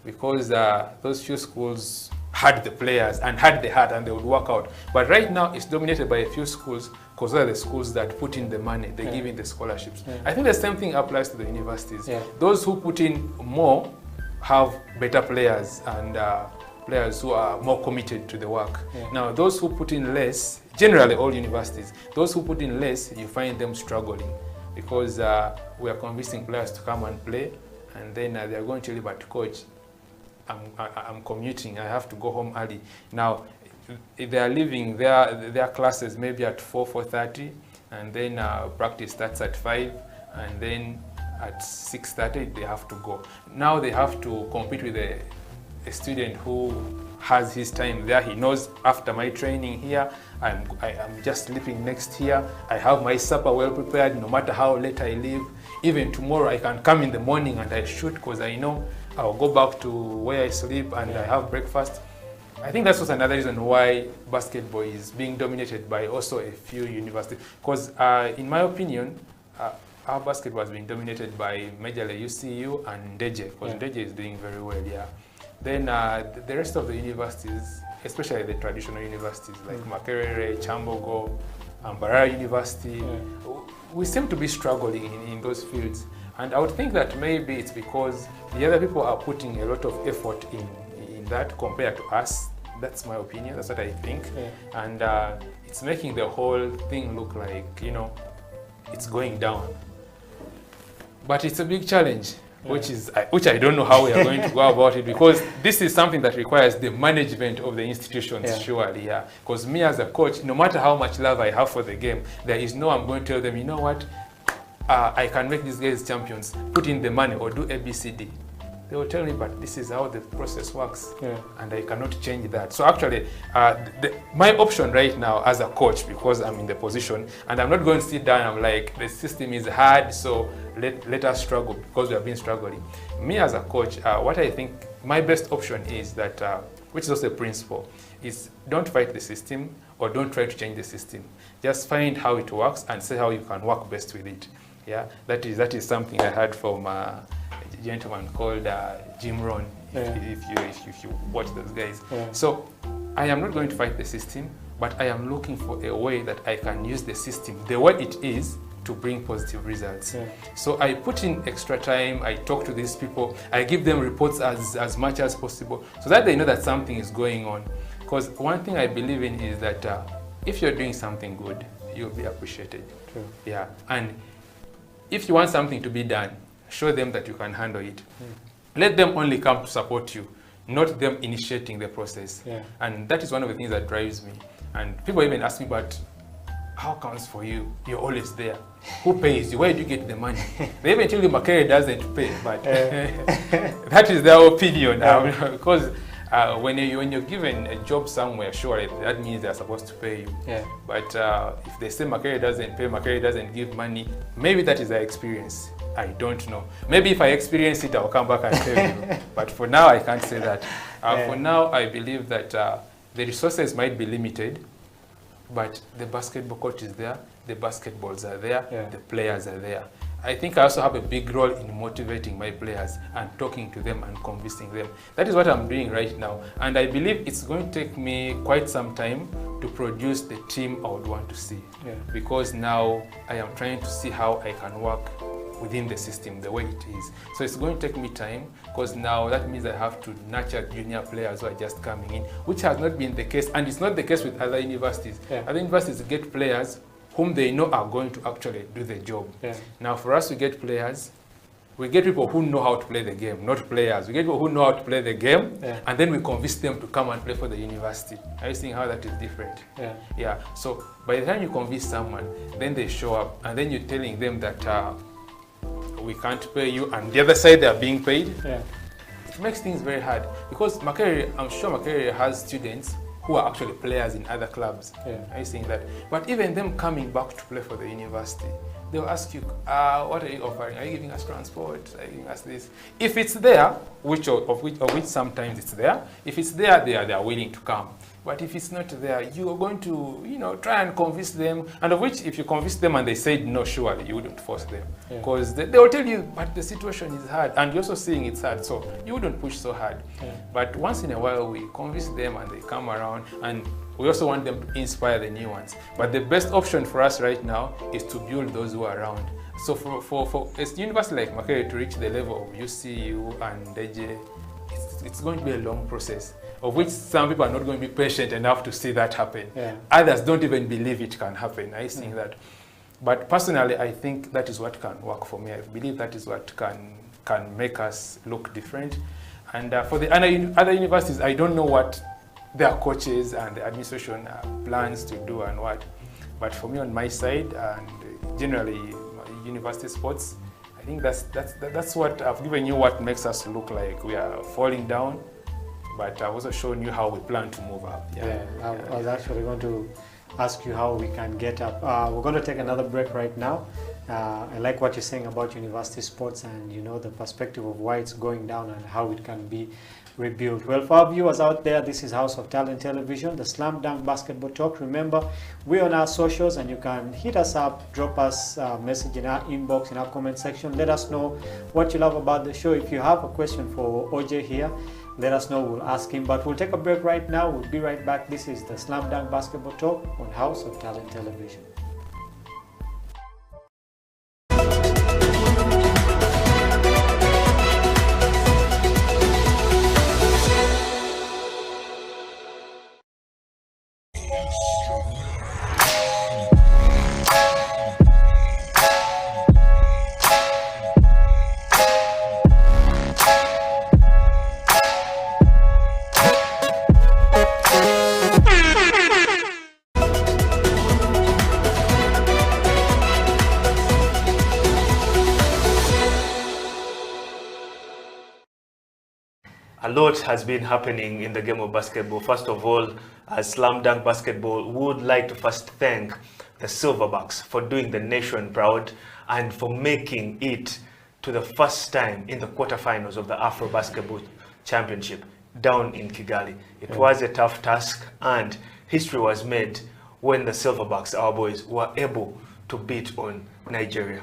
because those few schools had the players and had the heart and they would work out. But right now it's dominated by a few schools because they're the schools that put in the money, they give in the scholarships. I think the same thing applies to the universities. Those who put in more have better players and players who are more committed to the work. Now those who put in less, generally all universities, those who put in less, you find them struggling because we are convincing players to come and play, and then they are going to leave at coach. I'm commuting, I have to go home early. Now, if they are leaving their classes maybe at 4:30, and then practice starts at 5, and then at 6:30 they have to go. Now they have to compete with a student who has his time there. He knows after my training here, I'm just sleeping next here. I have my supper well prepared no matter how late I leave. Even tomorrow I can come in the morning and I shoot because I know I'll go back to where I sleep and I have breakfast. I think that's also another reason why basketball is being dominated by also a few universities. Because in my opinion, our basketball has been dominated by majorly UCU and Ndeje, because Ndeje is doing very well, Then the rest of the universities, especially the traditional universities like Makerere, Chambogo, Mbarara University, we seem to be struggling in those fields. And I would think that maybe it's because the other people are putting a lot of effort in that compared to us. That's my opinion, that's what I think. And it's making the whole thing look like, it's going down. But it's a big challenge, which I don't know how we are going to go about it, because this is something that requires the management of the institutions, surely, Because me as a coach, no matter how much love I have for the game, there is no, I'm going to tell them, you know what, I can make these guys champions, put in the money or do ABCD. They will tell me, but this is how the process works, and I cannot change that. So actually, my option right now as a coach, because I'm in the position, and I'm not going to sit down and I'm like, the system is hard, so let us struggle because we have been struggling. Me as a coach, what I think my best option is that, which is also a principle, is don't fight the system or don't try to change the system. Just find how it works and see how you can work best with it. That is something I heard from a gentleman called Jim Rohn, if you watch those guys. So I am not going to fight the system, but I am looking for a way that I can use the system the way it is to bring positive results. So I put in extra time, I talk to these people, I give them reports as much as possible so that they know that something is going on. Because one thing I believe in is that if you're doing something good, you'll be appreciated. And if you want something to be done, show them that you can handle it. Let them only come to support you, not them initiating the process. And that is one of the things that drives me. And people even ask me, but how comes for you? You're always there. Who pays you? Where do you get the money? They even tell you Makerere doesn't pay, but that is their opinion. Because when you're given a job somewhere, sure, that means they're supposed to pay you. But if they say Makerere doesn't pay, Makerere doesn't give money, maybe that is their experience. I don't know. Maybe if I experience it, I'll come back and tell you. But for now, I can't say that. For now, I believe that the resources might be limited, but the basketball coach is there, the basketballs are there, the players are there. I think I also have a big role in motivating my players and talking to them and convincing them. That is what I'm doing right now. And I believe it's going to take me quite some time to produce the team I would want to see. Because now I am trying to see how I can work within the system the way it is. So it's going to take me time, because now that means I have to nurture junior players who are just coming in, which has not been the case, and it's not the case with other universities. Other universities get players whom they know are going to actually do the job. Now for us to get players, we get people who know how to play the game, not players. We get people who know how to play the game, and then we convince them to come and play for the university. Are you seeing how that is different? So by the time you convince someone, then they show up, and then you're telling them that we can't pay you, and the other side they are being paid. It makes things very hard, because Makerere, I'm sure Makerere has students who are actually players in other clubs. Are you seeing that? But even them coming back to play for the university, they'll ask you, what are you offering? Are you giving us transport? Are you giving us this? If it's there, of which sometimes it's there, if it's there, they are willing to come. But if it's not there, you are going to, you know, try and convince them. And of which, if you convince them and they said no, surely you wouldn't force them, because they will tell you, but the situation is hard, and you're also seeing it's hard, so you wouldn't push so hard. But once in a while, we convince them and they come around, and we also want them to inspire the new ones. But the best option for us right now is to build those who are around. So for a university like Makerere to reach the level of UCU and DJ, it's going to be a long process, of which some people are not going to be patient enough to see that happen. Others don't even believe it can happen. I think that. But personally, I think that is what can work for me. I believe that is what can make us look different. And for the other universities, I don't know what their coaches and the administration plans to do and what. But for me, on my side, and generally university sports, I think that's what I've given you, what makes us look like we are falling down, but I've also shown you how we plan to move up. I was actually going to ask you how we can get up. We're going to take another break right now. I like what you're saying about university sports and, you know, the perspective of why it's going down and how it can be rebuilt. Well, for our viewers out there, this is House of Talent Television, the Slam Dunk Basketball Talk. Remember, we're on our socials and you can hit us up, drop us a message in our inbox, in our comment section. Let us know what you love about the show. If you have a question for OJ here, let us know, we'll ask him. But we'll take a break right now. We'll be right back. This is the Slam Dunk Basketball Talk on House of Talent Television. A lot has been happening in the game of basketball. First of all, as Slam Dunk Basketball, we would like to first thank the Silverbacks for doing the nation proud and for making it to the first time in the quarterfinals of the Afro Basketball Championship down in Kigali. It was a tough task, and history was made when the Silverbacks, our boys, were able to beat on Nigeria.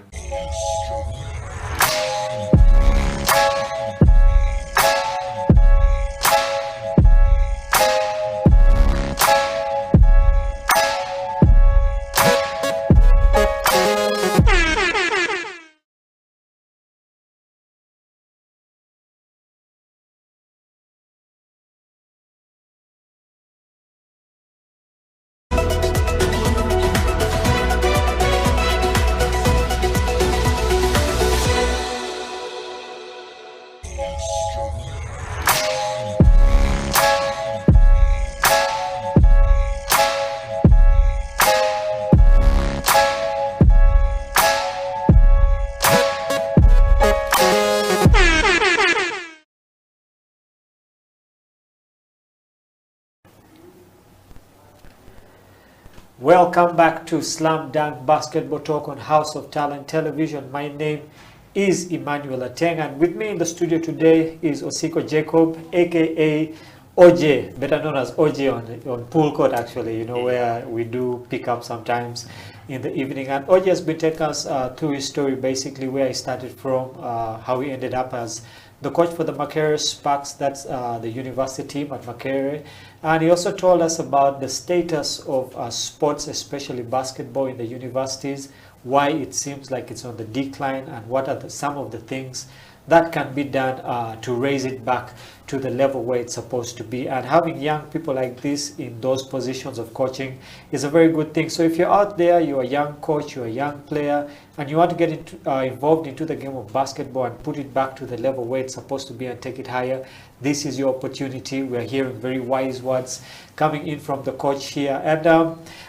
Welcome back to Slam Dunk Basketball Talk on House of Talent Television. My name is Emmanuel Ateng, and with me in the studio today is Osiko Jacob, aka OJ, better known as OJ on pool court, actually, you know, where we do pick up sometimes in the evening. And OJ has been taking us through his story, basically where he started from, how he ended up as the coach for the Makerere Sparks, that's the university team at Makerere. And he also told us about the status of sports, especially basketball in the universities, why it seems like it's on the decline, and what are some of the things that can be done to raise it back to the level where it's supposed to be. And having young people like this in those positions of coaching is a very good thing. So if you're out there, you're a young coach, you're a young player, and you want to get involved into the game of basketball and put it back to the level where it's supposed to be and take it higher, this is your opportunity. We're hearing very wise words coming in from the coach here. And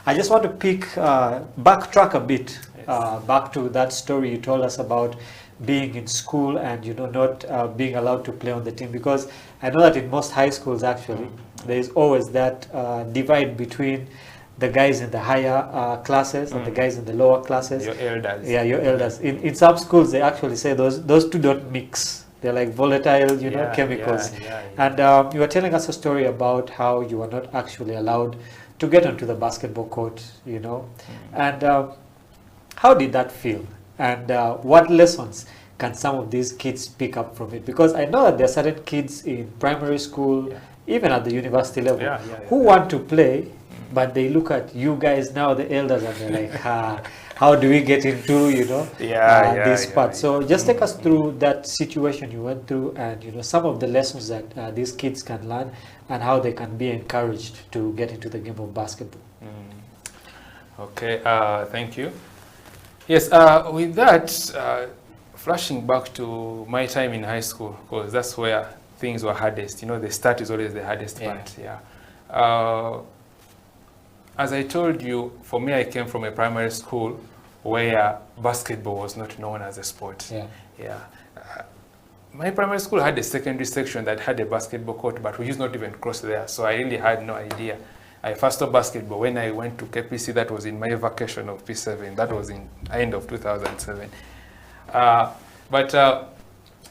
I just want to backtrack a bit, back to that story you told us about being in school and, you know, not being allowed to play on the team, because I know that in most high schools, actually, there is always that divide between the guys in the higher classes and the guys in the lower classes. Your elders. Yeah, your elders. In some schools, they actually say those two don't mix. They're like volatile, you know, chemicals. And you were telling us a story about how you were not actually allowed to get onto the basketball court, you know. And how did that feel? And what lessons can some of these kids pick up from it? Because I know that there are certain kids in primary school, even at the university level, who want to play, but they look at you guys now, the elders, and they're like, how do we get into, you know, this part? So just take us through that situation you went through, and, you know, some of the lessons that these kids can learn and how they can be encouraged to get into the game of basketball. Okay, thank you. Yes, with that, flashing back to my time in high school, because that's where things were hardest. You know, the start is always the hardest part. As I told you, for me, I came from a primary school where basketball was not known as a sport. My primary school had a secondary section that had a basketball court, but we used not even cross there, so I really had no idea. I first saw basketball when I went to KPC. That was in my vacation of P7. That was in end of 2007. But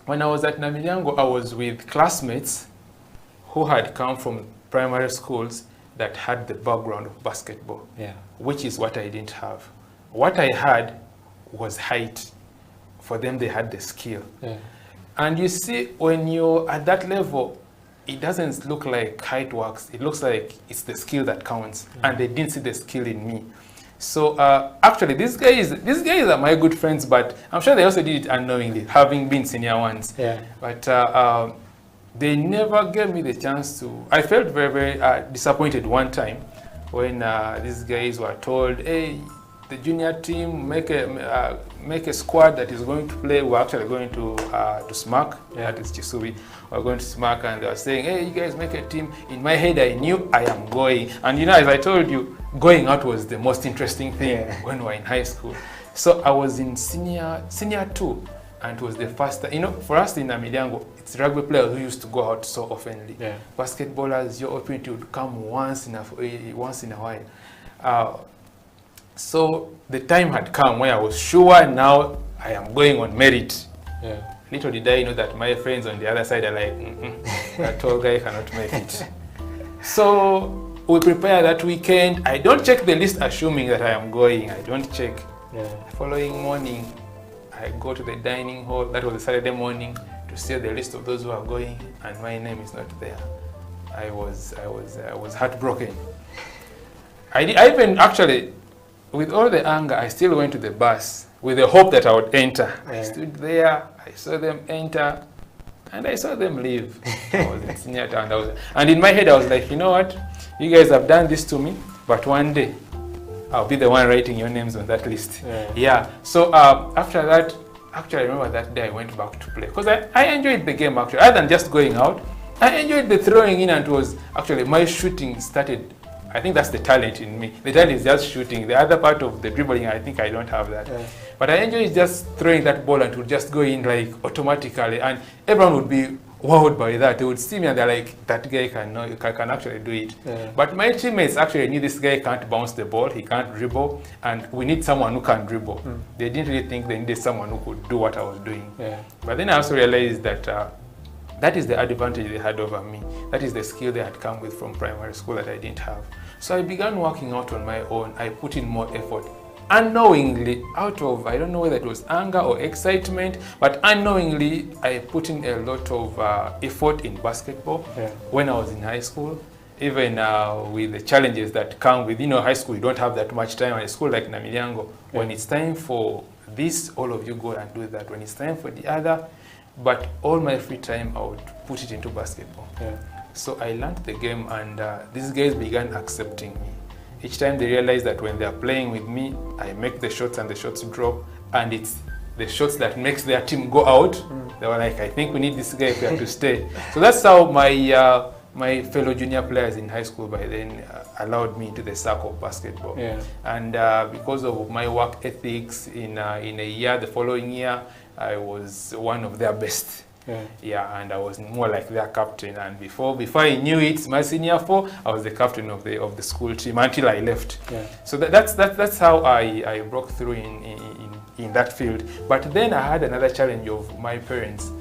when I was at Namilyango, I was with classmates who had come from primary schools that had the background of basketball, which is what I didn't have. What I had was height. For them, they had the skill. And you see, when you're at that level, it doesn't look like height works. It looks like it's the skill that counts. And they didn't see the skill in me. So actually, these guys are my good friends, but I'm sure they also did it unknowingly, having been senior ones. But they never gave me the chance to. I felt very, very disappointed one time when these guys were told, hey, the junior team, make a squad that is going to play. We're actually going to SMAC, that is Chisubi. We're going to SMAC, and they were saying, hey, you guys make a team. In my head, I knew I am going. And you know, as I told you, going out was the most interesting thing when we were in high school. So I was in senior 2, and it was the first time. You know, for us in Namilyango, it's rugby players who used to go out so oftenly. Basketballers, your opportunity would come once in a while. So the time had come where I was sure now I am going on merit. Little did I know that my friends on the other side are like, that tall guy cannot make it. So we prepare that weekend. I don't check the list assuming that I am going. I don't check. Following morning, I go to the dining hall. That was a Saturday morning, to see the list of those who are going, and my name is not there. I was heartbroken. I even actually, with all the anger, I still went to the bus with the hope that I would enter. I stood there, I saw them enter, and I saw them leave. I was in senior town. And in my head, I was like, you know what? You guys have done this to me, but one day, I'll be the one writing your names on that list. So after that, actually, I remember that day I went back to play. Because I enjoyed the game, actually. Other than just going out, I enjoyed the throwing in, and it was actually my shooting started. I think that's the talent in me. The talent is just shooting. The other part of the dribbling, I think I don't have that. But I enjoy just throwing that ball, and it would just go in like automatically. And everyone would be wowed by that. They would see me and they're like, that guy can actually do it. But my teammates actually knew this guy can't bounce the ball, he can't dribble, and we need someone who can dribble. They didn't really think they needed someone who could do what I was doing. But then I also realized that that is the advantage they had over me. That is the skill they had come with from primary school that I didn't have. So I began working out on my own. I put in more effort. Unknowingly, out of, I don't know whether it was anger or excitement, but unknowingly, I put in a lot of effort in basketball when I was in high school. Even with the challenges that come with, high school, you don't have that much time. At a school like Namilyango, when it's time for this, all of you go and do that. When it's time for the other, but all my free time, I would put it into basketball. So I learned the game, and these guys began accepting me. Each time they realized that when they are playing with me, I make the shots and the shots drop, and it's the shots that makes their team go out. They were like, I think we need this guy if we have to stay. So that's how my fellow junior players in high school by then allowed me into the circle of basketball. And because of my work ethics, in a year, the following year, I was one of their best. And I was more like their captain. And before I knew it, my senior 4, I was the captain of the school team until I left. So that's how I broke through in that field. But then I had another challenge of my parents.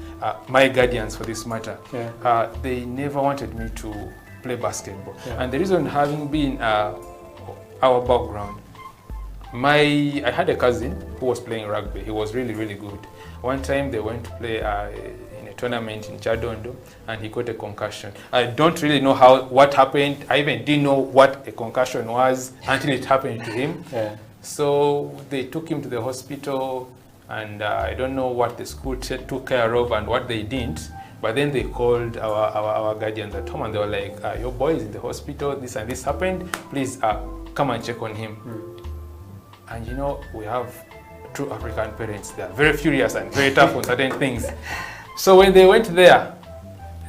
my guardians for this matter, Yeah. they never wanted me to play basketball. Yeah. And the reason having been our background, I had a cousin who was playing rugby. He was really, really good. One time they went to play in a tournament in Chadondo, and he got a concussion. I don't really know what happened. I even didn't know what a concussion was until it happened to him. Yeah. So they took him to the hospital, and I don't know what the school took care of and what they didn't. But then they called our guardians at home, and they were like, your boy is in the hospital, this and this happened, please come and check on him. And you know, we have true African parents. They are very furious and very tough on certain things. So when they went there,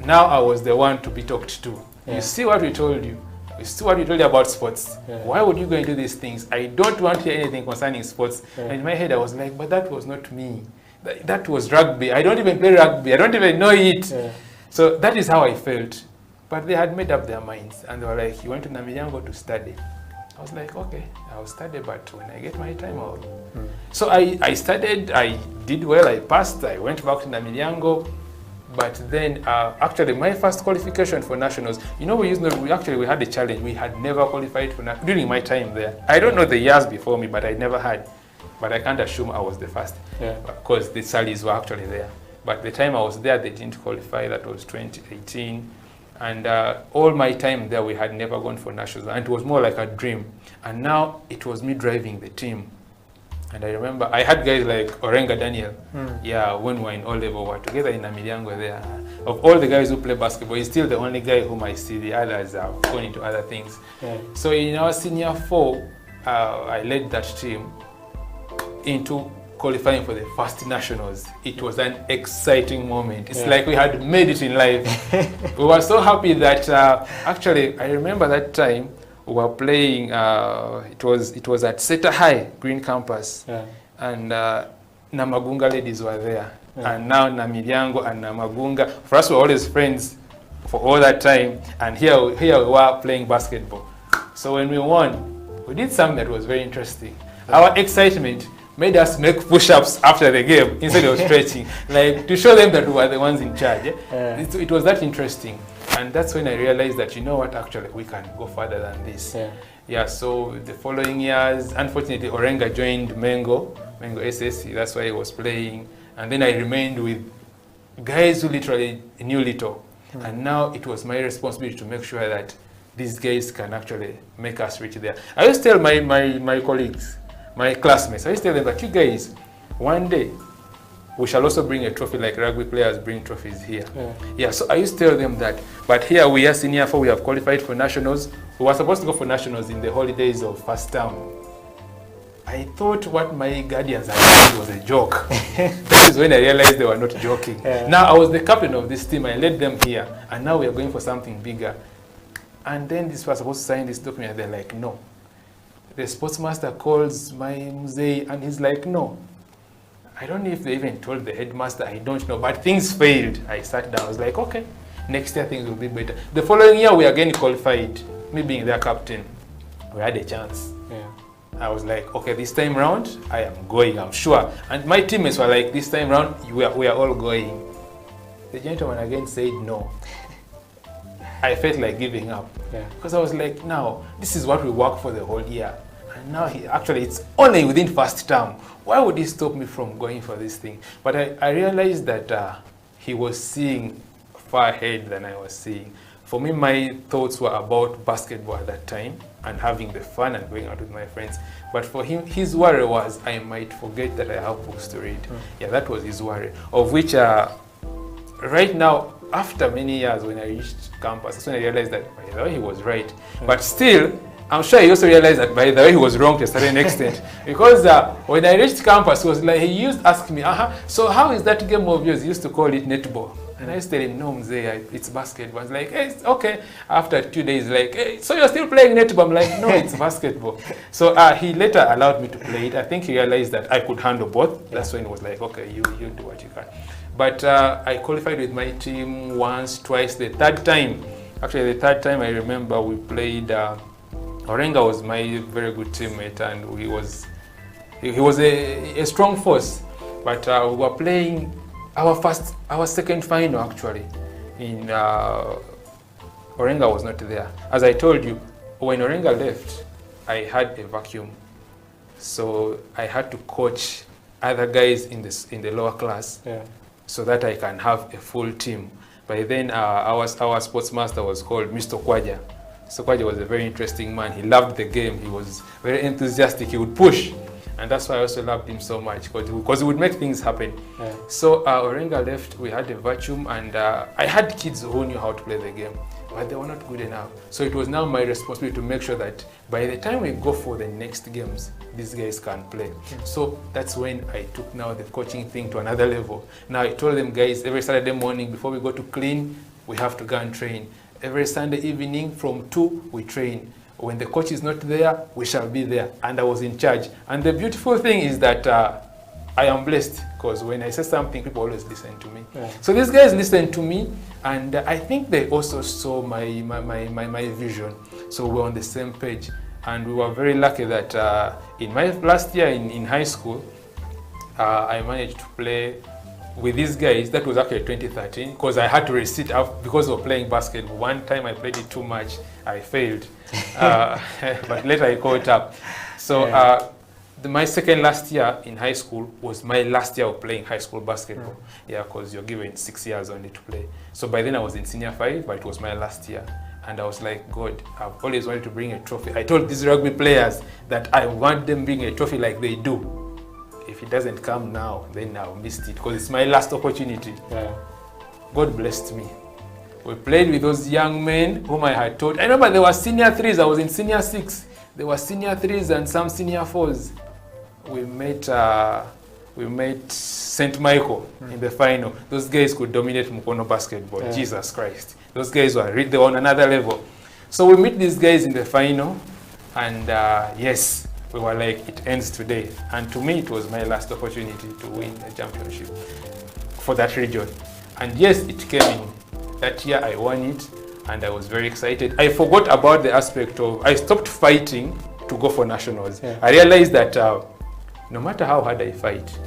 now I was the one to be talked to. Yeah. You see what we told you. You see what we told you about sports. Yeah. Why would you go and do these things? I don't want to hear anything concerning sports. Yeah. And in my head I was like, but that was not me. That was rugby. I don't even play rugby. I don't even know it. Yeah. So that is how I felt. But they had made up their minds, and they were like, you went to Namilyango to study. I was like, okay, I'll study, but when I get my time, I'll... So I studied, I did well, I passed, I went back to Namilyango. But then, actually, my first qualification for nationals, you know, we had a challenge. We had never qualified for during my time there. I don't know the years before me, but I never had. But I can't assume I was the first, because the salaries were actually there. But the time I was there, they didn't qualify. That was 2018. And all my time there, we had never gone for nationals. And it was more like a dream. And now it was me driving the team. And I remember I had guys like Orenga Daniel. Yeah, when we were in O-level, we were together in Namilyango there. Of all the guys who play basketball, he's still the only guy whom I see. The others have gone into other things. Yeah. So in our senior 4, I led that team into qualifying for the first nationals. It was an exciting moment. It's like we had made it in life. We were so happy that actually I remember that time we were playing. It was at Seta High Green Campus, and Namagunga ladies were there, and now Namilyango and Namagunga. For us, we were always friends for all that time, and here we were playing basketball. So when we won, we did something that was very interesting. Our excitement made us make push-ups after the game instead of stretching, like to show them that we were the ones in charge. It was that interesting, and that's when I realized that, you know what, actually we can go further than this. So the following years, unfortunately, Orenga joined Mengo SSC. That's why he was playing, and then I remained with guys who literally knew little, and now it was my responsibility to make sure that these guys can actually make us reach there. I used to tell my colleagues, my classmates, I used to tell them that you guys, one day, we shall also bring a trophy like rugby players bring trophies here. So I used to tell them that. But here we are senior 4, we have qualified for nationals. We were supposed to go for nationals in the holidays of first term. I thought what my guardians had said was a joke. That is when I realized they were not joking. Now I was the captain of this team, I led them here, and now we are going for something bigger. And then this was supposed to sign this document, they're like, no. The sportsmaster calls my mzee, and he's like, no. I don't know if they even told the headmaster, I don't know, but things failed. I sat down, I was like, okay, next year things will be better. The following year, we again qualified, me being their captain. We had a chance. I was like, okay, this time round, I am going, I'm sure. And my teammates were like, this time round, we are all going. The gentleman again said no. I felt like giving up. Because I was like, now, this is what we work for the whole year. And now, actually, it's only within first term. Why would he stop me from going for this thing? But I realized that he was seeing far ahead than I was seeing. For me, my thoughts were about basketball at that time and having the fun and going out with my friends. But for him, his worry was I might forget that I have books to read. That was his worry, of which right now, after many years, when I reached campus, that's when I realized that, by the way, he was right. But still, I'm sure he also realized that, by the way, he was wrong to a certain extent. Because when I reached campus, he was like, he used to ask me, so how is that game of yours? He used to call it netball. And I used to tell him, no, mzee, it's basketball. He's like, hey, it's okay. After 2 days, like, hey, so you're still playing netball? I'm like, no, it's basketball. So he later allowed me to play it. I think he realized that I could handle both. That's when he was like, okay, you do what you can. But I qualified with my team once, twice. The third time, actually the third time I remember we played, Orenga was my very good teammate, and he was a strong force. But we were playing our second final actually in Orenga was not there. As I told you, when Orenga left, I had a vacuum, so I had to coach other guys in the lower class, so that I can have a full team. By then, our sports master was called Mr. Kwaja. So Kwaja was a very interesting man. He loved the game. He was very enthusiastic. He would push. And that's why I also loved him so much, because he would make things happen. So Orenga left, we had a vacuum, and I had kids who knew how to play the game, but they were not good enough. So it was now my responsibility to make sure that by the time we go for the next games, these guys can play. So that's when I took now the coaching thing to another level. Now I told them, guys, every Saturday morning before we go to clean, we have to go and train. Every Sunday evening from 2, we train. When the coach is not there, we shall be there. And I was in charge. And the beautiful thing is that I am blessed, because when I say something, people always listen to me. So these guys listened to me, and I think they also saw my vision. So we're on the same page. And we were very lucky that in my last year in high school, I managed to play with these guys. That was actually 2013, because I had to resit up because of playing basketball. One time I played it too much, I failed, but later I caught up. So my second last year in high school was my last year of playing high school basketball. Because you're given 6 years only to play. So by then I was in senior 5, but it was my last year. And I was like, God, I've always wanted to bring a trophy. I told these rugby players that I want them bring a trophy like they do. If it doesn't come now, then I'll miss it, because it's my last opportunity. God blessed me. We played with those young men whom I had taught. I remember there were senior 3s. I was in senior 6. There were senior 3s and some senior 4s. We met St. Michael in the final. Those guys could dominate Mukono basketball. Jesus Christ. Those guys they were on another level. So we meet these guys in the final, and yes, we were like, it ends today. And to me, it was my last opportunity to win a championship for that region. And yes, it came in. That year I won it, and I was very excited. I forgot about the aspect of, I stopped fighting to go for nationals. I realized that no matter how hard I fight,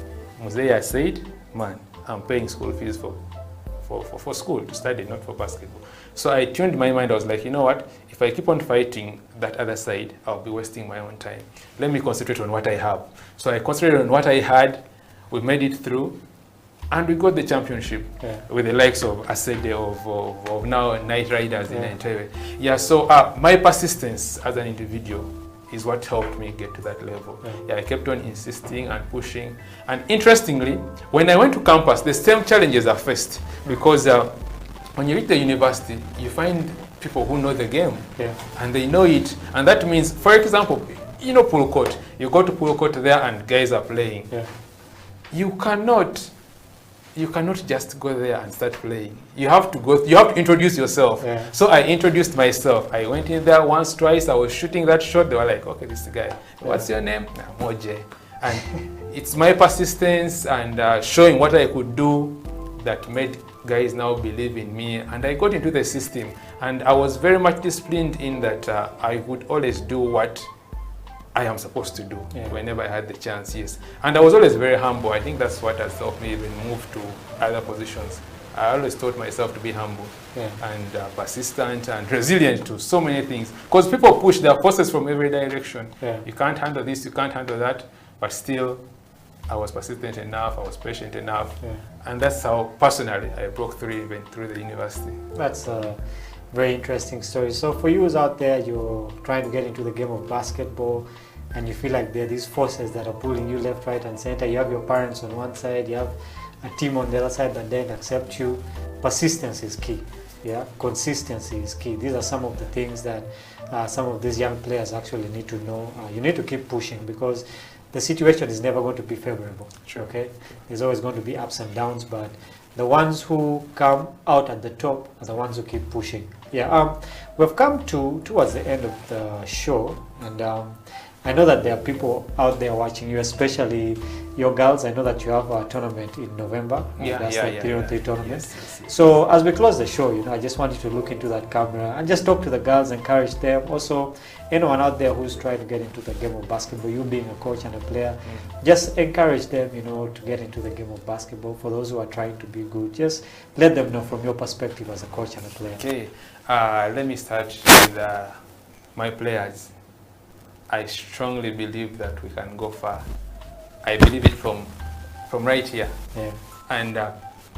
Muzeya said, man, I'm paying school fees for school to study, not for basketball. So I tuned my mind. I was like, you know what? If I keep on fighting that other side, I'll be wasting my own time. Let me concentrate on what I have. So I concentrated on what I had. We made it through, and we got the championship with the likes of Asede, of now Night Riders in Entebbe. So my persistence as an individual is what helped me get to that level. I kept on insisting and pushing. And interestingly, when I went to campus, the same challenges are faced, because when you reach the university, you find people who know the game, and they know it. And that means, for example, you know pool court. You go to pool court there and guys are playing. You cannot just go there and start playing. You have to introduce yourself. So I introduced myself. I went in there once, twice. I was shooting that shot. They were like, okay, this is the guy. What's your name? Moje. And it's my persistence and showing what I could do that made guys now believe in me. And I got into the system. And I was very much disciplined in that I would always do what I am supposed to do whenever I had the chance, And I was always very humble. I think that's what has helped me even move to other positions. I always taught myself to be humble and persistent and resilient to so many things. Because people push their forces from every direction. You can't handle this, you can't handle that. But still, I was persistent enough, I was patient enough. And that's how, personally, I broke through even through the university. That's a very interesting story. So for you out there, you're trying to get into the game of basketball, and you feel like there are these forces that are pulling you left, right, and center. You have your parents on one side, you have a team on the other side that then accept you. Persistence is key. Consistency is key. These are some of the things that some of these young players actually need to know. You need to keep pushing, because the situation is never going to be favorable. Okay, there's always going to be ups and downs, but the ones who come out at the top are the ones who keep pushing. We've come towards the end of the show, and I know that there are people out there watching you, especially your girls. I know that you have a tournament in November. That's the 3-on-3 tournament. Yes. So as we close the show, I just want you to look into that camera and just talk to the girls, encourage them. Also, anyone out there who's trying to get into the game of basketball, you being a coach and a player, just encourage them, to get into the game of basketball. For those who are trying to be good, just let them know from your perspective as a coach and a player. Okay, let me start with my players. I strongly believe that we can go far. I believe it from right here. Yeah. And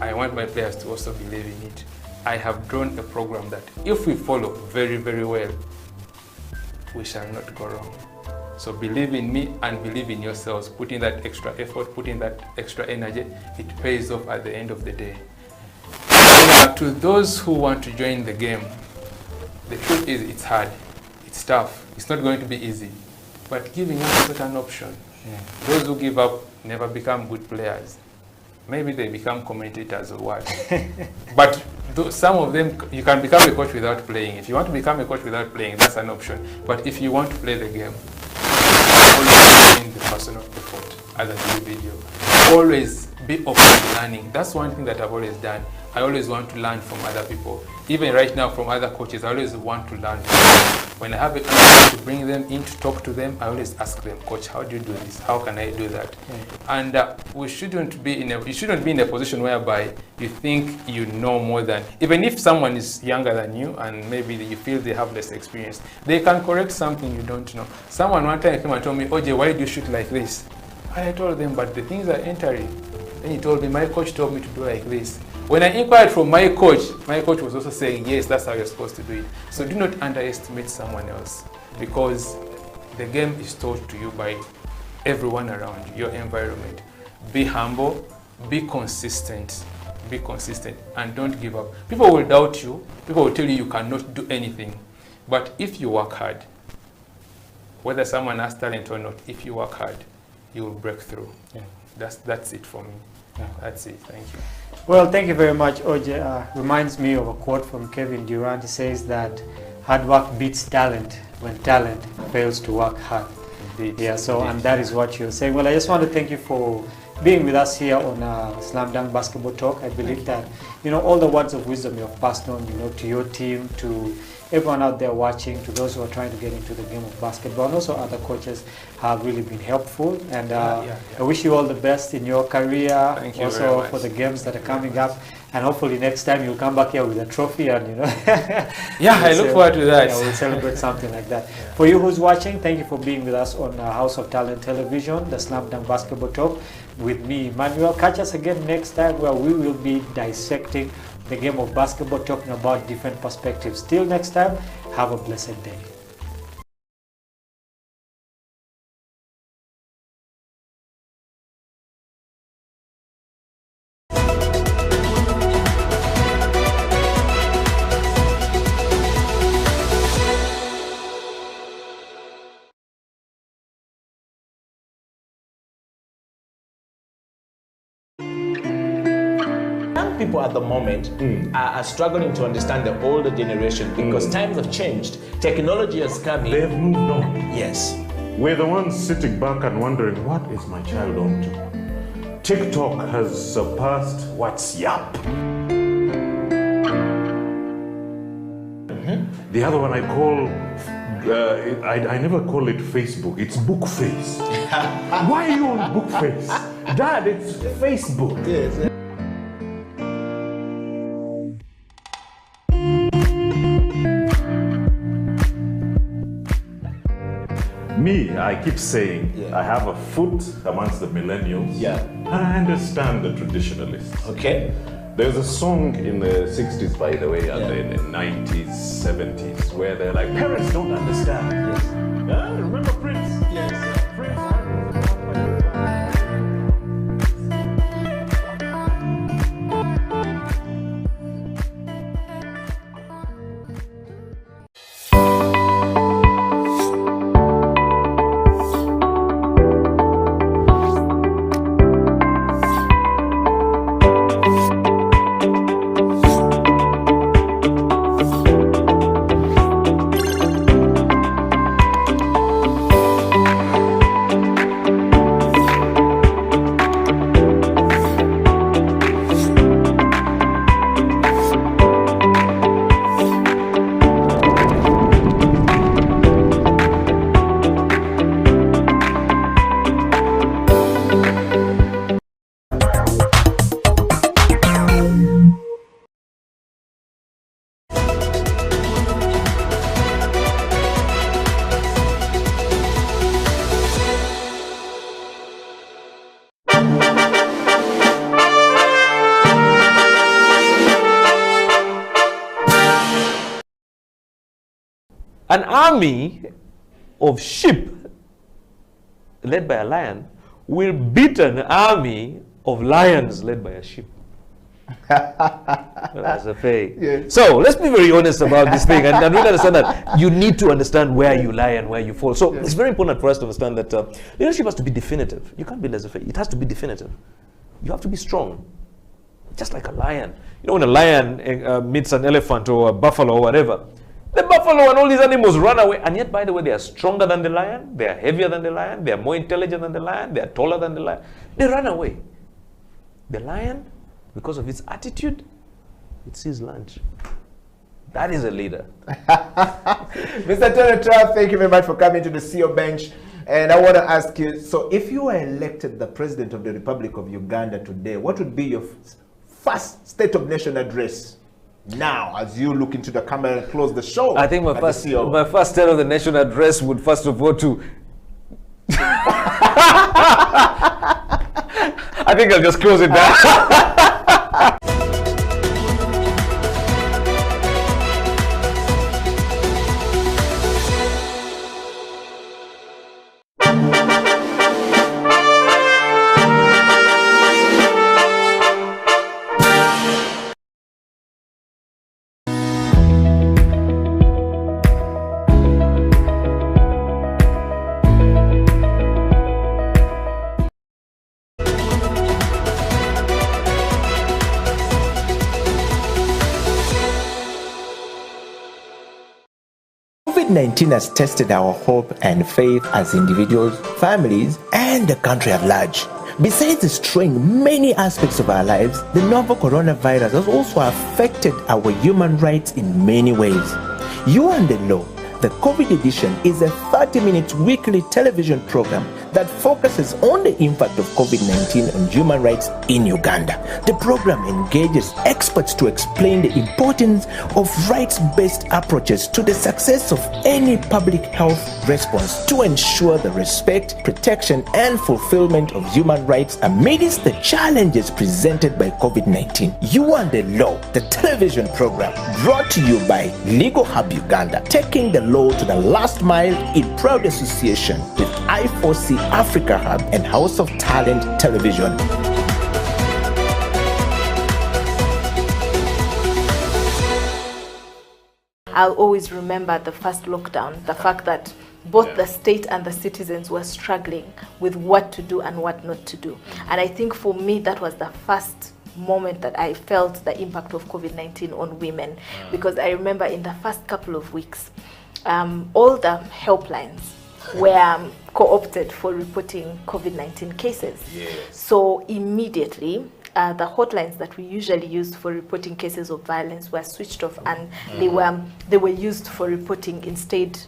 I want my players to also believe in it. I have drawn a program that if we follow very, very well, we shall not go wrong. So believe in me and believe in yourselves. Put in that extra effort, put in that extra energy. It pays off at the end of the day. To those who want to join the game, the truth is it's hard. It's tough. It's not going to be easy. But giving up is not an option. Yeah. Those who give up never become good players. Maybe they become commentators or what. But some of them, you can become a coach without playing. If you want to become a coach without playing, that's an option. But if you want to play the game, always in the personal effort as a video. Always be open to learning. That's one thing that I've always done. I always want to learn from other people. Even right now from other coaches, I always want to learn from them. When I have a chance to bring them in to talk to them, I always ask them, Coach, how do you do this? How can I do that? And you shouldn't be in a position whereby you think you know more than, even if someone is younger than you and maybe you feel they have less experience, they can correct something you don't know. Someone one time came and told me, OJ, why do you shoot like this? And I told them, but the things are entering. Then he told me, my coach told me to do like this. When I inquired from my coach was also saying, yes, that's how you're supposed to do it. So do not underestimate someone else, because the game is taught to you by everyone around you, your environment. Be humble, be consistent, and don't give up. People will doubt you. People will tell you you cannot do anything. But if you work hard, whether someone has talent or not, if you work hard, you will break through. Yeah. That's it for me. Yeah. That's it. Thank you. Well, thank you very much, OJ. Reminds me of a quote from Kevin Durant. He says that hard work beats talent when talent fails to work hard. Indeed. Yeah, so, Indeed. and that is what you're saying. Well, I just want to thank you for being with us here on Slam Dunk Basketball Talk. I believe that, all the words of wisdom you have passed on, to your team, to everyone out there watching, to those who are trying to get into the game of basketball, and also other coaches have really been helpful. And I wish you all the best in your career, Thank you also very much. for the games that are coming up. And hopefully next time you'll come back here with a trophy and, Yeah, I look forward to that. Yeah, we'll celebrate something like that. For you who's watching, thank you for being with us on House of Talent Television, the Slam Dunk Basketball Talk with me, Emmanuel. Catch us again next time where we will be dissecting the game of basketball, talking about different perspectives. Till next time, have a blessed day. People at the moment are struggling to understand the older generation because times have changed. Technology has come in. They've moved on. Yes. We're the ones sitting back and wondering, what is my child on to? TikTok has surpassed WhatsApp. The other one I call, I never call it Facebook, it's Bookface. Why are you on Bookface? Dad, it's Facebook. Yes. Me, I keep saying, I have a foot amongst the millennials. Yeah. And I understand the traditionalists. Okay. There's a song in the 60s, by the way, and in the 90s, 70s, where they're like, parents don't understand. Yes. Yeah, remember Prince? Yes. An army of sheep led by a lion will beat an army of lions led by a sheep. That's a fake. Yeah. So let's be very honest about this thing, and really understand that you need to understand where you lie and where you fall. So it's very important for us to understand that leadership has to be definitive. You can't be laissez-faire. It has to be definitive. You have to be strong, just like a lion. You know, when a lion meets an elephant or a buffalo or whatever, the buffalo and all these animals run away. And yet, by the way, they are stronger than the lion. They are heavier than the lion. They are more intelligent than the lion. They are taller than the lion. They run away. The lion, because of its attitude, it sees lunch. That is a leader. Mr. Tonatra, thank you very much for coming to the CEO bench. And I want to ask you, so if you were elected the President of the Republic of Uganda today, what would be your first State of Nation address now, as you look into the camera and close the show? I think my first State of the Nation address would first of all to... I think I'll just close it down. COVID-19 has tested our hope and faith as individuals, families, and the country at large. Besides destroying many aspects of our lives, the novel coronavirus has also affected our human rights in many ways. You and the Law, the COVID edition, is a 30-minute weekly television program that focuses on the impact of COVID-19 on human rights in Uganda. The program engages experts to explain the importance of rights-based approaches to the success of any public health response to ensure the respect, protection, and fulfillment of human rights amidst the challenges presented by COVID-19. You and the Law, the television program, brought to you by Legal Hub Uganda, taking the law to the last mile in proud association with I4C Africa Hub and House of Talent Television. I'll always remember the first lockdown, the fact that both the state and the citizens were struggling with what to do and what not to do. And I think for me, that was the first moment that I felt the impact of COVID-19 on women, because I remember in the first couple of weeks, all the helplines were co-opted for reporting COVID-19 cases. Yes. So immediately, the hotlines that we usually used for reporting cases of violence were switched off, and they were used for reporting instead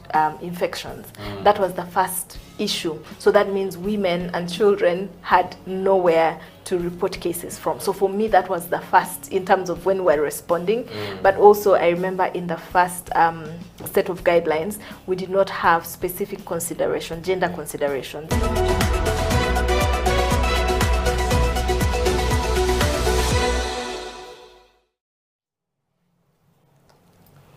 infections. That was the first issue. So that means women and children had nowhere to report cases from. So for me, that was the first in terms of when we're responding. But also I remember in the first set of guidelines, we did not have specific consideration, gender considerations.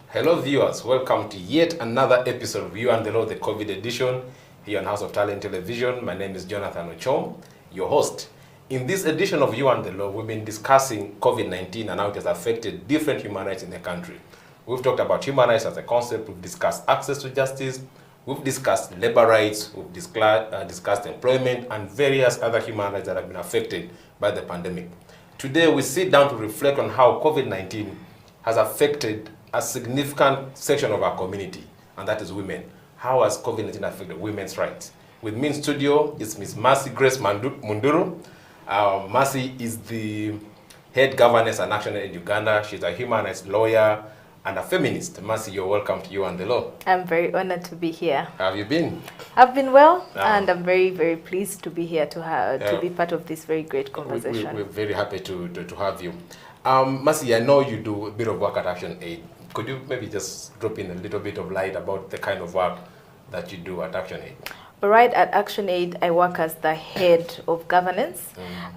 Hello viewers, welcome to yet another episode of You and the Law, the COVID edition, here on House of Talent Television. My name is Jonathan Ochom, your host. In this edition of You and the Law, we've been discussing COVID-19 and how it has affected different human rights in the country. We've talked about human rights as a concept, we've discussed access to justice, we've discussed labor rights, we've discussed employment, and various other human rights that have been affected by the pandemic. Today, we sit down to reflect on how COVID-19 has affected a significant section of our community, and that is women. How has COVID-19 affected women's rights? With me in studio is Ms. Mercy Grace Munduru. Mercy is the head governess and action in Uganda. She's a human rights lawyer and a feminist. Mercy, you're welcome to You and the Law. I'm very honored to be here. How have you been? I've been well, and I'm very, very pleased to be here to be part of this very great conversation. We're very happy to have you. Mercy, I know you do a bit of work at Action Aid. Could you maybe just drop in a little bit of light about the kind of work that you do at Action Aid? Right, at Action Aid, I work as the head of governance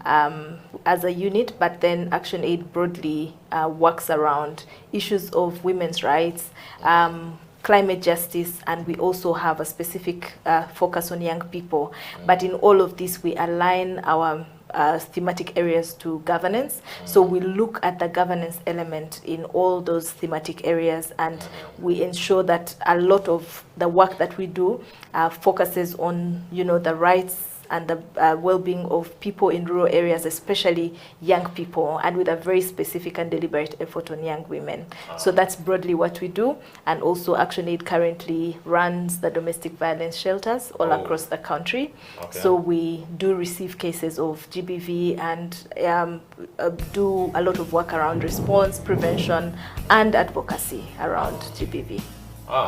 as a unit, but then Action Aid broadly works around issues of women's rights, climate justice, and we also have a specific focus on young people. But in all of this, we align our thematic areas to governance. So we look at the governance element in all those thematic areas, and we ensure that a lot of the work that we do focuses on, the rights and the well-being of people in rural areas, especially young people, and with a very specific and deliberate effort on young women. So that's broadly what we do. And also ActionAid currently runs the domestic violence shelters all across the country. Okay. So we do receive cases of GBV and do a lot of work around response, prevention, and advocacy around GBV.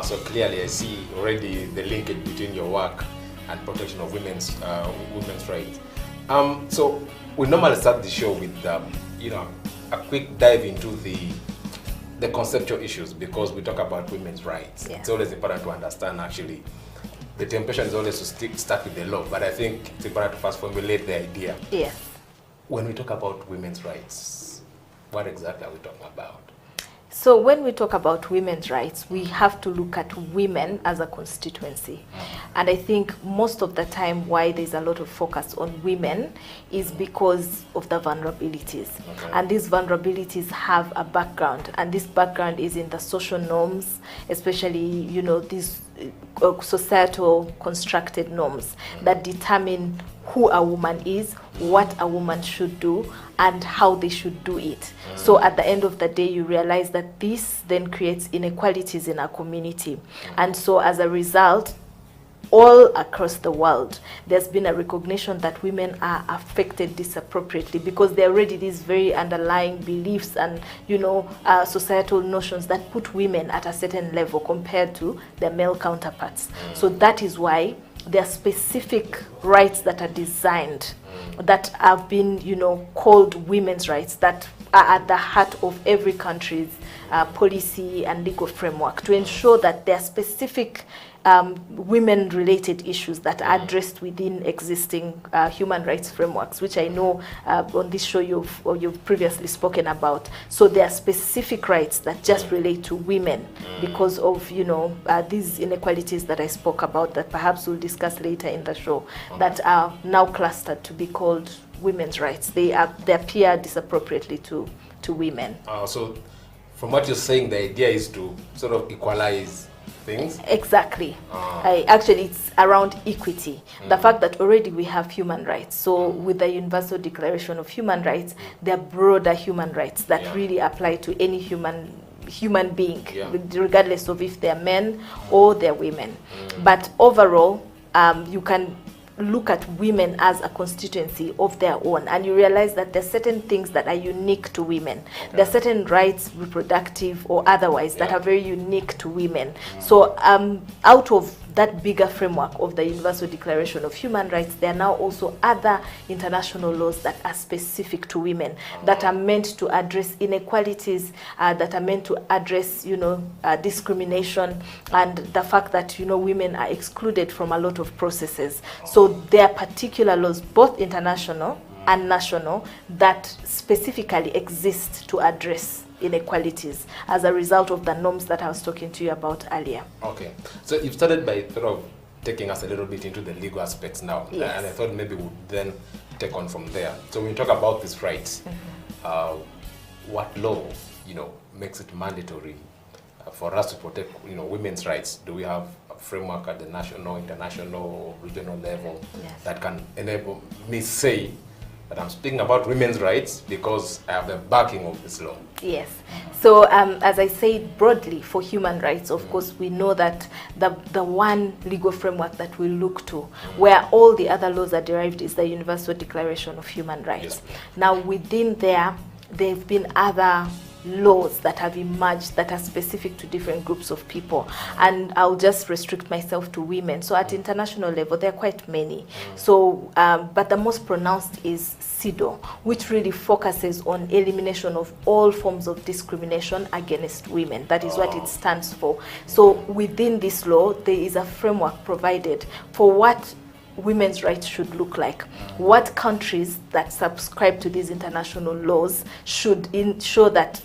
So clearly I see already the linkage between your work and protection of women's rights. So we normally start the show with a quick dive into the conceptual issues, because we talk about women's rights. Yeah. It's always important to understand, actually. The temptation is always to start with the law, but I think it's important to first formulate the idea. Yes. When we talk about women's rights, what exactly are we talking about? So when we talk about women's rights, we have to look at women as a constituency. And I think most of the time why there's a lot of focus on women is because of the vulnerabilities. Okay. And these vulnerabilities have a background, and this background is in the social norms, especially, these societal constructed norms that determine who a woman is, what a woman should do, and how they should do it. So at the end of the day, you realize that this then creates inequalities in our community. And so as a result, all across the world, there's been a recognition that women are affected disappropriately, because there are already these very underlying beliefs and, societal notions that put women at a certain level compared to their male counterparts. So that is why there are specific rights that are designed, that have been, called women's rights, that are at the heart of every country's policy and legal framework, to ensure that there are specific women-related issues that are addressed within existing human rights frameworks, which I know on this show you've previously spoken about. So there are specific rights that just relate to women because of these inequalities that I spoke about, that perhaps we'll discuss later in the show, that are now clustered to be called women's rights. They appear disappropriately to women. So from what you're saying, the idea is to sort of equalize things? Exactly. Actually, it's around equity. The fact that already we have human rights. So with the Universal Declaration of Human Rights, there are broader human rights that really apply to any human being, regardless of if they're men or they're women. But overall, you can look at women as a constituency of their own, and you realize that there are certain things that are unique to women. Okay. There are certain rights, reproductive or otherwise, that are very unique to women. So out of that bigger framework of the Universal Declaration of Human Rights, there are now also other international laws that are specific to women, that are meant to address inequalities, that are meant to address, discrimination, and the fact that, women are excluded from a lot of processes. So there are particular laws, both international and national, that specifically exist to address inequalities as a result of the norms that I was talking to you about earlier. Okay, so you've started by sort of taking us a little bit into the legal aspects now, Yes. And I thought maybe we'd then take on from there. So when you talk about these rights, what law, makes it mandatory for us to protect, women's rights? Do we have a framework at the national, international, regional level that can enable me say that I'm speaking about women's rights because I have the backing of this law? Yes. So as I said, broadly for human rights, of course, we know that the one legal framework that we look to, where all the other laws are derived, is the Universal Declaration of Human Rights. Yes. Now, within there have been other laws that have emerged that are specific to different groups of people, and I'll just restrict myself to women. So at international level, there are quite many. So but the most pronounced is CEDAW, which really focuses on elimination of all forms of discrimination against women. That is what it stands for. So within this law, there is a framework provided for what women's rights should look like. What countries that subscribe to these international laws should ensure that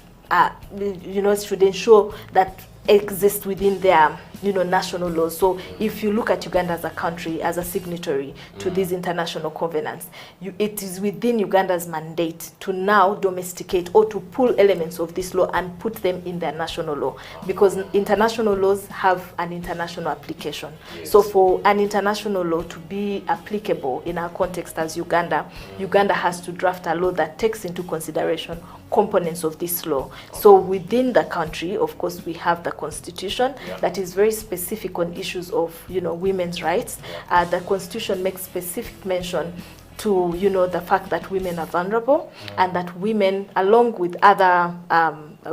exist within their national laws. So if you look at Uganda as a country, as a signatory to these international covenants, it is within Uganda's mandate to now domesticate or to pull elements of this law and put them in their national law, because international laws have an international application. So for an international law to be applicable in our context as Uganda, Uganda has to draft a law that takes into consideration components of this law. So within the country, of course, we have the constitution that is very specific on issues of women's rights. The constitution makes specific mention to the fact that women are vulnerable and that women, along with other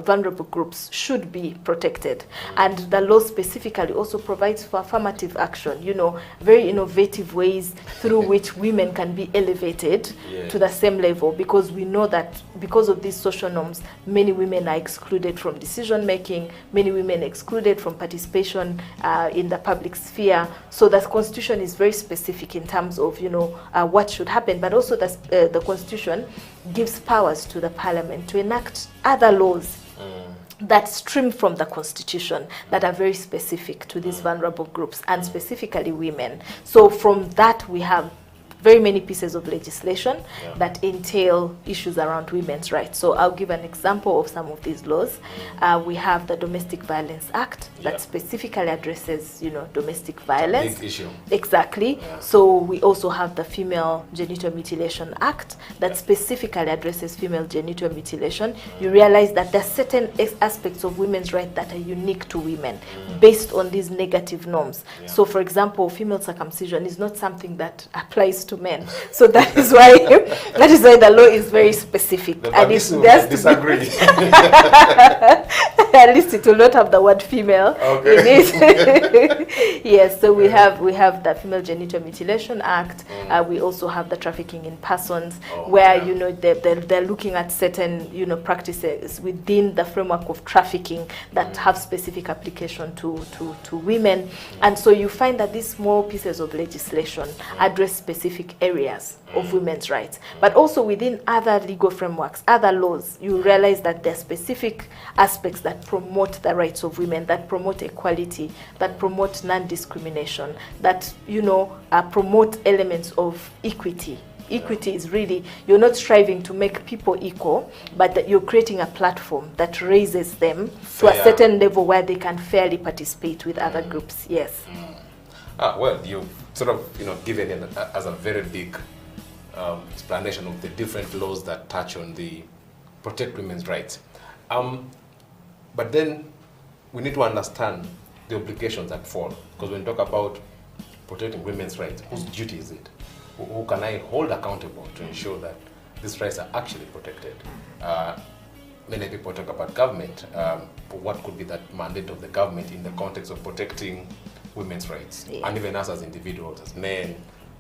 vulnerable groups, should be protected. And the law specifically also provides for affirmative action, very innovative ways through which women can be elevated to the same level, because we know that because of these social norms, many women are excluded from decision making, many women excluded from participation in the public sphere. So the constitution is very specific in terms of what should happen, but also the constitution gives powers to the parliament to enact other laws that stream from the constitution that are very specific to these vulnerable groups, and specifically women. So from that we have very many pieces of legislation that entail issues around women's rights. So I'll give an example of some of these laws. We have the Domestic Violence Act that specifically addresses, domestic violence. Big issue. Exactly. So we also have the Female Genital Mutilation Act that specifically addresses female genital mutilation. You realize that there are certain aspects of women's rights that are unique to women based on these negative norms. So for example, female circumcision is not something that applies to men. So that is why the law is very specific. And disagree. At least it will not have the word female in it. Yes, so we have the Female Genital Mutilation Act. We also have the Trafficking in Persons, where they're looking at certain practices within the framework of trafficking that have specific application to women. And so you find that these small pieces of legislation address specific areas of women's rights, but also within other legal frameworks, other laws, you realize that there are specific aspects that promote the rights of women, that promote equality, that promote non-discrimination, that promote elements of equity. Equity is really, you're not striving to make people equal, but that you're creating a platform that raises them to a certain level where they can fairly participate with other groups. Yes. Well, you've sort of given it as a very big explanation of the different laws that touch on the protect women's rights. But then we need to understand the obligations that fall, because when we talk about protecting women's rights, whose duty is it? Who can I hold accountable to ensure that these rights are actually protected? Many people talk about government, but what could be that mandate of the government in the context of protecting women's rights? And even us as individuals, as men,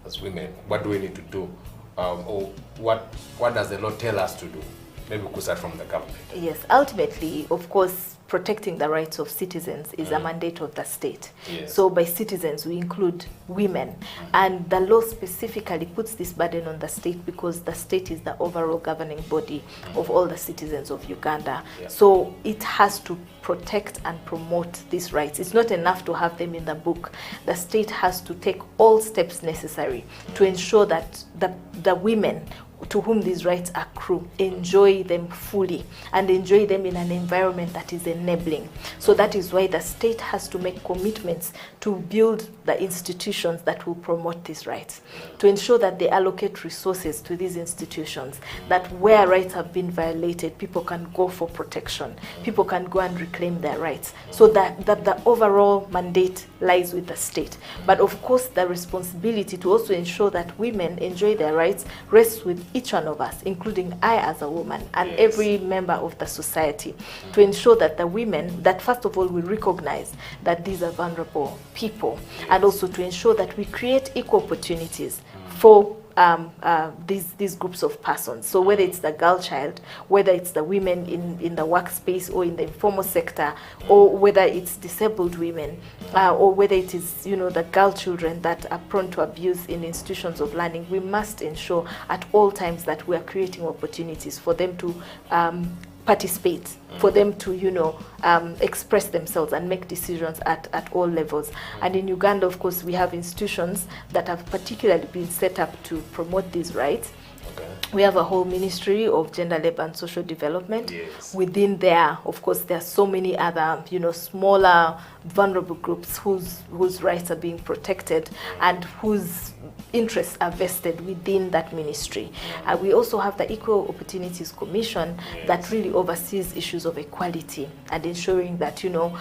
as women, what do we need to do? Or what does the law tell us to do? Maybe we could start from the government. Yes, ultimately, of course, protecting the rights of citizens is a mandate of the state. Yes. So by citizens, we include women. And the law specifically puts this burden on the state because the state is the overall governing body of all the citizens of Uganda. So it has to protect and promote these rights. It's not enough to have them in the book. The state has to take all steps necessary to ensure that the women to whom these rights accrue enjoy them fully and enjoy them in an environment that is enabling. So that is why the state has to make commitments to build the institutions that will promote these rights, to ensure that they allocate resources to these institutions, that where rights have been violated, people can go for protection, people can go and reclaim their rights, so that the overall mandate lies with the state. But of course, the responsibility to also ensure that women enjoy their rights rests with each one of us, including I as a woman and every member of the society, to ensure that the women, that first of all we recognize that these are vulnerable people, and also to ensure that we create equal opportunities for these groups of persons. So whether it's the girl child, whether it's the women in the workspace or in the informal sector, or whether it's disabled women, or whether it is the girl children that are prone to abuse in institutions of learning, we must ensure at all times that we are creating opportunities for them to participate, for them to, you know, express themselves and make decisions at all levels. And in Uganda, of course, we have institutions that have particularly been set up to promote these rights. Okay. We have a whole Ministry of Gender, Labor and Social Development. Yes. Within there, of course, there are so many other, you know, smaller, vulnerable groups whose rights are being protected and whose interests are vested within that ministry. We also have the Equal Opportunities Commission that really oversees issues of equality and ensuring that, you know,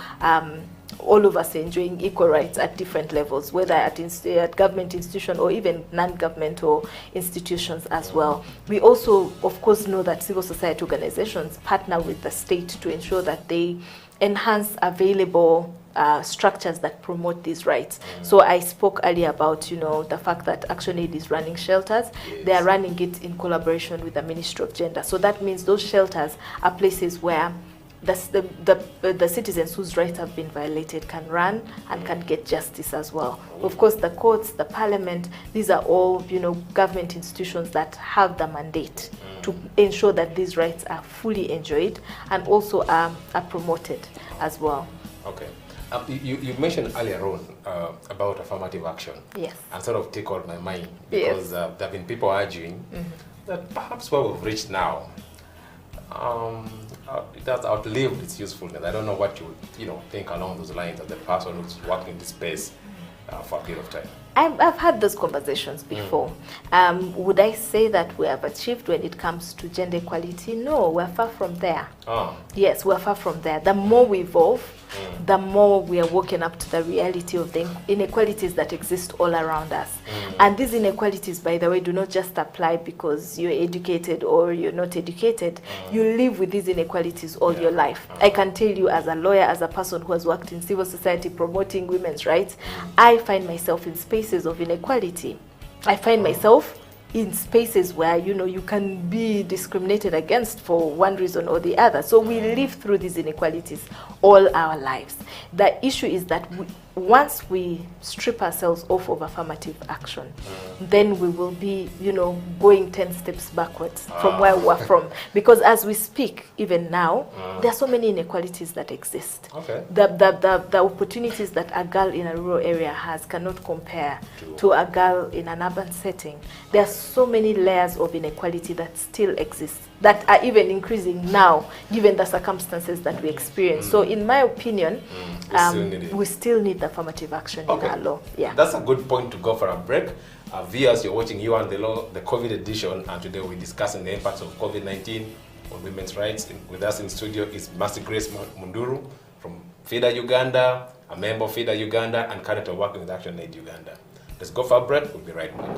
all of us are enjoying equal rights at different levels, whether at government institution or even non-governmental institutions as well. We also, of course, know that civil society organizations partner with the state to ensure that they enhance available structures that promote these rights. So I spoke earlier about, you know, the fact that ActionAid is running shelters. They are running it in collaboration with the Ministry of Gender. So that means those shelters are places where the citizens whose rights have been violated can run and can get justice as well. Of course, the courts, the parliament, these are all, you know, government institutions that have the mandate to ensure that these rights are fully enjoyed and also are promoted as well. Okay. You mentioned earlier on about affirmative action. Yes. And sort of tickled my mind because there have been people arguing that perhaps where we've reached now, it has outlived its usefulness. I don't know what you think along those lines as the person who's working in this space for a period of time. I've had those conversations before. Would I say that we have achieved when it comes to gender equality? No, we're far from there. Oh. Yes, we're far from there. The more we evolve, the more we are waking up to the reality of the inequalities that exist all around us. And these inequalities, by the way, do not just apply because you're educated or you're not educated. You live with these inequalities all your life. I can tell you, as a lawyer, as a person who has worked in civil society promoting women's rights, I find myself in spaces of inequality. I find myself in spaces where, you know, you can be discriminated against for one reason or the other. So we live through these inequalities all our lives. The issue is that once we strip ourselves off of affirmative action, then we will be, you know, going 10 steps backwards from where we are from. Because as we speak, even now, there are so many inequalities that exist. Okay. The opportunities that a girl in a rural area has cannot compare to a girl in an urban setting. There are so many layers of inequality that still exist, that are even increasing now, given the circumstances that we experience. So in my opinion, we still need the affirmative action in our law. Yeah. That's a good point to go for a break. Viewers, you're watching You and the Law, the COVID edition, and today we're discussing the impacts of COVID-19 on women's rights. With us in studio is Mercy Grace Munduru from FIDA Uganda, a member of FIDA Uganda, and currently working with ActionAid Uganda. Let's go for a break. We'll be right back.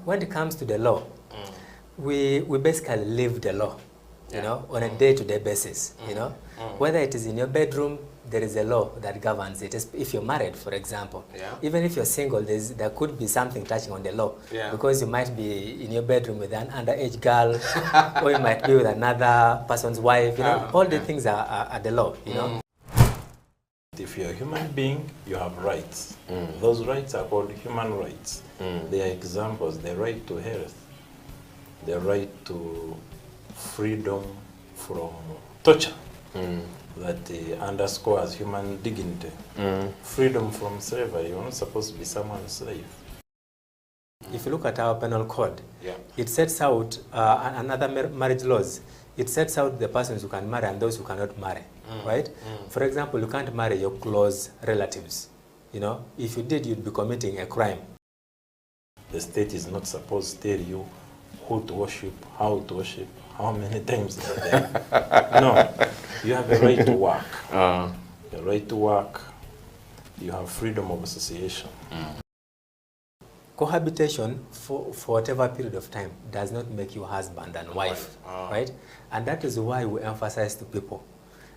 When it comes to the law, we basically live the law, you know, on a day-to-day basis, you know. Whether it is in your bedroom, there is a law that governs it. If you're married, for example, even if you're single, there could be something touching on the law, because you might be in your bedroom with an underage girl, or you might be with another person's wife, you know. All the things are the law, you know. If you're a human being, you have rights. Those rights are called human rights. They are examples: the right to health, the right to freedom from torture, that underscores human dignity, freedom from slavery. You're not supposed to be someone's slave. If you look at our penal code, it sets out another marriage laws. It sets out the persons who can marry and those who cannot marry, right? For example, you can't marry your close relatives. You know, if you did, you'd be committing a crime. The state is not supposed to tell you who to worship, how many times a day. No, you have a right to work. The right to work, you have freedom of association. Cohabitation for whatever period of time does not make you husband and wife, right? And that is why we emphasize to people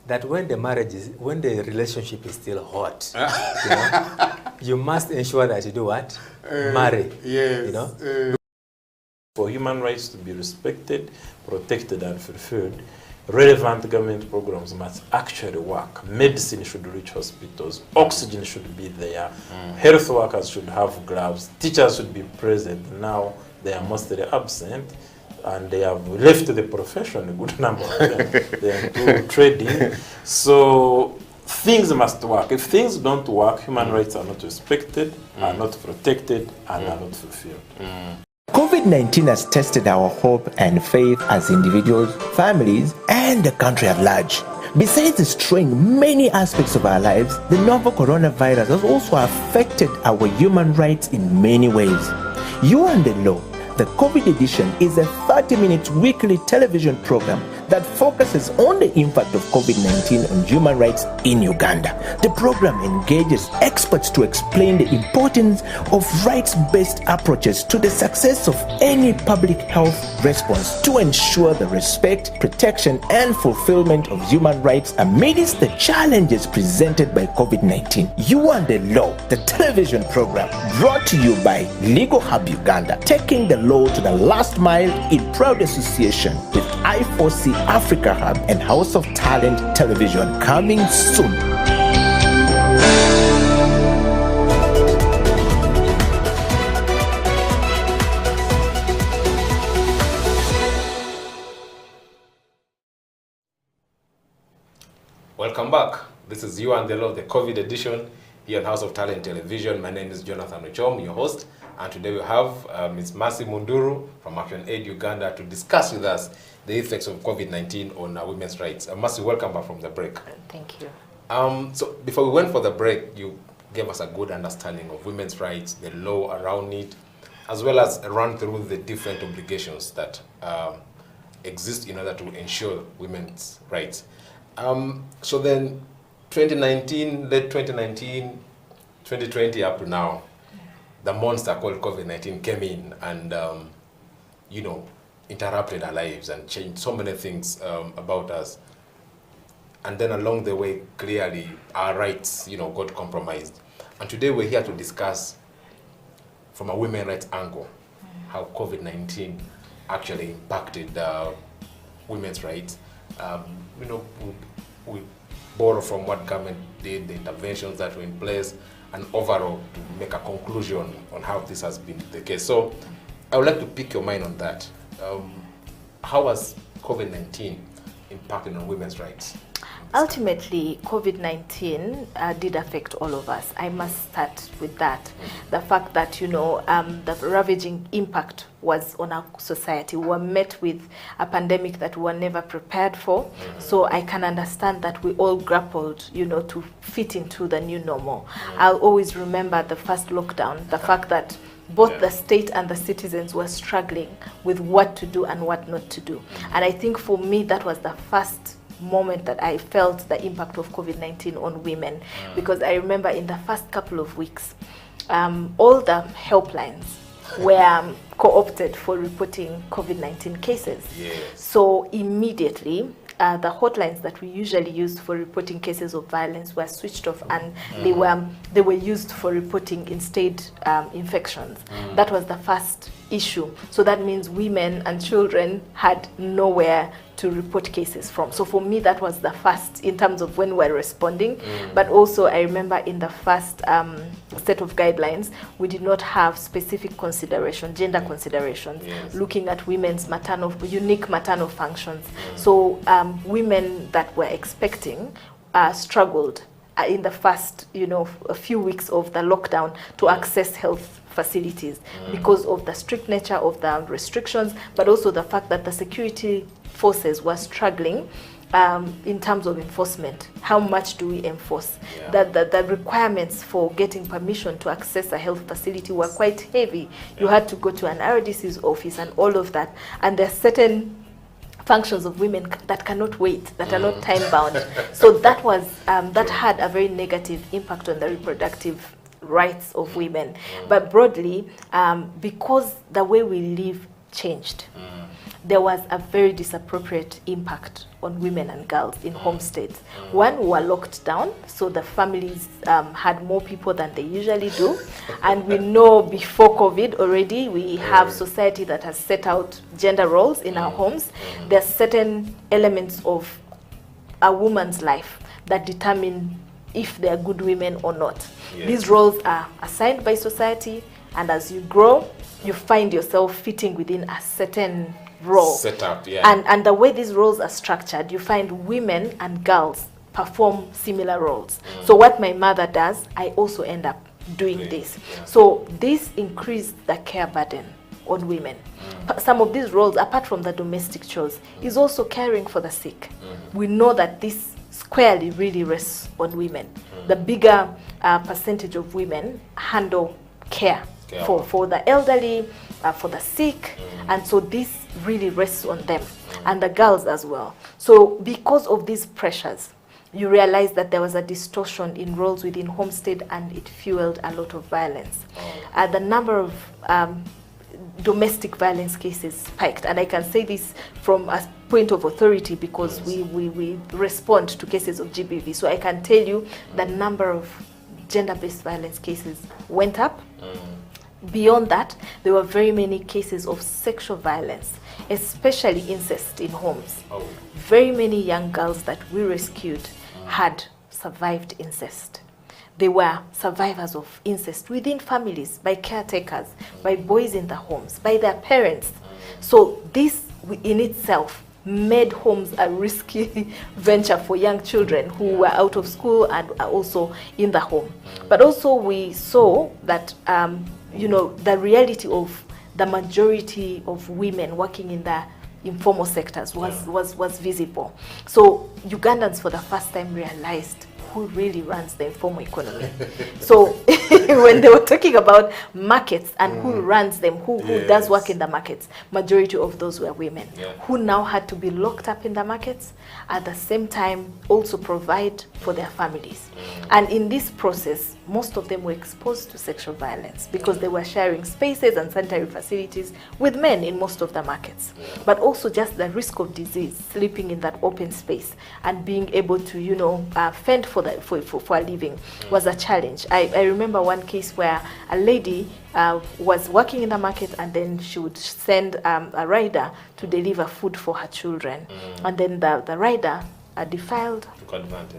that when the relationship is still hot, you know, you must ensure that you do what? Marry. Yes. You know? For human rights to be respected, protected, and fulfilled, relevant government programs must actually work. Medicine should reach hospitals, oxygen should be there, health workers should have gloves, teachers should be present. Now they are mostly absent, and they have left the profession, a good number of them. They are into trading. So things must work. If things don't work, human rights are not respected, are not protected, and are not fulfilled. COVID-19 has tested our hope and faith as individuals, families, and the country at large. Besides destroying many aspects of our lives, the novel coronavirus has also affected our human rights in many ways. You and the Law, the COVID edition, is a 30-minute weekly television program that focuses on the impact of COVID-19 on human rights in Uganda. The program engages experts to explain the importance of rights-based approaches to the success of any public health response to ensure the respect, protection, and fulfillment of human rights amidst the challenges presented by COVID-19. You and the Law, the television program, brought to you by Legal Hub Uganda, taking the law to the last mile in proud association with I4C Africa Hub and House of Talent Television, coming soon. Welcome back. This is You and the Law, the COVID edition here on House of Talent Television. My name is Jonathan Ochom, your host, and today we have Ms. Mercy Munduru from Action Aid Uganda to discuss with us the effects of COVID-19 on women's rights. Mercy, welcome back from the break. Thank you. So before we went for the break, you gave us a good understanding of women's rights, the law around it, as well as a run through the different obligations that exist in order to ensure women's rights. So then 2019, late 2019, 2020 up to now, the monster called COVID-19 came in and, you know, interrupted our lives and changed so many things about us. And then along the way, clearly, our rights, you know, got compromised. And today we're here to discuss from a women's rights angle how COVID-19 actually impacted women's rights. You know, we borrow from what government did, the interventions that were in place, and overall to make a conclusion on how this has been the case. So I would like to pick your mind on that. How has COVID-19 impacted on women's rights? Ultimately, COVID-19 did affect all of us. I must start with that. The fact that, you know, the ravaging impact was on our society. We were met with a pandemic that we were never prepared for. So I can understand that we all grappled, you know, to fit into the new normal. I'll always remember the first lockdown, the fact that both the state and the citizens were struggling with what to do and what not to do. And I think for me, that was the first moment that I felt the impact of COVID-19 on women, because I remember in the first couple of weeks, all the helplines were co-opted for reporting COVID-19 cases. So immediately, the hotlines that we usually used for reporting cases of violence were switched off, and they were used for reporting instead infections. That was the first issue. So that means women and children had nowhere to report cases from. So for me, that was the first in terms of when we're responding. But also I remember in the first set of guidelines, we did not have specific consideration, gender considerations, looking at women's unique maternal functions. So women that were expecting struggled in the first, you know, a few weeks of the lockdown to access health facilities because of the strict nature of the restrictions, but also the fact that the security forces were struggling in terms of enforcement. How much do we enforce? The requirements for getting permission to access a health facility were quite heavy. You had to go to an RDC's office and all of that. And there are certain functions of women that cannot wait, that are not time bound. So that was that had a very negative impact on the reproductive rights of women. But broadly, because the way we live changed, there was a very disappropriate impact on women and girls in homesteads. One, were locked down, so the families had more people than they usually do. And we know before COVID already, we have society that has set out gender roles in our homes. There are certain elements of a woman's life that determine if they are good women or not. These roles are assigned by society, and as you grow, you find yourself fitting within a certain role. Set up, And the way these roles are structured, you find women and girls perform similar roles. So what my mother does, I also end up doing this. So this increased the care burden on women. Some of these roles, apart from the domestic chores, is also caring for the sick. We know that this squarely really rests on women. The bigger percentage of women handle care for the elderly, for the sick, and so this really rests on them, and the girls as well. So because of these pressures, you realize that there was a distortion in roles within homestead, and it fueled a lot of violence. The number of domestic violence cases spiked, and I can say this from a point of authority because we respond to cases of GBV. So I can tell you the number of gender-based violence cases went up. Beyond that, there were very many cases of sexual violence, especially incest in homes. Very many young girls that we rescued had survived incest. They were survivors of incest within families, by caretakers, by boys in the homes, by their parents. So this in itself made homes a risky venture for young children who were out of school and are also in the home. But also we saw that the reality of the majority of women working in the informal sectors was visible. So Ugandans for the first time realized who really runs the informal economy. So when they were talking about markets and who runs them, who does work in the markets, majority of those were women who now had to be locked up in the markets, at the same time also provide for their families. And in this process, most of them were exposed to sexual violence because they were sharing spaces and sanitary facilities with men in most of the markets. But also just the risk of disease, sleeping in that open space and being able to, fend for a living was a challenge. I remember one case where a lady was working in the market, and then she would send a rider to deliver food for her children. And then the rider defiled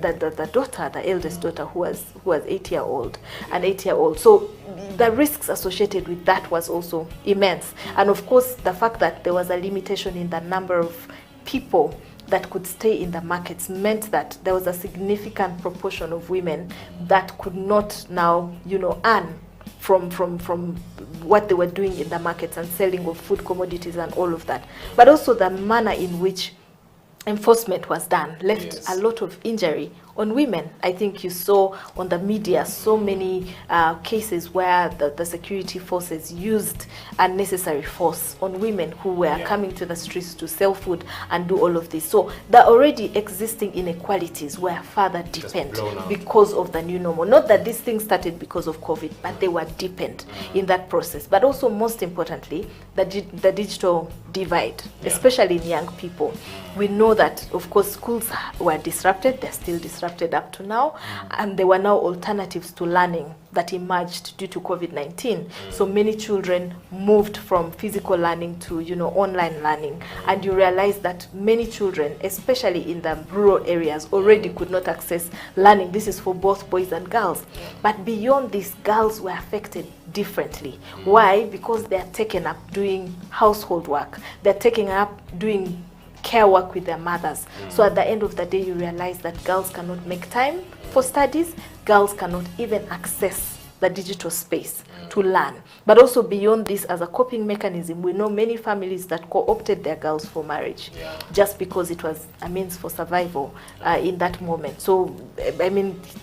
the daughter, the eldest daughter, who was 8 years old, an 8-year-old. So the risks associated with that was also immense. And of course, the fact that there was a limitation in the number of people that could stay in the markets meant that there was a significant proportion of women that could not now, earn from what they were doing in the markets and selling of food commodities and all of that. But also the manner in which enforcement was done left a lot of injury on women. I think you saw on the media so many cases where the security forces used unnecessary force on women who were coming to the streets to sell food and do all of this. So the already existing inequalities were further deepened because of the new normal. Not that these things started because of COVID, but they were deepened in that process. But also, most importantly, the digital divide, especially in young people. We know that, of course, schools were disrupted. They're still disrupted up to now. And there were now alternatives to learning that emerged due to COVID-19. So many children moved from physical learning to, online learning. And you realize that many children, especially in the rural areas, already could not access learning. This is for both boys and girls. But beyond this, girls were affected differently. Why? Because they're taken up doing household work. They're taken up doing care work with their mothers. So at the end of the day, you realize that girls cannot make time for studies. Girls cannot even access the digital space to learn. But also beyond this, as a coping mechanism, we know many families that co-opted their girls for marriage just because it was a means for survival in that moment. So,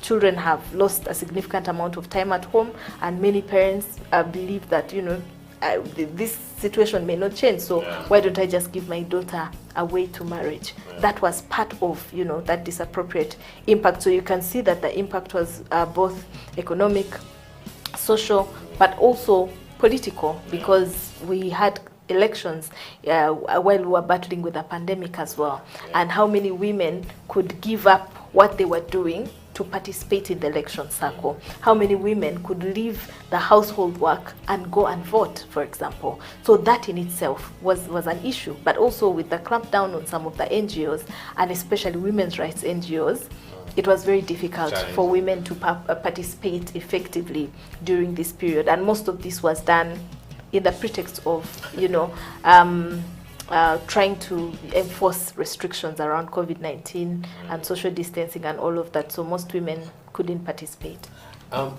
children have lost a significant amount of time at home, and many parents believe that, this situation may not change, so why don't I just give my daughter away to marriage? That was part of, that disappropriate impact. So you can see that the impact was both economic, social, but also political, because we had elections while we were battling with the pandemic as well, and how many women could give up what they were doing to participate in the election cycle. How many women could leave the household work and go and vote, for example. So that in itself was an issue. But also with the clampdown on some of the NGOs, and especially women's rights NGOs, it was very difficult for women to participate effectively during this period. And most of this was done in the pretext of, trying to enforce restrictions around COVID-19 and social distancing and all of that. So most women couldn't participate.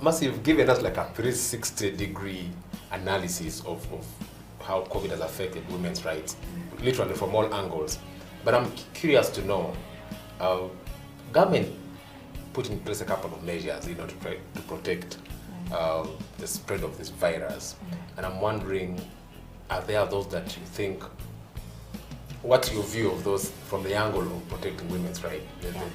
Mercy, you've given us like a 360-degree analysis of how COVID has affected women's rights, literally from all angles. But I'm curious to know, government put in place a couple of measures, to try to protect the spread of this virus. And I'm wondering, are there those that you think, what's your view of those from the angle of protecting women's rights,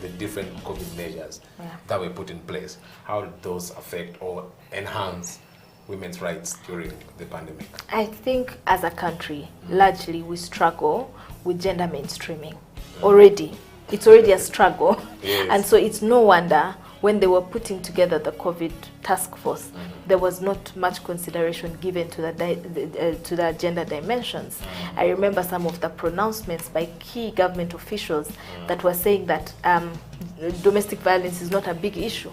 the different COVID measures that were put in place? How did those affect or enhance women's rights during the pandemic? I think as a country, largely we struggle with gender mainstreaming already. It's already a struggle. Yes. And so it's no wonder when they were putting together the COVID task force, there was not much consideration given to the gender dimensions. I remember some of the pronouncements by key government officials that were saying that domestic violence is not a big issue.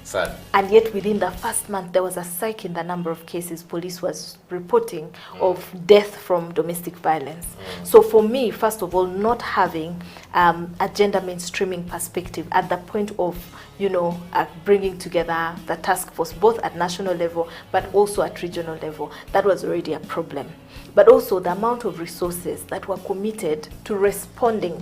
Sad. And yet within the first month, there was a spike in the number of cases police was reporting of death from domestic violence. So for me, first of all, not having a gender mainstreaming perspective at the point of, bringing together the task force, both at national level, but also at regional level, that was already a problem. But also the amount of resources that were committed to responding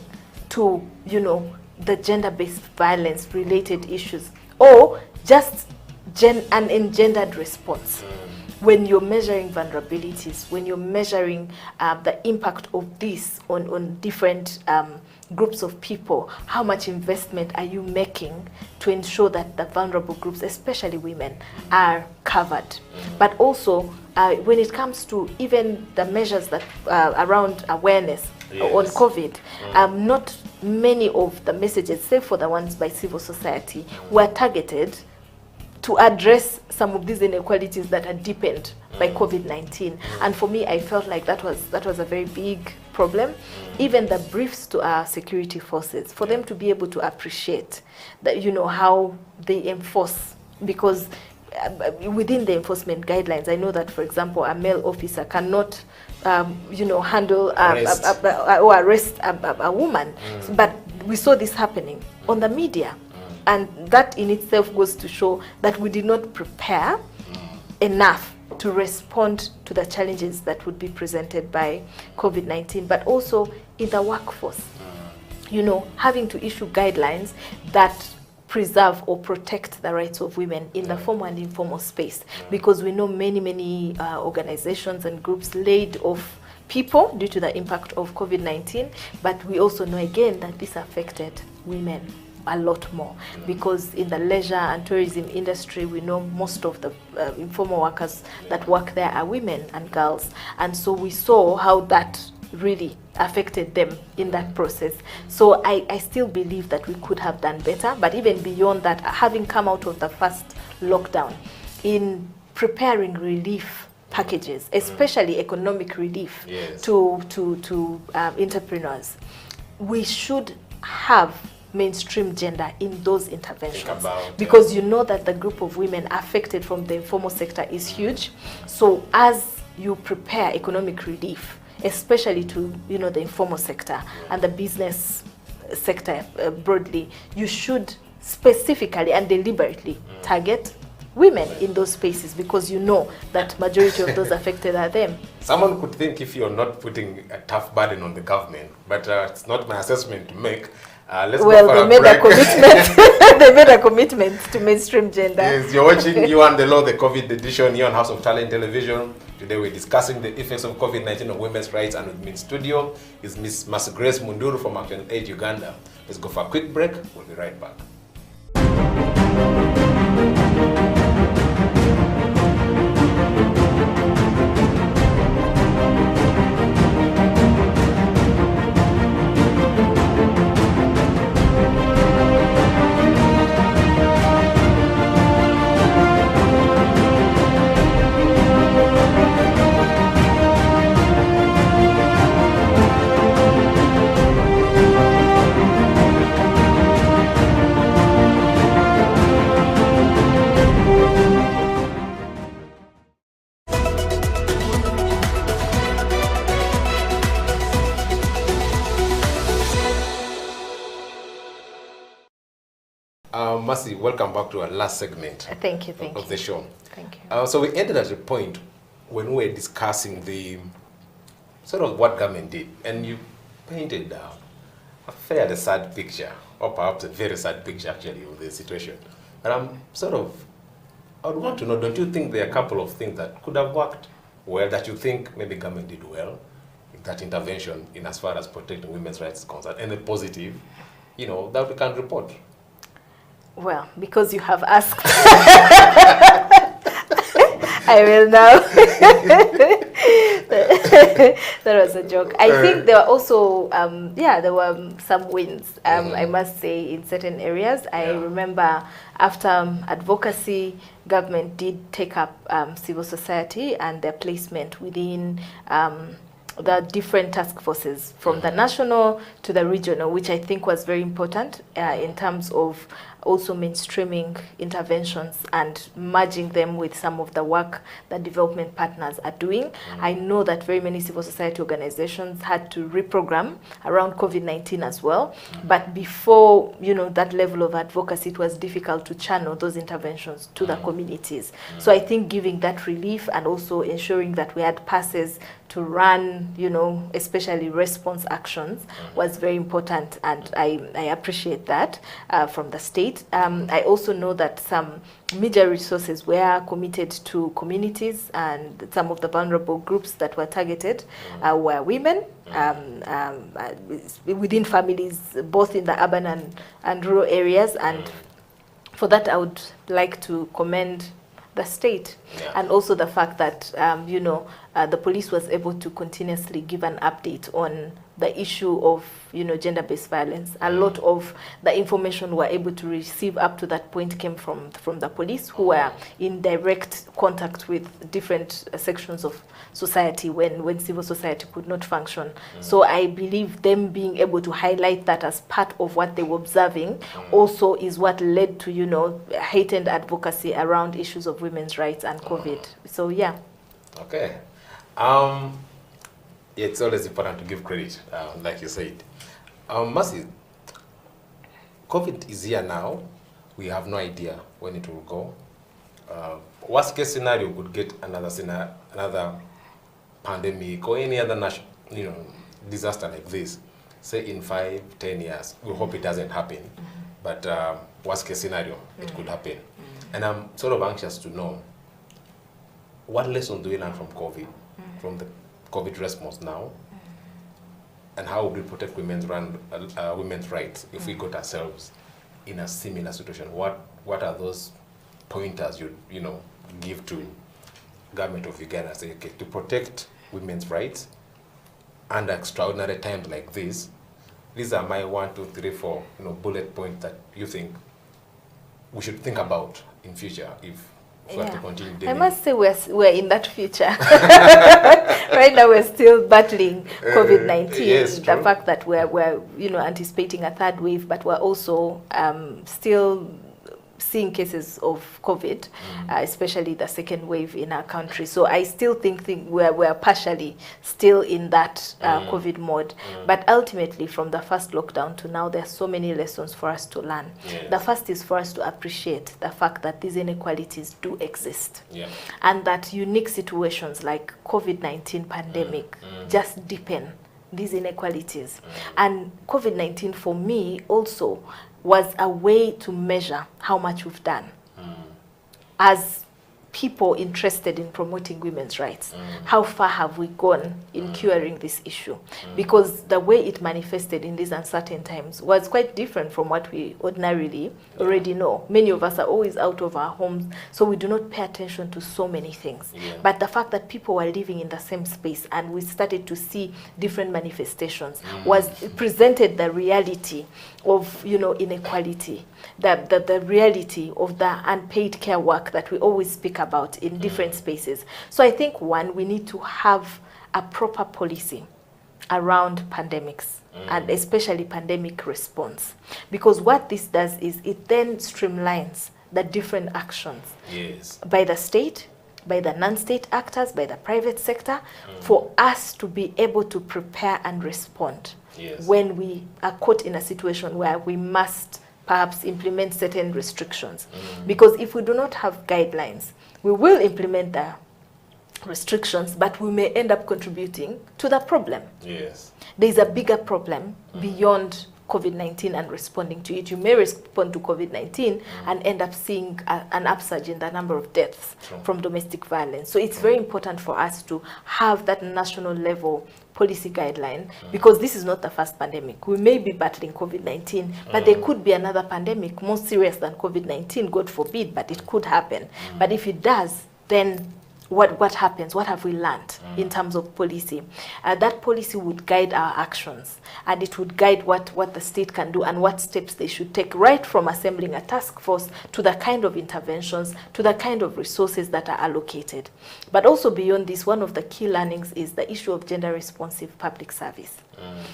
to, the gender-based violence related issues, or just an engendered response. When you're measuring vulnerabilities, when you're measuring the impact of this on different groups of people, how much investment are you making to ensure that the vulnerable groups, especially women, are covered? But also, when it comes to even the measures that around awareness on COVID, not many of the messages, save for the ones by civil society, were targeted to address some of these inequalities that are deepened by COVID-19. And for me, I felt like that was a very big problem. Even the briefs to our security forces, for them to be able to appreciate that, how they enforce, because within the enforcement guidelines, I know that, for example, a male officer cannot handle or arrest a woman. But we saw this happening on the media. And that in itself goes to show that we did not prepare enough to respond to the challenges that would be presented by COVID-19, but also in the workforce. Having to issue guidelines that preserve or protect the rights of women in the formal and informal space, because we know many organizations and groups laid off people due to the impact of COVID-19, but we also know again that this affected women a lot more, because in the leisure and tourism industry, we know most of the informal workers that work there are women and girls, and so we saw how that really affected them in that process. So I still believe that we could have done better, but even beyond that, having come out of the first lockdown, in preparing relief packages, especially economic relief to entrepreneurs, we should have mainstream gender in those interventions, because that the group of women affected from the informal sector is huge. So as you prepare economic relief, especially to the informal sector and the business sector broadly, you should specifically and deliberately target women in those spaces, because that majority of those affected are them. Someone could think if you're not putting a tough burden on the government, but it's not my assessment to make. They made a commitment. They made a commitment to mainstream gender. Yes, you're watching You and the Law, the COVID edition here on House of Talent Television. Today we're discussing the effects of COVID-19 on women's rights, and with me in studio is Miss Mercy Grace Munduru from Action Aid Uganda. Let's go for a quick break. We'll be right back. Mercy, welcome back to our last segment Thank you. of the show. Thank you. So we ended at a point when we were discussing the sort of what government did, and you painted a fairly sad picture, or perhaps a very sad picture actually of the situation. And I would want to know, don't you think there are a couple of things that could have worked well, that you think maybe government did well, that intervention in as far as protecting women's rights is concerned, and the positive, that we can report? Well, because you have asked, I will now. That was a joke. I think there were also, there were some wins, I must say, in certain areas. I remember after advocacy, government did take up civil society and their placement within the different task forces, from the national to the regional, which I think was very important in terms of also mainstreaming interventions and merging them with some of the work that development partners are doing. I know that very many civil society organizations had to reprogram around COVID-19 as well. But before, that level of advocacy, it was difficult to channel those interventions to the communities. So I think giving that relief and also ensuring that we had passes to run, especially response actions was very important, and I appreciate that from the state. I also know that some major resources were committed to communities, and some of the vulnerable groups that were targeted were women within families, both in the urban and rural areas, and for that I would like to commend the state, and also the fact that the police was able to continuously give an update on the issue of gender-based violence. A lot of the information we're able to receive up to that point came from the police, who were in direct contact with different sections of society when civil society could not function. So I believe them being able to highlight that as part of what they were observing also is what led to heightened advocacy around issues of women's rights and COVID. So yeah. Okay. It's always important to give credit, like you said. Mercy, COVID is here now. We have no idea when it will go. Worst case scenario could get another pandemic or any other disaster like this, say in 5-10 years. We hope it doesn't happen, but worst case scenario, it could happen. And I'm sort of anxious to know, what lessons do we learn from COVID, from the COVID response now, and how would we protect women's rights if we got ourselves in a similar situation? What are those pointers you give to government of Uganda, say, okay, to protect women's rights under extraordinary times like this? These are my 1, 2, 3, 4 bullet points that you think we should think about in future if we have to continue dealing. I must say we're in that future. Right now we're still battling COVID-19. Yes, the fact that we're anticipating a third wave, but we're also still seeing cases of COVID, especially the second wave in our country. So I still think we're partially still in that COVID mode. But ultimately, from the first lockdown to now, there are so many lessons for us to learn. Yes. The first is for us to appreciate the fact that these inequalities do exist. Yeah. And that unique situations like COVID-19 pandemic just deepen these inequalities. And COVID-19 for me also was a way to measure how much we've done as people interested in promoting women's rights. How far have we gone in curing this issue? Because the way it manifested in these uncertain times was quite different from what we ordinarily already know. Many of us are always out of our homes, so we do not pay attention to so many things. But the fact that people were living in the same space and we started to see different manifestations presented the reality of inequality, the reality of the unpaid care work that we always speak about in different spaces. So I think, one, we need to have a proper policy around pandemics and especially pandemic response, because what this does is it then streamlines the different actions by the state, by the non-state actors, by the private sector, for us to be able to prepare and respond when we are caught in a situation where we must perhaps implement certain restrictions. Because if we do not have guidelines, we will implement the restrictions, but we may end up contributing to the problem. Yes. There's a bigger problem beyond COVID-19 and responding to it. You may respond to COVID-19 and end up seeing an upsurge in the number of deaths from domestic violence. So it's very important for us to have that national level policy guideline, because this is not the first pandemic. We may be battling COVID-19, but there could be another pandemic more serious than COVID-19, God forbid, but it could happen. But if it does, then what happens? What have we learned in terms of policy? That policy would guide our actions, and it would guide what the state can do and what steps they should take, right from assembling a task force to the kind of interventions, to the kind of resources that are allocated. But also beyond this, one of the key learnings is the issue of gender-responsive public service.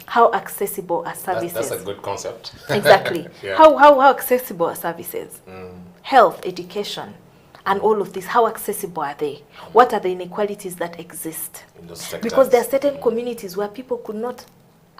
How accessible are services? That's a good concept. Exactly. Yeah. How accessible are services? Health, education, and all of this, how accessible are they? What are the inequalities that exist? In those sectors. Because there are certain communities where people could not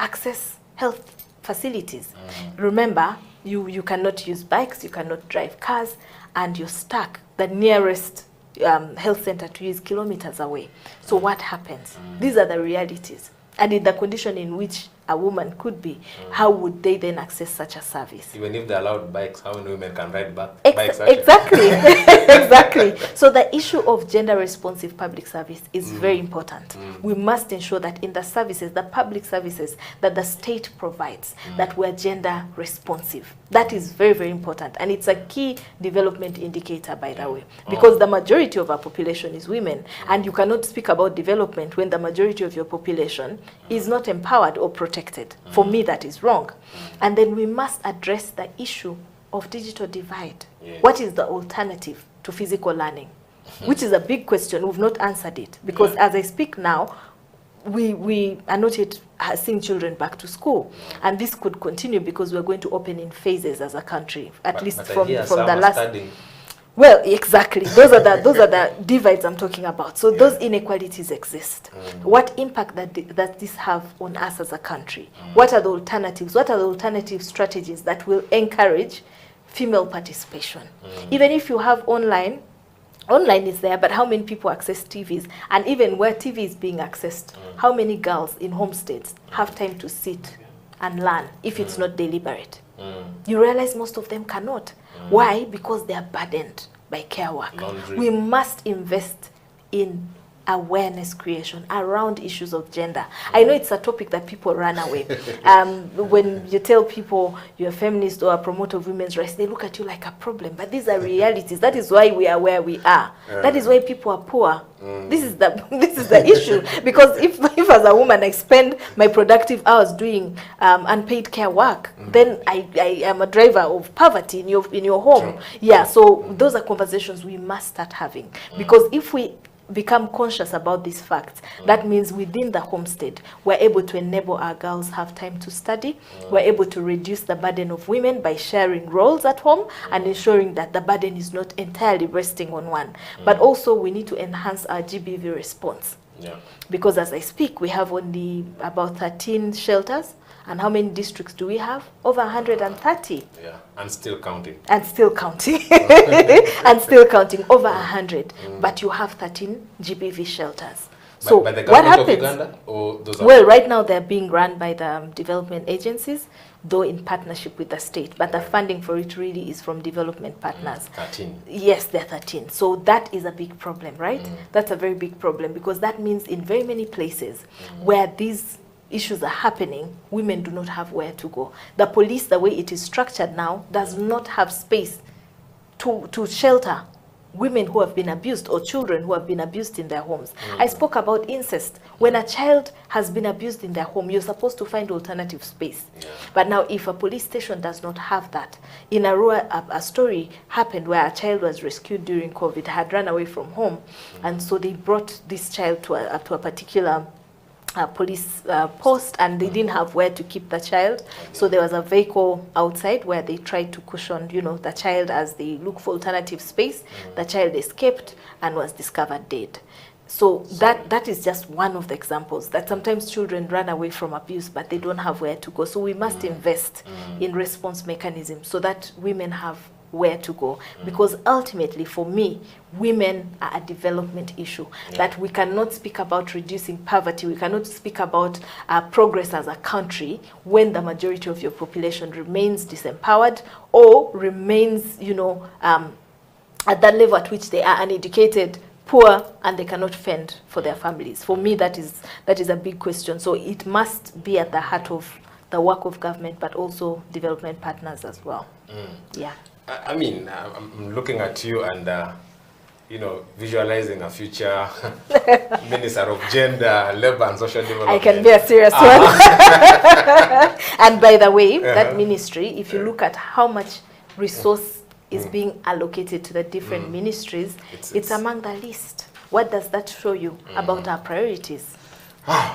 access health facilities. Remember, you cannot use bikes, you cannot drive cars, and you're stuck. The nearest health center to you is kilometers away. So what happens? These are the realities. And in the condition in which a woman could be, how would they then access such a service? Even if they allowed bikes, how many women can ride bikes? Exactly. Exactly. So the issue of gender-responsive public service is very important. We must ensure that in the services, the public services that the state provides, that we're gender-responsive. That is very, very important. And it's a key development indicator, by the way, because the majority of our population is women. And you cannot speak about development when the majority of your population is not empowered or protected. For me, that is wrong. And then we must address the issue of digital divide. What is the alternative to physical learning? Which is a big question. We've not answered it. Because as I speak now, we are not yet seeing children back to school. And this could continue because we're going to open in phases as a country, at least from the last... Well, exactly. Those are the divides I'm talking about. So those inequalities exist. What impact that this have on us as a country? What are the alternatives? What are the alternative strategies that will encourage female participation? Even if you have online is there, but how many people access TVs? And even where TV is being accessed, how many girls in homesteads have time to sit and learn if it's not deliberate? You realize most of them cannot. Why? Because they are burdened by care work. Laundry. We must invest in awareness creation around issues of gender. I know it's a topic that people run away. When you tell people you're a feminist or a promoter of women's rights, they look at you like a problem. But these are realities. That is why we are where we are. That is why people are poor. This is the issue. Because if as a woman I spend my productive hours doing unpaid care work, then I am a driver of poverty in your home. Yeah. So those are conversations we must start having. Because if we become conscious about these facts, that means within the homestead we're able to enable our girls have time to study. We're able to reduce the burden of women by sharing roles at home and ensuring that the burden is not entirely resting on one. But also we need to enhance our GBV response, because as I speak we have only about 13 shelters. And how many districts do we have? Over 130. Yeah, and still counting. And still counting. And still counting, over 100. But you have 13 GBV shelters. So by the what happens? Of Uganda, or those well, right now they're being run by the development agencies, though in partnership with the state. But the funding for it really is from development partners. 13. Yes, they're 13. So that is a big problem, right? That's a very big problem, because that means in very many places where these issues are happening, women do not have where to go. The police, the way it is structured now, does not have space to shelter women who have been abused or children who have been abused in their homes. I spoke about incest. When a child has been abused in their home, you're supposed to find alternative space. But now if a police station does not have that, in Arua, a story happened where a child was rescued during COVID, had run away from home, and so they brought this child to a particular police post, and they didn't have where to keep the child. So there was a vehicle outside where they tried to cushion, the child as they look for alternative space. The child escaped and was discovered dead. So that is just one of the examples, that sometimes children run away from abuse, but they don't have where to go. So we must invest in response mechanisms so that women have where to go, because ultimately for me women are a development issue, that we cannot speak about reducing poverty, we cannot speak about progress as a country when the majority of your population remains disempowered or remains, you know, at that level at which they are uneducated, poor, and they cannot fend for their families. For me, that is a big question. So it must be at the heart of the work of government, but also development partners as well. Yeah. I mean, I'm looking at you and, you know, visualizing a future Minister of Gender, Labor and Social Development. I can be a serious one. And by the way, that ministry, if you look at how much resource is being allocated to the different ministries, it's among the least. What does that show you about our priorities?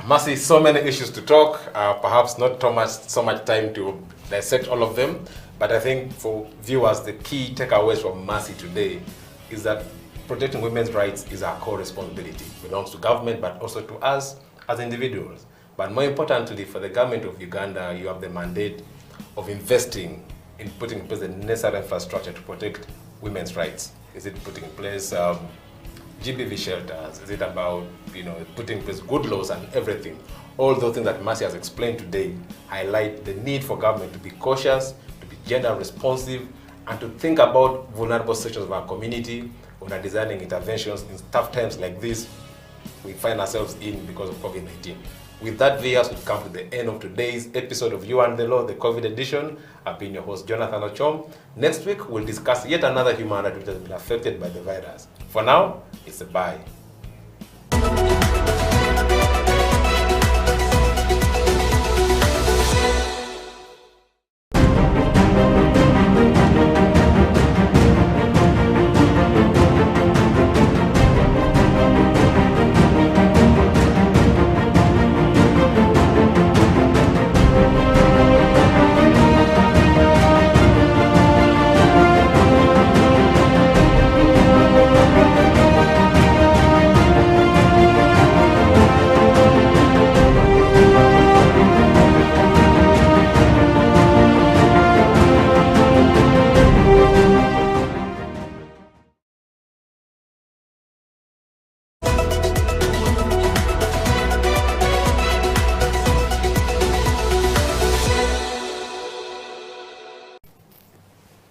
Mercy, so many issues to talk, perhaps not so much time to dissect all of them. But I think for viewers, the key takeaways from Mercy today is that protecting women's rights is our core responsibility. It belongs to government, but also to us as individuals. But more importantly, for the government of Uganda, you have the mandate of investing in putting in place the necessary infrastructure to protect women's rights. Is it putting in place GBV shelters? Is it about, you know, putting in place good laws and everything? All those things that Mercy has explained today highlight the need for government to be cautious, gender responsive, and to think about vulnerable sections of our community when are designing interventions in tough times like this we find ourselves in because of COVID-19. With that, viewers, we've come to the end of today's episode of You and the Law, the COVID edition. I've been your host, Jonathan Ochom. Next week, we'll discuss yet another human right which has been affected by the virus. For now, it's a bye.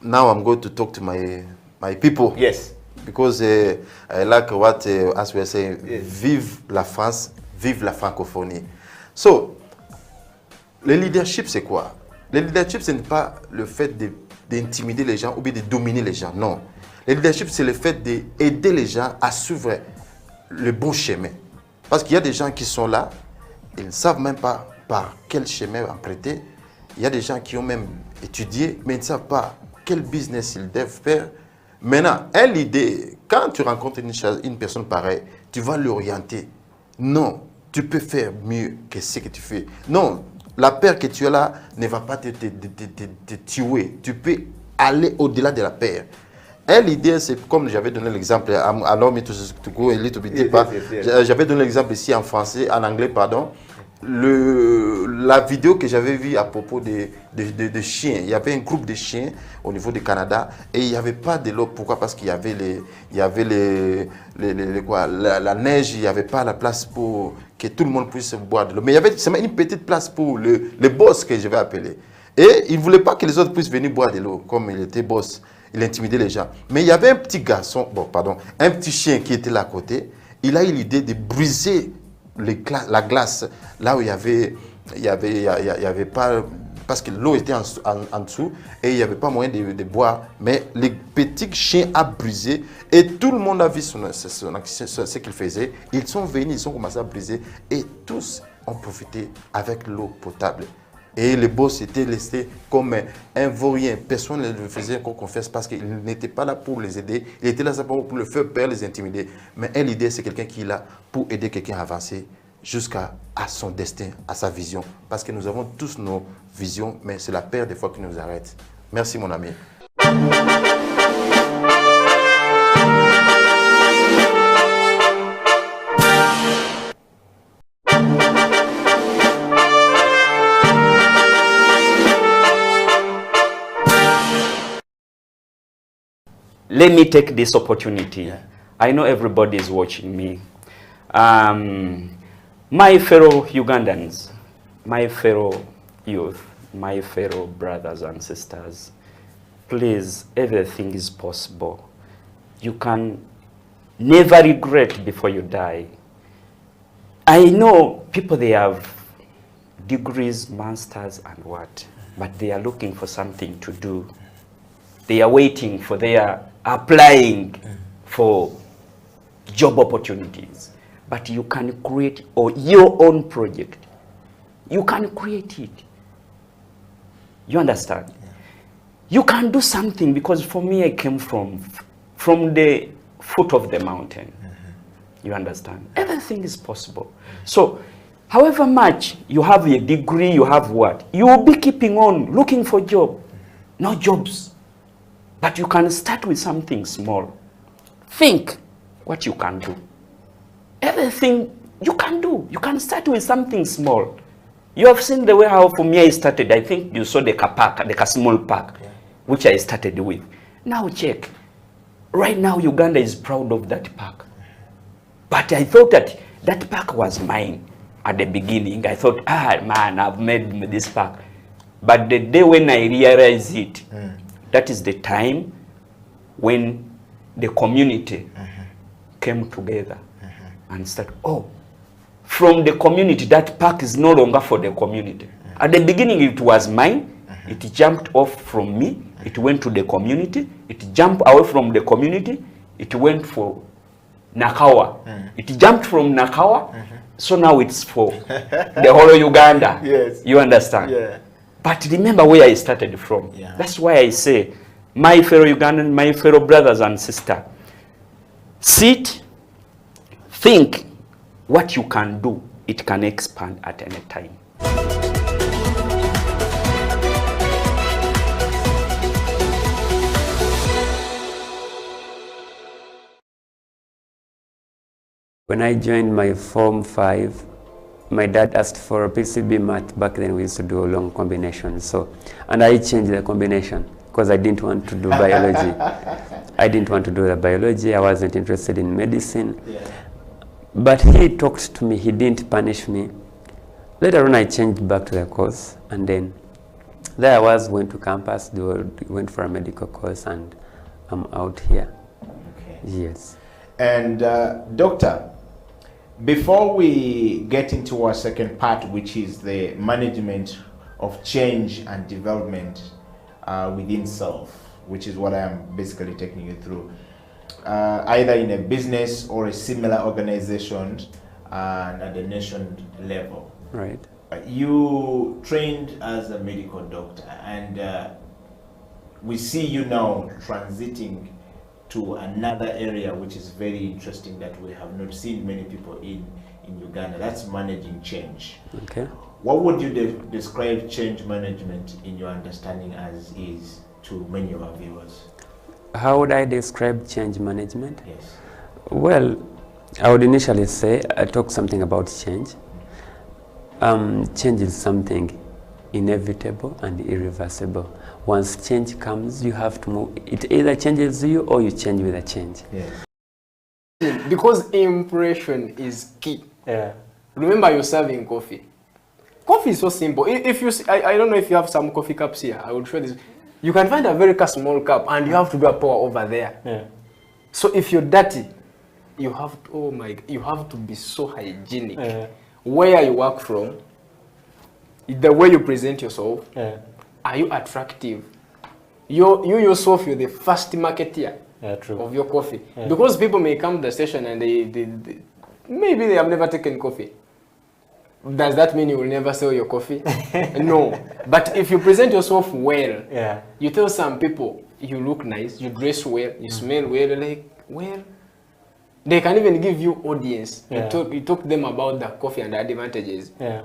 Now I'm going to talk to my people. Yes. Because I like what, as we are saying, vive la France, vive la francophonie. So, le leadership, c'est quoi? Le leadership, ce n'est pas le fait d'intimider les gens ou bien de dominer les gens. Non. Le leadership, c'est le fait d'aider les gens à suivre le bon chemin. Parce qu'il y a des gens qui sont là, ils ne savent même pas par quel chemin emprunter. Il y a des gens qui ont même étudié, mais ils ne savent pas quel business ils doivent faire. Maintenant, l'idée, quand tu rencontres une personne pareille, tu vas l'orienter. Non, tu peux faire mieux que ce que tu fais. Non, la peur que tu as là ne va pas te tuer. Tu peux aller au-delà de la peur. L'idée, c'est comme j'avais donné l'exemple, allow me to go a little bit deeper. J'avais donné l'exemple ici en français, en anglais, pardon. La vidéo que j'avais vue à propos de chiens, il y avait un groupe de chiens au niveau du Canada et il n'y avait pas de l'eau. Pourquoi? Parce qu'il y avait la neige, il n'y avait pas la place pour que tout le monde puisse boire de l'eau. Mais il y avait seulement une petite place pour le boss que je vais appeler. Et il ne voulait pas que les autres puissent venir boire de l'eau, comme il était boss, il intimidait les gens. Mais il y avait un petit garçon, un petit chien qui était là à côté. Il a eu l'idée de briser la glace, là où il y avait pas, parce que l'eau était en dessous et il n'y avait pas moyen de boire, mais le petit chien a brisé et tout le monde a vu ce qu'il faisait. Ils sont venus, ils ont commencé à briser et tous ont profité avec l'eau potable. Et le boss était laissé comme un vaurien. Personne ne le faisait encore confiance parce qu'il n'était pas là pour les aider. Il était là simplement pour le faire peur, les intimider. Mais l'idée, c'est quelqu'un qui est là pour aider quelqu'un à avancer jusqu'à son destin, à sa vision. Parce que nous avons tous nos visions, mais c'est la peur des fois qui nous arrête. Merci mon ami. let me take this opportunity. Yeah. I know everybody is watching me. My fellow Ugandans, my fellow youth, my fellow brothers and sisters, please, everything is possible. You can never regret before you die. I know people, they have degrees, masters and what, but they are looking for something to do. They are waiting for, they are applying for job opportunities. But you can create your own project. You can create it. You understand? Yeah. You can do something, because for me, I came from the foot of the mountain. You understand? Everything is possible. So, however much you have a degree, you have what? You will be keeping on looking for job. No jobs. But you can start with something small. Think what you can do. Everything you can do. You can start with something small. You have seen the way how for me I started. I think you saw the car park, the small park, which I started with. Now check. Right now Uganda is proud of that park. But I thought that park was mine at the beginning. I thought, man, I've made this park. But the day when I realized it, that is the time when the community came together and said, from the community, that park is no longer for the community. At the beginning, it was mine. It jumped off from me. It went to the community. It jumped away from the community. It went for Nakawa. It jumped from Nakawa. So now it's for the whole Uganda. Yes. You understand? Yeah. But remember where I started from. Yeah. That's why I say, my fellow Ugandan, my fellow brothers and sisters, sit, think what you can do. It can expand at any time. When I joined my Form 5, my dad asked for a PCB math. Back then we used to do a long combination. And I changed the combination because I didn't want to do biology. I didn't want to do the biology. I wasn't interested in medicine. Yeah. But he talked to me. He didn't punish me. Later on, I changed back to the course. And then there I was, went to campus, went for a medical course, and I'm out here. Okay. Yes. And doctor, before we get into our second part, which is the management of change and development within self, which is what I'm basically taking you through, either in a business or a similar organization and at the nation level. Right. You trained as a medical doctor, and we see you now transiting to another area which is very interesting that we have not seen many people in Uganda. That's managing change. Okay. What would you describe change management in your understanding as is to many of our viewers? How would I describe change management? Yes. Well, I would initially say, I talk something about change. Change is something inevitable and irreversible. Once change comes, you have to move. It either changes you or you change with a change. Yeah. Because impression is key. Yeah. Remember, you're serving coffee. Coffee is so simple. If you, I don't know if you have some coffee cups here. I will show this. You can find a very small cup, and you have to do a pour over there. Yeah. So if you're dirty, you have to, you have to be so hygienic. Yeah. Where you work from, the way you present yourself. Yeah. Are you attractive? You yourself, you're the first marketeer of your coffee. Yeah. Because people may come to the station and they maybe they have never taken coffee. Does that mean you will never sell your coffee? No. But if you present yourself well, yeah, you tell some people you look nice, you dress well, you smell well, well, they can even give you audience. Yeah. You talk to them about the coffee and the advantages. Yeah.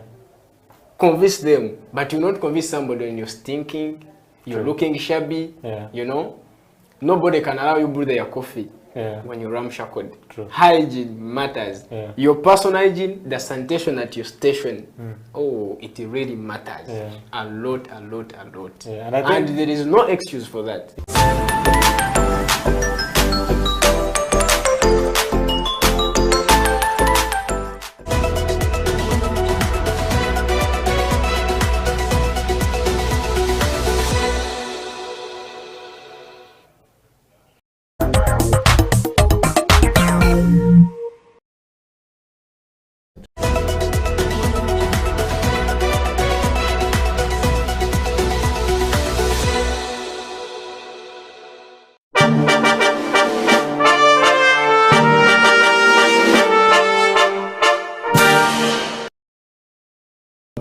Convince them, but you not convince somebody when you're stinking, you're looking shabby, you know. Nobody can allow you brew their coffee when you're ramshackled. Hygiene matters. Yeah. Your personal hygiene, the sanitation at your station, it really matters. A lot. Yeah. And there is no excuse for that.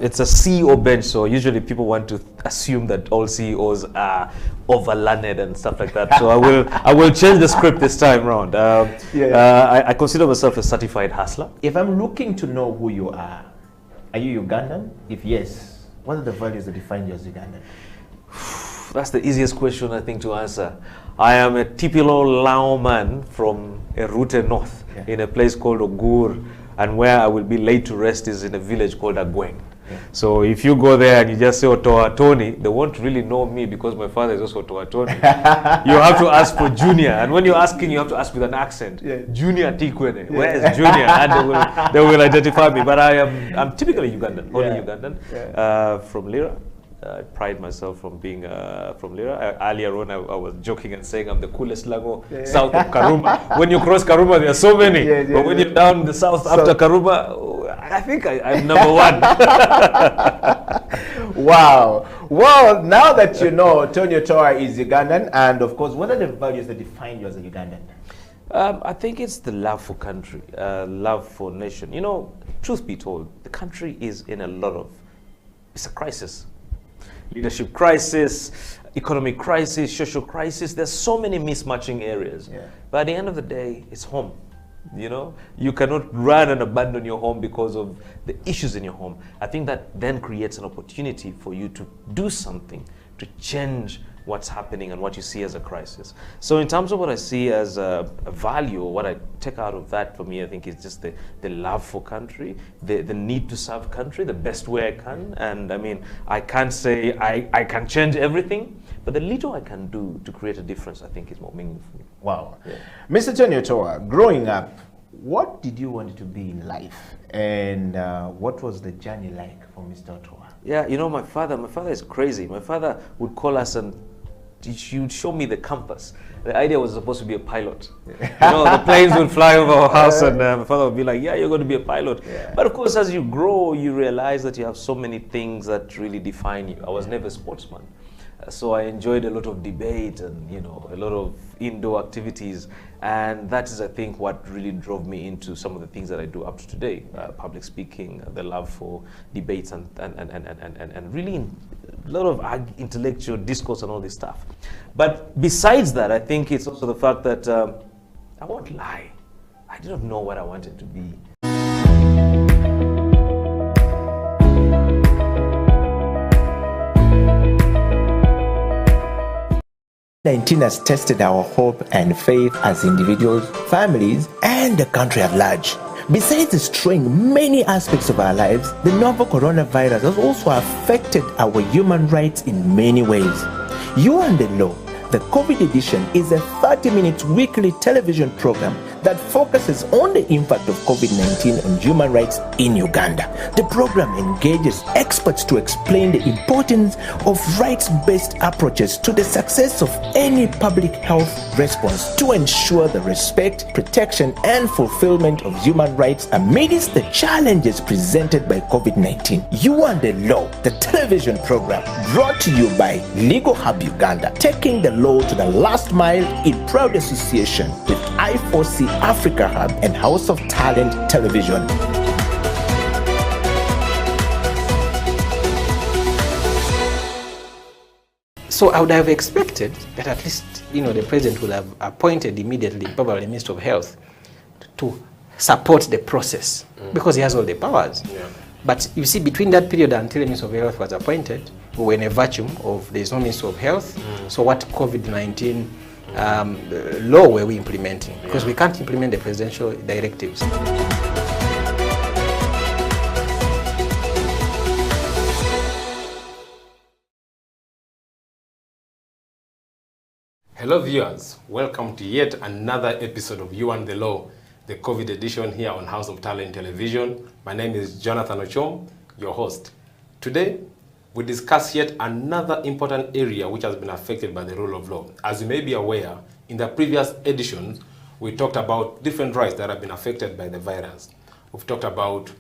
It's a CEO bench, so usually people want to assume that all CEOs are over-learned and stuff like that. So I will change the script this time around. I consider myself a certified hustler. If I'm looking to know who you are you Ugandan? If yes, what are the values that define you as Ugandan? That's the easiest question, I think, to answer. I am a typical Lao man from a Rute North, in a place called Ogur, and where I will be laid to rest is in a village called Agweng. So if you go there and you just say Otoa Tony, they won't really know me because my father is also Otoa Tony. You have to ask for Junior, and when you're asking, you have to ask with an accent. Junior Tikwene, where is Junior? And they will identify me. But I'm typically Ugandan, only Ugandan, from Lira. I pride myself from being from Lira. Earlier on, I was joking and saying I'm the coolest Lago south of Karuma. When you cross Karuma, there are so many. But when you're down the south after Karuma, I think I'm number one. Wow. Well, now that you know Tony Otoa is Ugandan, and of course, what are the values that define you as a Ugandan? I think it's the love for country, love for nation. You know, truth be told, the country is in a lot of, it's a crisis. Leadership crisis, economic crisis, social crisis. There's so many mismatching areas. But at the end of the day, it's home. You know, you cannot run and abandon your home because of the issues in your home. I think that then creates an opportunity for you to do something to change what's happening and what you see as a crisis. So in terms of what I see as a value, or what I take out of that for me, I think is just the love for country, the need to serve country the best way I can. And I mean, I can't say I can change everything, but the little I can do to create a difference, I think is more meaningful. Wow. Mr. Tony Otoa, growing up, what did you want to be in life? And what was the journey like for Mr. Otoa? Yeah, you know, my father is crazy. My father would call us and he would show me the compass. The idea was supposed to be a pilot. You know, the planes would fly over our house and my father would be like, yeah, you're going to be a pilot. But of course, as you grow, you realize that you have so many things that really define you. I was never a sportsman. So I enjoyed a lot of debate and, you know, a lot of indoor activities. And that is, I think, what really drove me into some of the things that I do up to today. Public speaking, the love for debates and really a lot of intellectual discourse and all this stuff. But besides that, I think it's also the fact that I won't lie. I didn't know what I wanted to be. COVID-19 has tested our hope and faith as individuals, families, and the country at large. Besides destroying many aspects of our lives, the novel coronavirus has also affected our human rights in many ways. You and the Law, the COVID edition, is a 30-minute weekly television program that focuses on the impact of COVID-19 on human rights in Uganda. The program engages experts to explain the importance of rights-based approaches to the success of any public health response to ensure the respect, protection, and fulfillment of human rights amidst the challenges presented by COVID-19. You and the Law, the television program, brought to you by Legal Hub Uganda, taking the law to the last mile in proud association with I4C Africa Hub and House of Talent Television. So I would have expected that at least, you know, the president would have appointed immediately, probably the Minister of Health, to support the process because he has all the powers. But you see, between that period until the Minister of Health was appointed, we were in a vacuum of there's no Minister of Health. So what COVID-19 law were we implementing? Because we can't implement the presidential directives. Hello viewers, welcome to yet another episode of You and the Law, the COVID edition here on House of Talent Television. My name is Jonathan Ochom, your host. Today, we discuss yet another important area which has been affected by the rule of law. As you may be aware, in the previous editions, we talked about different rights that have been affected by the virus. We've talked about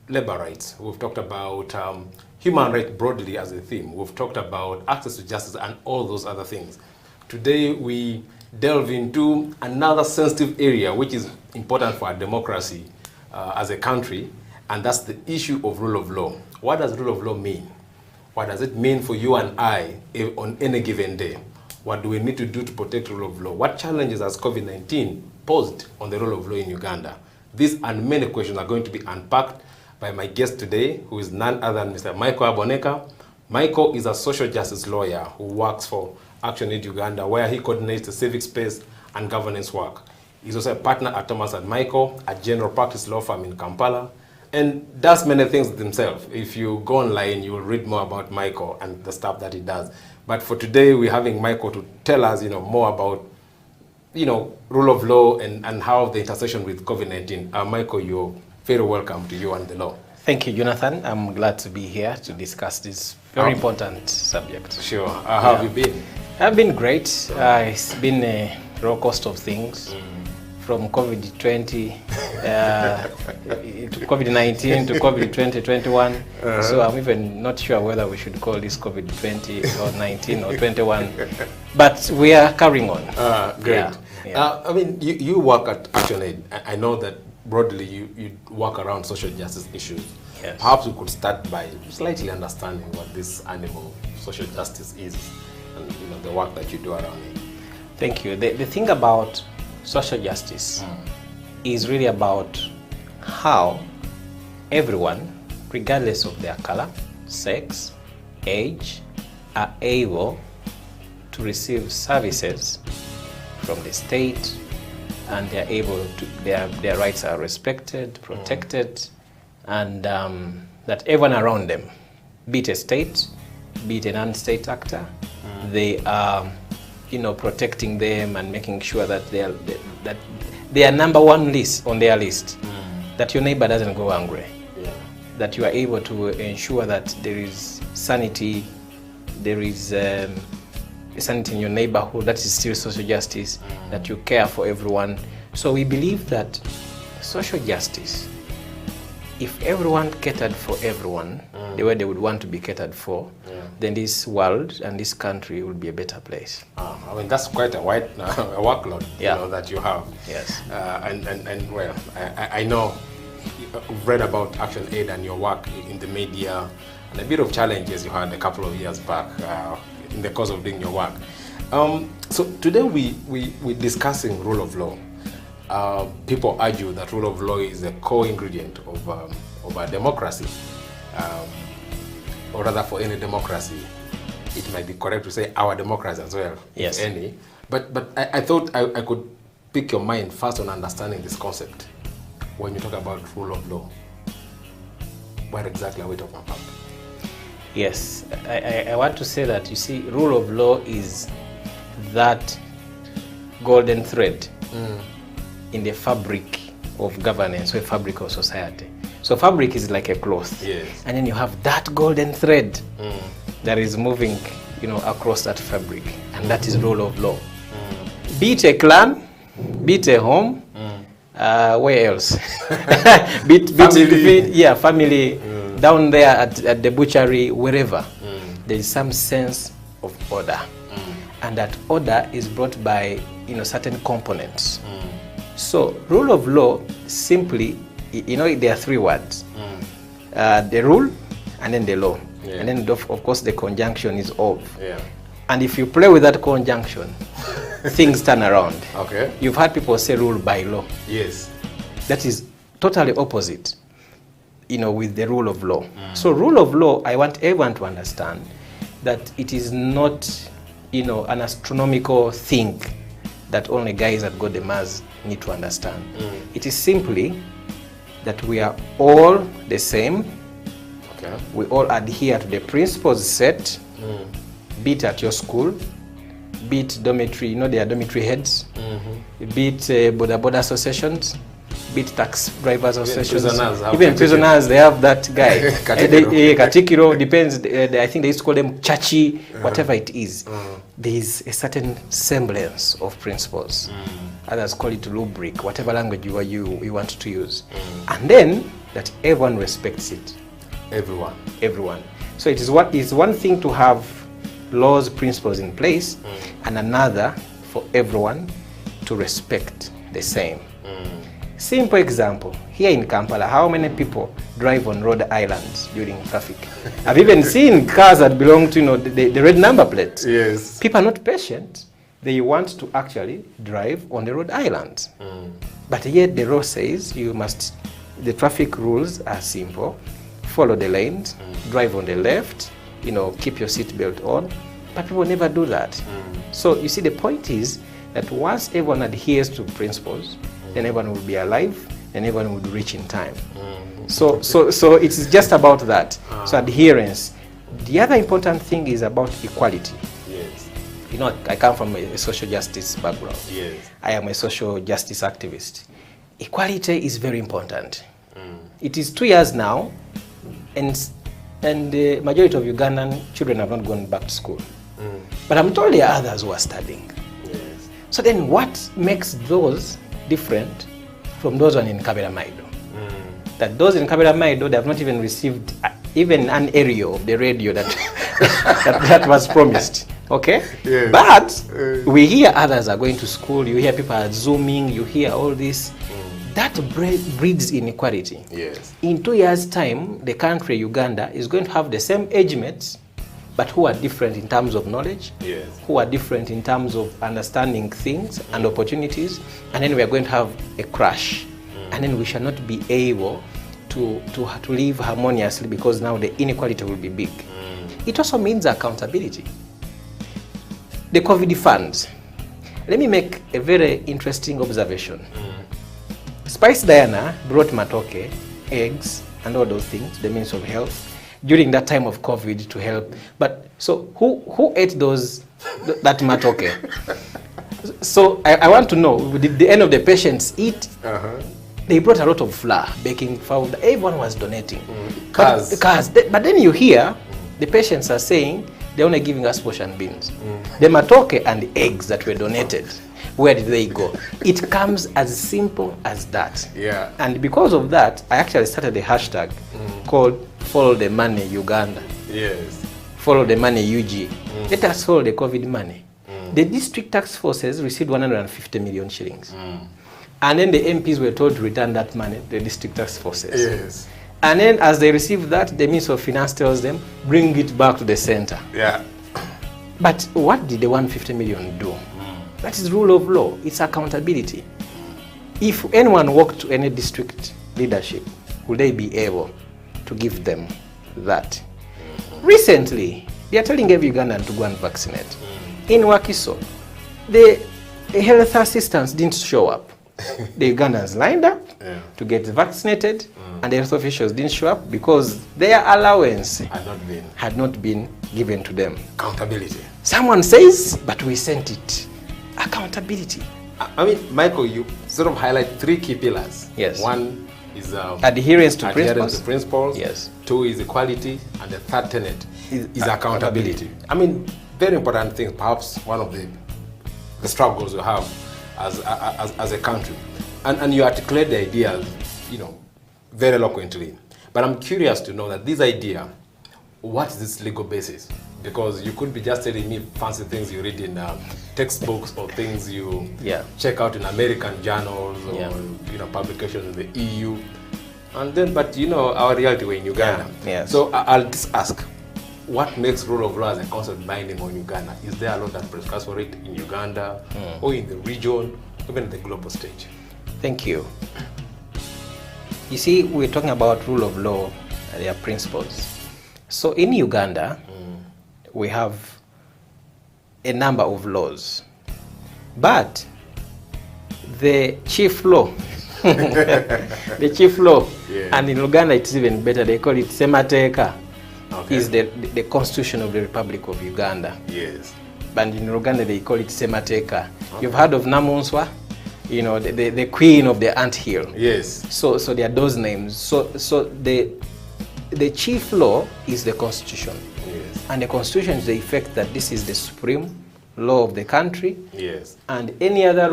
labor rights. We've talked about human rights broadly as a theme. We've talked about access to justice and all those other things. Today, we delve into another sensitive area which is important for our democracy as a country, and that's the issue of rule of law. What does rule of law mean? What does it mean for you and I on any given day? What do we need to do to protect rule of law? What challenges has COVID-19 posed on the rule of law in Uganda? These and many questions are going to be unpacked by my guest today, who is none other than Mr. Michael Aboneka. Michael is a social justice lawyer who works for Action Aid Uganda, where he coordinates the civic space and governance work. He's also a partner at Thomas & Michael, a general practice law firm in Kampala, and does many things himself. If you go online, you will read more about Michael and the stuff that he does. But for today, we're having Michael to tell us, more about, rule of law and how the intersection with COVID-19. Michael, you're very welcome to You and the Law. Thank you, Jonathan. I'm glad to be here to discuss this very important subject. Sure. How have you been? I've been great. It's been a roller coaster of things, from COVID-20 to COVID-19 to COVID-2021. So I'm even not sure whether we should call this COVID-20 or 19 or 21. But we are carrying on. Great. I mean, you work at Action Aid. I know that broadly you work around social justice issues. Yes. Perhaps we could start by slightly understanding what this animal social justice is and the work that you do around it. Thank you. The thing about social justice is really about how everyone, regardless of their color, sex, age, are able to receive services from the state, and they're able to, their rights are respected, protected, and that everyone around them, be it a state, be it a non-state actor, they are, protecting them and making sure that they are number one on their list, that your neighbor doesn't go hungry, that you are able to ensure that there is sanity, there is sanity in your neighborhood, that is still social justice, that you care for everyone. So we believe that social justice, if everyone catered for everyone the way they would want to be catered for, then this world and this country will be a better place. I mean, that's quite a workload that you have. Yes. And well, I know you've read about Action Aid and your work in the media and a bit of challenges you had a couple of years back in the course of doing your work. So today we're discussing rule of law. People argue that rule of law is a core ingredient of a democracy, or rather for any democracy. It might be correct to say our democracy as well, yes. If any. But I thought I could pick your mind first on understanding this concept. When you talk about rule of law, what exactly are we talking about? Yes, I want to say that, you see, rule of law is that golden thread in the fabric of governance, or fabric of society. So fabric is like a cloth, yes. And then you have that golden thread that is moving, across that fabric, and that is rule of law. Be it a clan, be it a home, where else? Family. Down there at the butchery, wherever, there is some sense of order, and that order is brought by certain components. So rule of law simply, there are three words: the rule, and then the law, and then of course the conjunction is of. And if you play with that conjunction, things turn around. Okay. You've heard people say rule by law. Yes. That is totally opposite, with the rule of law. So rule of law, I want everyone to understand that it is not, an astronomical thing that only guys that got the maths need to understand. It is simply that we are all the same. Okay. We all adhere to the principles set, be it at your school, be it dormitory, there are dormitory heads, be it border associations, be it tax drivers associations. Even prisoners, they have that guy. Katikiro, depends, I think they used to call them chachi, whatever it is. There is a certain semblance of principles. Others call it rubric, whatever language you want to use. And then that everyone respects it. Everyone. So it is one thing to have laws, principles in place, and another for everyone to respect the same. Simple example, here in Kampala, how many people drive on road islands during traffic? I've even seen cars that belong to the red number plate. Yes. People are not patient. They want to actually drive on the road islands. But yet the law says the traffic rules are simple. Follow the lanes, drive on the left, keep your seatbelt on. But people never do that. So you see, the point is that once everyone adheres to principles, then everyone will be alive and everyone will reach in time. So it's just about that. So adherence. The other important thing is about equality. Yes. I come from a social justice background. Yes. I am a social justice activist. Equality is very important. It is 2 years now, and the majority of Ugandan children have not gone back to school. But I'm told there are others who are studying. Yes. So then what makes those different from those one in Kabera Maido? That those in Kabera Maido, they have not even received even an area of the radio that that was promised. Okay? Yes. But we hear others are going to school, you hear people are zooming, you hear all this. That breeds inequality. Yes. In 2 years' time, the country, Uganda, is going to have the same age mates, but who are different in terms of knowledge, yes, who are different in terms of understanding things and opportunities, and then we are going to have a crash. And then we shall not be able to live harmoniously because now the inequality will be big. It also means accountability. The COVID funds. Let me make a very interesting observation. Spice Diana brought matoke, eggs, and all those things, the means of health, during that time of COVID to help. But so who ate that matoke? So I want to know, did the end of the patients eat? They brought a lot of flour, baking powder. Everyone was donating. Cars. But then you hear the patients are saying they're only giving us portion beans. The matoke and the eggs that were donated, where did they go? It comes as simple as that. Yeah. And because of that, I actually started a hashtag called Follow the Money Uganda. Yes. Follow the Money UG. Let us follow the COVID money. The district tax forces received 150 million shillings. And then the MPs were told to return that money, the district tax forces. Yes. And then as they receive that, the Minister of Finance tells them, bring it back to the center. Yeah. But what did the 150 million do? That is rule of law. It's accountability. If anyone walked to any district leadership, would they be able to give them that? Recently, they are telling every Ugandan to go and vaccinate. In Wakiso, the health assistants didn't show up. The Ugandans lined up to get vaccinated, and the health officials didn't show up because their allowance had not been given to them. Accountability. Someone says, but we sent it. Accountability. I mean, Michael, you sort of highlight 3 key pillars. Yes. One is adherence to principles. Yes. 2 is equality, and the third tenet is accountability. I mean, very important thing. Perhaps one of the struggles we have as a country, and you articulate the ideas, very eloquently. But I'm curious to know that this idea, what is its legal basis? Because you could be just telling me fancy things you read in textbooks or things you check out in American journals or publications in the EU, and then but our reality, we're in Uganda. Yes. So I'll just ask, what makes rule of law as a concept binding on Uganda? Is there a law that prescribes for it in Uganda or in the region, even at the global stage? Thank you. You see, we're talking about rule of law and their principles. So in Uganda, we have a number of laws, but the chief law, the chief law, and in Uganda it's even better, they call it Semateka, is the Constitution of the Republic of Uganda. Yes. and in Uganda they call it Semateka. You've heard of Namunswa? You know, the queen of the anthill. Yes. So there are those names. So the chief law is the constitution. Yes. And the constitution is the effect that this is the supreme law of the country. Yes. And any other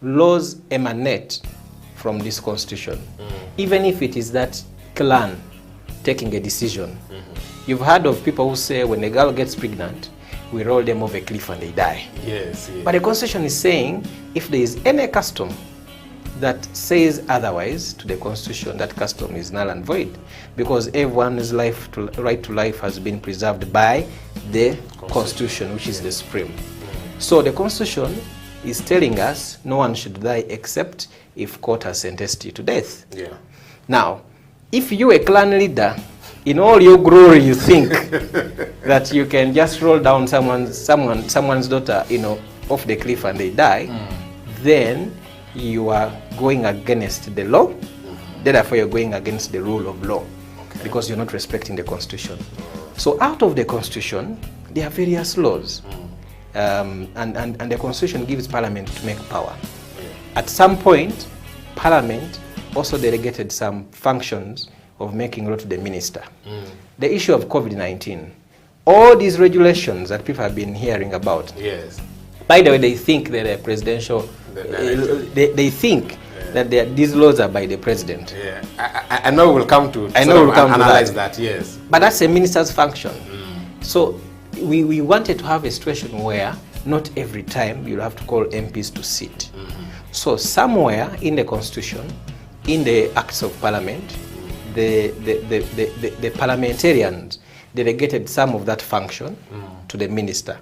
laws emanate from this constitution. Even if it is that clan taking a decision. You've heard of people who say when a girl gets pregnant, we roll them off a cliff and they die. Yes, yes. But the constitution is saying if there is any custom that says otherwise to the constitution, that custom is null and void, because everyone's right to life has been preserved by the constitution, which is the supreme. So the constitution is telling us no one should die except if court has sentenced you to death. Yeah. Now, if you a clan leader, in all your glory, you think that you can just roll down someone's daughter, you know, off the cliff and they die, then you are going against the law. Therefore, you're going against the rule of law because you're not respecting the constitution. So, out of the constitution, there are various laws, and the constitution gives parliament to make power. At some point, parliament also delegated some functions of making law to the minister. The issue of COVID-19, all these regulations that people have been hearing about. Yes. By the way, they think that a presidential, they think that these laws are by the president. Yeah. I know we'll come to analyze that. Yes. But that's a minister's function. So we wanted to have a situation where not every time you'll have to call MPs to sit. So somewhere in the constitution, in the acts of parliament, the parliamentarians delegated some of that function to the minister,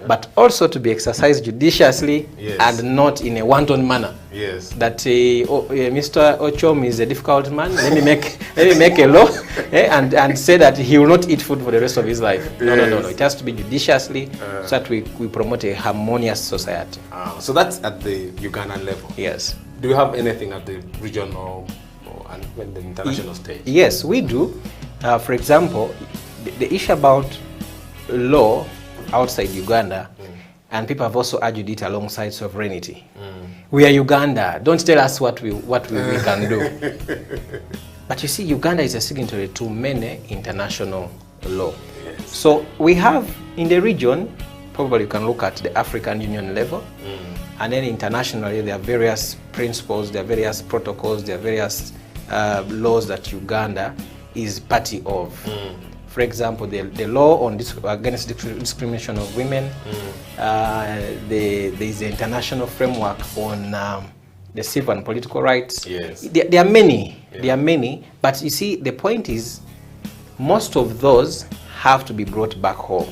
but also to be exercised judiciously and not in a wanton manner. Yes. That Mr. Ochom is a difficult man. Let me make a law and say that he will not eat food for the rest of his life. No. It has to be judiciously so that we promote a harmonious society. So that's at the Ugandan level. Yes. Do you have anything at the regional and the international stage? Yes, we do. For example, the issue about law outside Uganda, and people have also argued it alongside sovereignty. We are Uganda. Don't tell us what we can do. But you see, Uganda is a signatory to many international law. Yes. So we have in the region, probably you can look at the African Union level, and then internationally there are various principles, there are various protocols, there are various laws that Uganda is party of. For example, the law on against discrimination of women, there is the international framework on the civil and political rights. Yes. There are many, there are many, but you see, the point is, most of those have to be brought back home,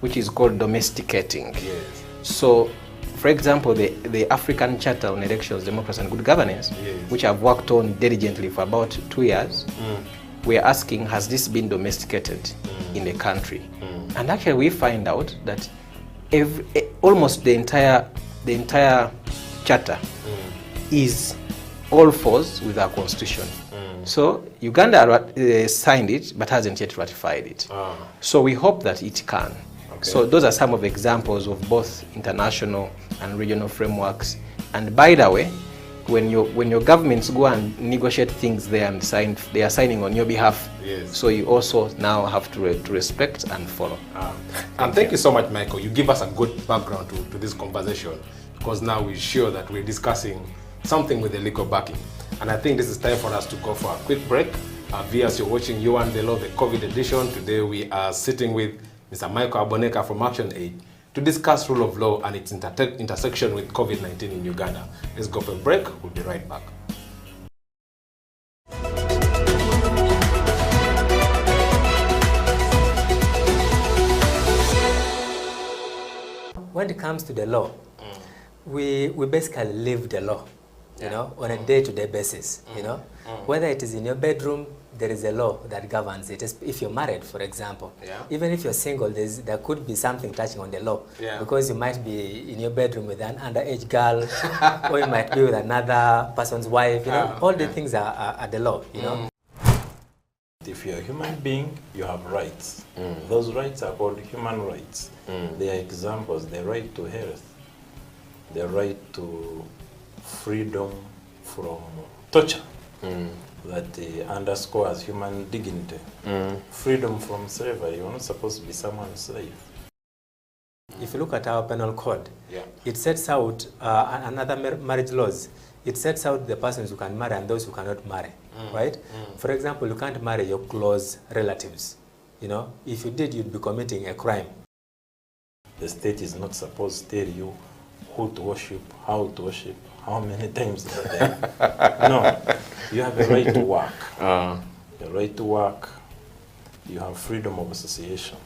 which is called domesticating. Yes. So, for example, the African Charter on Elections, Democracy and Good Governance, which I've worked on diligently for about 2 years, we are asking, has this been domesticated in the country? And actually we find out that almost the entire charter is all falls with our constitution. So Uganda signed it but hasn't yet ratified it. So we hope that it can. So those are some of the examples of both international and regional frameworks. And by the way, when your governments go and negotiate things there and they are signing on your behalf. Yes. So you also now have to respect and follow. And thank you so much, Michael. You give us a good background to this conversation, because now we're sure that we're discussing something with the legal backing. And I think this is time for us to go for a quick break. Viewers, you're watching You and the Law, the COVID edition. Today we are sitting with Mr. Michael Aboneka from Action Aid to discuss rule of law and its intersection with COVID-19 in Uganda. Let's go for a break. We'll be right back. When it comes to the law, we basically live the law, you know, on a day-to-day basis, you know. Whether it is in your bedroom, there is a law that governs it. If you're married, for example, even if you're single, there could be something touching on the law, because you might be in your bedroom with an underage girl, or you might be with another person's wife. You know, all the things are the law. You know. If if you're a human being, you have rights. Those rights are called human rights. They are examples: the right to health, the right to freedom from torture, that underscores human dignity, freedom from slavery. You're not supposed to be someone's slave. If you look at our penal code, it sets out another marriage laws. It sets out the persons who can marry and those who cannot marry, right? For example, you can't marry your close relatives. You know, if you did, you'd be committing a crime. The state is not supposed to tell you who to worship, how to worship, how many times a day. No, you have a right to work. The right to work, you have freedom of association.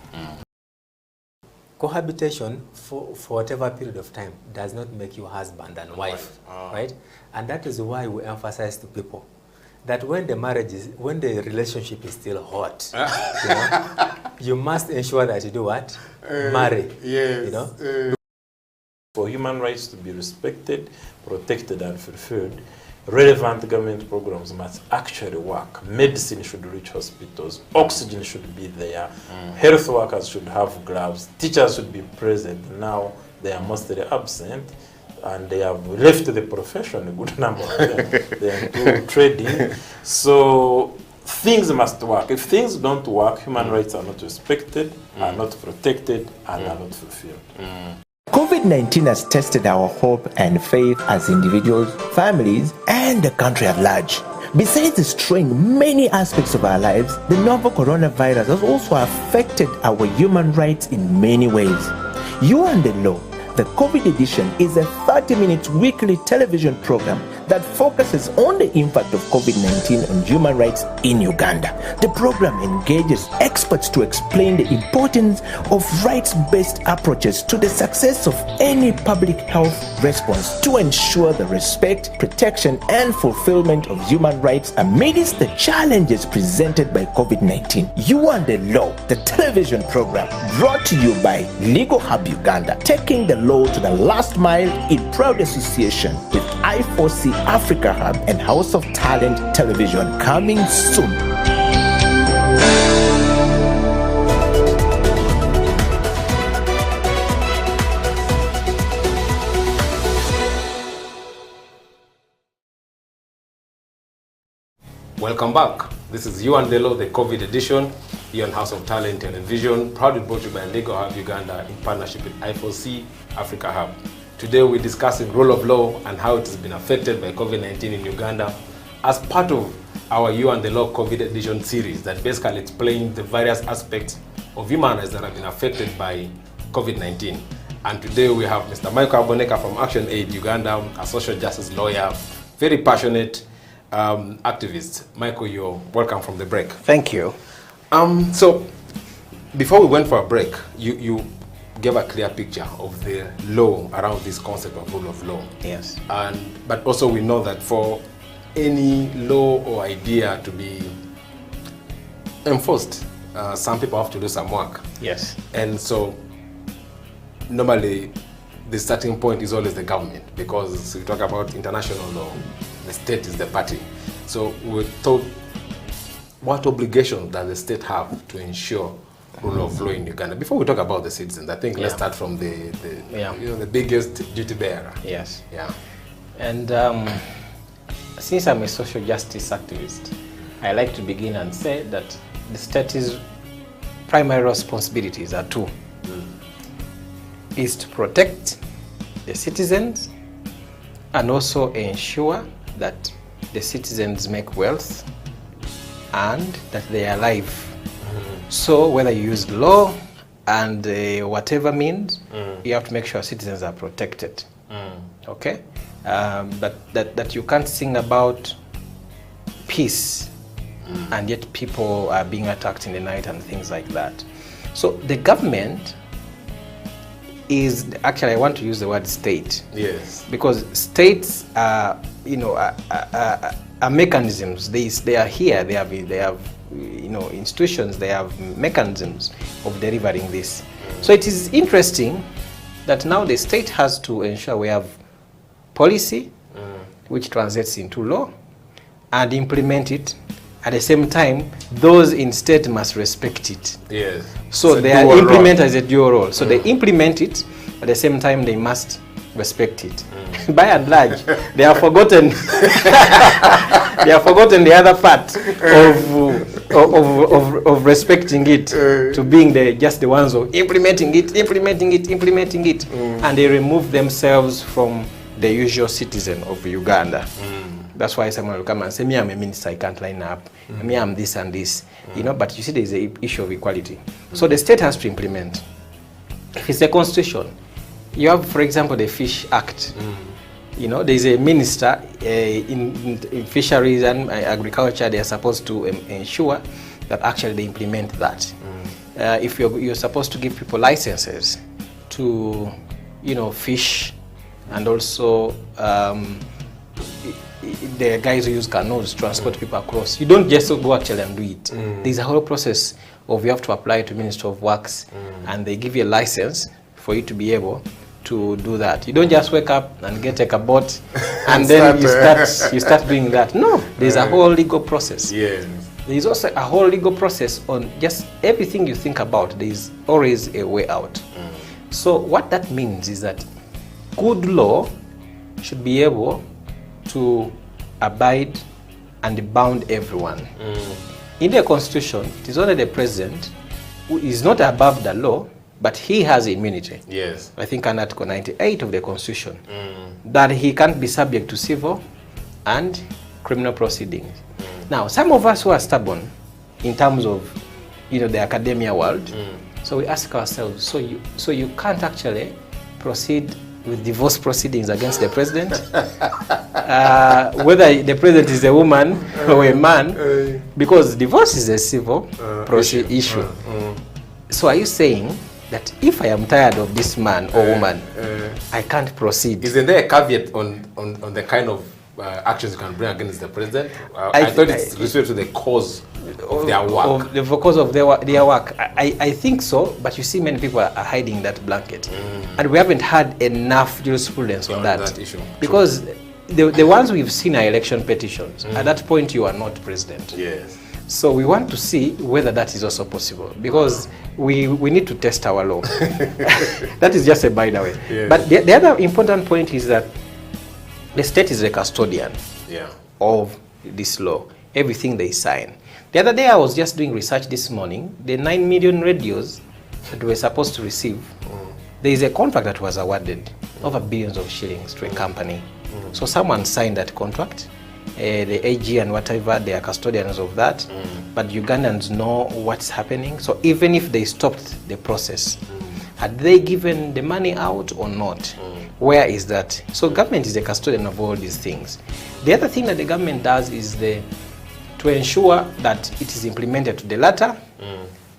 Cohabitation for whatever period of time does not make you husband and wife, right? And that is why we emphasize to people that when the relationship is still hot, you know, you must ensure that you do what? Marry. Yes. You know? For human rights to be respected, protected, and fulfilled, relevant government programs must actually work. Medicine should reach hospitals, oxygen should be there, health workers should have gloves, teachers should be present. Now they are mostly absent, and they have left the profession, a good number of them. They are into trading. So things must work. If things don't work, human rights are not respected, are not protected, and are not fulfilled. COVID-19 has tested our hope and faith as individuals, families, and the country at large. Besides destroying many aspects of our lives, the novel coronavirus has also affected our human rights in many ways. You and the Law, the COVID edition, is a 30-minute weekly television program that focuses on the impact of COVID-19 on human rights in Uganda. The program engages experts to explain the importance of rights-based approaches to the success of any public health response to ensure the respect, protection, and fulfillment of human rights amidst the challenges presented by COVID-19. You and the Law, the television program, brought to you by Legal Hub Uganda, taking the law to the last mile in proud association with I4C Africa Hub and House of Talent Television, coming soon. Welcome back. This is You and the Law, the COVID edition, here on House of Talent Television, proudly brought to you by Legal Hub Uganda in partnership with I4C Africa Hub. Today we're discussing rule of law and how it has been affected by COVID-19 in Uganda as part of our You and the Law COVID edition series that basically explains the various aspects of human rights that have been affected by COVID-19. And today we have Mr. Michael Aboneka from Action Aid Uganda, a social justice lawyer, very passionate activist. Michael, you're welcome from the break. Thank you. So before we went for a break, you gave a clear picture of the law around this concept of rule of law. Yes. But also we know that for any law or idea to be enforced, some people have to do some work. Yes. And so normally the starting point is always the government, because we talk about international law, the state is the party. So we're told, what obligation does the state have to ensure rule of law in Uganda? Before we talk about the citizens, I think let's start from the biggest duty bearer. Yes. Yeah. And since I'm a social justice activist, I like to begin and say that the state's primary responsibilities are two. Is to protect the citizens and also ensure that the citizens make wealth and that they are alive. So whether you use law and whatever means, you have to make sure citizens are protected. Okay? But that you can't sing about peace and yet people are being attacked in the night and things like that. So the government is, actually I want to use the word state. Yes. Because states are, are mechanisms. They are here. They have institutions. They have mechanisms of delivering this. So it is interesting that now the state has to ensure we have policy, which translates into law, and implement it, At the same time, those in state must respect it. Yes. So they are implemented as a dual role. So they implement it, at the same time they must respect it. By and large, they have forgotten they have forgotten the other part of respecting it to being just the ones of implementing it, and they remove themselves from the usual citizen of Uganda. That's why someone will come and say, me, I'm a minister, I can't line up. Me, I'm this and this. You know, but you see there's an issue of equality. So the state has to implement. If it's a constitution, you have, for example, the Fish Act. You know, there's a minister in fisheries and agriculture. They are supposed to ensure that actually they implement that. If you're supposed to give people licenses to, you know, fish, and also the guys who use canoes transport people across. You don't just go actually and do it. There's a whole process of you have to apply to Ministry of Works, and they give you a license for you to be able to do that. You don't just wake up and get a boat and then you start doing that. No, there's a whole legal process. Yes. There's also a whole legal process on just everything you think about. There's always a way out. So what that means is that good law should be able to abide and bound everyone. In the constitution, it is only the president who is not above the law, but he has immunity. Yes. I think under Article 98 of the constitution, that he can't be subject to civil and criminal proceedings. Now, some of us who are stubborn in terms of, you know, the academia world, so we ask ourselves, so you can't actually proceed with divorce proceedings against the president, whether the president is a woman or a man, because divorce is a civil issue. So are you saying that if I am tired of this man or woman, I can't proceed? Isn't there a caveat on the kind of actions you can bring against the president? I thought it's referred to the cause of their work. The cause of their work. I think so, but you see many people are hiding that blanket. And we haven't had enough jurisprudence on that issue. Because the ones we've seen are election petitions. At that point, you are not president. Yes. So we want to see whether that is also possible, because we need to test our law. That is just a by the way. Yes. But the other important point is that the state is the custodian of this law, everything they sign. The other day I was just doing research this morning, the 9 million radios that we were supposed to receive, there is a contract that was awarded over billions of shillings to a company. So someone signed that contract. The AG and whatever, they are custodians of that, but Ugandans know what's happening. So even if they stopped the process, had they given the money out or not? Where is that? So government is a custodian of all these things. The other thing that the government does is to ensure that it is implemented to the letter.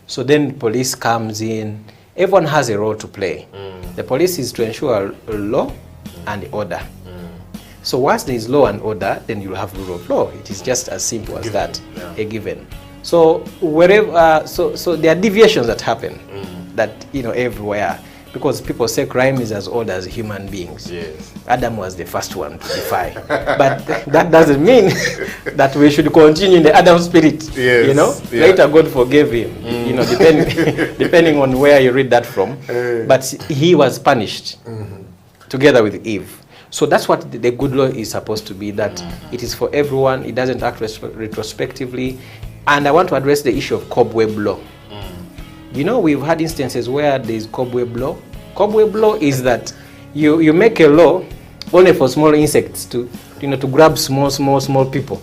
So then police comes in. Everyone has a role to play. The police is to ensure law and order. So once there is law and order, then you'll have rule of law. It is just as simple as that, a given. So wherever, so there are deviations that happen, that, you know, everywhere, because people say crime is as old as human beings. Yes. Adam was the first one to defy, but that doesn't mean that we should continue in the Adam spirit. Yes. You know, later God forgave him. You know, depending on where you read that from, but he was punished together with Eve. So that's what the good law is supposed to be, that it is for everyone, it doesn't act retrospectively. And I want to address the issue of cobweb law. You know, we've had instances where there is cobweb law. Cobweb law is that you make a law only for small insects to grab small people.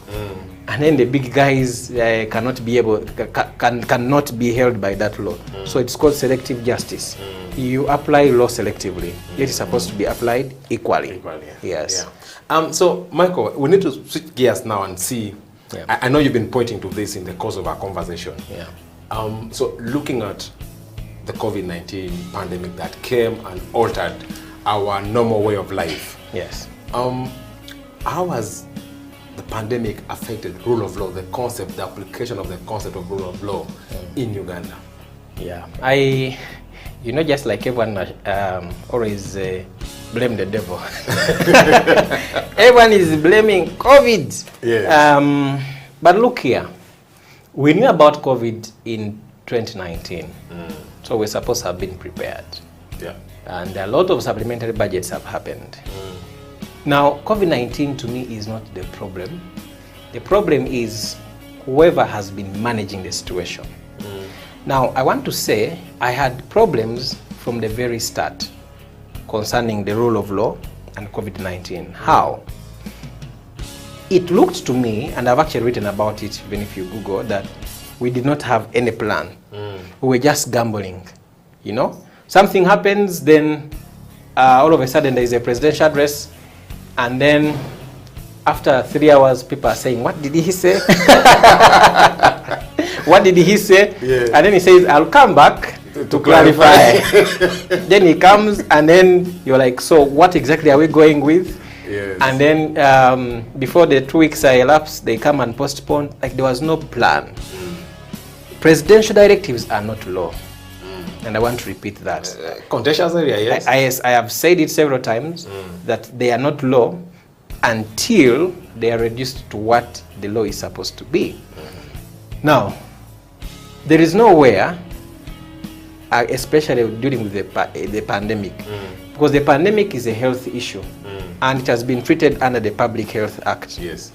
And then the big guys cannot be held by that law. So it's called selective justice. You apply law selectively. It is supposed to be applied equally. Yes. Yeah. So, Michael, we need to switch gears now and see. I know you've been pointing to this in the course of our conversation. So, looking at the COVID-19 pandemic that came and altered our normal way of life. Yes. How has the pandemic affected rule of law, the application of the concept of rule of law in Uganda? Yeah, you know, just like everyone always blame the devil. Everyone is blaming COVID. Yes. But look here, We knew about COVID in 2019, so we're supposed to have been prepared. Yeah. And a lot of supplementary budgets have happened. Now, COVID-19 to me is not the problem. The problem is whoever has been managing the situation. Now, I want to say I had problems from the very start concerning the rule of law and COVID-19. How? It looked to me, and I've actually written about it, even if you Google, that we did not have any plan. We were just gambling, you know? Something happens, then all of a sudden there is a presidential address, and then after 3 hours, people are saying, what did he say? What did he say? Yeah. And then he says, I'll come back to clarify. Then he comes, and then you're like, so what exactly are we going with? Yes. And then before the 2 weeks are elapsed, they come and postpone. Like, there was no plan. Presidential directives are not law. And I want to repeat that. Contentious area, yes. Yes, I have said it several times that they are not law until they are reduced to what the law is supposed to be. Now, there is nowhere, especially dealing with the pandemic, because the pandemic is a health issue, and it has been treated under the Public Health Act. Yes.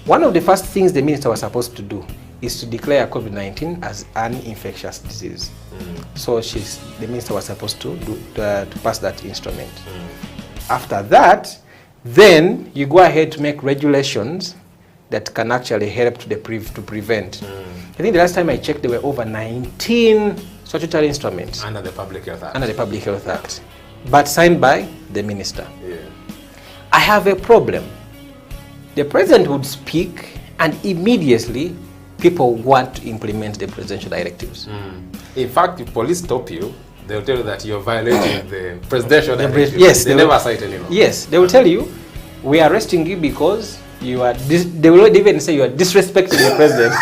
One of the first things the minister was supposed to do is to declare COVID-19 as an infectious disease. So the minister was supposed to pass that instrument. After that, then you go ahead to make regulations that can actually help to prevent. I think the last time I checked, there were over 19 statutory instruments under the Public Health Act. Under the Public Health Act, but signed by the minister. Yeah. I have a problem. The president would speak, and immediately people want to implement the presidential directives. In fact, if police stop you, they'll tell you that you're violating the presidential directives. Yes, they never cite anyone. Yes, they will tell you, we are arresting you because you are. They will even say you are disrespecting the president.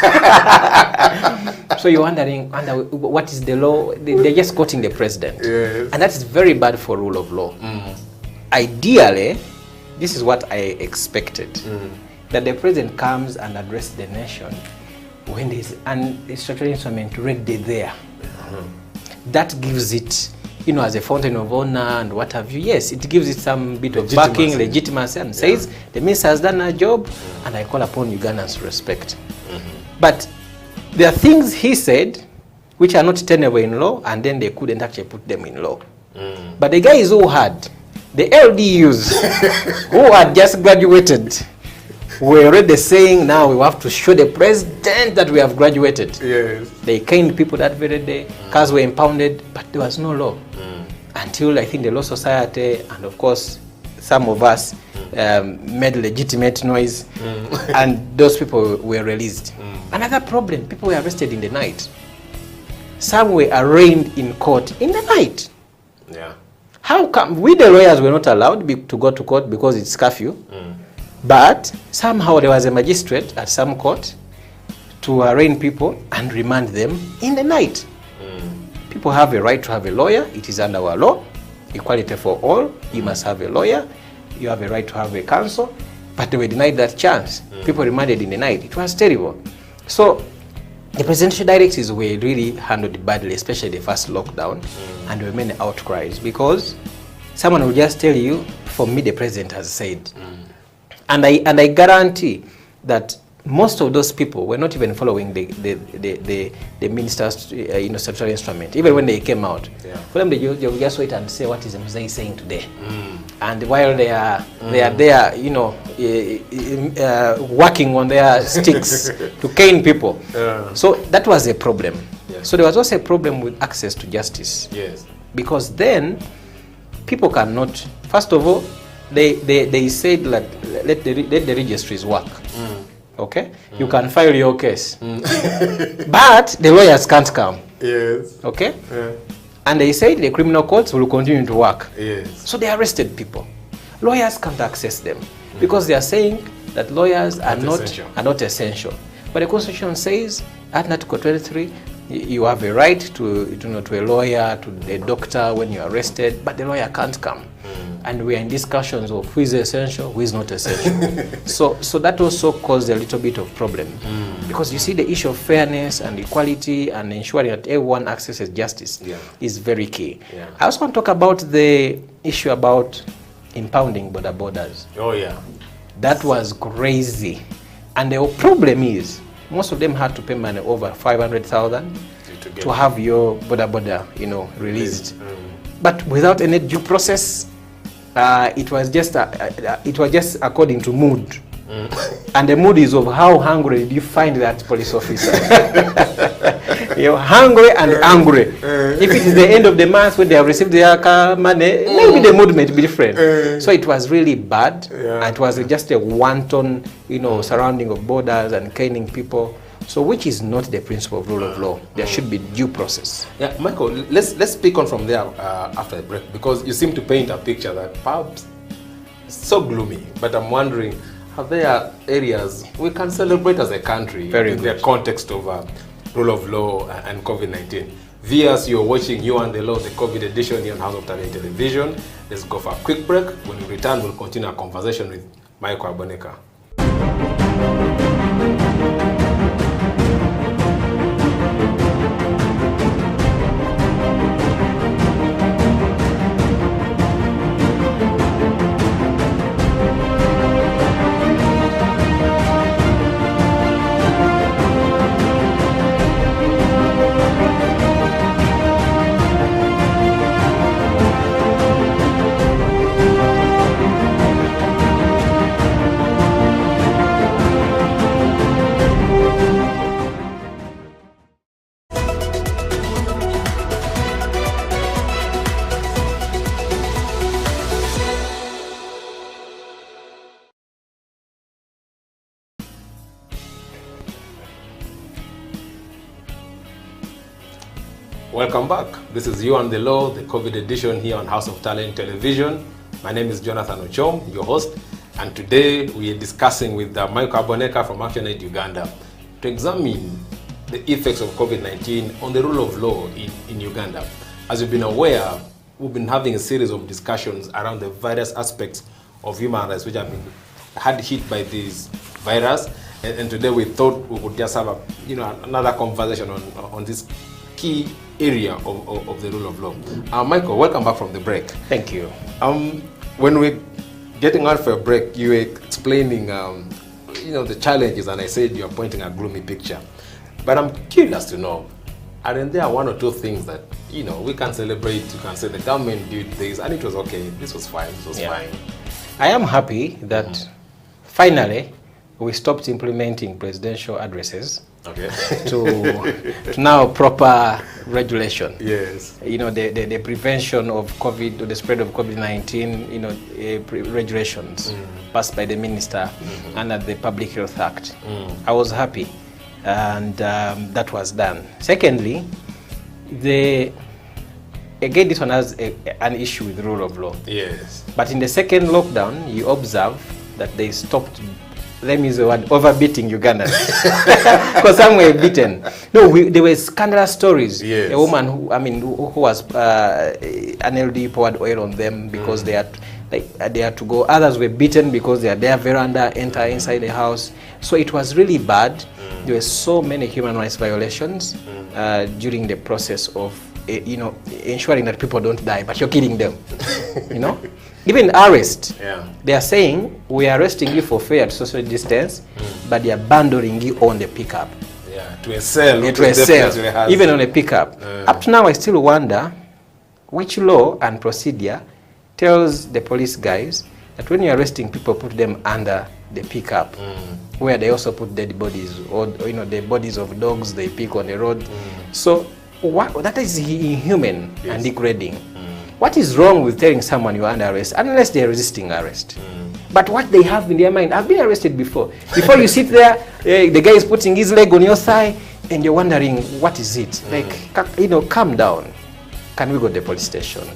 So you're wondering, what is the law? They're just quoting the president, yes. And that's very bad for rule of law. Ideally, this is what I expected, that the president comes and addresses the nation when there's an statutory instrument ready there. That gives it, you know, as a fountain of honor and what have you. Yes, it gives it some bit of backing, legitimacy, and says the minister has done her job, and I call upon Ugandans to respect. But there are things he said which are not tenable in law, and then they couldn't actually put them in law. But the guys who had, the LDUs, who had just graduated, were already saying, now we have to show the president that we have graduated. Yes. They caned people that very day, cars were impounded, but there was no law. Until I think the Law Society, and of course, some of us made legitimate noise, and those people were released. Another problem, people were arrested in the night. Some were arraigned in court in the night. Yeah. How come we, the lawyers, were not allowed to go to court because it's curfew? But somehow there was a magistrate at some court to arraign people and remand them in the night. People have a right to have a lawyer. It is under our law. Equality for all. You must have a lawyer. You have a right to have a counsel. But they were denied that chance. People remanded in the night. It was terrible. So the presidential directives were really handled badly, especially the first lockdown. And there were many outcries because someone will just tell you, for me, the president has said. And I guarantee that most of those people were not even following the minister's statutory instrument, even when they came out. Yeah. For them, they will just wait and say, what is Mzee saying today? And while they are there, you know, working on their sticks to cane people. So that was a problem. Yes. So there was also a problem with access to justice. Yes. Because then people cannot, first of all, they said like let the registries work. Okay, you can file your case, but the lawyers can't come. Yes. Okay. Yeah. And they said the criminal courts will continue to work. Yes. So they arrested people. Lawyers can't access them because they are saying that lawyers are not essential. But the Constitution says at Article 23, you have a right to a lawyer, to a doctor when you're arrested, but the lawyer can't come. And we are in discussions of who is essential, who is not essential. So that also caused a little bit of problem. Because you see the issue of fairness and equality and ensuring that everyone accesses justice is very key. I also want to talk about the issue about impounding borders. Oh yeah. That was crazy. And the problem is, most of them had to pay money over 500,000 to have your border, released. But without any due process, it was just according to mood. And the mood is of how hungry did you find that police officer. You're hungry and angry. If it is the end of the month when they have received their money, maybe the mood might be different. So it was really bad. And it was just a wanton, surrounding of borders and caning people. So which is not the principle of rule of law. There should be due process. Yeah, Michael, let's speak on from there after the break, because you seem to paint a picture that perhaps is so gloomy. But I'm wondering, are there areas we can celebrate as a country in the context of rule of law and COVID-19? Viewers, you're watching You and the Law, the COVID edition here on House of Talent Television. Let's go for a quick break. When we return, we'll continue our conversation with Michael Aboneka. Welcome back. This is You and the Law, the COVID edition here on House of Talent Television. My name is Jonathan Ochom, your host, and today we are discussing with Michael Aboneka from ActionAid Uganda to examine the effects of COVID-19 on the rule of law in Uganda. As you've been aware, we've been having a series of discussions around the various aspects of human rights which have been hard hit by this virus, and today we thought we would just have another conversation on this key area of the rule of law. Michael, welcome back from the break. Thank you. When we're getting out for a break, you were explaining the challenges, and I said you're pointing a gloomy picture. But I'm curious to know, aren't there one or two things that we can celebrate? You can say the government did this and it was okay, this was fine, this was fine. I am happy that finally we stopped implementing presidential addresses to now proper regulation. Yes. The prevention of COVID, or the spread of COVID-19, regulations passed by the minister under the Public Health Act. I was happy, and that was done. Secondly, again, this one has an issue with rule of law. Yes. But in the second lockdown, you observe that they stopped, let me use the word, overbeating Ugandans. Because some were beaten. No, there were scandalous stories. Yes. A woman who was an LD poured oil on them because they had to go. Others were beaten because they are their veranda, enter inside the house. So it was really bad. There were so many human rights violations during the process of ensuring that people don't die, but you're killing them. Even arrest. They are saying, we are arresting you for failure to social distance, but they are abandoning you on the pickup. To a cell. Even on a pickup. Up to now, I still wonder which law and procedure tells the police guys that when you're arresting people, put them under the pickup, where they also put dead bodies, or the bodies of dogs they pick on the road. So that is inhuman and degrading. What is wrong with telling someone you're under arrest unless they're resisting arrest? But what they have in their mind, I've been arrested before. Before you sit there, the guy is putting his leg on your thigh, and you're wondering, what is it? Calm down. Can we go to the police station?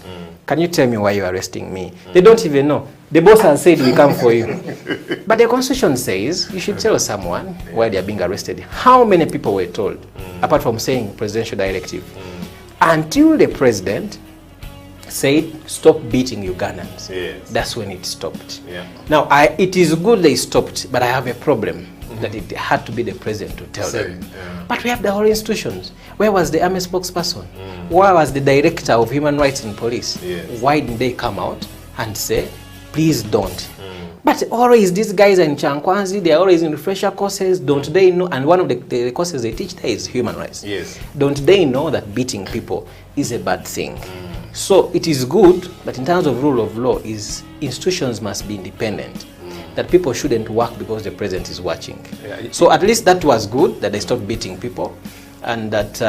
Can you tell me why you're arresting me? They don't even know. The boss has said we come for you. But the constitution says you should tell someone why they are being arrested. How many people were told, apart from saying presidential directive? Until the president said, stop beating Ugandans. Yes. That's when it stopped. Yeah. Now, it is good they stopped, but I have a problem. that it had to be the president to tell them. But we have the whole institutions. Where was the army spokesperson? Where was the director of human rights in police? Why didn't they come out and say, please don't? But always these guys are in Chankwanzi, they are always in refresher courses, don't they know? And one of the courses they teach there is human rights. Don't they know that beating people is a bad thing? So it is good, but in terms of rule of law, is institutions must be independent. That people shouldn't work because the president is watching. So at least that was good, that they stopped beating people, and that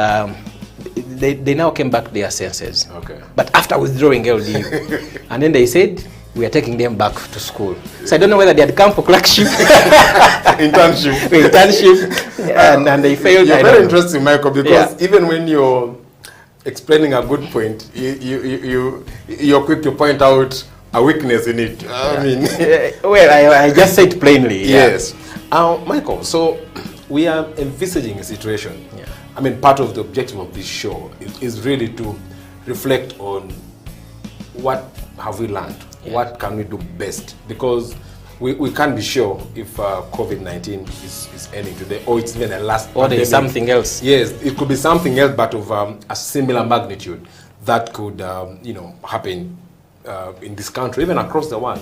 they now came back to their senses. But after withdrawing LDU, and then they said, we are taking them back to school. So I don't know whether they had come for clerkship, internship, and they failed. You're very interesting, Michael, because even when you're explaining a good point, you're quick to point out a weakness in it. I mean, well, I just said plainly. Yes. Michael, so we are envisaging a situation. I mean, part of the objective of this show is really to reflect on what have we learned, what can we do best, because we can't be sure if COVID-19 is ending today, or it's even a last or there is something else. Yes, it could be something else, but of a similar magnitude that could happen in this country, even across the world.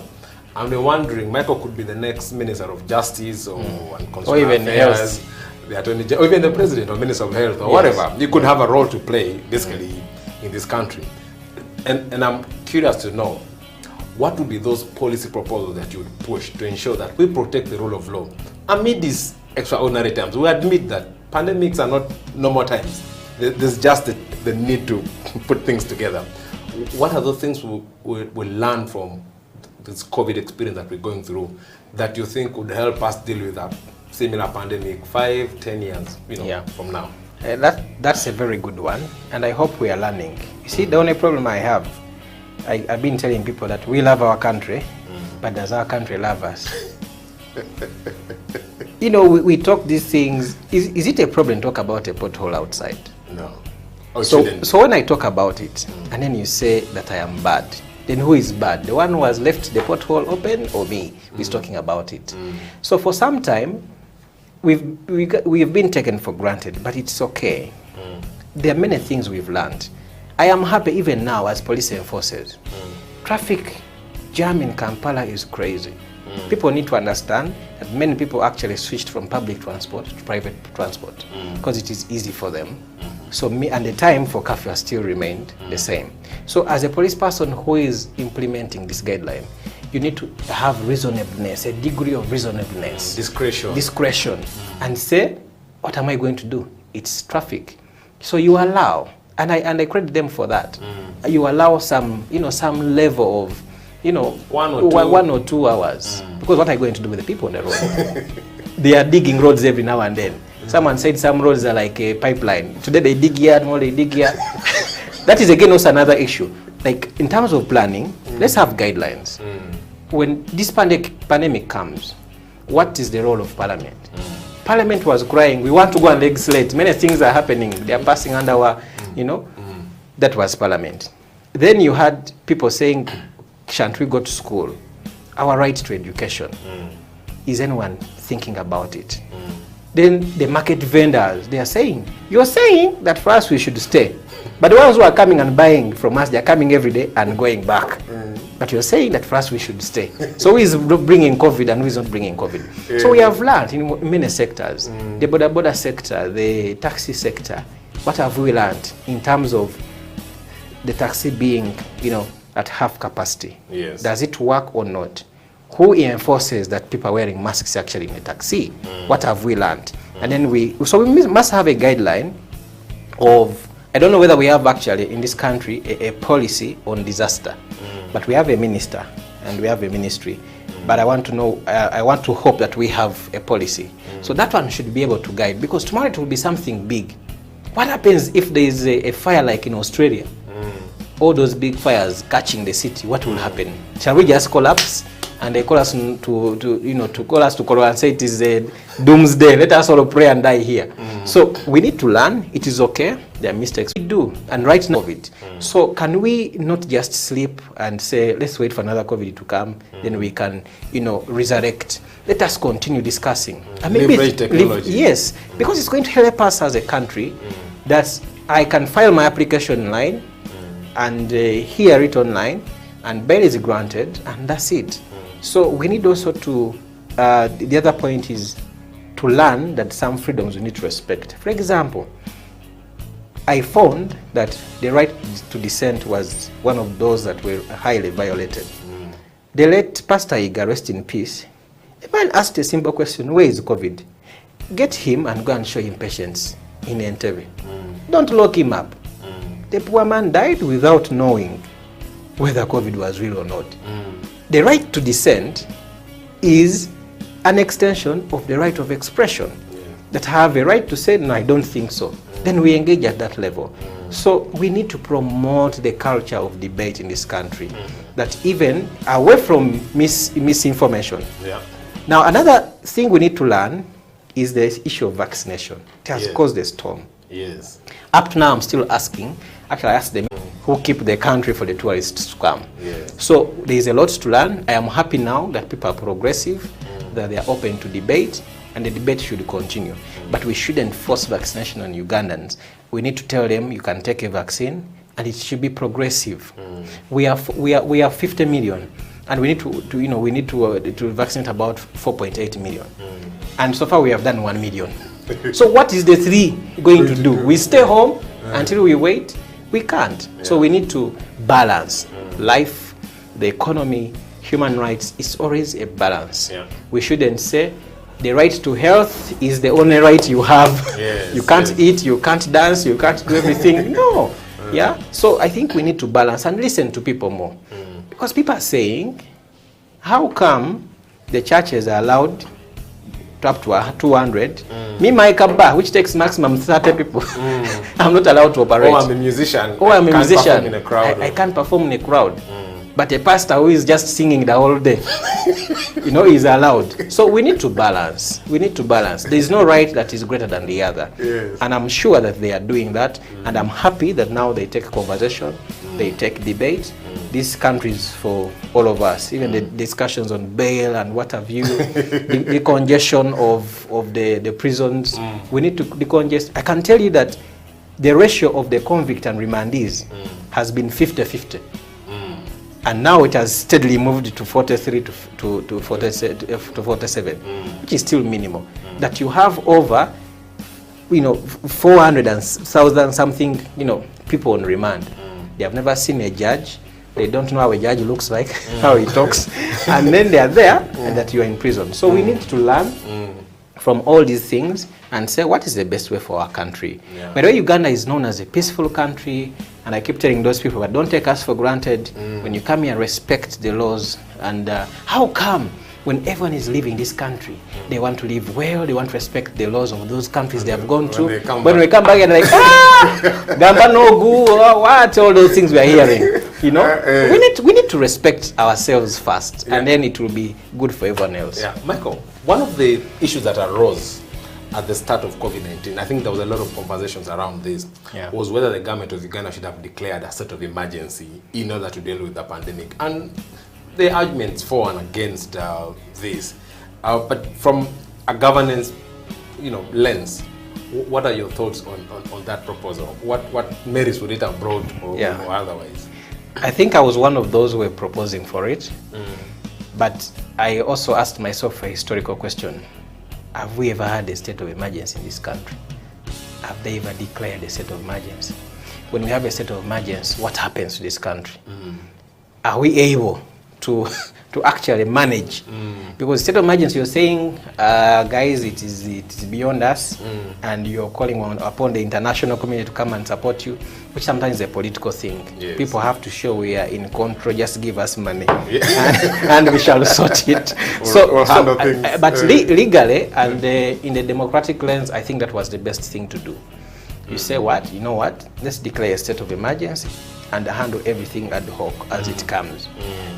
And we're wondering, Michael could be the next Minister of Justice or Consumer even Affairs, the Attorney General, or even the President or Minister of Health or whatever. You could have a role to play, basically, in this country. And I'm curious to know, what would be those policy proposals that you would push to ensure that we protect the rule of law amid these extraordinary times? We admit that pandemics are not normal times. There's just the need to put things together. What are those things we learn from this COVID experience that we're going through that you think would help us deal with a similar pandemic 5-10 years from now? That's a very good one, and I hope we are learning. You see, the only problem I have, I've been telling people that we love our country, but does our country love us? We talk these things. Is it a problem to talk about a pothole outside? No. So when I talk about it, and then you say that I am bad, then who is bad? The one who has left the pothole open, or me who is talking about it? So for some time, we've been taken for granted, but it's okay. There are many things we've learned. I am happy even now as police enforcers. Traffic jam in Kampala is crazy. People need to understand that many people actually switched from public transport to private transport because it is easy for them. So and the time for curfew has still remained the same. So as a police person who is implementing this guideline, you need to have reasonableness, a degree of reasonableness. Discretion. And say, what am I going to do? It's traffic. So you allow, and I credit them for that. You allow some level of, 1 or 2 hours. Because what are you going to do with the people on the road? They are digging roads every now and then. Someone said some roads are like a pipeline. Today they dig here, tomorrow they dig here. That is again also another issue. Like in terms of planning, let's have guidelines. When this pandemic comes, what is the role of Parliament? Parliament was crying, we want to go and legislate. Many things are happening. They are passing under our, that was Parliament. Then you had people saying, shan't we go to school? Our right to education. Is anyone thinking about it? Then the market vendors, they are saying, you're saying that for us we should stay. But the ones who are coming and buying from us, they are coming every day and going back. But you're saying that for us we should stay. So who is bringing COVID and who is not bringing COVID? So we have learned in many sectors, the border sector, the taxi sector. What have we learned in terms of the taxi being, at half capacity? Yes. Does it work or not? Who enforces that people are wearing masks actually in a taxi? What have we learned? And then we must have a guideline of, I don't know whether we have actually in this country a policy on disaster, but we have a minister and we have a ministry. But I want to hope that we have a policy. So that one should be able to guide, because tomorrow it will be something big. What happens if there is a fire like in Australia? All those big fires catching the city, what will happen? Shall we just collapse? and they call us to call us to call and say it is a doomsday. Let us all pray and die here. So we need to learn. It is okay. There are mistakes we do, and right now COVID. So can we not just sleep and say let's wait for another COVID to come, then we can resurrect? Let us continue discussing. And maybe yes, because it's going to help us as a country. That I can file my application online and hear it online, and bail is granted, and that's it. So we need also to, the other point is to learn that some freedoms we need to respect. For example, I found that the right to dissent was one of those that were highly violated. The late Pastor Iga, rest in peace, the man asked a simple question, where is COVID? Get him and go and show him patients in Entebbe. Don't lock him up. The poor man died without knowing whether COVID was real or not. The right to dissent is an extension of the right of expression. That I have a right to say, no, I don't think so. Then we engage at that level. So we need to promote the culture of debate in this country. That even away from misinformation. Now another thing we need to learn is the issue of vaccination. It has caused a storm. Yes. Up to now, I'm still asking. Actually, I asked them who keep the country for the tourists to come. So there is a lot to learn. I am happy now that people are progressive, that they are open to debate, and the debate should continue. But we shouldn't force vaccination on Ugandans. We need to tell them you can take a vaccine, and it should be progressive. We are 50 million, and we need to vaccinate about 4.8 million. And so far we have done 1 million. So what is the 3 going to do? We stay home until we wait? We can't. So we need to balance life, the economy, human rights. It's always a balance. We shouldn't say the right to health is the only right you have. You can't eat, you can't dance, you can't do everything. No. So I think we need to balance and listen to people more. Because people are saying, how come the churches are allowed up to 200. Me, my Kampala, which takes maximum 30 people, I'm not allowed to operate. Oh, I'm a musician. Oh, I'm a musician. In a crowd, I can't perform in a crowd. But a pastor who is just singing the whole day, is allowed. So we need to balance. We need to balance. There is no right that is greater than the other. And I'm sure that they are doing that. And I'm happy that now they take conversation, they take debate. This country is for all of us. Even the discussions on bail and what have you, the congestion of the prisons. We need to decongest. I can tell you that the ratio of the convict and remandees has been 50-50. And now it has steadily moved to 43 to 47, which is still minimal. That you have over, 400,000 something, people on remand. They have never seen a judge. They don't know how a judge looks like, how he talks. And then they are there and that you are in prison. So we need to learn from all these things and say what is the best way for our country. By the way, Uganda is known as a peaceful country, and I keep telling those people, but don't take us for granted. When you come here, respect the laws. And how come when everyone is leaving this country, they want to live well, they want to respect the laws of those countries they have gone to. When we come back and like, Gamba no go, what, all those things we are hearing. We need to respect ourselves first, and then it will be good for everyone else. Michael, one of the issues that arose at the start of COVID-19, I think there was a lot of conversations around this, was whether the government of Uganda should have declared a state of emergency in order to deal with the pandemic. And the arguments for and against this. But from a governance lens, what are your thoughts on that proposal? What merits would it have brought or otherwise? I think I was one of those who were proposing for it. But I also asked myself a historical question. Have we ever had a state of emergency in this country? Have they ever declared a state of emergency? When we have a state of emergency, what happens to this country? Are we able to actually manage? Because state of emergency, you're saying, guys, it is beyond us, and you're calling upon the international community to come and support you, which sometimes is a political thing. People have to show we are in control, just give us money, and we shall sort it. We'll handle things. But legally and in the democratic lens, I think that was the best thing to do. You say what? You know what? Let's declare a state of emergency. and handle everything ad hoc as it comes.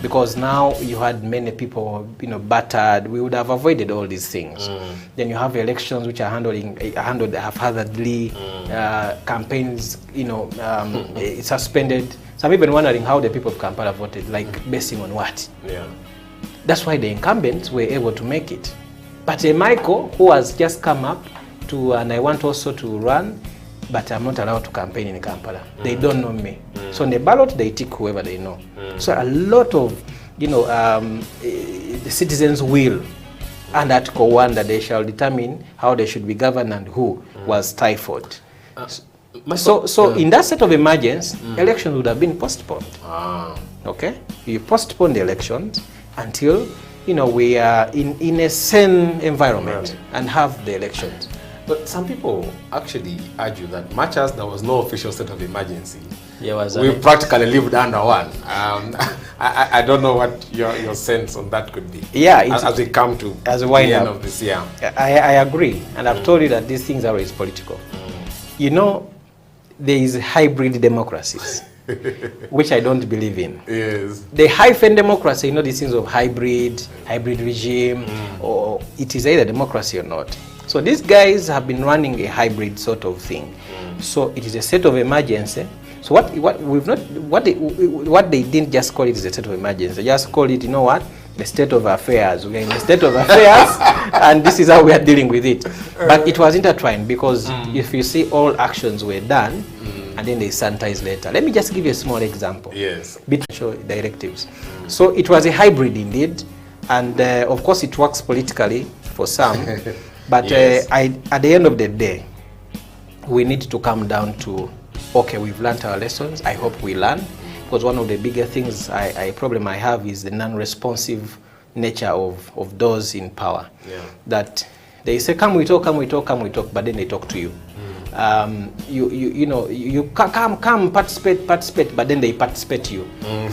Because now you had many people, battered. We would have avoided all these things. Then you have elections which are handled haphazardly, campaigns, suspended. So I'm even wondering how the people of Kampala voted, like basing on what? Yeah. That's why the incumbents were able to make it. But Michael, who has just come up and I want also to run, but I'm not allowed to campaign in Kampala. They don't know me. So on the ballot, they tick whoever they know. So a lot of, the citizens' will and Article 1 that they shall determine how they should be governed and who was stifled. So in that set of emergency, elections would have been postponed. Okay? You postpone the elections until, we are in a sane environment and have the elections. But some people actually argue that much as there was no official state of emergency, Yeah, we practically lived under one. I don't know what your sense on that could be. Yeah, as we come to the end of this year. I agree, and I've told you that these things are always political. You know, there is hybrid democracies, which I don't believe in. Yes. The hyphen democracy, these things of hybrid regime, or it is either democracy or not. So these guys have been running a hybrid sort of thing. So it is a state of emergency. So what they didn't just call it is a state of emergency. They just call it, the state of affairs. We're in the state of affairs, and this is how we are dealing with it. But it was intertwined because if you see, all actions were done, and then they sanitize later. Let me just give you a small example. Yes. Between directives. So it was a hybrid indeed, and of course it works politically for some. But yes. At the end of the day, we need to come down to, okay, we've learned our lessons. I hope we learn. Because one of the bigger things, problem I have is the non-responsive nature of those in power. Yeah. That they say, come we talk, but then they talk to you. You come participate, but then they participate you.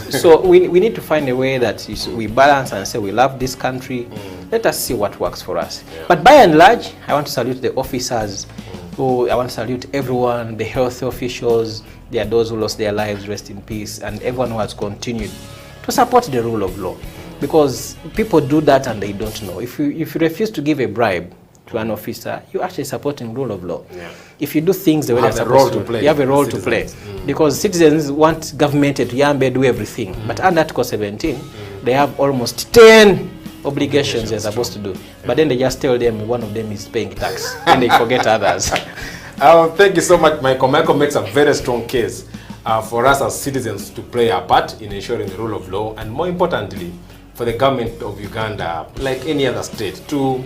So we need to find a way that we balance and say we love this country. Let us see what works for us. Yeah. But by and large, I want to salute the officers. I want to salute everyone, the health officials. There are those who lost their lives, rest in peace, and everyone who has continued to support the rule of law. Because people do that and they don't know. If you refuse to give a bribe to an officer, you're actually supporting rule of law. Yeah. If you do things the way they're supposed to, you have a role to play. Because citizens want government to do everything. But under Article 17, they have almost 10 obligations they're supposed to do. But then they just tell them one of them is paying tax. And they forget others. Thank you so much, Michael. Michael makes a very strong case for us as citizens to play our part in ensuring the rule of law, and more importantly, for the government of Uganda, like any other state, to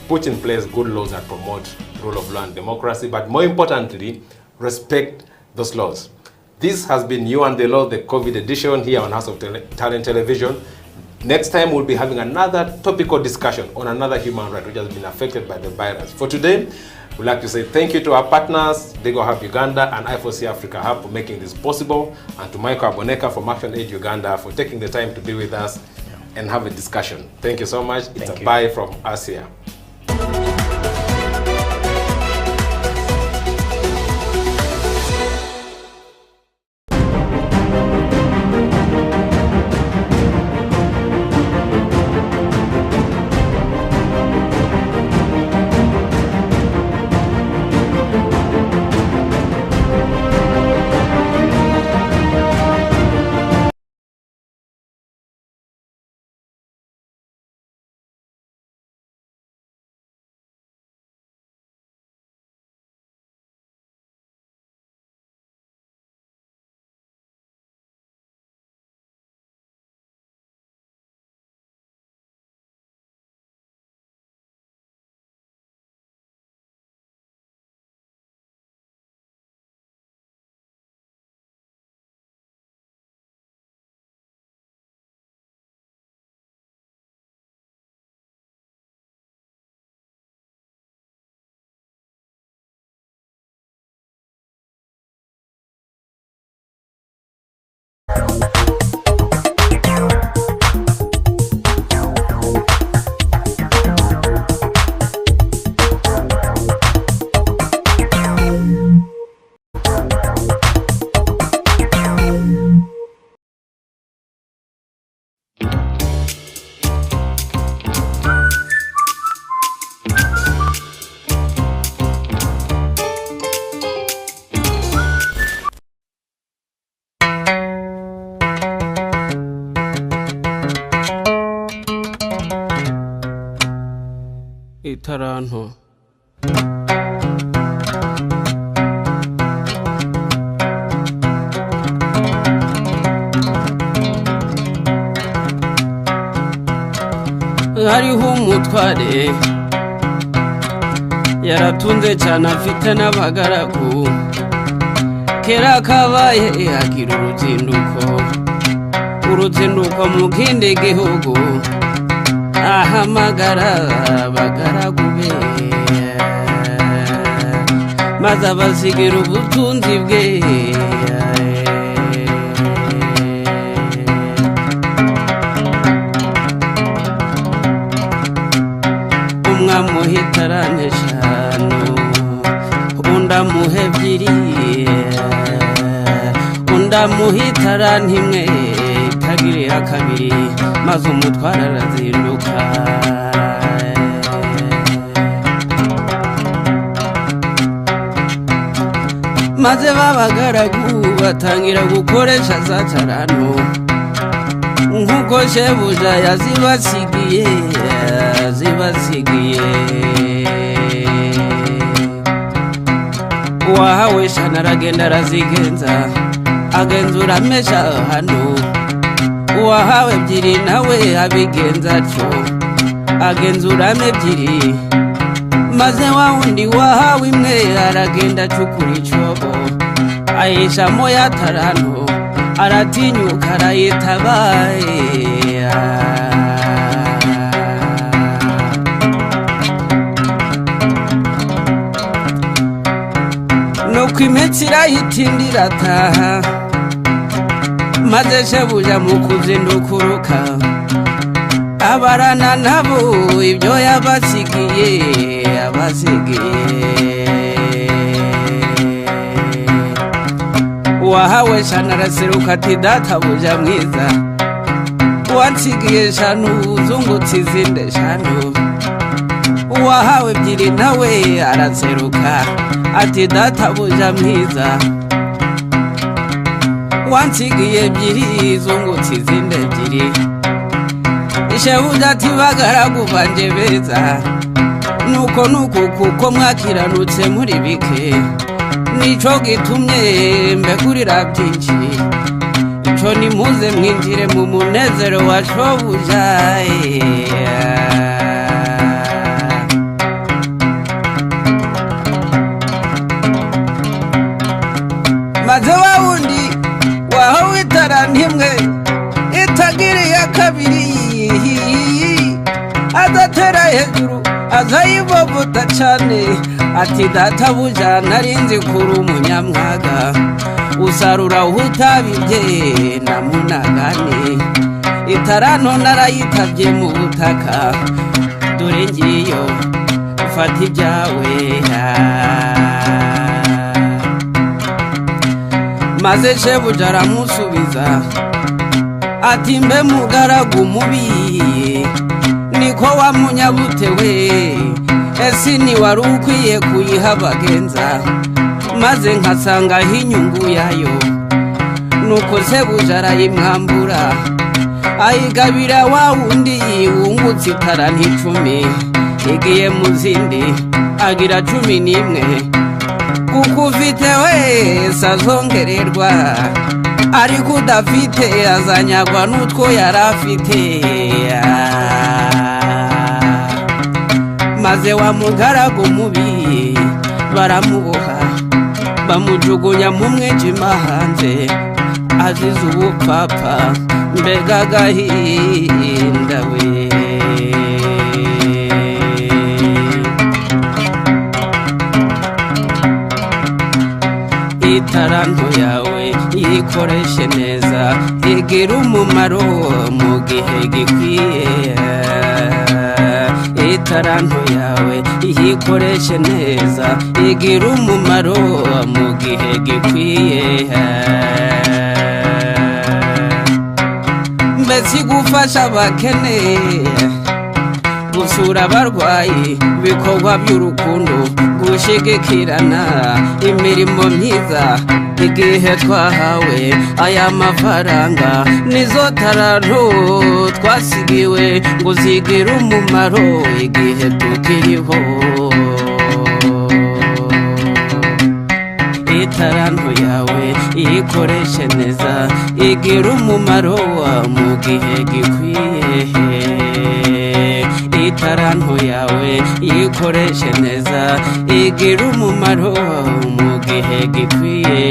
put in place good laws that promote rule of law and democracy, but more importantly, respect those laws. This has been You and the Law, the COVID edition here on House of Talent Television. Next time, we'll be having another topical discussion on another human right which has been affected by the virus. For today, we'd like to say thank you to our partners, Legal Hub Uganda and I4C Africa Hub, for making this possible, and to Michael Aboneka from Action Aid Uganda for taking the time to be with us and have a discussion. Thank you so much. It's a bye from us here. itaranto hariho umutware yaratunze cyane afite n'abagaragu kera kabaye agira uruzinduko mu kindi gihugu ahamagara abagaragu be maze abasigira ubutunzi bwe umwamuhita arane eshanu undamuhe ebyiri undamuhita arane imwe itagirira kabiri maze umutwara arazinduka maze babagaragu batangira gukoresha za taranto nk'uko shebuja yazibasigiye uwahawe shana aragenda arazigenza agenzura amesha hano uwahawe ebyiri nawe abigenza atyo agenzuramo ebyiri maze wa wundi wahawe imwe aragenda acukura icyobo ayishamo ya taranto aratinyuka arayitabaye nuko iminsi irahitindira ataha maze shebuja mu kuzindukuruka abarana nabo ibyo yabasigiye uwahawe shana araseruka ati databuja mwiza wansigiye shanu uzungutse izindi eshanu uwahawe ebyiri nawe araseruka ati databuja mwiza wansigiye ebyiri zungutse izindi ebyiri shebuja ati bagaragu banje beza nuko kuko mwakiranutse muri bike nico gitumye mbekurira byinshi ico nimuze mwinjire mu munezero wa shobuja maze wa wundi wahawe itaranto imwe itagiriye kabiri adatera hejuru azayivovota cyane ati databuja narinzi kuri umunyamwaga usarura utabibye na munagane itaranto narayitabye mu butaka dore ngiyo ufata ibyawe maze shebuja aramusubiza ati mbe mugaragu mubi niko wamunyabutewe ese ni wari ukwiye kuyiha abagenza maze nkasangaho inyungu yayo nuko shebuja arayimwambura ayigabira wa wundi wungutse itaranto 10 igiye mu zindi agira 11 kuko ufite wese azongererwa ariko udafite azanyagwa n'utwo yari afite maze wa mugaragu mubi baramuboha bamujugunya mu mwijima hanze azize ubupfapfa mbega agahinda we itaranto yawe yikoreshe neza igira umumaro mu gihe gikwiye itaranto yawe yikoreshe neza igira umumaro mu gihe gikwiye mbese gufasha abakene gusura abarwayi ibikorwa by'urukundo gushigikirana imirimo myiza igihe twahawe aya mafaranga nizo taranto twasigiwe ngo zigire umumaro igihe tukiriho itaranto yawe iyikoreshe neza igira umumaro mu gihe gikwiye itaranto yawe iyikoreshe neza igira umumaro mu gihe gikwiye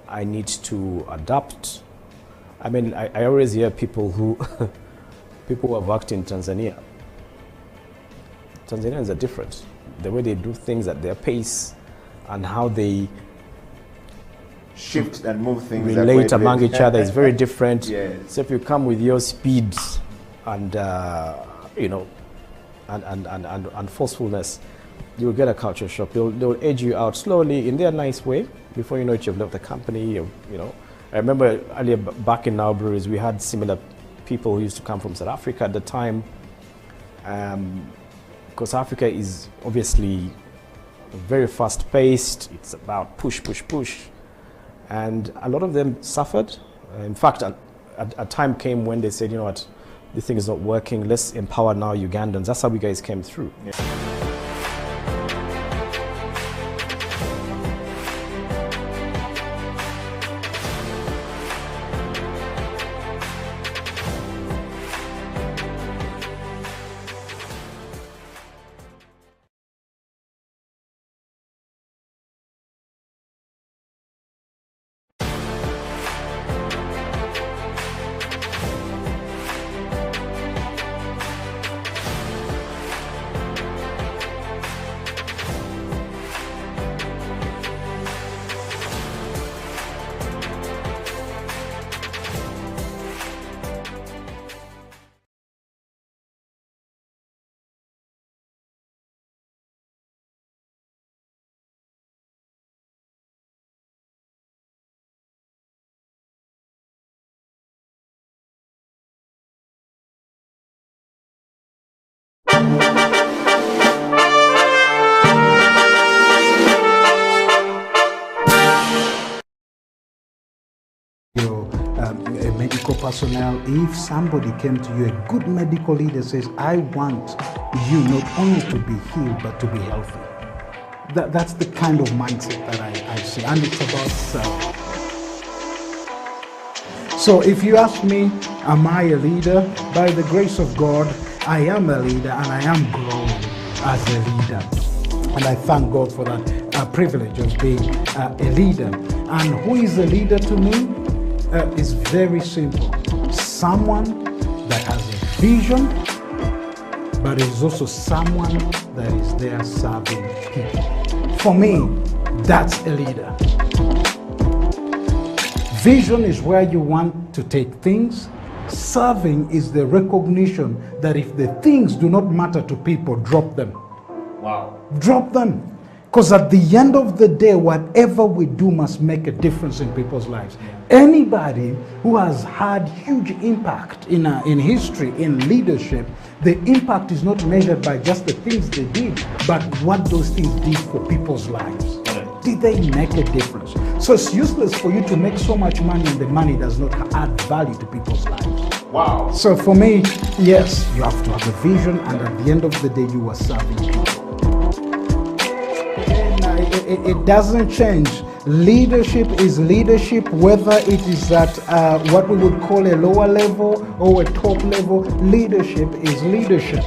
I need to adapt. I mean, I always hear people who people who have worked in Tanzania. Tanzanians are different. The way they do things at their pace and how they shift and move things relate among each other is very different. Yes. So if you come with your speed and you know, and forcefulness, you will get a culture shock. They'll edge you out slowly in their nice way. Before you know it, you've left the company. You know, I remember earlier back in our breweries, we had similar people who used to come from South Africa at the time. Because Africa is obviously very fast-paced. It's about push, push, push. And a lot of them suffered. In fact, a time came when they said, you know what, this thing is not working. Let's empower now Ugandans. That's how we guys came through. Yeah. personnel, if somebody came to you, a good medical leader says, I want you not only to be healed, but to be healthy. That's the kind of mindset that I see, and it's about self. So if you ask me, am I a leader? By the grace of God, I am a leader, and I am growing as a leader. And I thank God for that privilege of being a leader. And who is a leader to me? It's very simple. Someone that has a vision, but is also someone that is there serving people. For me, that's a leader. Vision is where you want to take things. Serving is the recognition that if the things do not matter to people, drop them. Wow. Drop them. Because at the end of the day, whatever we do must make a difference in people's lives. Anybody who has had huge impact in history, in leadership, the impact is not measured by just the things they did, but what those things did for people's lives. Did they make a difference? So it's useless for you to make so much money and the money does not add value to people's lives. Wow. So for me, yes, you have to have a vision, and at the end of the day, you are serving people. It doesn't change. Leadership is leadership, whether it is at what we would call a lower level or a top level. Leadership is leadership.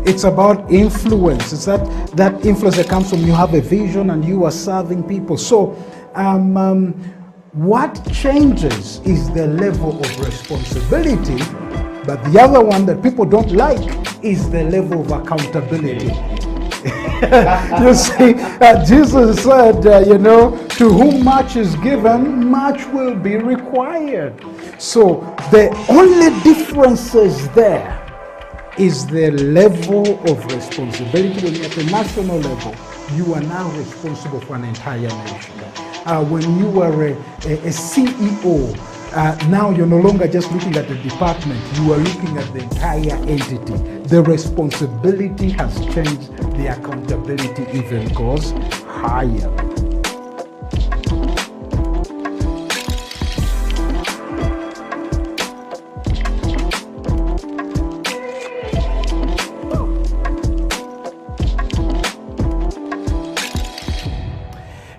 It's about influence. It's that influence that comes from you have a vision and you are serving people. So what changes is the level of responsibility, but the other one that people don't like is the level of accountability. You see, Jesus said, to whom much is given, much will be required. So the only differences there is the level of responsibility. When you're at the national level, you are now responsible for an entire nation. When you are a CEO, now you're no longer just looking at the department, you are looking at the entire entity. The responsibility has changed, the accountability even goes higher.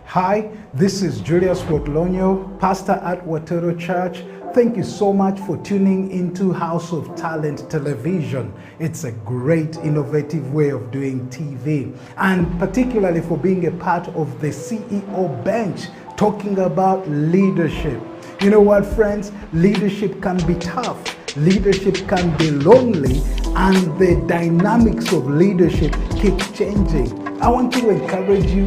Hi, this is Julius Wotlonyo, pastor at Watero Church. Thank you so much for tuning into House of Talent Television. It's a great, innovative way of doing TV, and particularly for being a part of the CEO bench, talking about leadership. You know what, friends? Leadership can be tough. Leadership can be lonely, and the dynamics of leadership keep changing. I want to encourage you,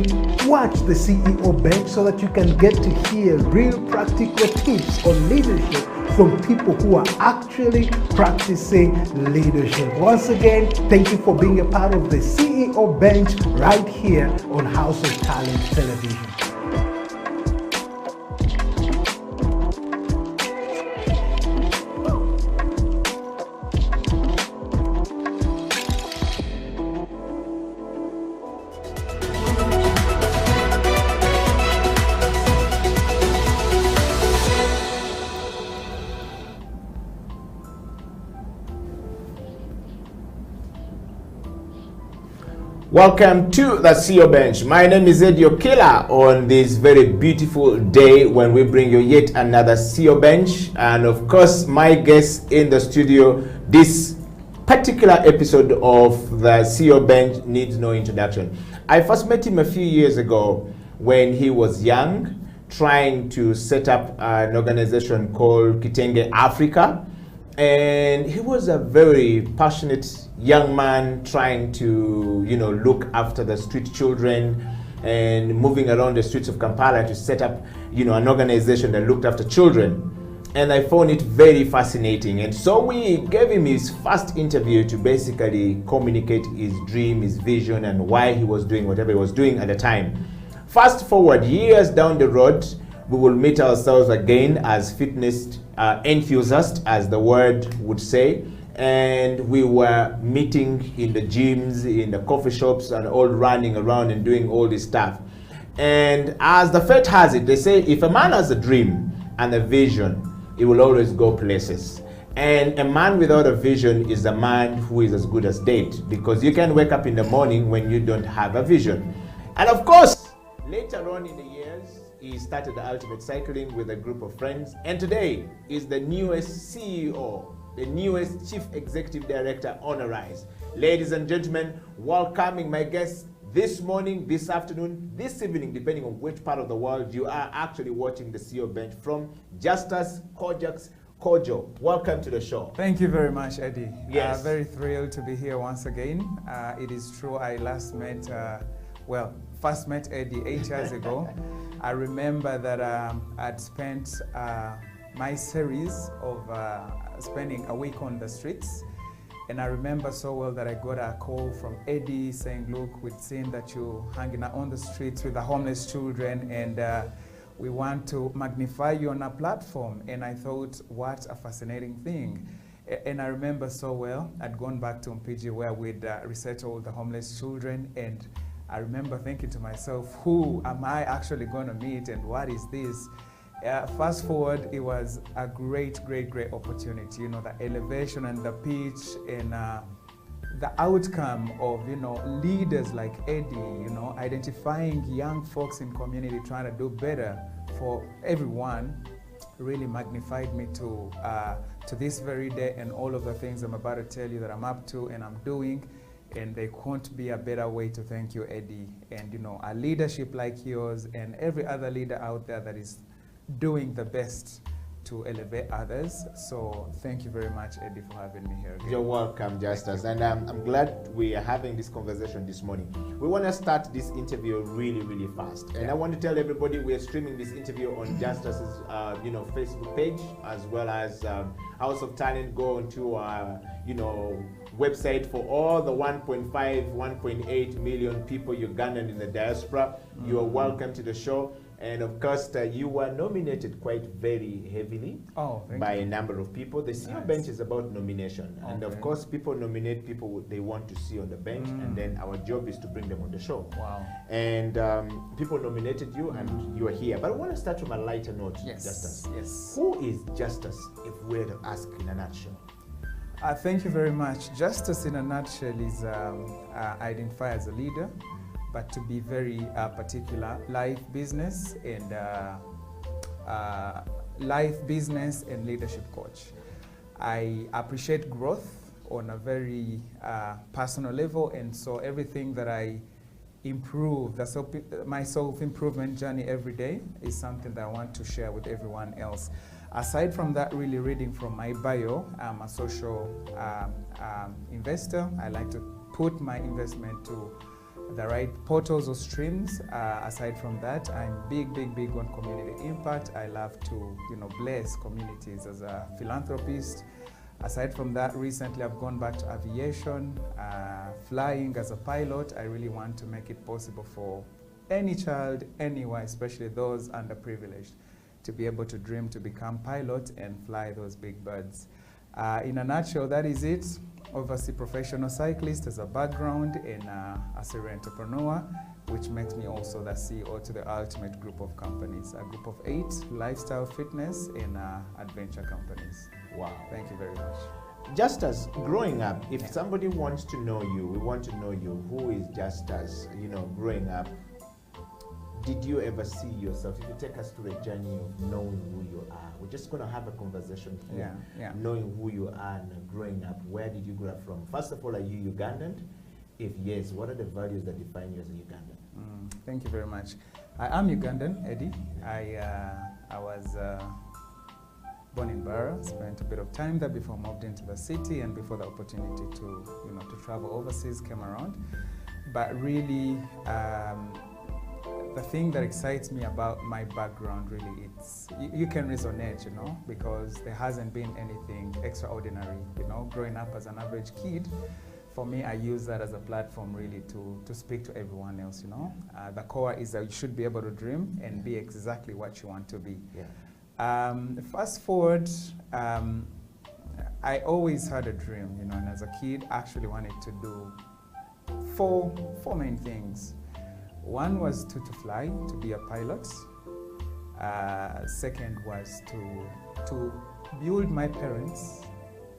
watch the CEO bench so that you can get to hear real practical tips on leadership from people who are actually practicing leadership. Once again, thank you for being a part of the CEO bench right here on House of Talent Television. Welcome to the CEO Bench. My name is Ed Yokila on this very beautiful day when we bring you yet another CEO Bench. And of course, my guest in the studio, this particular episode of the CEO Bench needs no introduction. I first met him a few years ago when he was young, trying to set up an organization called Kitenge Africa. And he was a very passionate young man trying to, look after the street children and moving around the streets of Kampala to set up, an organization that looked after children. And I found it very fascinating. And so we gave him his first interview to basically communicate his dream, his vision, and why he was doing whatever he was doing at the time. Fast forward years down the road, we will meet ourselves again as fitness enthusiasts, as the word would say, and we were meeting in the gyms, in the coffee shops, and all running around and doing all this stuff. And as the fate has it, they say if a man has a dream and a vision it will always go places. And a man without a vision is a man who is as good as dead, because you can wake up in the morning when you don't have a vision. And of course, later on in the years, he started the Ultimate Cycling with a group of friends, and today is the newest CEO, the newest Chief Executive Director on a rise. Ladies and gentlemen, welcoming my guests this morning, this afternoon, this evening, depending on which part of the world you are actually watching the CEO bench from, Justus Kojaks Kojo. Welcome to the show. Thank you very much, Eddie. Yes. Very thrilled to be here once again. It is true, I last met, first met Eddie 8 years ago. I remember that I'd spent my series of spending a week on the streets. And I remember so well that I got a call from Eddie saying, look, we've seen that you're hanging out on the streets with the homeless children, and we want to magnify you on a platform. And I thought, what a fascinating thing. And I remember so well, I'd gone back to Mpiji where we'd resettled the homeless children, and I remember thinking to myself, who am I actually going to meet, and what is this? Fast forward, it was a great opportunity. You know, the elevation and the pitch, and the outcome of, you know, leaders like Eddie, you know, identifying young folks in community trying to do better for everyone, really magnified me to this very day, and all of the things I'm about to tell you that I'm up to and I'm doing. And there couldn't be a better way to thank you, Eddie. And, you know, a leadership like yours and every other leader out there that is doing the best to elevate others. So thank you very much, Eddie, for having me here again. You're welcome, Justus. And I'm glad we are having this conversation this morning. We want to start this interview really fast. And I want to tell everybody we're streaming this interview on Justus's Facebook page, as well as House of Talent. Go onto our website for all the 1.8 million people Ugandan in the diaspora. You are welcome to the show. And of course, you were nominated quite very heavily by a number of people. The CEO bench is about nomination. Okay. And of course, people nominate people they want to see on the bench, and then our job is to bring them on the show. Wow. And people nominated you, and you are here. But I want to start from a lighter note, Justus. Yes. Who is Justus, if we were to ask in a nutshell? Thank you very much. Justus, in a nutshell, is identified as a leader, but to be very particular, life business and leadership coach. I appreciate growth on a very personal level, and so everything that I improve, my self-improvement journey every day is something that I want to share with everyone else. Aside from that, really reading from my bio, I'm a social investor. I like to put my investment to the right portals or streams. Aside from that, I'm big on community impact. I love to, bless communities as a philanthropist. Aside from that, recently I've gone back to aviation, flying as a pilot. I really want to make it possible for any child, anywhere, especially those underprivileged, to be able to dream to become pilots and fly those big birds. In a nutshell, that is it. Obviously, professional cyclist as a background, and a serial entrepreneur, which makes me also the CEO to the Ultimate Group of companies, a group of 8 lifestyle, fitness, and adventure companies. Wow. Thank you very much. Justus, growing up, if somebody wants to know you, we want to know you. Who is Justus, growing up? Did you ever see yourself? If you take us through a journey of knowing who you are, we're just going to have a conversation here, knowing who you are and growing up. Where did you grow up from? First of all, are you Ugandan? If yes, what are the values that define you as a Ugandan? Thank you very much. I am Ugandan, Eddie. I was born in Barra, spent a bit of time there before I moved into the city, and before the opportunity to travel overseas came around. But really, the thing that excites me about my background, really, it's you can resonate, because there hasn't been anything extraordinary, growing up as an average kid. For me, I use that as a platform really to speak to everyone else, The core is that you should be able to dream and be exactly what you want to be. Yeah. Fast forward, I always had a dream, and as a kid, actually wanted to do four main things. One was to fly, to be a pilot. Second was to build my parents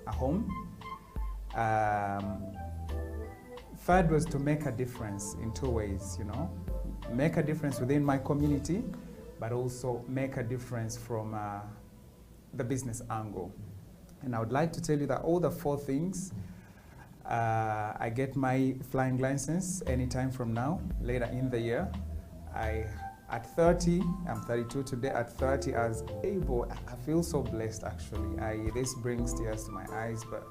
a home. Third was to make a difference in two ways, you know. Make a difference within my community, but also make a difference from the business angle. And I would like to tell you that all the four things, I get my flying license anytime from now, later in the year. At 30, I'm 32 today, at 30 I was able, I feel so blessed actually. This brings tears to my eyes, but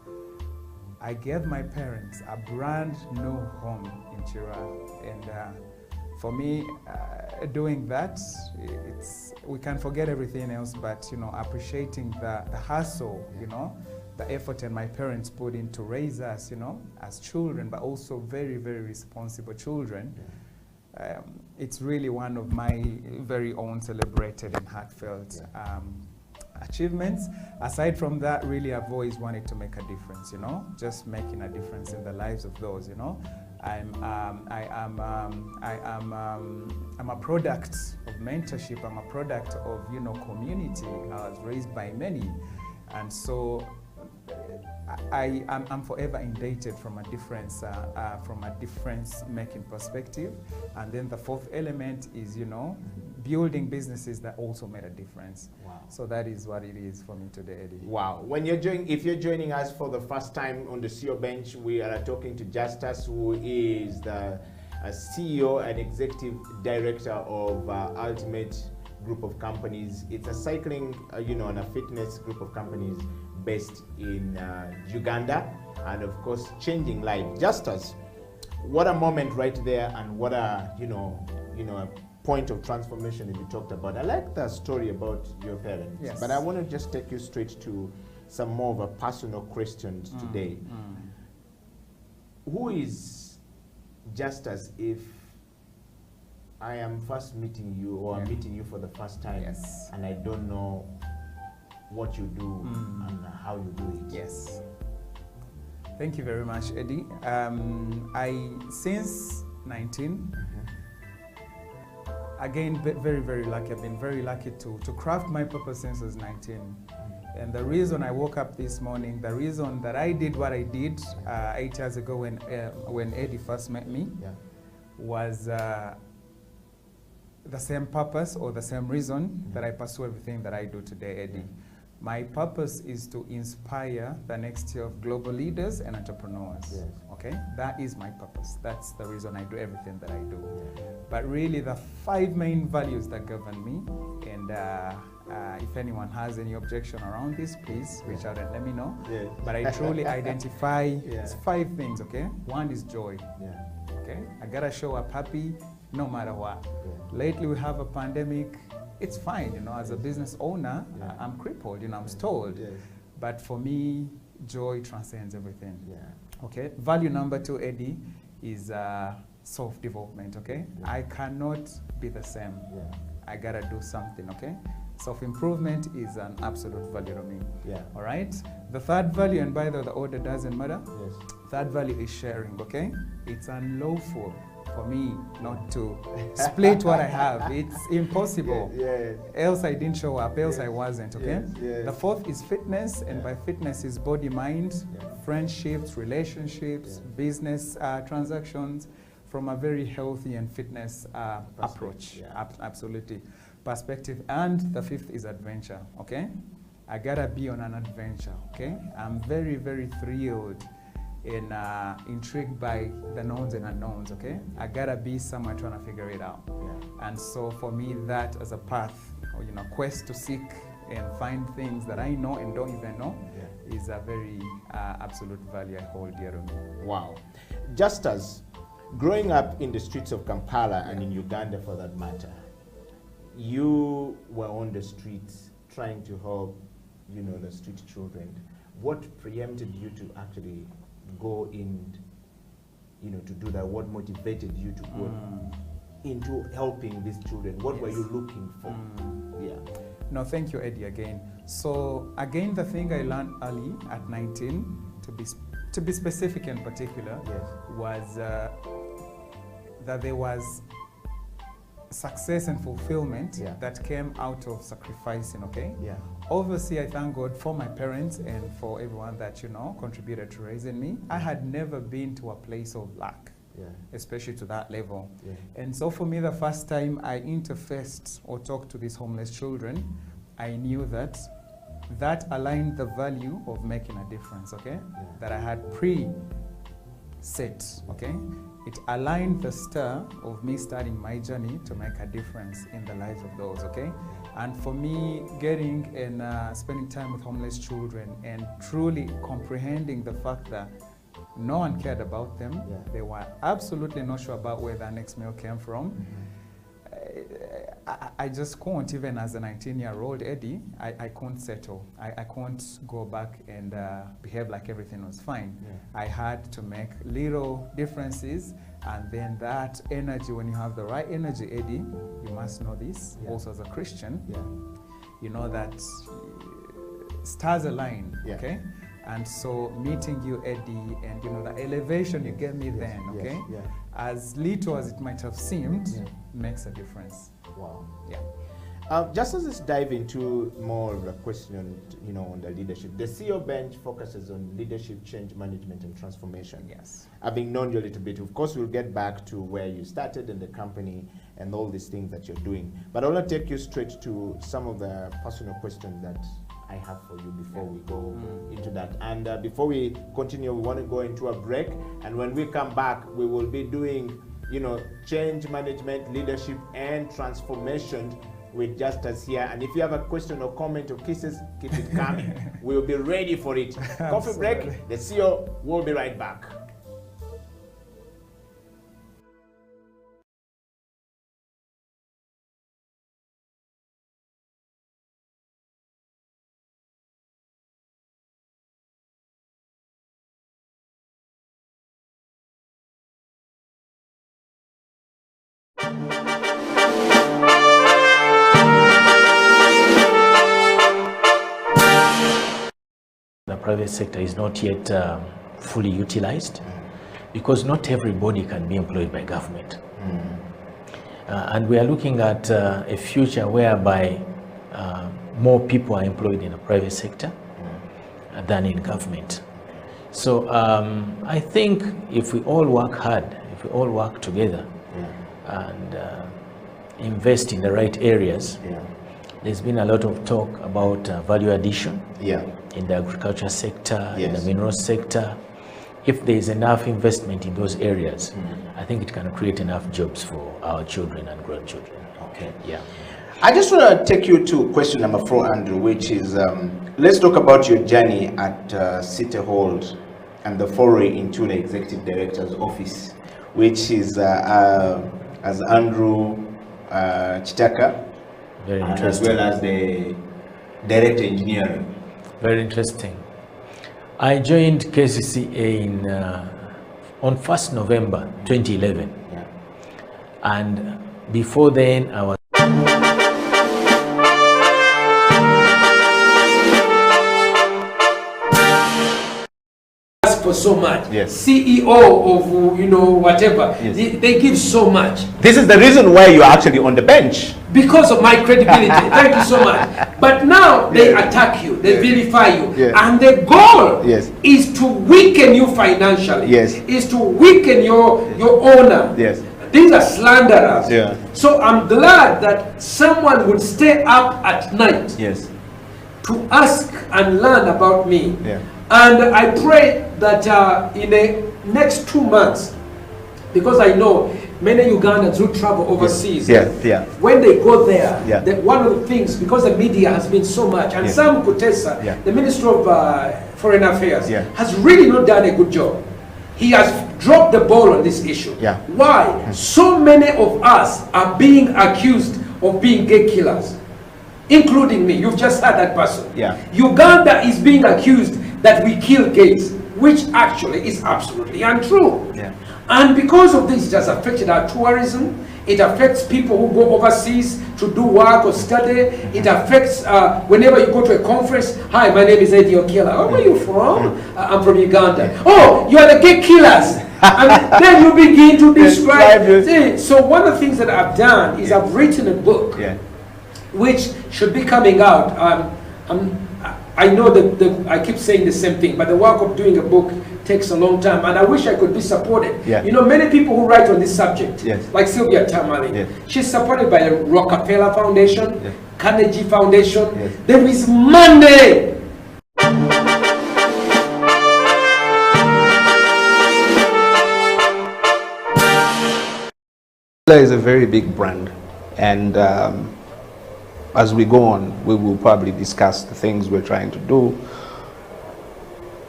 I gave my parents a brand new home in Chira. And for me, doing that, we can forget everything else, but you know, appreciating the hustle, you know, the effort and my parents put in to raise us, you know, as children, but also very, very responsible children. It's really one of my very own celebrated and heartfelt achievements. Aside from that, really I've always wanted to make a difference, you know, just making a difference in the lives of those, you know. I'm a product of mentorship. I'm a product of, you know, community. I was raised by many, and so I'm forever indebted from a difference making perspective. And then the fourth element is, you know, building businesses that also made a difference. Wow. So that is what it is for me today, Eddie. Wow. If you're joining us for the first time on the CEO Bench, we are talking to Justus, who is the CEO and Executive Director of Ultimate Group of Companies. It's a cycling, you know, and a fitness group of companies based in Uganda, and of course, changing life. Justus, what a moment right there, and what a, you know, a point of transformation that you talked about. I like the story about your parents, yes, but I want to just take you straight to some more of a personal questions today. Who is Justus if I am first meeting you, or I'm meeting you for the first time, and I don't know what you do and how you do it? Yes. Thank you very much, Eddie. Since 19, again, very, very lucky. I've been very lucky to craft my purpose since I was 19. And the reason I woke up this morning, the reason that I did what I did 8 years ago when Eddie first met me, was the same purpose, or the same reason that I pursue everything that I do today, Eddie. My purpose is to inspire the next year of global leaders and entrepreneurs. Okay, that is my purpose. That's the reason I do everything that I do. But really, the 5 main values that govern me, and if anyone has any objection around this, please reach out and let me know. But I truly identify 5 things. Okay, 1 is joy. Okay, I gotta show up happy no matter what. Lately, we have a pandemic. It's fine, you know, as a business owner, I'm crippled, you know, I'm stalled. But for me, joy transcends everything. Okay, value number 2, Eddie, is self-development, okay? I cannot be the same. I gotta do something, okay? Self-improvement is an absolute value to me. All right? The 3rd value, and by the way, the order doesn't matter. 3rd value is sharing, okay? It's unlawful for me not to split what I have. It's impossible. Else I didn't show up, else I wasn't, okay? The 4th is fitness, and by fitness is body, mind, friendships, relationships, business transactions, from a very healthy and fitness approach. Absolutely. Perspective. And the 5th is adventure, okay? I gotta be on an adventure, okay? I'm very, very thrilled and intrigued by the knowns and unknowns, okay? I gotta be somewhere trying to figure it out. And so for me, that as a path, or, you know, quest to seek and find things that I know and don't even know, is a very absolute value I hold dear to me. Wow. Justus, growing up in the streets of Kampala and in Uganda for that matter, you were on the streets trying to help, you know, the street children. What preempted you to actually go in, you know, to do that? What motivated you to go into helping these children? What were you looking for? No, thank you, Eddie, again. So again, the thing I learned early at 19, to be specific and particular, was that there was success and fulfillment that came out of sacrificing, okay? Yeah. Obviously, I thank God for my parents and for everyone that, contributed to raising me. I had never been to a place of lack, especially to that level. Yeah. And so for me, the first time I interfaced or talked to these homeless children, I knew that aligned the value of making a difference, okay? That I had pre-set, okay? It aligned the star of me starting my journey to make a difference in the lives of those, okay? And for me, getting and spending time with homeless children and truly comprehending the fact that no one cared about them, they were absolutely not sure about where their next meal came from. I just couldn't, even as a 19-year-old Eddie, I couldn't settle. I couldn't go back and behave like everything was fine. I had to make little differences, and then that energy, when you have the right energy, Eddie, you must know this, also as a Christian, you know that stars align, okay? And so meeting you, Eddie, and the elevation you gave me then, okay? As little as it might have seemed, makes a difference. Wow. Yeah. Just as let's dive into more of a question on the leadership. The CEO bench focuses on leadership, change management, and transformation. Yes. Having known you a little bit, of course, we'll get back to where you started in the company and all these things that you're doing. But I want to take you straight to some of the personal questions that I have for you before we go into that. And before we continue, we want to go into a break. And when we come back, we will be doing, change management, leadership, and transformation with Justus here. And if you have a question or comment or kisses, keep it coming. We'll be ready for it. Coffee break. The CEO will be right back. The private sector is not yet fully utilized because not everybody can be employed by government. And we are looking at a future whereby more people are employed in the private sector than in government. So I think if we all work hard, if we all work together and invest in the right areas, there's been a lot of talk about value addition in the agriculture sector, in the mineral sector. If there is enough investment in those areas, I think it can create enough jobs for our children and grandchildren. Okay. Yeah. I just want to take you to question number 4, Andrew, which is, let's talk about your journey at City Hall and the foray into the Executive Director's office, which is as Andrew Chitaka, Very and interesting. as well as the Director Engineering. Very interesting. I joined KCCA on 1st November 2011. And before then, I was for so much. CEO of whatever. They give so much. This is the reason why you're actually on the bench. Because of my credibility. Thank you so much. But now they attack you, they vilify you. And the goal is to weaken you financially. Is to weaken your honor. These are slanderers. So I'm glad that someone would stay up at night to ask and learn about me. And I pray that in the next 2 months, because I know many Ugandans who travel overseas, when they go there, one of the things, because the media has been so much, and Sam Kutesa, the Minister of Foreign Affairs, has really not done a good job. He has dropped the ball on this issue. Why? So many of us are being accused of being gay killers, including me. You've just heard that person. Uganda is being accused that we kill gays, which actually is absolutely untrue. And because of this, it has affected our tourism. It affects people who go overseas to do work or study. It affects whenever you go to a conference. Hi, my name is Eddie Okiela. Where are you from? I'm from Uganda. Oh, you are the gay killers. And then you begin to describe. See, so one of the things that I've done is I've written a book, which should be coming out. I know that I keep saying the same thing, but the work of doing a book takes a long time, and I wish I could be supported. You know, many people who write on this subject, like Sylvia Tamale, she's supported by the Rockefeller Foundation, Carnegie Foundation. There is money. Is a very big brand, and as we go on, we will probably discuss the things we're trying to do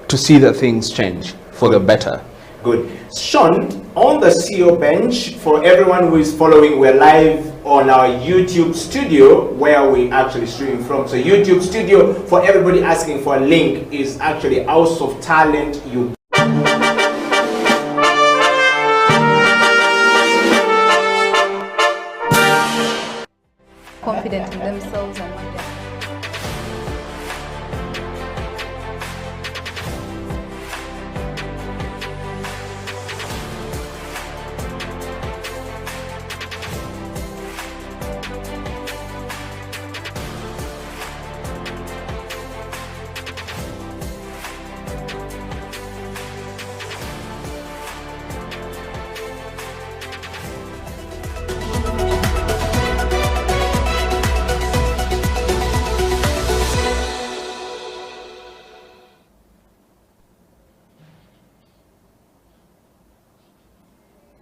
to see that things change for the better. Good. Sean, on the CEO bench, for everyone who is following, we're live on our YouTube studio where we actually stream from. So YouTube studio, for everybody asking for a link, is actually House of Talent Uganda. Confident in themselves and what they're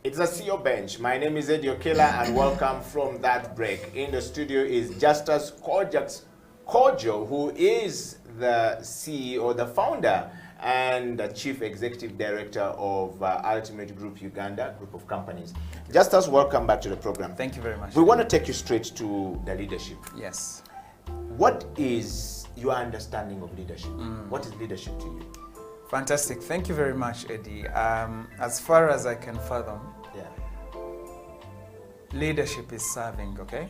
It's a CEO bench. My name is Eddie Okela and welcome from that break. In the studio is Justus Kojo, who is the CEO, the founder and the Chief Executive Director of Ultimate Group Uganda, group of companies. Justus, welcome back to the program. Thank you very much. We want to take you straight to the leadership. Yes. What is your understanding of leadership? What is leadership to you? Fantastic. Thank you very much, Eddie. As far as I can fathom, leadership is serving, okay?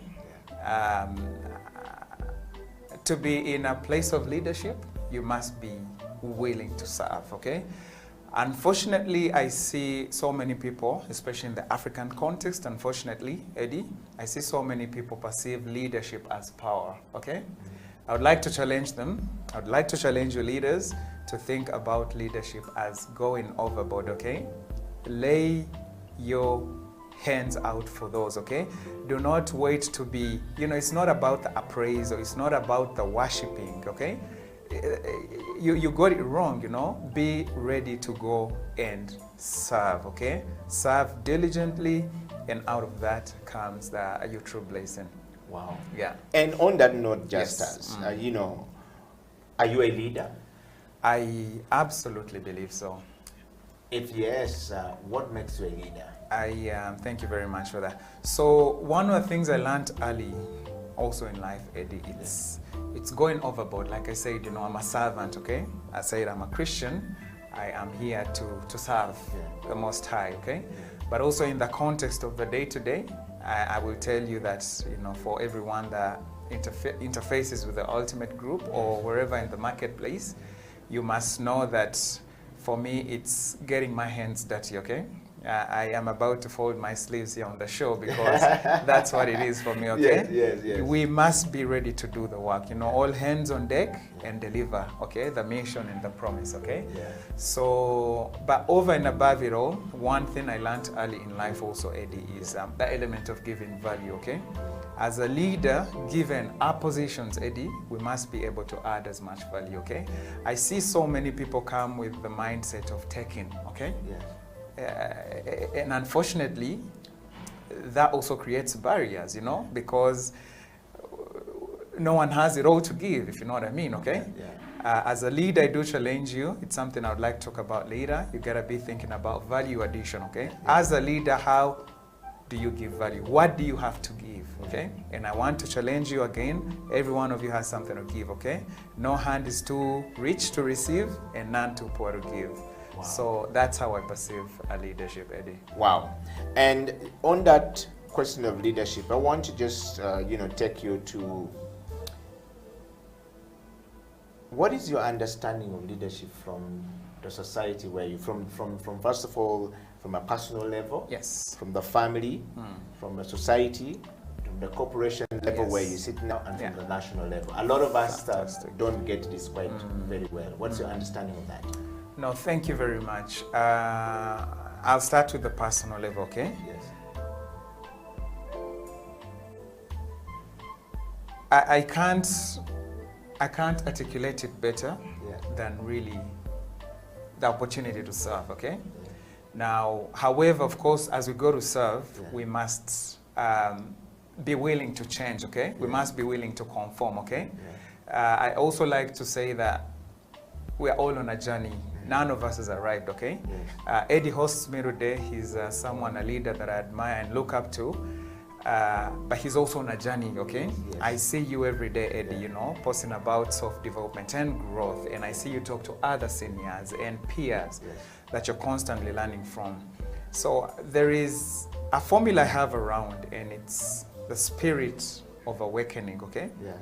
To be in a place of leadership, you must be willing to serve, okay? Unfortunately, I see so many people, especially in the African context, unfortunately, Eddie, I see so many people perceive leadership as power, okay? I would like to challenge them. I would like to challenge you leaders to think about leadership as going overboard, okay? Lay your hands out for those, okay? Do not wait to be, you know, it's not about the appraisal, it's not about the worshiping, okay? You got it wrong, you know? Be ready to go and serve, okay? Serve diligently, and out of that comes your true blessing. Wow. Yeah. And on that note, Justus, you know, are you a leader? I absolutely believe so. If yes, what makes you a leader? Thank you very much for that. So one of the things I learned early, also in life, Eddie, it's going overboard. Like I said, you know, I'm a servant, okay? I said I'm a Christian. I am here to serve the Most High, okay? But also in the context of the day-to-day, I will tell you that, you know, for everyone that interfaces with the Ultimate Group or wherever in the marketplace, you must know that for me, it's getting my hands dirty, okay? I am about to fold my sleeves here on the show because that's what it is for me, okay? Yes. We must be ready to do the work, you know, all hands on deck and deliver, okay? The mission and the promise, okay? So, but over and above it all, one thing I learned early in life also, Eddie, is the element of giving value, okay? As a leader, given our positions, Eddie, we must be able to add as much value, okay? I see so many people come with the mindset of taking, okay? And unfortunately, that also creates barriers, you know, because no one has it all to give, if you know what I mean, okay? As a leader, I do challenge you. It's something I would like to talk about later. You gotta be thinking about value addition, okay? As a leader, how do you give value? What do you have to give, okay? And I want to challenge you again. Every one of you has something to give, okay? No hand is too rich to receive and none too poor to give. Wow. So that's how I perceive a leadership, Eddie. Wow. And on that question of leadership, I want to just, you know, take you to what is your understanding of leadership from the society where you, from first of all, from a personal level, yes, from the family, from the society, from the corporation level Yes. where you sit now, and Yeah. from the national level. A lot of us don't get this quite very well. What's your understanding of that? No, thank you very much. I'll start with the personal level, okay? Yes. I can't articulate it better than really the opportunity to serve, okay? Now, however, of course, as we go to serve, we must be willing to change, okay? We must be willing to conform, okay? I also like to say that we are all on a journey. None of us has arrived, okay? Eddie hosts me today. He's someone, a leader that I admire and look up to. But he's also on a journey, okay? I see you every day, Eddie, you know, posting about self-development and growth, and I see you talk to other seniors and peers that you're constantly learning from. So there is a formula I have around, and it's the spirit of awakening, okay? Yeah.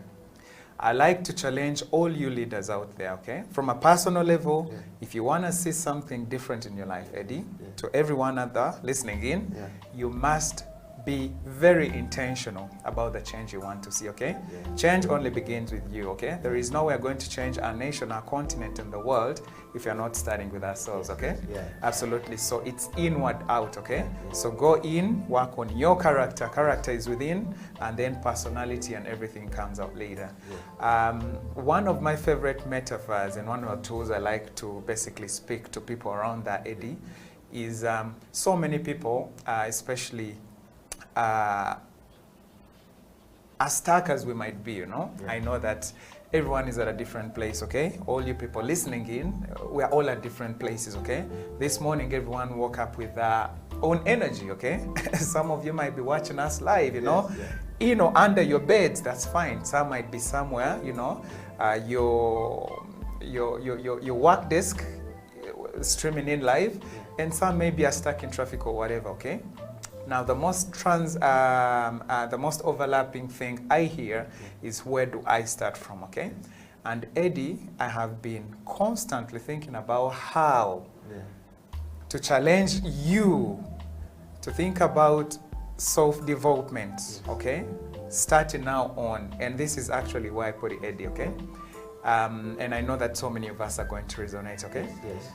I like to challenge all you leaders out there, okay? From a personal level, if you want to see something different in your life, Eddie, to everyone out there listening in, you must be very intentional about the change you want to see, okay? Change only begins with you, okay? There is no way we're going to change our nation, our continent, and the world if you're not starting with ourselves, okay? Absolutely. So it's inward out, okay? So go in, work on your character. Character is within, and then personality and everything comes out later. One of my favorite metaphors and one of the tools I like to basically speak to people around that, Eddie, is so many people, especially as stuck as we might be, you know, I know that everyone is at a different place, okay? All you people listening in, we're all at different places, okay? This morning, everyone woke up with their own energy, okay? Some of you might be watching us live, you know? You know, under your beds, that's fine. Some might be somewhere, you know, your work desk streaming in live, and some maybe are stuck in traffic or whatever, okay? Now, the most overlapping thing I hear is, where do I start from, okay? And Eddie, I have been constantly thinking about how to challenge you to think about self-development, okay? Starting now on, and this is actually why I put it, Eddie, okay? And I know that so many of us are going to resonate, okay? Yes.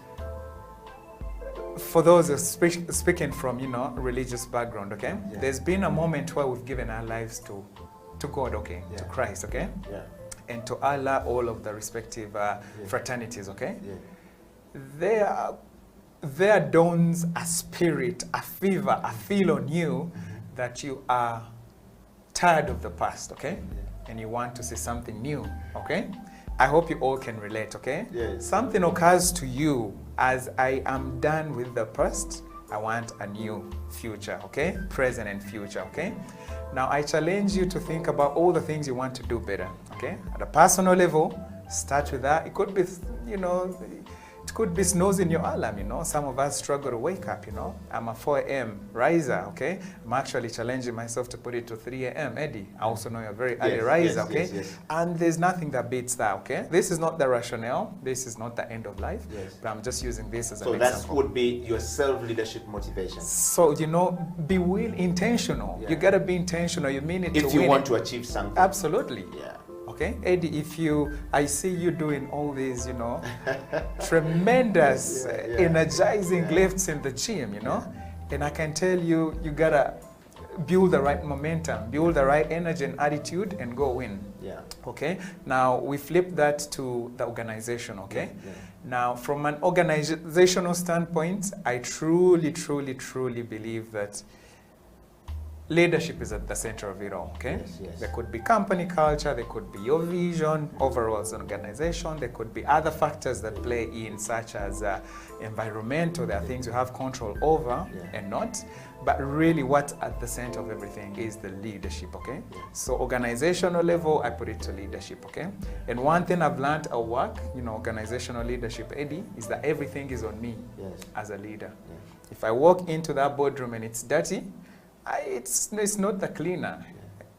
For those who speaking from, you know, religious background, okay? There's been a moment where we've given our lives to God, okay? To Christ, okay? And to Allah, all of the respective fraternities, okay? There dawns a spirit, a fever, a feel on you that you are tired of the past, okay? And you want to see something new, okay? I hope you all can relate, okay? Something occurs to you as I am done with the past. I want a new future, okay? Present and future, okay? Now, I challenge you to think about all the things you want to do better, okay? At a personal level, start with that. It could be, you know, it could be snoozing your alarm, you know. Some of us struggle to wake up, you know. I'm a 4 a.m. riser, okay? I'm actually challenging myself to put it to 3 a.m. Eddie, I also know you're a very early riser, okay? And there's nothing that beats that, okay? This is not the rationale. This is not the end of life. But I'm just using this as an example. So that would be your self-leadership motivation. So, you know, be intentional. You got to be intentional. You mean it if you want to achieve something. Absolutely. Okay, Eddie, I see you doing all these, you know, tremendous, energizing lifts in the gym, you know, and I can tell you, you gotta build the right momentum, build the right energy and attitude, and go in. Okay, now we flip that to the organization, okay? Now, from an organizational standpoint, I truly, truly, truly believe that leadership is at the center of it all, okay? There could be company culture, there could be your vision overall as an organization, there could be other factors that play in, such as environmental, there are things you have control over and not, but really what's at the center of everything is the leadership, okay? So organizational level, I put it to leadership, okay? And one thing I've learned at work, you know, organizational leadership, Eddie, is that everything is on me as a leader. If I walk into that boardroom and it's dirty, it's not the cleaner,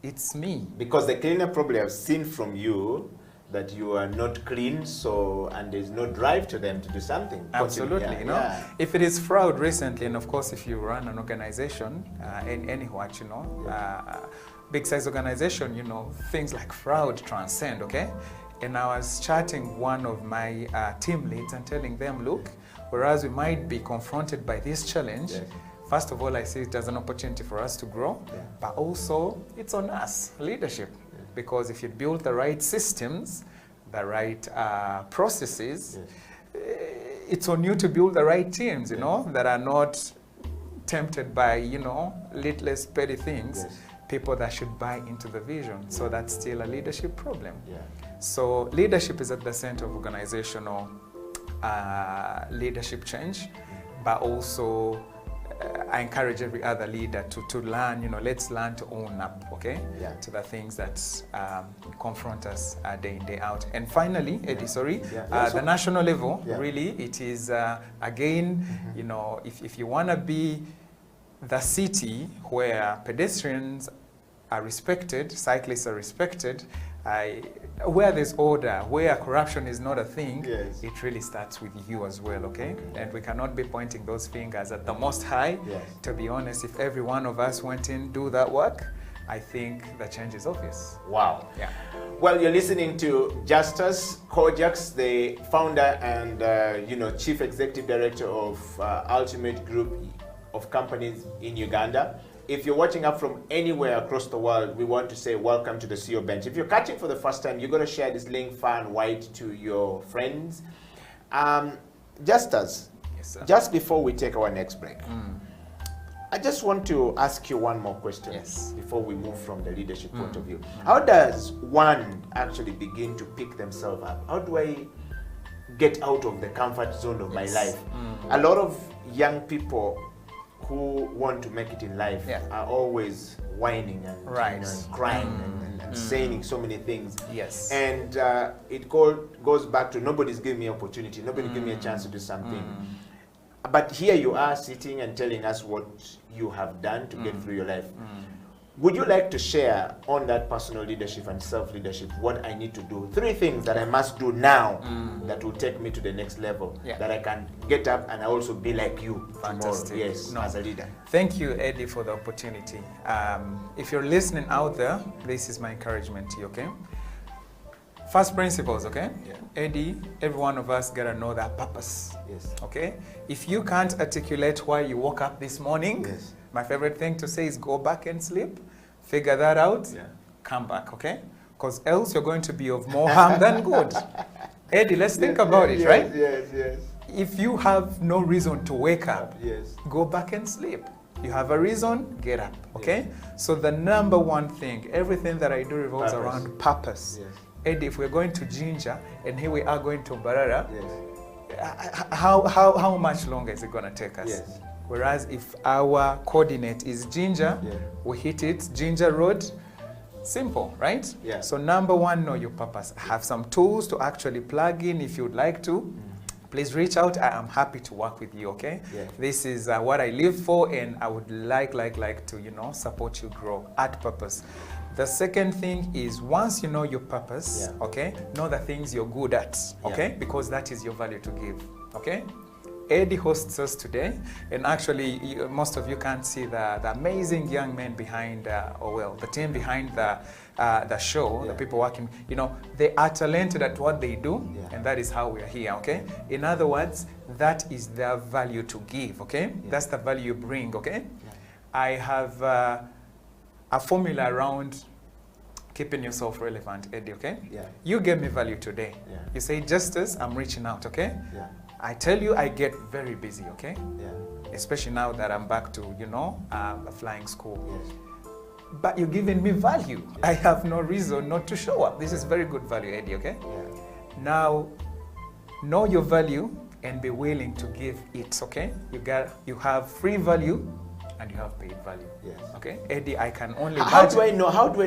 it's me. Because the cleaner probably have seen from you that you are not clean, so and there's no drive to them to do something. Absolutely, Yeah, you know. yeah. If it is fraud recently, and of course, if you run an organization, any what, you know, big size organization, you know, things like fraud transcend, okay? And I was chatting one of my team leads and telling them, look, whereas we might be confronted by this challenge, first of all, I see it as an opportunity for us to grow, but also it's on us, leadership. Because if you build the right systems, the right processes, it's on you to build the right teams, you know, that are not tempted by, you know, littless petty things, people that should buy into the vision. So that's still a leadership problem. So leadership is at the center of organizational leadership change, but also I encourage every other leader to learn, you know, let's learn to own up, okay, to the things that confront us day in, day out. And finally, Eddie, sorry, the national level, really, it is, again, you know, if you want to be the city where pedestrians are respected, cyclists are respected, where there's order, where corruption is not a thing, it really starts with you as well, okay? And we cannot be pointing those fingers at the Most High. To be honest, if every one of us went in, do that work, I think the change is obvious. Wow. Yeah. Well, you're listening to Justus Kojaks, the founder and you know, chief executive director of Ultimate Group of companies in Uganda. If you're watching up from anywhere across the world, we want to say welcome to the CEO Bench. If you're catching for the first time, you're going to share this link far and wide to your friends. Justus, just before we take our next break, I just want to ask you one more question before we move from the leadership point of view. How does one actually begin to pick themselves up? How do I get out of the comfort zone of my life? A lot of young people who want to make it in life are always whining and, you know, and crying and saying so many things. And it goes back to nobody's giving me opportunity, nobody give me a chance to do something. But here you are sitting and telling us what you have done to get through your life. Would you like to share on that personal leadership and self-leadership what I need to do? 3 things that I must do now that will take me to the next level, that I can get up and I also be like you tomorrow, as a leader. Thank you, Eddie, for the opportunity. If you're listening out there, this is my encouragement to you, okay? First principles, okay? Eddie, every one of us gotta know that purpose, okay? If you can't articulate why you woke up this morning, my favorite thing to say is go back and sleep, figure that out, come back, okay? Because else you're going to be of more harm than good. Eddie, let's think about it, right? If you have no reason to wake up, go back and sleep. You have a reason, get up, okay? So the number one thing, everything that I do revolves around purpose. Eddie, if we're going to Jinja and here we are going to Mbarara, how much longer is it going to take us? Whereas if our coordinate is Jinja, we hit it, Jinja Road, simple, right? So number one, know your purpose. Have some tools to actually plug in if you'd like to. Please reach out. I am happy to work with you, okay? This is what I live for, and I would like to, you know, support you grow at purpose. The second thing is once you know your purpose, okay, know the things you're good at, okay? Because that is your value to give, okay? Eddie hosts us today, and actually most of you can't see the amazing young men behind, the team behind the show, the people working, you know, they are talented at what they do, and that is how we are here, okay? In other words, that is their value to give, okay? That's the value you bring, okay? I have a formula around keeping yourself relevant, Eddie, okay? You gave me value today. You say, Justus, I'm reaching out, okay? I tell you, I get very busy, okay? Especially now that I'm back to, you know, a flying school. But you're giving me value. I have no reason not to show up. This is very good value, Eddie, okay? Now, know your value and be willing to give it, okay? You have free value and you have paid value. Okay, Eddie, I can only. How do I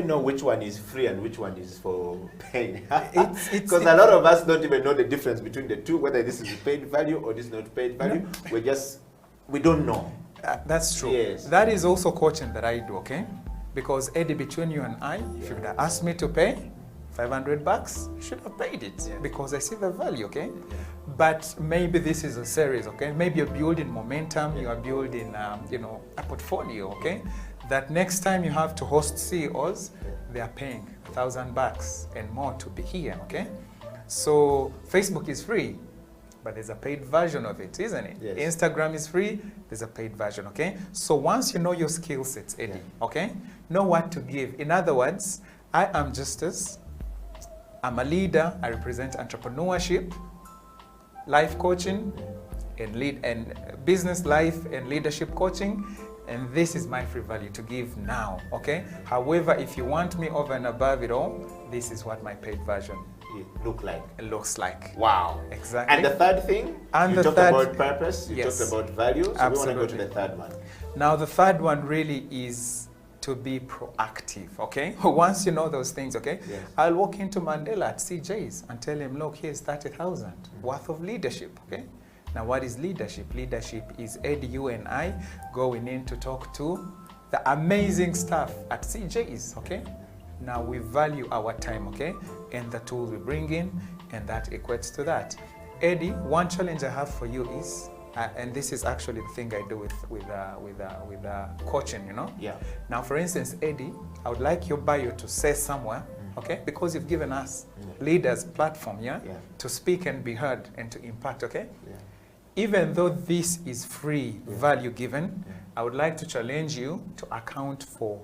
know which one is free and which one is for paid? Because a lot of us don't even know the difference between the two. Whether this is paid value or this is not paid value, we don't know. That's true. That is also coaching that I do. Okay, because Eddie, between you and I, if you would have asked me to pay $500, you should have paid it because I see the value, okay? But maybe this is a series, okay? Maybe you're building momentum, you are building, a portfolio, okay? That next time you have to host CEOs, they are paying $1,000 and more to be here, okay? So Facebook is free, but there's a paid version of it, isn't it? Yes. Instagram is free, there's a paid version, okay? So once you know your skill sets, Eddie, okay? Know what to give. In other words, I am Justus, I'm a leader, I represent entrepreneurship, life coaching, and business life and leadership coaching, and this is my free value to give now, okay? However, if you want me over and above it all, this is what my paid version looks like. Wow. Exactly. And the third thing, and you the talked third, about purpose, you talked about values, so absolutely. we want to go to the third one. Now the third one really is to be proactive, okay? Once you know those things, okay? Yes. I'll walk into Mandela at CJ's and tell him, look, here's 30,000 worth of leadership, okay? Now what is leadership? Leadership is Eddie, you and I going in to talk to the amazing staff at CJ's, okay? Now we value our time, okay? And the tools we bring in, and that equates to that. Eddie, one challenge I have for you is, and this is actually the thing I do with coaching, you know? Yeah. Now, for instance, Eddie, I would like your bio to say somewhere, okay? Because you've given us leaders platform, to speak and be heard and to impact, okay? Even though this is free value given, I would like to challenge you to account for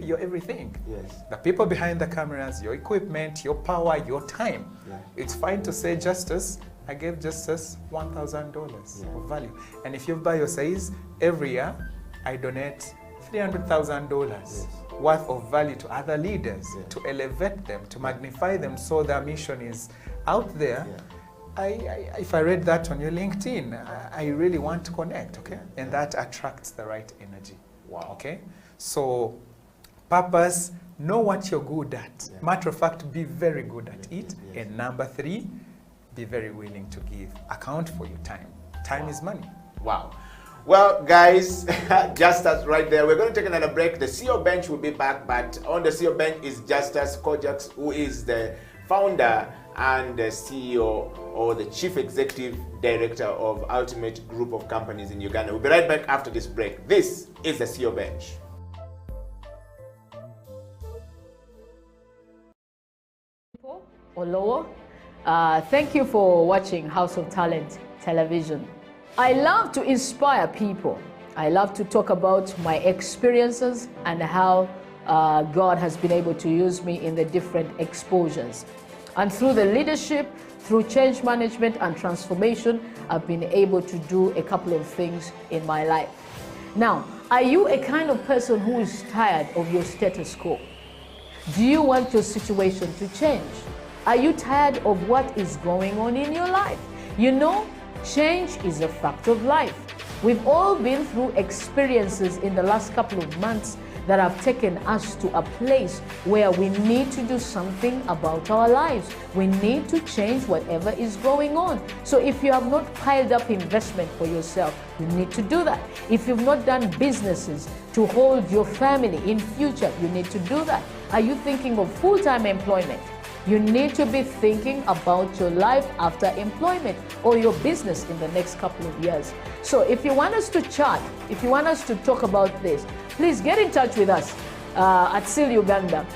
your everything. Yes. The people behind the cameras, your equipment, your power, your time. It's fine to say, Justus, I gave Justus $1,000 of value. And if your bio says, every year, I donate $300,000 worth of value to other leaders, to elevate them, to magnify them so their mission is out there. If I read that on your LinkedIn, I really want to connect, okay? And that attracts the right energy. Wow. Okay? So, purpose, know what you're good at. Matter of fact, be very good at it. And number 3, be very willing to give. Account for your time. Time is money. Wow. Well, guys, Justus right there. We're going to take another break. The CEO bench will be back, but on the CEO bench is Justus Kojaks, who is the founder and the CEO or the Chief Executive Director of Ultimate Group of Companies in Uganda. We'll be right back after this break. This is the CEO bench. Or lower. Thank you for watching House of Talent Television. I love to inspire people. I love to talk about my experiences and how God has been able to use me in the different exposures. And through the leadership, through change management and transformation, I've been able to do a couple of things in my life. Now, are you a kind of person who is tired of your status quo? Do you want your situation to change? Are you tired of what is going on in your life? You know, change is a fact of life. We've all been through experiences in the last couple of months that have taken us to a place where we need to do something about our lives. We need to change whatever is going on. So if you have not piled up investment for yourself, you need to do that. If you've not done businesses to hold your family in future, you need to do that. Are you thinking of full-time employment? You need to be thinking about your life after employment or your business in the next couple of years. So if you want us to chat, if you want us to talk about this, please get in touch with us at SEAL Uganda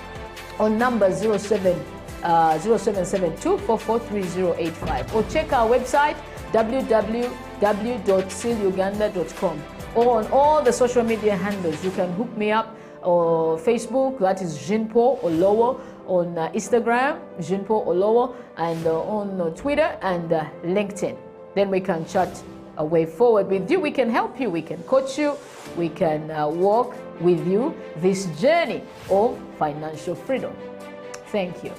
on number 0772443085 or check our website www.sealuganda.com or on all the social media handles. You can hook me up or Facebook, that is Jean-Paul Olowo, on Instagram, Jean-Paul Olowo, and on Twitter and LinkedIn. Then we can chat a way forward with you. We can help you, we can coach you, we can walk with you this journey of financial freedom. Thank you.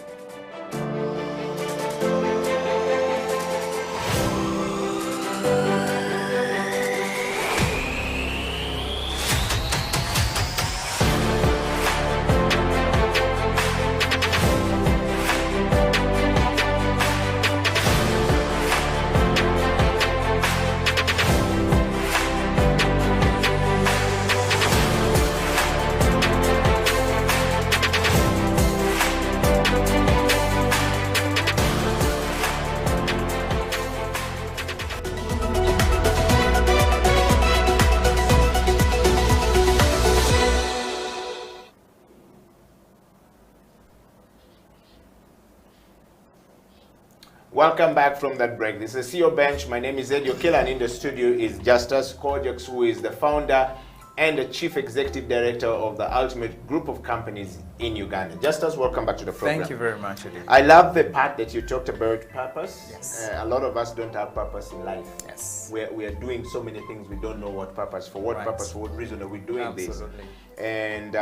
Welcome back from that break. This is CEO Bench. My name is Eddie Okela, and in the studio is Justus Kojaks, who is the founder and the Chief Executive Director of the Ultimate Group of Companies in Uganda. Justus, welcome back to the program. Thank you very much, Eddie. I love the part that you talked about purpose. Yes. A lot of us don't have purpose in life. Yes. We are doing so many things, we don't know what purpose, for what Right. purpose, for what reason are we doing Absolutely. this. And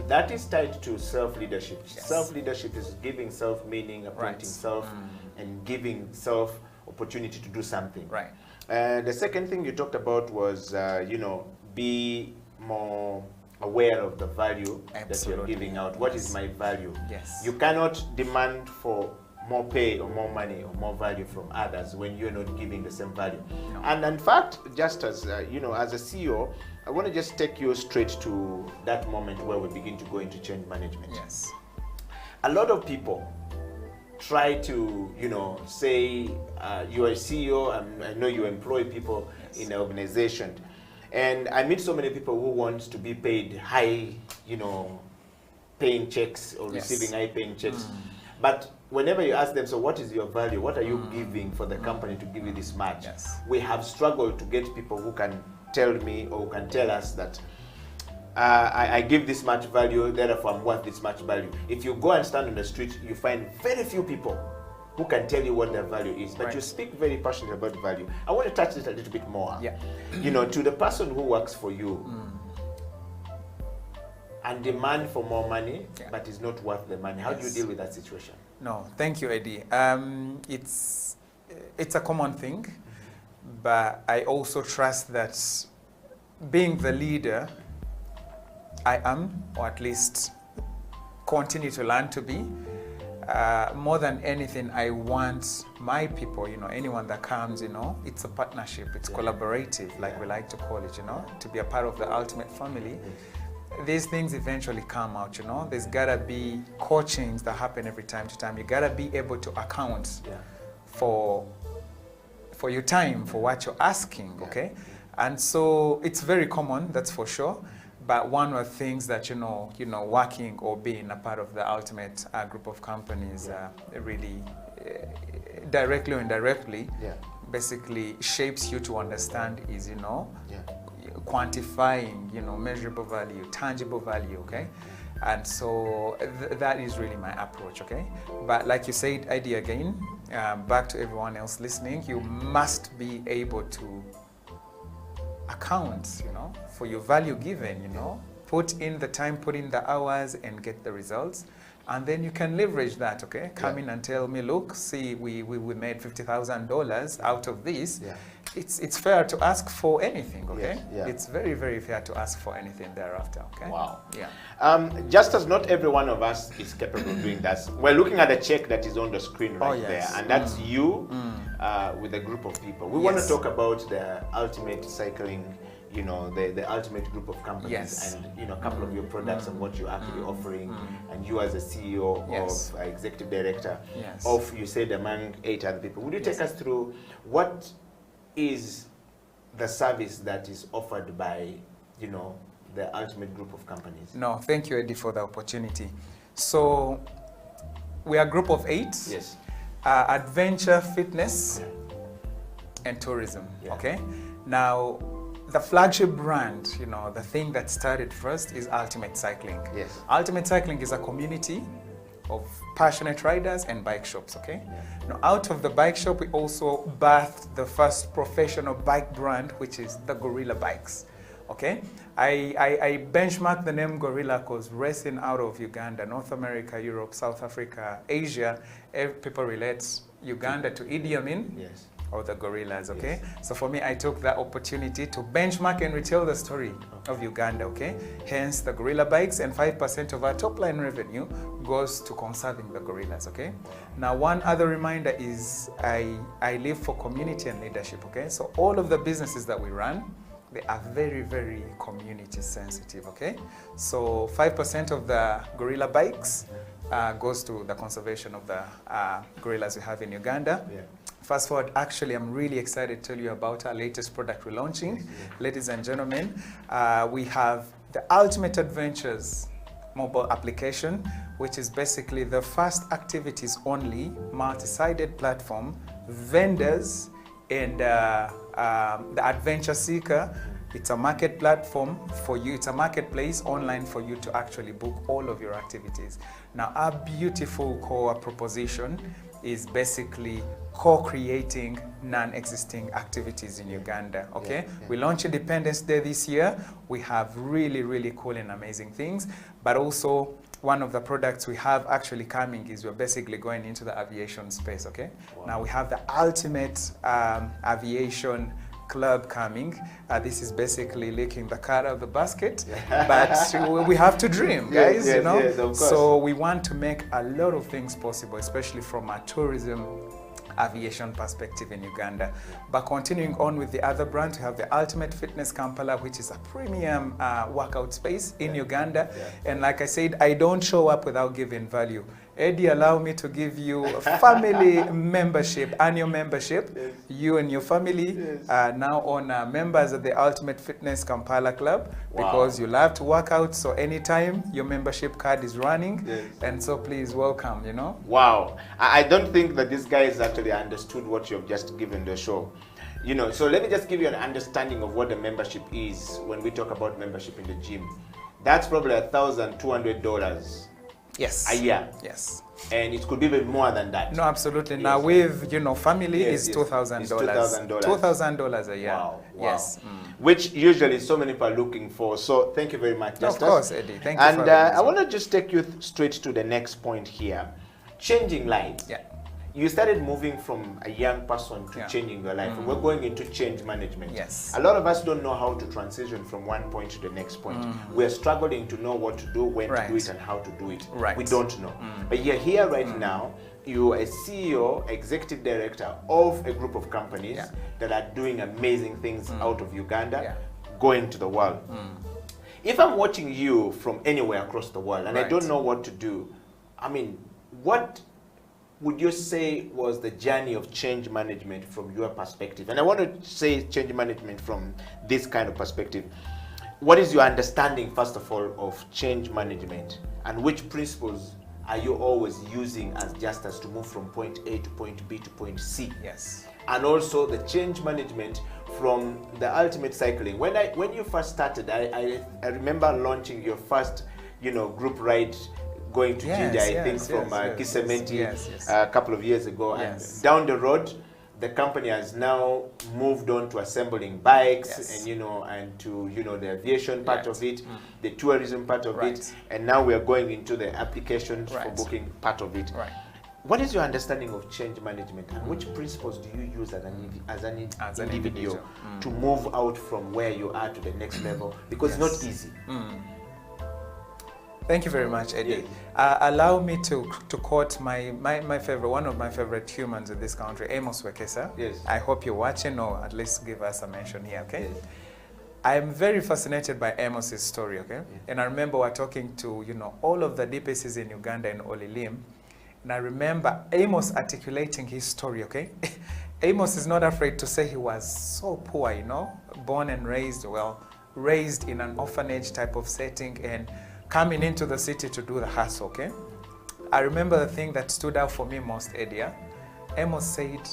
that is tied to self-leadership. Yes. Self-leadership is giving self-meaning, appointing self, and giving self opportunity to do something. Right. The second thing you talked about was, be more aware of the value that you're giving out. What is my value? Yes. You cannot demand for more pay or more money or more value from others when you're not giving the same value. No. And in fact, just as as a CEO, I want to just take you straight to that moment where we begin to go into change management. Yes. A lot of people try to, say you're a CEO, and I know you employ people in an organization. And I meet so many people who want to be paid high, paying checks or receiving high paying checks. But whenever you ask them, so what is your value? What are you giving for the company to give you this much? We have struggled to get people who can tell me or who can tell us that I give this much value, therefore I'm worth this much value. If you go and stand on the street, you find very few people who can tell you what their value is, but you speak very passionately about value. I want to touch this a little bit more. Yeah. To the person who works for you and demand for more money, but is not worth the money. How do you deal with that situation? No, thank you, Eddie. It's a common thing, but I also trust that being the leader I am, or at least continue to learn to be, more than anything, I want my people, anyone that comes, it's a partnership, it's collaborative, like we like to call it, to be a part of the ultimate family. These things eventually come out, There's gotta be coachings that happen every time to time. You gotta be able to account for your time, for what you're asking, okay? And so it's very common, that's for sure. But one of the things that, working or being a part of the ultimate group of companies really directly or indirectly basically shapes you to understand is, quantifying, measurable value, tangible value, okay? And so that is really my approach, okay? But like you said, Eddie, again, back to everyone else listening, you must be able to account, for your value given, put in the time, put in the hours and get the results. And then you can leverage that, okay? Come in and tell me, look, see, we made $50,000 out of this. It's fair to ask for anything, okay? It's very, very fair to ask for anything thereafter, okay? Wow. Yeah. Just as not every one of us is capable of doing that. We're looking at a check that is on the screen right there, and that's you with a group of people. We want to talk about the ultimate cycling, the ultimate group of companies, and a couple of your products and what you're actually offering, and you as a CEO of executive director of, you said, among 8 other people. Would you take us through what is the service that is offered by, the ultimate group of companies? No, thank you, Eddie, for the opportunity. So we are a group of 8. Yes. Adventure, fitness, and tourism, okay? Now, the flagship brand, the thing that started first is Ultimate Cycling. Yes. Ultimate Cycling is a community of passionate riders and bike shops, okay? Now, out of the bike shop, we also birthed the first professional bike brand, which is the Gorilla Bikes, okay? I benchmark the name Gorilla because racing out of Uganda, North America, Europe, South Africa, Asia, people relate Uganda to Idi Amin. Or the gorillas, okay? So for me, I took that opportunity to benchmark and retell the story of Uganda, okay? Hence the Gorilla Bikes, and 5% of our top line revenue goes to conserving the gorillas, okay? Now, one other reminder is I live for community and leadership, okay? So all of the businesses that we run, they are very, very community sensitive, okay? So 5% of the Gorilla Bikes goes to the conservation of the gorillas we have in Uganda. Fast forward, actually, I'm really excited to tell you about our latest product we're launching. Ladies and gentlemen, we have the Ultimate Adventures mobile application, which is basically the first activities only multi-sided platform, vendors and the adventure seeker. It's a market platform for you. It's a marketplace online for you to actually book all of your activities. Now, our beautiful core proposition is basically co-creating non-existing activities in Uganda, okay? We launched Independence Day this year. We have really, really cool and amazing things, but also one of the products we have actually coming is we're basically going into the aviation space, okay? Now we have the ultimate aviation club coming. This is basically licking the cat out of the basket, but we have to dream, guys, you know? Yes, of course. So we want to make a lot of things possible, especially from a tourism aviation perspective in Uganda. But continuing on with the other brand, we have the Ultimate Fitness Kampala, which is a premium workout space in Uganda. And like I said, I don't show up without giving value. Eddie, allow me to give you a family membership, annual membership. You and your family are now on members of the Ultimate Fitness Kampala Club because you love to work out. So anytime your membership card is running, and so please welcome, you know. Wow. I don't think that this guy has actually understood what you've just given the show. You know, so let me just give you an understanding of what the membership is when we talk about membership in the gym. That's probably $1,200. Yes. A year. Yes. And it could be even more than that. No, absolutely. Now with, you know, family is $2,000. It's $2,000. $2,000 a year. Wow. Yes. Which usually so many people are looking for. So thank you very much, Justus. Of course, Eddie. Thank you. And I want to just take you straight to the next point here. Changing lives. Yeah. You started moving from a young person to changing your life. We're going into change management. Yes. A lot of us don't know how to transition from one point to the next point. We're struggling to know what to do, when to do it, and how to do it. We don't know. But you're here right now. You're a CEO, executive director of a group of companies that are doing amazing things out of Uganda, going to the world. If I'm watching you from anywhere across the world and I don't know what to do, I mean, what would you say was the journey of change management from your perspective? And I want to say change management from this kind of perspective. What is your understanding, first of all, of change management? And which principles are you always using as Justus to move from point A to point B to point C? Yes. And also the change management from the ultimate cycling. When you first started, I remember launching your first, you know, group ride going to Ginger, I think from Kisementi a couple of years ago. And down the road, the company has now moved on to assembling bikes and, you know, and to, you know, the aviation part of it, the tourism part of it, and now we are going into the applications for booking part of it. What is your understanding of change management, and which principles do you use as an individual to move out from where you are to the next level? Because it's not easy. Thank you very much, Eddie. Allow me to quote my favorite, one of my favorite humans in this country, Amos Wekesa. Yes. I hope you're watching, or at least give us a mention here, okay? Yes. I am very fascinated by Amos's story, okay? Yes. And I remember we're talking to, you know, all of the DPCs in Uganda and Olilim, and I remember Amos articulating his story, okay? Amos is not afraid to say he was so poor, you know, born and raised, well, raised in an orphanage type of setting and coming into the city to do the hustle, okay? I remember the thing that stood out for me most, Eddie. Amos said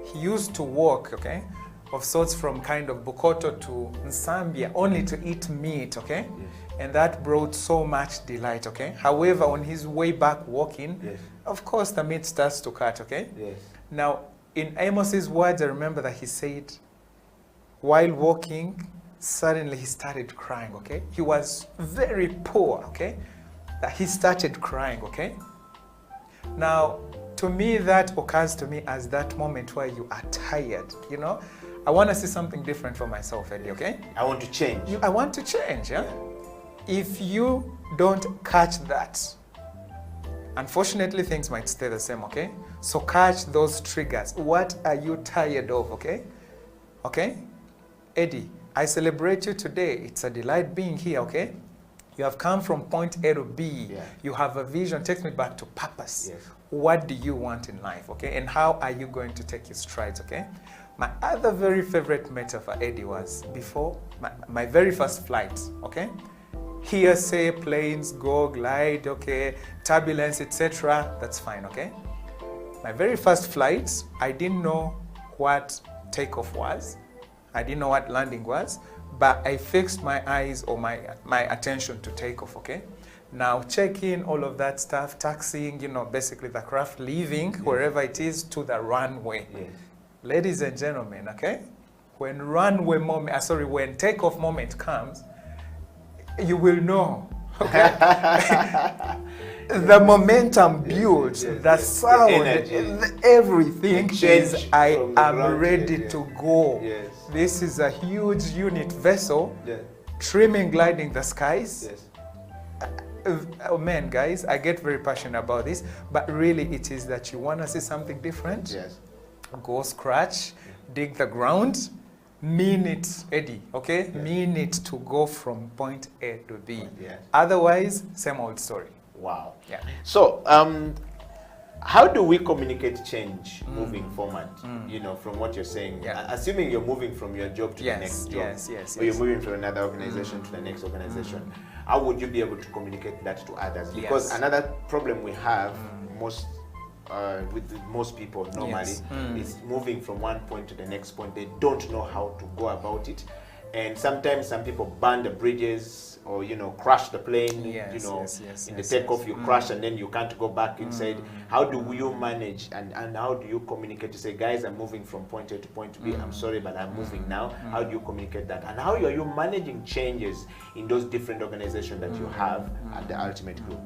he used to walk, okay, of sorts from kind of Bukoto to Nsambia only to eat meat, okay? Yes. And that brought so much delight, okay? However, on his way back walking, of course the meat starts to cut, okay? Yes. Now, in Amos's words, I remember that he said, while walking, suddenly he started crying, okay? He was very poor, okay? That he started crying, okay? Now, to me, that occurs to me as that moment where you are tired, you know? I want to see something different for myself, Eddie, okay? I want to change. I want to change, yeah? If you don't catch that, unfortunately, things might stay the same, okay? So catch those triggers. What are you tired of, okay? Okay? Eddie, I celebrate you today. It's a delight being here, okay? You have come from point A to B. Yeah. You have a vision. Takes me back to purpose. Yes. What do you want in life, okay? And how are you going to take your strides, okay? My other very favorite metaphor, Eddie, was before my very first flight, okay? hearsay, planes go, glide, okay, turbulence, etc. That's fine, okay? My very first flight, I didn't know what takeoff was. I didn't know what landing was, but I fixed my eyes or my attention to takeoff, okay? Now check-in, all of that stuff, taxiing, you know, basically the craft leaving wherever it is to the runway. Ladies and gentlemen, okay? When runway moment, when takeoff moment comes, you will know, okay? The momentum builds, the sound, everything is, I am ready to go. This is a huge unit vessel, trimming, gliding the skies. Oh man, guys, I get very passionate about this, but really it is that you want to see something different. Go scratch, dig the ground, mean it, Eddie, okay? Mean it to go from point A to B. Otherwise, same old story. Wow. Yeah. So, how do we communicate change moving forward? You know, from what you're saying, assuming you're moving from your job to the next job, or you're moving from another organization to the next organization, how would you be able to communicate that to others? Because another problem we have with most people normally is moving from one point to the next point. They don't know how to go about it, and sometimes some people burn the bridges, or you know, crash the plane. You know, in the takeoff you crash and then you can't go back inside. How do you manage and how do you communicate to say, guys, I'm moving from point A to point B, I'm sorry but I'm moving now? How do you communicate that, and how are you managing changes in those different organizations that you have at the Ultimate Group?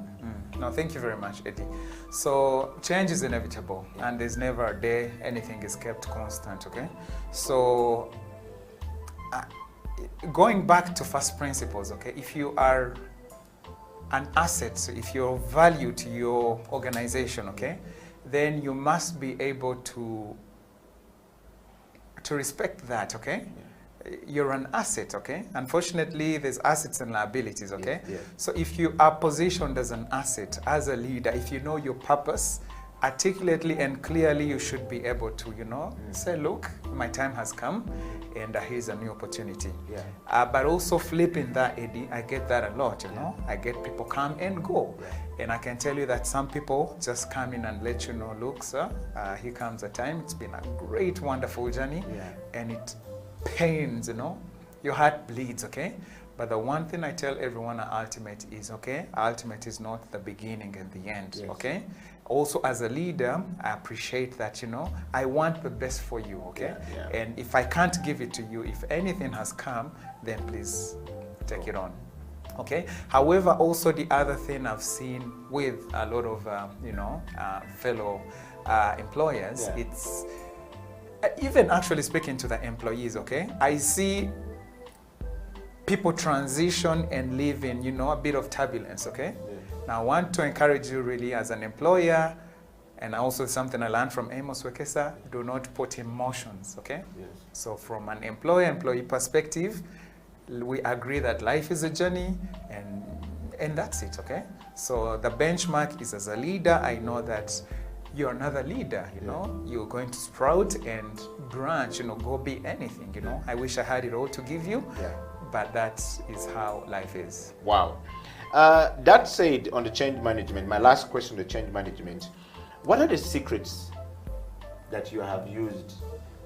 No, thank you very much, Eddie. So change is inevitable, and there's never a day anything is kept constant, okay? So going back to first principles, okay, if you are an asset, if you're of value to your organization, okay, then you must be able to respect that, okay? You're an asset, okay? Unfortunately, there's assets and liabilities, okay? So if you are positioned as an asset, as a leader, if you know your purpose, articulately and clearly, you should be able to, you know, say, look, my time has come, and here's a new opportunity. But also flipping that, Eddie, I get that a lot, you know? I get people come and go. And I can tell you that some people just come in and let you know, look, sir, here comes a time. It's been a great, wonderful journey, and it pains, you know, your heart bleeds, okay? But the one thing I tell everyone at Ultimate is, okay, Ultimate is not the beginning and the end, okay? Also, as a leader, I appreciate that, you know, I want the best for you, okay? And if I can't give it to you, if anything has come, then please take it on, okay? However, also the other thing I've seen with a lot of, you know, fellow employers, it's even actually speaking to the employees, okay? I see people transition and live in, you know, a bit of turbulence, okay? Now, I want to encourage you really as an employer, and also something I learned from Amos Wekesa, do not put emotions, okay? So from an employer-employee perspective, we agree that life is a journey, and that's it, okay? So the benchmark is, as a leader, I know that you're another leader, you know, you're going to sprout and branch, you know, go be anything, you know. I wish I had it all to give you, but that is how life is. Wow. That said, on the change management, my last question on the change management, what are the secrets that you have used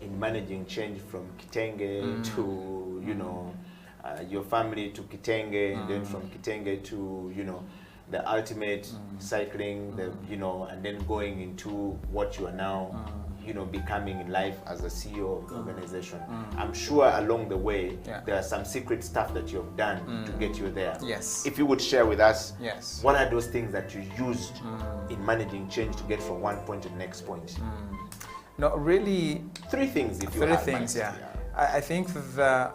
in managing change from Kitenge to, you know, your family to Kitenge, and then from Kitenge to, you know, the ultimate cycling, the, you know, and then going into what you are now, you know, becoming in life as a CEO of the organization. I'm sure along the way, there are some secret stuff that you have done to get you there. If you would share with us, what are those things that you used in managing change to get from one point to the next point? No, really, three things, if you have. Three things, I think the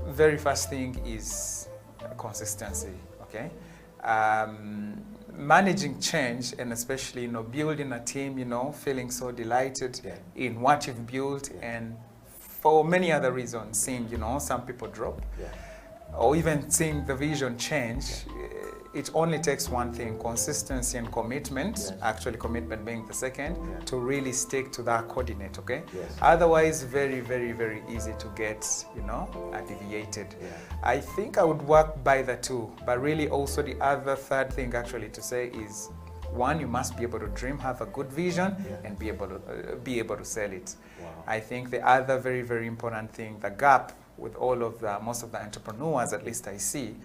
very first thing is consistency, okay? Managing change, and especially, you know, building a team, you know, feeling so delighted in what you've built, and for many other reasons, seeing, you know, some people drop, or even seeing the vision change, it only takes one thing, consistency and commitment, actually commitment being the second, to really stick to that coordinate, okay? Otherwise, very, very, very easy to get, you know, deviated. I think I would work by the two, but really also the other third thing actually to say is, one, you must be able to dream, have a good vision, and be able to sell it. I think the other very, very important thing, the gap with all of the, most of the entrepreneurs, at least I see,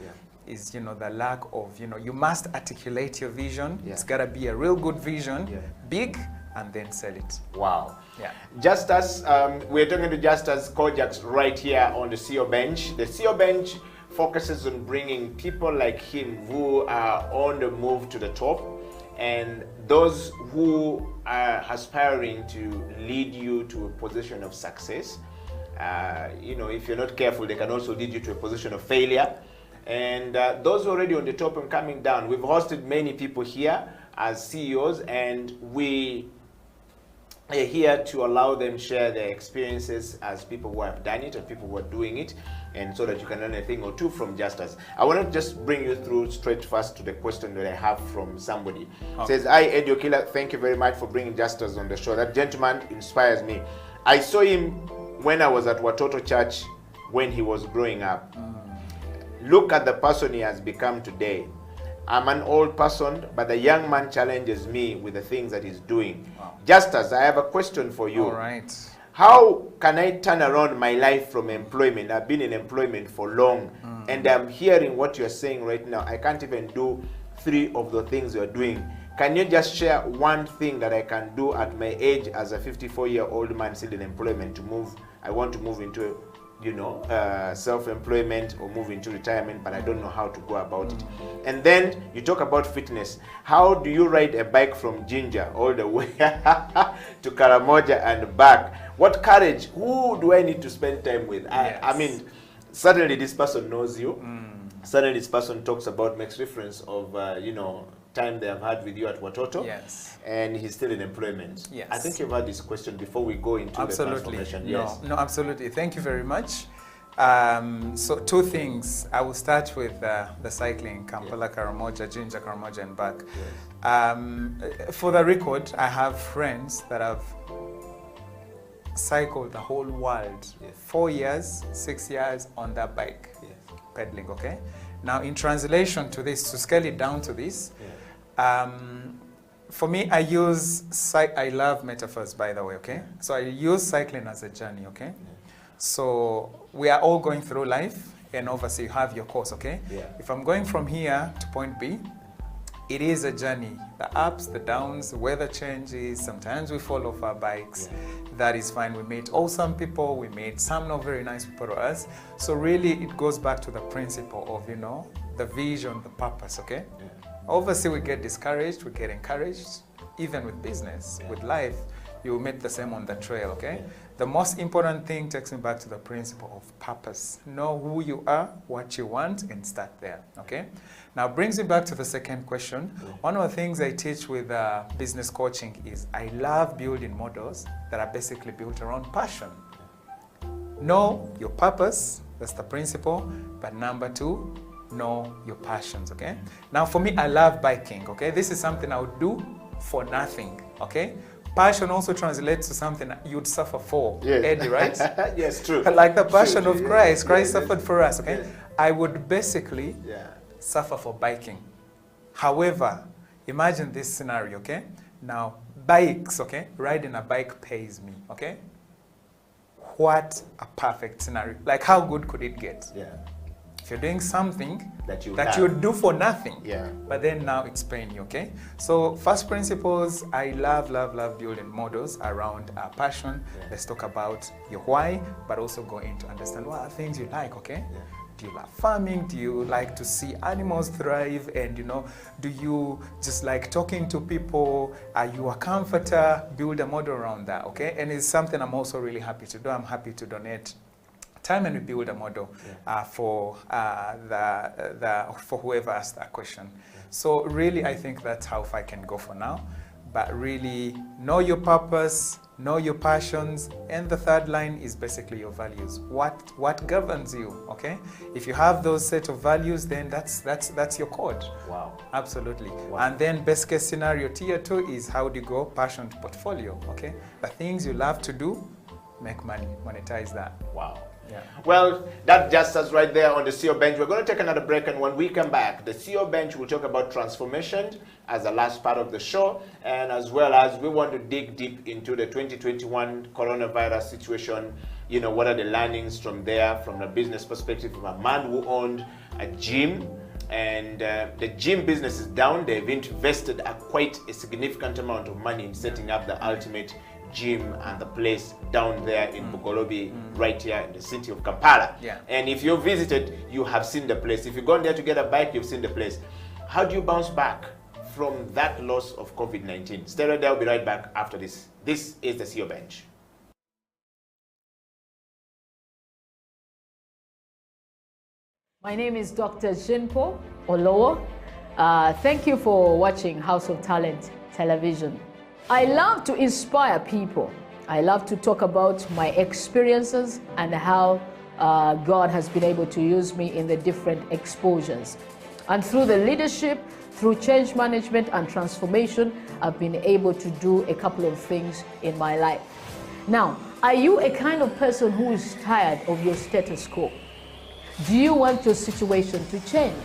is, you know, the lack of, you know, you must articulate your vision. It's got to be a real good vision, big, and then sell it. Wow. Yeah. Justus, we're talking to Justus Kojaks right here on the CEO Bench. The CEO Bench focuses on bringing people like him who are on the move to the top, and those who are aspiring to lead you to a position of success. You know, if you're not careful, they can also lead you to a position of failure. And those already on the top and coming down, we've hosted many people here as CEOs, and we are here to allow them share their experiences as people who have done it and people who are doing it, and so that you can learn a thing or two from Justus. I want to just bring you through straight first to the question that I have from somebody. It says, hi, Eddie Okila, thank you very much for bringing Justus on the show. That gentleman inspires me. I saw him when I was at Watoto Church when he was growing up. Look at the person he has become today. I'm an old person, but the young man challenges me with the things that he's doing. Justus, I have a question for you. All right. How can I turn around my life from employment? I've been in employment for long, and I'm hearing what you're saying right now. I can't even do 3 of the things you're doing. Can you just share one thing that I can do at my age as a 54-year-old man still in employment to move? I want to move into, you know, self-employment or move into retirement, but I don't know how to go about it. And then you talk about fitness. How do you ride a bike from Ginger all the way to Karamoja and back? What courage? Who do I need to spend time with? I mean, suddenly this person knows you. Suddenly this person talks about, makes reference of, you know, time they have had with you at Watoto. And he's still in employment. I think you've had this question before we go into the transformation. No, absolutely. Thank you very much. So 2 things. I will start with the cycling, Kampala, Karamoja, Ginger, Karamoja, and back. For the record, I have friends that have cycled the whole world, 4 years, 6 years on that bike, pedaling, okay? Now, in translation to this, to scale it down to this, for me, I love metaphors, by the way, okay? So I use cycling as a journey, okay? So we are all going through life, and obviously you have your course, okay? If I'm going from here to point B, it is a journey. The ups, the downs, the weather changes, sometimes we fall off our bikes. That is fine. We meet awesome people, we meet some not very nice people to us. So really it goes back to the principle of, you know, the vision, the purpose, okay? Obviously we get discouraged, we get encouraged, even with business, with life, you meet the same on the trail, okay? The most important thing takes me back to the principle of purpose. Know who you are, what you want, and start there, okay? Now, brings me back to the second question. One of the things I teach with business coaching is I love building models that are basically built around passion. Know your purpose, that's the principle, but number 2, know your passions, okay? Now, for me, I love biking, okay? This is something I would do for nothing, okay? Passion also translates to something you'd suffer for, Eddie, right? Yes, true. Like the passion of Christ. Christ suffered for us, okay? I would basically suffer for biking. However, imagine this scenario, okay? Now, bikes, okay? Riding a bike pays me, okay? What a perfect scenario. Like, how good could it get? If you're doing something that you do for nothing, but then now it's paying you, okay? So first principles, I love building models around passion. Let's talk about your why, but also go into understand what are things you like, okay? Do you love farming? Do you like to see animals thrive? And, you know, do you just like talking to people? Are you a comforter? Build a model around that, okay? And it's something I'm also really happy to do. I'm happy to donate time and we build a model for whoever asked that question. So really, I think that's how far I can go for now. But really, know your purpose, know your passions, and the third line is basically your values. What governs you, okay? If you have those set of values, then that's your code. Wow. Absolutely. Wow. And then best case scenario, tier 2 is how do you go passion to portfolio, okay? The things you love to do, make money, monetize that. Wow. Yeah. Well, that just us right there on the CEO Bench. We're going to take another break, and when we come back, the CEO Bench will talk about transformation as the last part of the show, and as well as we want to dig deep into the 2021 coronavirus situation. You know, what are the learnings from there, from the business perspective, from a man who owned a gym, and the gym business is down. They've invested quite a significant amount of money in setting up the ultimate gym and the place down there in Bugolobi, right here in the city of Kampala. Yeah. And if you visited, you have seen the place. If you've gone there to get a bike, you've seen the place. How do you bounce back from that loss of COVID-19? Stay right there, I'll be right back after this. This is the CEO Bench. My name is Dr. Jinpo Olowo. Thank you for watching House of Talent Television. I love to inspire people. I love to talk about my experiences and how God has been able to use me in the different exposures. And through the leadership, through change management and transformation, I've been able to do a couple of things in my life. Now, are you a kind of person who is tired of your status quo? Do you want your situation to change?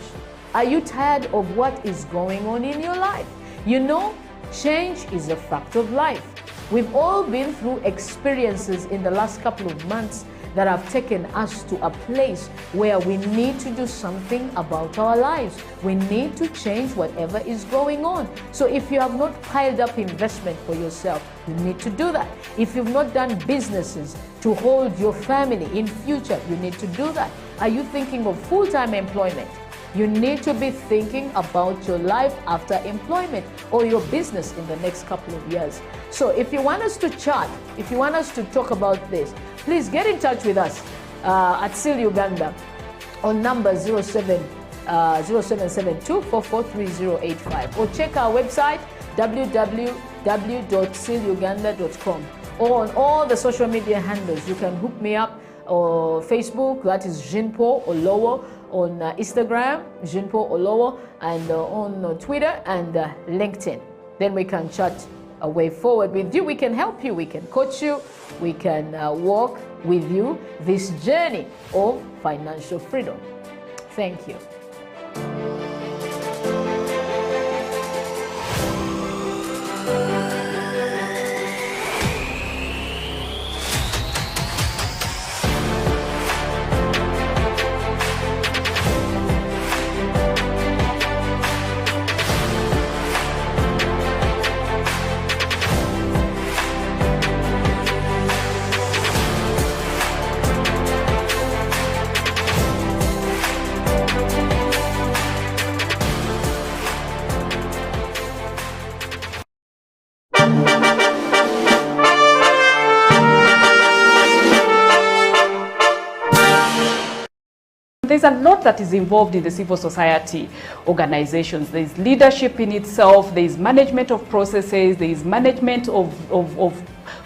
Are you tired of what is going on in your life? You know, change is a fact of life. We've all been through experiences in the last couple of months that have taken us to a place where we need to do something about our lives. We need to change whatever is going on. So if you have not piled up investment for yourself, you need to do that. If you've not done businesses to hold your family in future, you need to do that. Are you thinking of full-time employment? You need to be thinking about your life after employment or your business in the next couple of years. So if you want us to chat, if you want us to talk about this, please get in touch with us at SEAL Uganda on number 0772443085, or check our website www.sealuganda.com, or on all the social media handles. You can hook me up or Facebook, that is Jinpo Olowo, on Instagram, Jinpo Olowo, and on Twitter and LinkedIn. Then we can chat a way forward with you. We can help you, we can coach you, we can walk with you this journey of financial freedom. Thank you. There's a lot that is involved in the civil society organizations. There's leadership in itself, there's management of processes, there's management of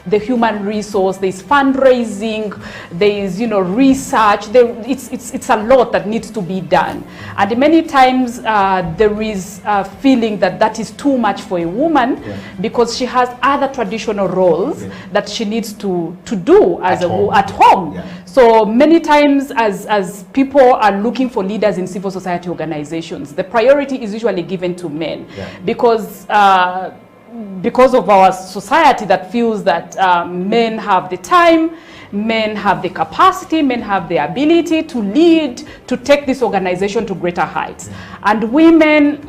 the human resource, there's fundraising, there's research. It's a lot that needs to be done. And many times there is a feeling that is too much for a woman, because she has other traditional roles that she needs to do as at home. Yeah. So many times as people are looking for leaders in civil society organizations, the priority is usually given to men, because of our society that feels that men have the time, men have the capacity, men have the ability to lead, to take this organization to greater heights. And women,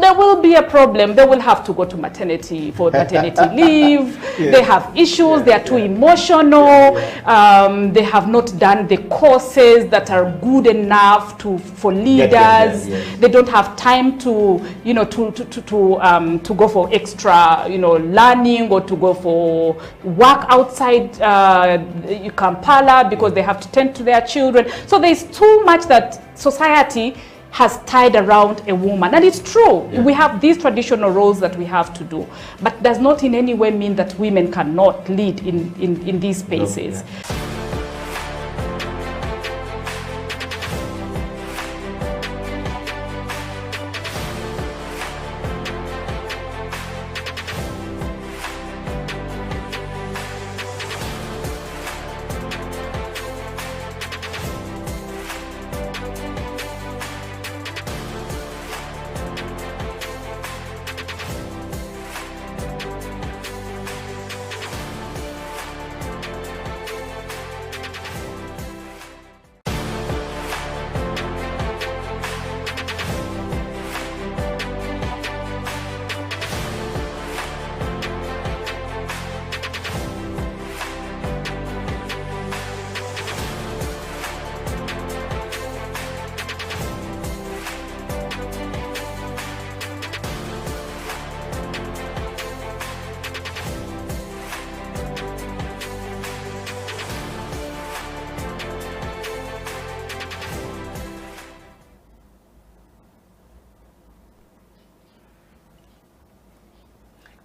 there will be a problem. They will have to go to maternity for maternity leave. They have issues. They are too emotional. They have not done the courses that are good enough for leaders. They don't have time to go for extra learning, or to go for work outside Kampala, because they have to tend to their children. So there's too much that society has tied around a woman. And it's true, we have these traditional roles that we have to do, but does not in any way mean that women cannot lead in these spaces. No,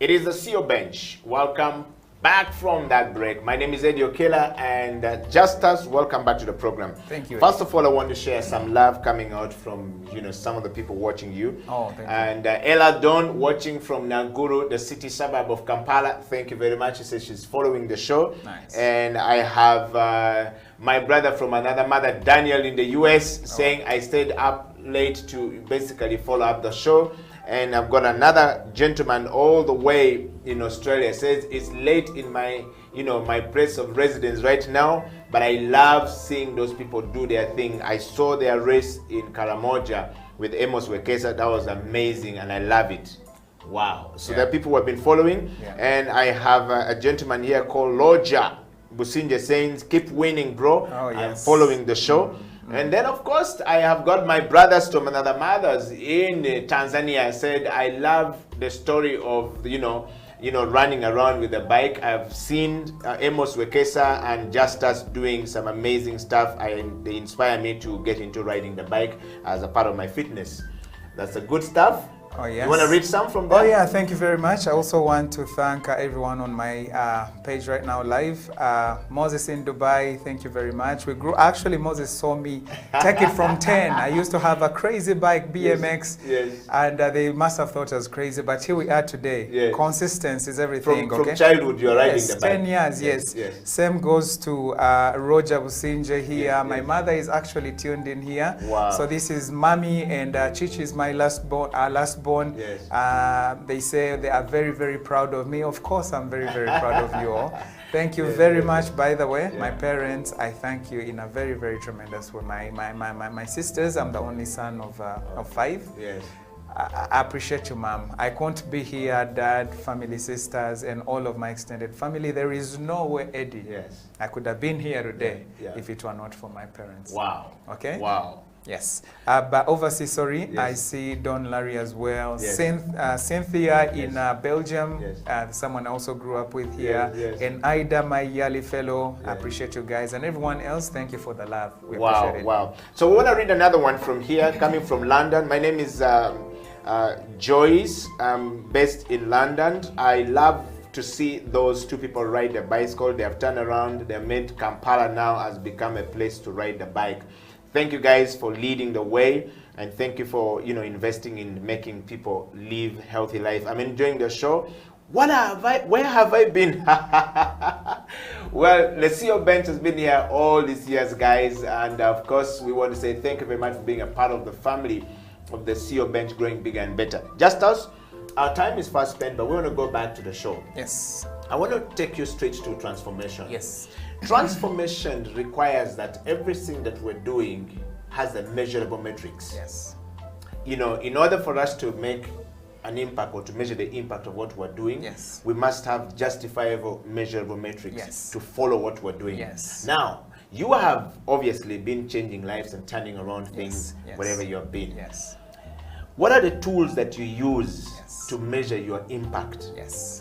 It is the CEO Bench. Welcome back from that break. My name is Eddie Okela, and Justus, welcome back to the program. Thank you. First of all, I want to share some love coming out from some of the people watching you. Oh, thank you. And Ella Dawn watching from Naguru, the city suburb of Kampala. Thank you very much. She says she's following the show. Nice. And I have my brother from another mother, Daniel, in the US, saying I stayed up late to basically follow up the show. And I've got another gentleman all the way in Australia, says it's late in my, my place of residence right now, but I love seeing those people do their thing. I saw their race in Karamoja with Amos Wekesa. That was amazing, and I love it. Wow. So there are people who have been following, and I have a gentleman here called Loja Businje saying, keep winning, bro. Oh, yes. I'm following the show. And then, of course, I have got my brothers from another mothers in Tanzania. I said, I love the story of, running around with a bike. I've seen Amos Wekesa and Justus doing some amazing stuff. They inspire me to get into riding the bike as a part of my fitness. That's the good stuff. Oh, yes. You want to read some from there? Oh, yeah, thank you very much. I also want to thank everyone on my page right now live. Moses in Dubai, thank you very much. We grew, actually, Moses saw me take it from 10. I used to have a crazy bike, BMX, and they must have thought I was crazy, but here we are today. Yes. Consistency is everything, From childhood, you're riding the bike. 10 years, yes. Same goes to Roger Businje here. My mother is actually tuned in here. Wow. So this is Mommy, and Chichi is my last born. They say they are very, very proud of me. Of course, I'm very, very proud of you all. Thank you very much, by the way. My parents, I thank you in a very, very tremendous way. My sisters, I'm the only son of 5. Yes. I appreciate you, Mom. I couldn't be here, Dad, family, sisters, and all of my extended family. There is no way, Eddie. Yes. I could have been here today if it were not for my parents. Wow. Okay? Wow. Yes. But overseas, sorry, I see Don Larry as well. Yes. Cynthia in Belgium, someone I also grew up with here. And Ida, my yearly fellow. I appreciate you guys. And everyone else, thank you for the love. We appreciate it. Wow. So we want to read another one from here, coming from London. My name is Joyce. I'm based in London. I love to see those two people ride the bicycle. They have turned around. They made Kampala now has become a place to ride the bike. Thank you guys for leading the way, and thank you for investing in making people live healthy life. I'm enjoying the show. Where have I been? Well, the CEO Bench has been here all these years, guys, and of course we want to say thank you very much for being a part of the family of the CEO Bench growing bigger and better. Justus, our time is fast spent, but we want to go back to the show. Yes. I want to take you straight to transformation. Yes. Transformation requires that everything that we're doing has a measurable metrics. Yes. In order for us to make an impact or to measure the impact of what we're doing, we must have justifiable, measurable metrics to follow what we're doing. Yes. Now, you have obviously been changing lives and turning around things wherever you have been. Yes. What are the tools that you use to measure your impact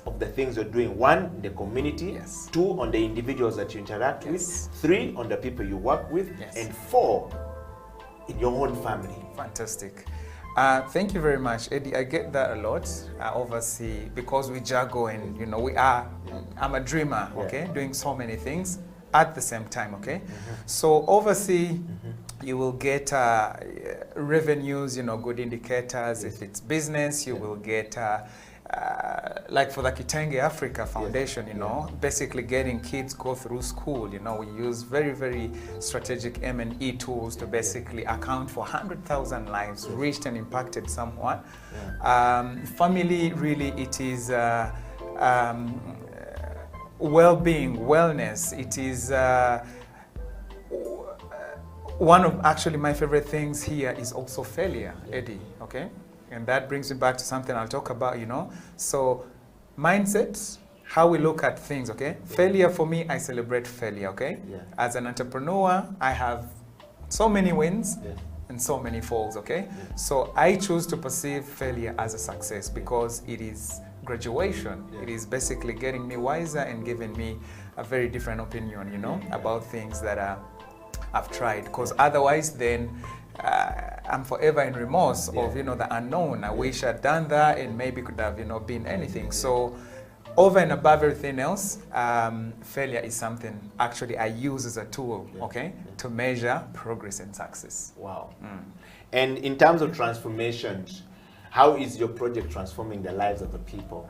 of the things you're doing? 1, in the community, 2, on the individuals that you interact with, 3, on the people you work with, and 4, in your own family. Fantastic. Thank you very much, Eddie. I get that a lot. I oversee, because we juggle and, you know, I'm a dreamer, okay, doing so many things at the same time, okay? So oversee, you will get revenues, you know, good indicators. If it's business, you will get, like for the Kitenge Africa Foundation, you know, basically getting kids go through school. You know, we use very, very strategic M&E tools to basically account for 100,000 lives reached and impacted somewhat. Family, really, it is well-being, wellness. It is one of actually my favorite things here is also failure, Eddie, okay? And that brings me back to something I'll talk about, you know. So mindset, how we look at things, okay? Failure for me, I celebrate failure, okay? As an entrepreneur, I have so many wins and so many falls, okay? So I choose to perceive failure as a success because it is graduation. It is basically getting me wiser and giving me a very different opinion, you know, about things that I've tried. Because otherwise then, I'm forever in remorse of, you know, the unknown. I wish I'd done that and maybe could have, you know, been anything. So over and above everything else, failure is something actually I use as a tool, okay, to measure progress and success. Wow. And in terms of transformations, how is your project transforming the lives of the people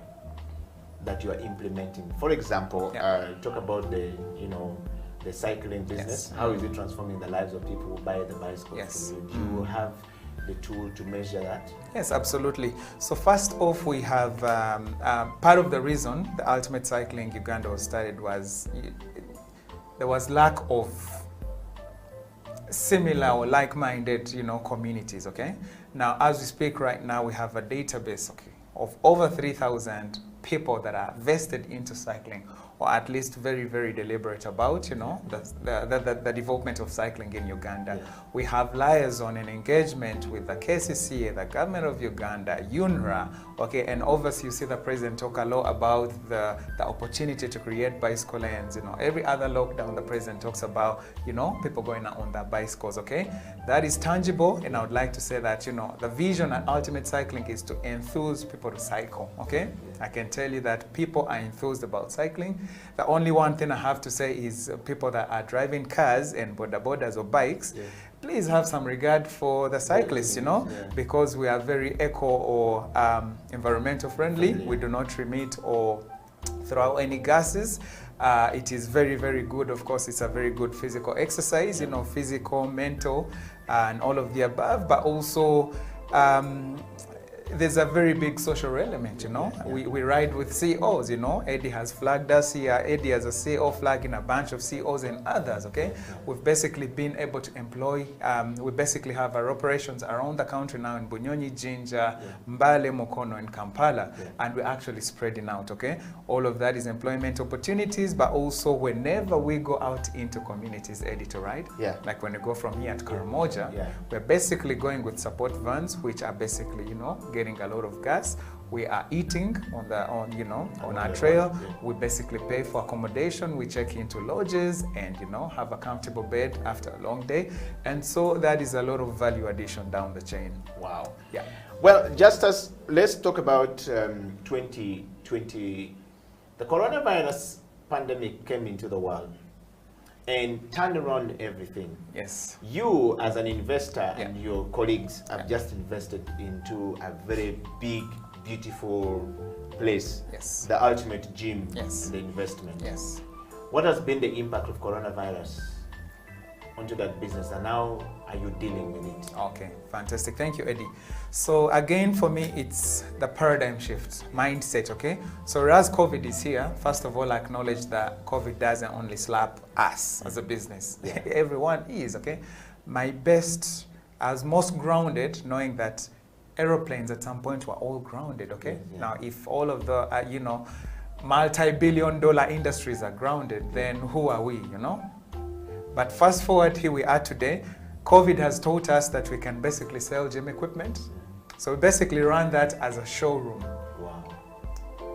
that you are implementing? For example, talk about the, you know, the cycling business. How is it transforming the lives of people who buy the bicycles from you? Do you have the tool to measure that? Yes, absolutely. So first off, we have part of the reason the Ultimate Cycling Uganda was started was there was lack of similar or like-minded, you know, communities, okay? Now, as we speak right now, we have a database, okay, of over 3,000 people that are vested into cycling, or at least very, very deliberate about, you know, the development of cycling in Uganda. We have liaison and engagement with the KCCA, the government of Uganda, UNRA, okay, and obviously you see the president talk a lot about the opportunity to create bicycle lanes. You know, every other lockdown the president talks about, you know, people going out on their bicycles, okay? That is tangible, and I would like to say that, you know, the vision at Ultimate Cycling is to enthuse people to cycle, okay? I can tell you that people are enthused about cycling. The only one thing I have to say is people that are driving cars and bodabodas or bikes, please have some regard for the cyclists, you know, because we are very eco or environmental friendly. We do not remit or throw out any gases. It is very, very good. Of course, it's a very good physical exercise, you know, physical, mental, and all of the above, but also there's a very big social element, you know. We ride with CEOs, you know. Eddie has flagged us here. Eddie has a CEO flagging a bunch of CEOs and others, okay? We've basically been able to employ, we basically have our operations around the country now in Bunyonyi, Jinja, Mbale, Mukono, and Kampala, and we're actually spreading out, okay? All of that is employment opportunities, but also whenever we go out into communities, Eddie, to ride, like when we go from here to Karamoja, we're basically going with support vans, which are basically, you know, getting a lot of gas. We are eating on our trail. We basically pay for accommodation. We check into lodges and, you know, have a comfortable bed after a long day. And so that is a lot of value addition down the chain. Wow. Yeah. Well, let's talk about 2020. The coronavirus pandemic came into the world and turned around everything. Yes. You, as an investor, and your colleagues have just invested into a very big, beautiful place. Yes. The Ultimate Gym. Yes. The investment. Yes. What has been the impact of coronavirus onto that business, and how are you dealing with it? Okay, fantastic. Thank you, Eddie. So again, for me, it's the paradigm shift, mindset, okay? So as COVID is here, first of all, I acknowledge that COVID doesn't only slap us as a business. Everyone is, okay? My best, as most grounded, knowing that aeroplanes at some point were all grounded, okay? Now, if all of the, you know, multi-billion-dollar industries are grounded, then who are we, you know? But fast forward, here we are today. COVID has taught us that we can basically sell gym equipment. So we basically run that as a showroom. Wow.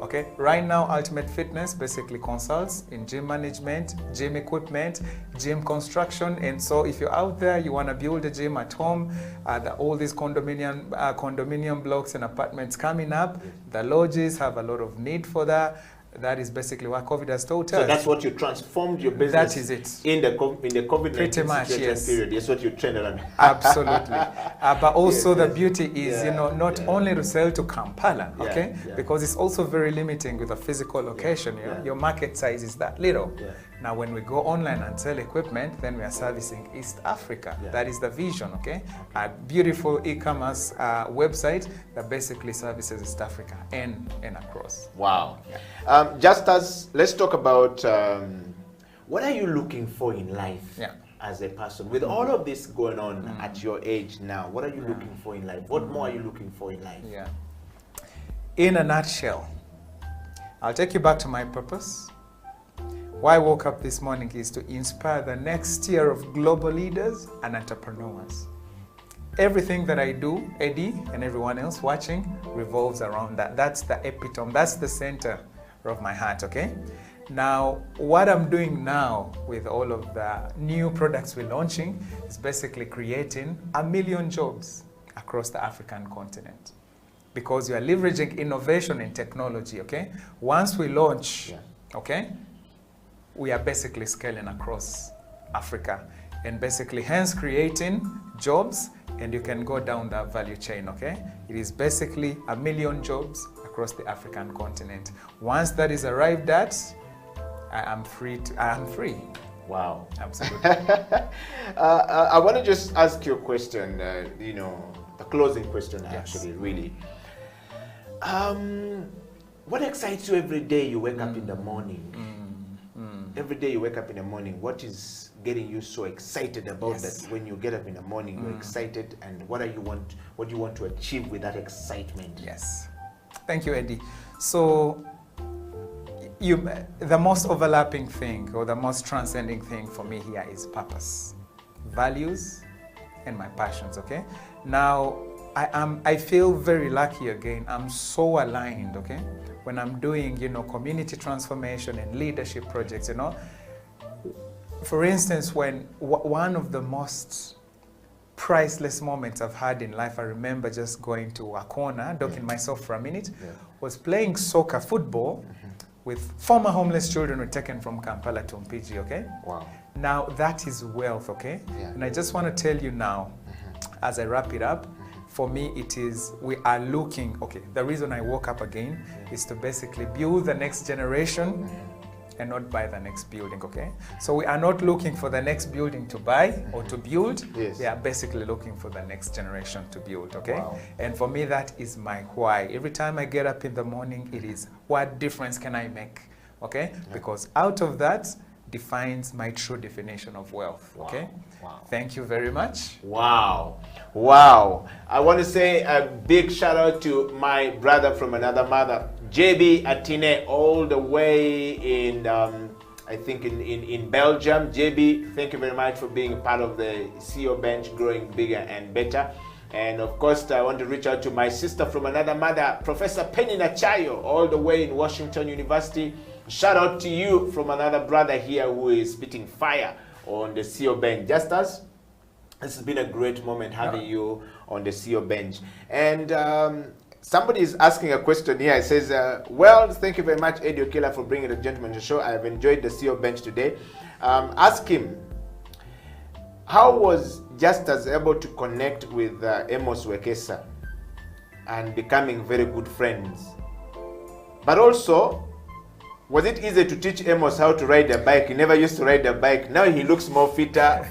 Okay, right now Ultimate Fitness basically consults in gym management, gym equipment, gym construction, and so if you're out there, you want to build a gym at home, all these condominium blocks and apartments coming up, the lodges have a lot of need for that. That is basically what COVID has taught us. So that's what you transformed your business. That is it. In the COVID-19 yes. period. That's what you trained on. Absolutely. But also the beauty is, not only to sell to Kampala, okay? Because it's also very limiting with a physical location. Your market size is that little. Now, when we go online and sell equipment, then we are servicing East Africa. That is the vision, okay? A beautiful e-commerce website that basically services East Africa and across. Wow. Let's talk about what are you looking for in life as a person? With all of this going on at your age now, what are you looking for in life? What more are you looking for in life? Yeah. In a nutshell, I'll take you back to my purpose. Why I woke up this morning is to inspire the next tier of global leaders and entrepreneurs. Everything that I do, Eddie and everyone else watching, revolves around that. That's the epitome, that's the center of my heart, okay? Now, what I'm doing now with all of the new products we're launching is basically creating 1 million jobs across the African continent. Because we are leveraging innovation and technology, okay? Once we launch, okay, we are basically scaling across Africa and basically hence creating jobs, and you can go down that value chain, okay? It is basically 1 million jobs across the African continent. Once that is arrived at, I am free. Wow. Absolutely. I want to just ask you a question, a closing question actually, really. What excites you every day you wake up in the morning? Every day you wake up in the morning, what is getting you so excited about that? When you get up in the morning, you're excited, and what do you want to achieve with that excitement? Yes. Thank you, Eddie. So, the most overlapping thing or the most transcending thing for me here is purpose, values, and my passions, okay? Now, I feel very lucky again. I'm so aligned, okay? When I'm doing, community transformation and leadership projects, For instance, when one of the most priceless moments I've had in life, I remember just going to a corner, docking myself for a minute, was playing soccer, football, with former homeless children who were taken from Kampala to Mpiji, okay? Wow. Now, that is wealth, okay? And I just want to tell you now, as I wrap it up, for me, it is, we are looking, okay, the reason I woke up again is to basically build the next generation and not buy the next building, okay? So we are not looking for the next building to buy or to build. We are basically looking for the next generation to build, okay? Wow. And for me, that is my why. Every time I get up in the morning, it is, what difference can I make, okay? Because out of that defines my true definition of wealth, okay? Wow. Thank you very much. Wow. Wow. I want to say a big shout out to my brother from another mother, JB Atine, all the way in, I think in Belgium. JB, thank you very much for being part of the CEO bench, growing bigger and better. And of course, I want to reach out to my sister from another mother, Professor Penny Nachayo, all the way in Washington University. Shout out to you from another brother here who is spitting fire on the CEO bench. Justus, this has been a great moment having you on the CEO bench. And somebody is asking a question here. It says, well, thank you very much, Eddie Okela, for bringing the gentleman to the show. I have enjoyed the CEO bench today. Ask him, how was Justus able to connect with Amos Wekesa and becoming very good friends? But also, was it easy to teach Amos how to ride a bike? He never used to ride a bike. Now he looks more fitter.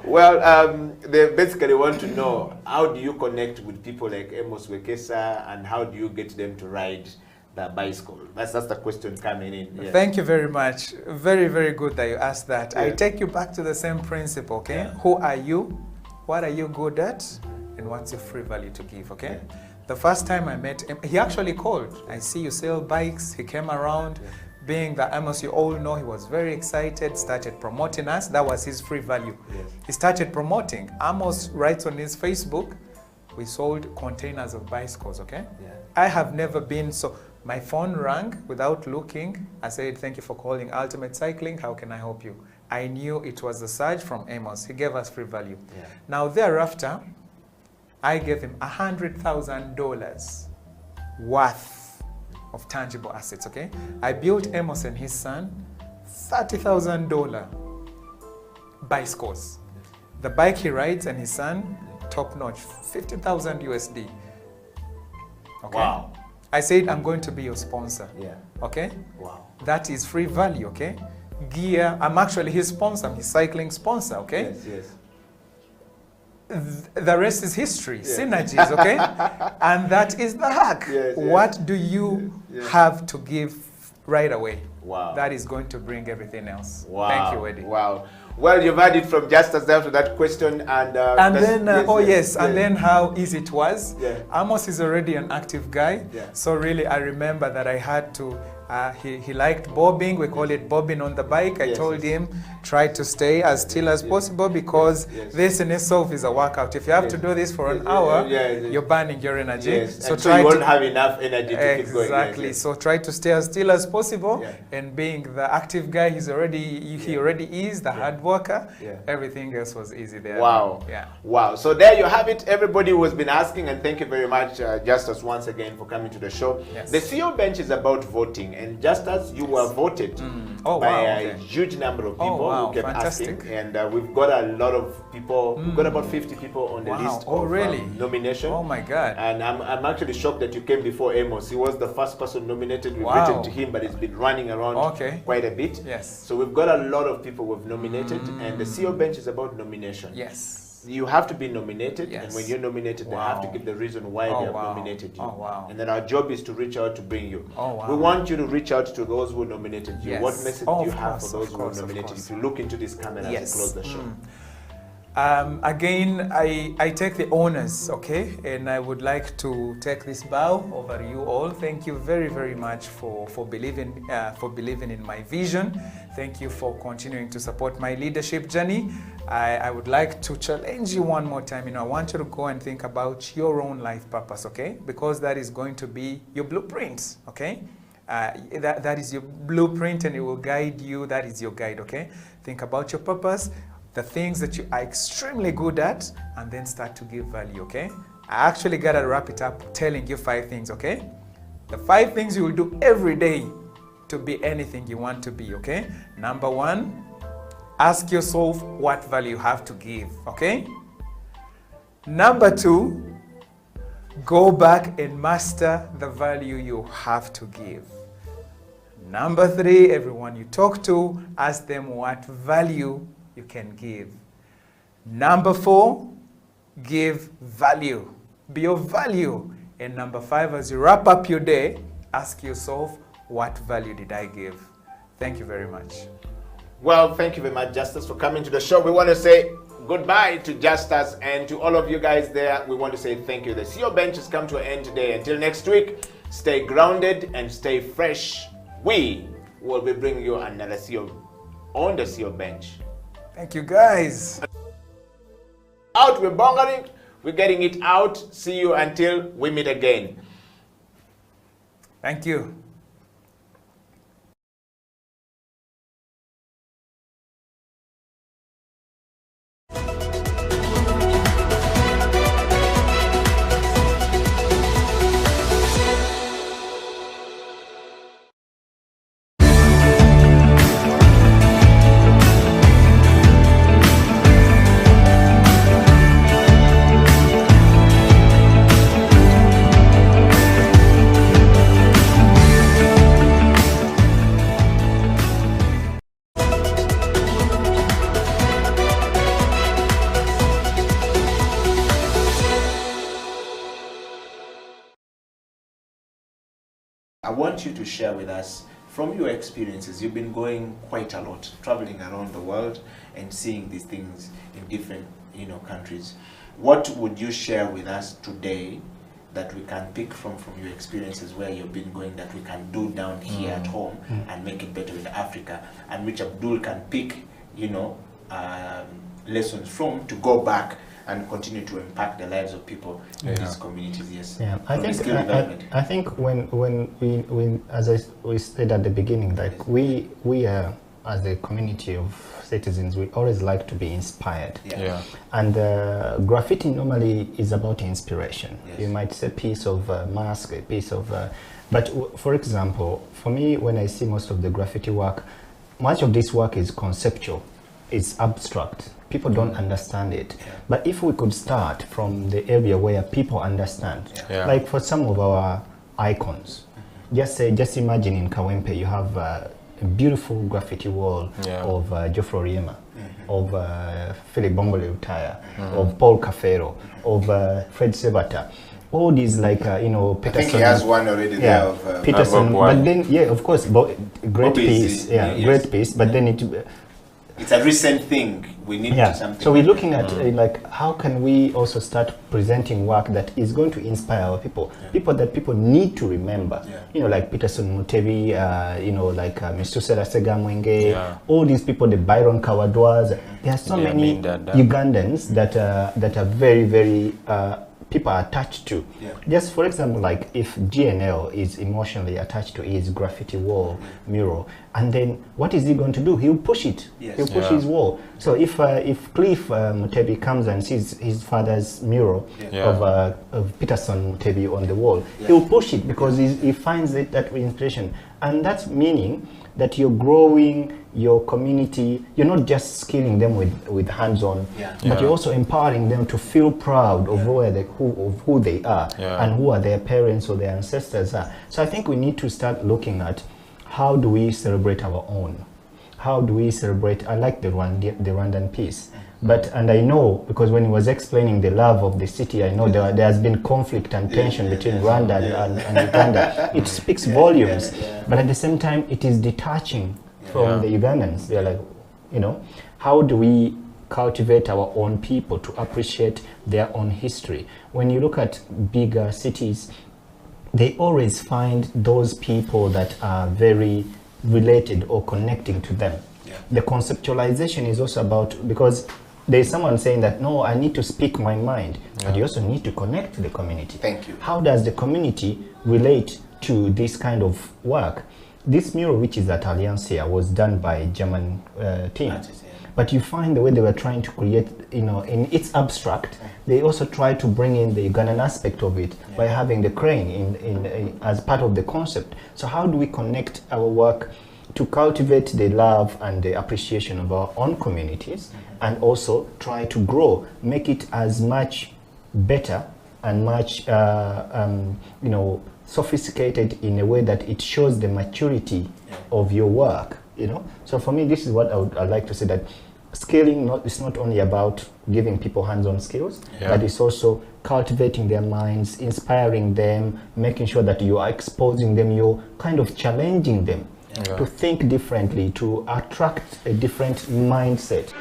Well, they basically want to know, how do you connect with people like Amos Wekesa, and how do you get them to ride the bicycle? That's the question coming in. Yes. Thank you very much. Very, very good that you asked that. Yeah. I take you back to the same principle, okay? Yeah. Who are you? What are you good at? And what's your free value to give, okay? Yeah. The first time I met him, he actually called. I see you sell bikes. He came around. Yeah. Being that Amos, you all know, he was very excited, started promoting us. That was his free value. Yes. He started promoting. Amos writes on his Facebook, we sold containers of bicycles, okay? Yeah. I have never been so. My phone rang without looking. I said, "Thank you for calling Ultimate Cycling. How can I help you?" I knew it was the Sarge from Amos. He gave us free value. Yeah. Now thereafter, I gave him $100,000 worth of tangible assets. Okay, I built Amos and his son $30,000 bicycles. The bike he rides and his son, top notch, 50,000 USD. Okay. Wow. I said, I'm going to be your sponsor. Yeah. Okay? Wow. That is free value, okay? Gear, I'm actually his sponsor, I'm his cycling sponsor, okay? Yes, yes. The rest is history, Yes. synergies, okay? And that is the hack. Yes, yes. What do you have to give right away? Wow. That is going to bring everything else. Wow. Thank you, Eddie. Wow. Well, you've had it from Justus down to that question, and then and then how easy it was. Yeah. Amos is already an active guy, Yeah. so really I remember that I had to. He liked bobbing. We call it bobbing on the bike. I told him try to stay as still as possible because this in itself is a workout. If you have to do this for an hour, you're burning your energy. Yes. So And try you won't to have enough energy to keep going. exactly. So try to stay as still as possible. And being the active guy, he already is the hard worker. Yeah. Everything else was easy there. Wow. Yeah. Wow. So there you have it. Everybody who has been asking, and thank you very much, Justus, once again for coming to the show. Yes. The CEO bench is about voting, and just as you were voted by a huge number of people who kept asking, and we've got a lot of people. We've got about 50 people on the list of nomination. Oh my God! And I'm actually shocked that you came before Amos. He was the first person nominated. We've Wow. written to him, but he's been running around quite a bit. Yes. So we've got a lot of people we've nominated, and the CEO bench is about nomination. Yes. You have to be nominated, and Yes. when you're nominated, they have to give the reason why they have nominated you. Oh, wow. And then our job is to reach out to bring you. Oh, wow. We want you to reach out to those who nominated you. Yes. What message Oh, do you of have course, for those of who course, were of nominated? course. If you look into this camera as we close the show. Again, I take the honors, okay? And I would like to take this bow over you all. Thank you very, very much for believing in my vision. Thank you for continuing to support my leadership journey. I would like to challenge you one more time. I want you to go and think about your own life purpose, okay? Because that is going to be your blueprint, okay? That is your blueprint, and it will guide you. That is your guide, okay? Think about your purpose, the things that you are extremely good at, and then start to give value, okay? I actually gotta wrap it up telling you 5 things, okay? The 5 things you will do every day to be anything you want to be, okay? Number 1, ask yourself what value you have to give, okay? Number 2, go back and master the value you have to give. Number 3, everyone you talk to, ask them what value you can give. Number 4, give value. Be of value. And number 5, as you wrap up your day, ask yourself, what value did I give? Thank you very much. Well, thank you very much, Justus, for coming to the show. We want to say goodbye to Justus, and to all of you guys there, we want to say thank you. The CEO bench has come to an end today. Until next week, stay grounded and stay fresh. We will be bringing you another CEO on the CEO bench. Thank you, guys. Out, we're bongering, we're getting it out. See you until we meet again. Thank you. I want you to share with us from your experiences. You've been going quite a lot, traveling around the world and seeing these things in different, countries. What would you share with us today that we can pick from your experiences where you've been going, that we can do down here at home and make it better in Africa, and which Abdul can pick, lessons from to go back and continue to impact the lives of people in these communities. Yes. Yeah, I think when as we said at the beginning, like we are as a community of citizens, we always like to be inspired. And graffiti normally is about inspiration. You might say a piece of mask, a piece of but for example, for me, when I see most of the graffiti work, much of this work is conceptual, it's abstract. People don't understand it. But if we could start from the area where people understand, like for some of our icons, just imagine in Kawempe you have a beautiful graffiti wall of Geoffrey Oriema, of Philip Bombole Utaya, of Paul Cafero, of Fred Sebata. All these, like Peterson. I think he has one already there of Peterson. But then, of course, great piece. Great piece. But then it's a recent thing. We need something. So we're looking at like how can we also start presenting work that is going to inspire our people, people that people need to remember. Like Peterson Mutebi, like Mr. Segamwenge, all these people, the Byron Kawadwas. There are so many Ugandans that are very, very people are attached to. Just for example, like if GNL is emotionally attached to his graffiti wall mural, and then what is he going to do? He'll push it. He'll push his wall. So if Cliff Mutebi comes and sees his father's mural of Peterson Mutebi on the wall, he'll push it because he finds it that inspiration. And that's meaning that you're growing your community. You're not just skilling them with hands-on, but you're also empowering them to feel proud of who they are and who are their parents or their ancestors are. So I think we need to start looking at how do we celebrate our own? How do we celebrate? I like the Rwandan piece. And I know, because when he was explaining the love of the city, I know there has been conflict and tension between Rwanda and Uganda. It speaks volumes, but at the same time, it is detaching from the Ugandans. They're like, how do we cultivate our own people to appreciate their own history? When you look at bigger cities, they always find those people that are very related or connecting to them. The conceptualization is also about, because there's someone saying that, no, I need to speak my mind, but you also need to connect to the community. Thank you. How does the community relate to this kind of work? This mural, which is at Alliancia, was done by a German team. But you find the way they were trying to create, in its abstract, they also try to bring in the Ugandan aspect of it by having the crane as part of the concept. So how do we connect our work to cultivate the love and the appreciation of our own communities, and also try to grow, make it as much better and much sophisticated in a way that it shows the maturity of your work. So for me, this is what I'd like to say, that scaling is not only about giving people hands-on skills, but it's also cultivating their minds, inspiring them, making sure that you are exposing them, you're kind of challenging them to think differently, to attract a different mindset.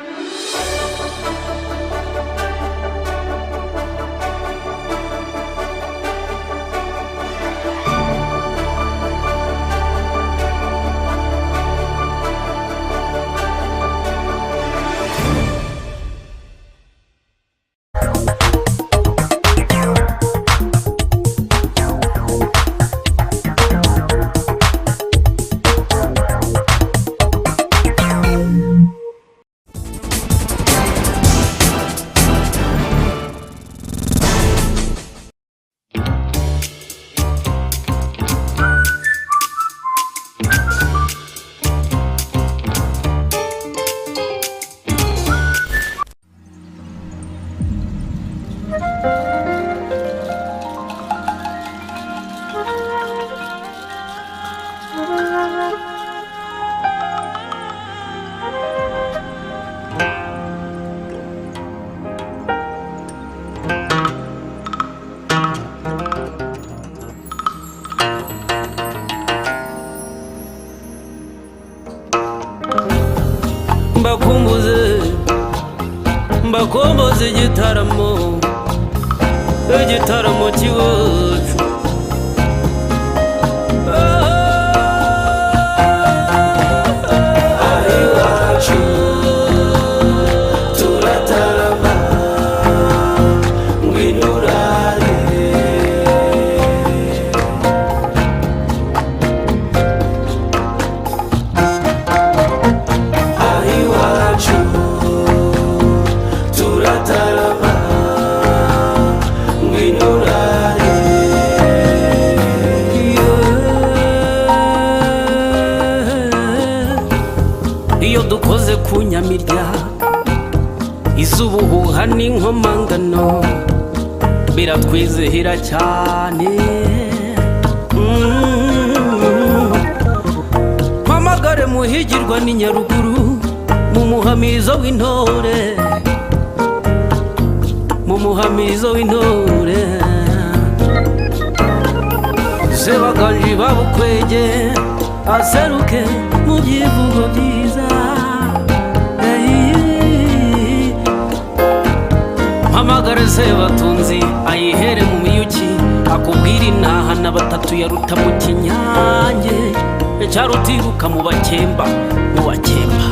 mbakomboze igitaramo cy'iwacu aho iwacu turatarama iyo dukoze ku nyamirya izubuhuha n'inkomangano biratwizihira cyane. Mpamagare muhigirwa ni Nyaruguru mu muhamirizo w'intore, mu muhamirizo w'intore. Sebaganji babukwege aseruke mu byivugo byiza. Mpamagare Sebatunzi ayihere mu miyuki akubwira intaha na batatu yaruta mu kinyange cyarutiruka mu bakemba, mu bakemba.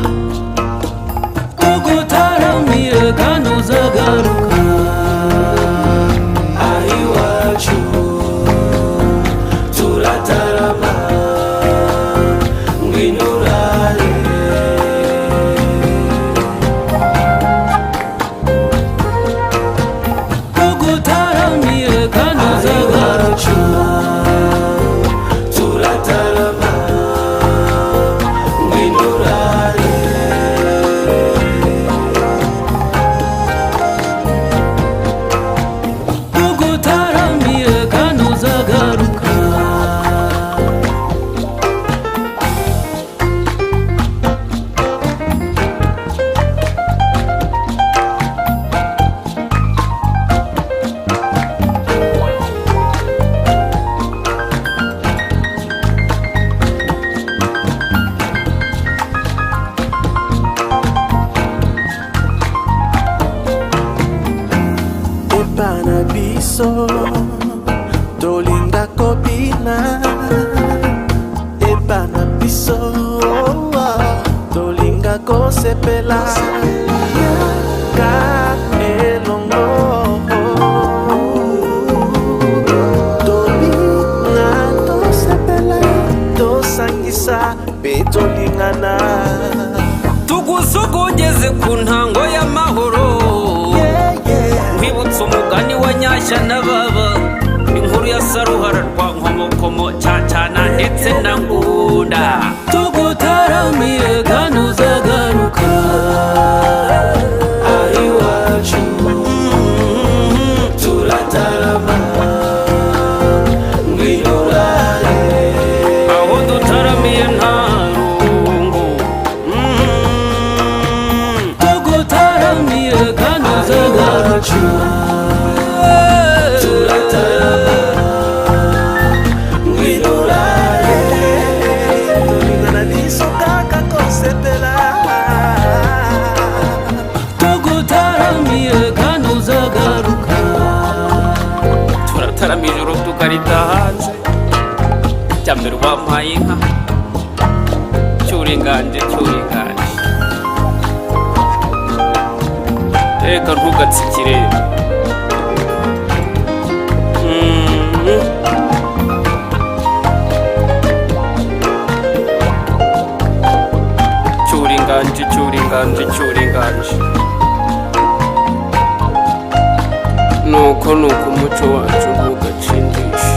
Tugutaramire kandi uzagaruka ahiwacu turatarama ngwinurare. Tugutaramire kandi uzagaruka turatarama ngwinurare. Tugutaramire kandi uzagaruka. Epana biso tolinga kobina, epana biso tolinga kosepela ka elongo. Tolinga tosepela tosangisa pe tolingana. Tugusogongeze ku ntango y'amahoro, nkwibutsa umugani wa Nyashya na Baba, inkuru ya Saruhara rwa Nkomokomo, Cyacana ndetse na Ngunda. Tugutaramire kandi uzagaruka ahiwacu turatarama ngwinurare. Aho dutaramiye nta rungu. Tugutaramire kandi uzagaruka turatarama ngwinurare. Tolingana biso kaka kosepela. Tugutaramire kandi uzagaruka turataramira ijoro tukarita hanze. Cyambere wampaye inka cyuringanje cyuringanje. Reka ntugatsikire. Cyuringanje cyuringanje cyuringanje. Nuko umuco wacu ntugacindishe.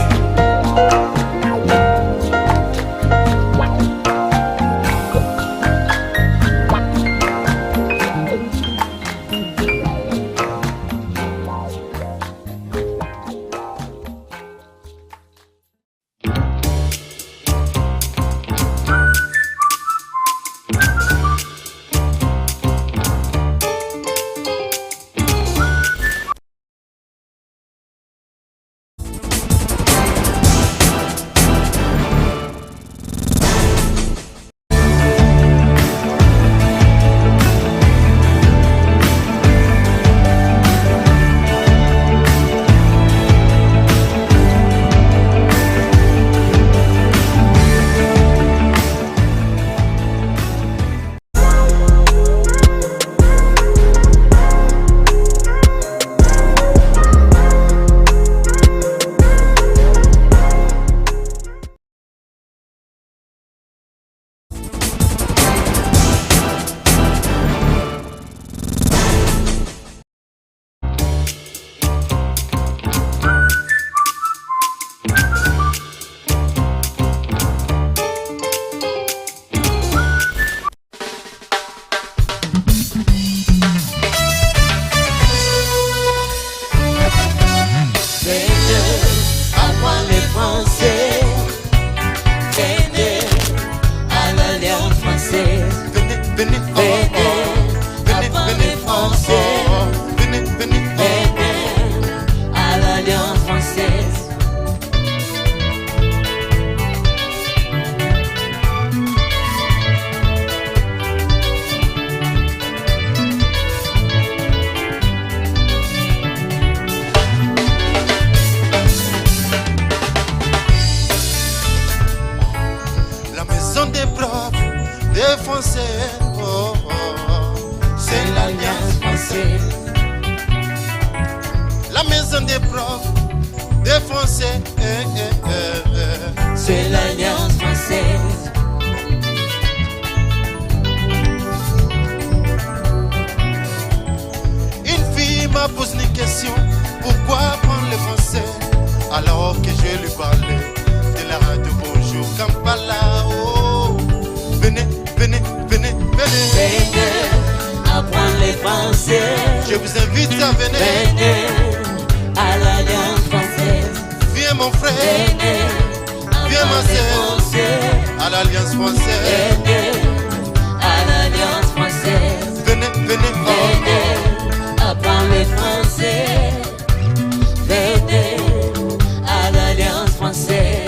Français, oh, oh, oh. C'est l'Alliance française. La maison des profs, des Français, c'est l'Alliance française. Une fille m'a posé une question, pourquoi prendre le français alors que je lui parlais de la radio bonjour Kampala. Oh, venez, venez, venez, venez. Venez apprendre les français. Je vous invite à venir. Venez à l'Alliance française. Viens mon frère. Venez. Viens ma sœur. À l'Alliance française. Venez à l'Alliance française. Venez, venez. Venez apprendre les français. Venez à l'Alliance française.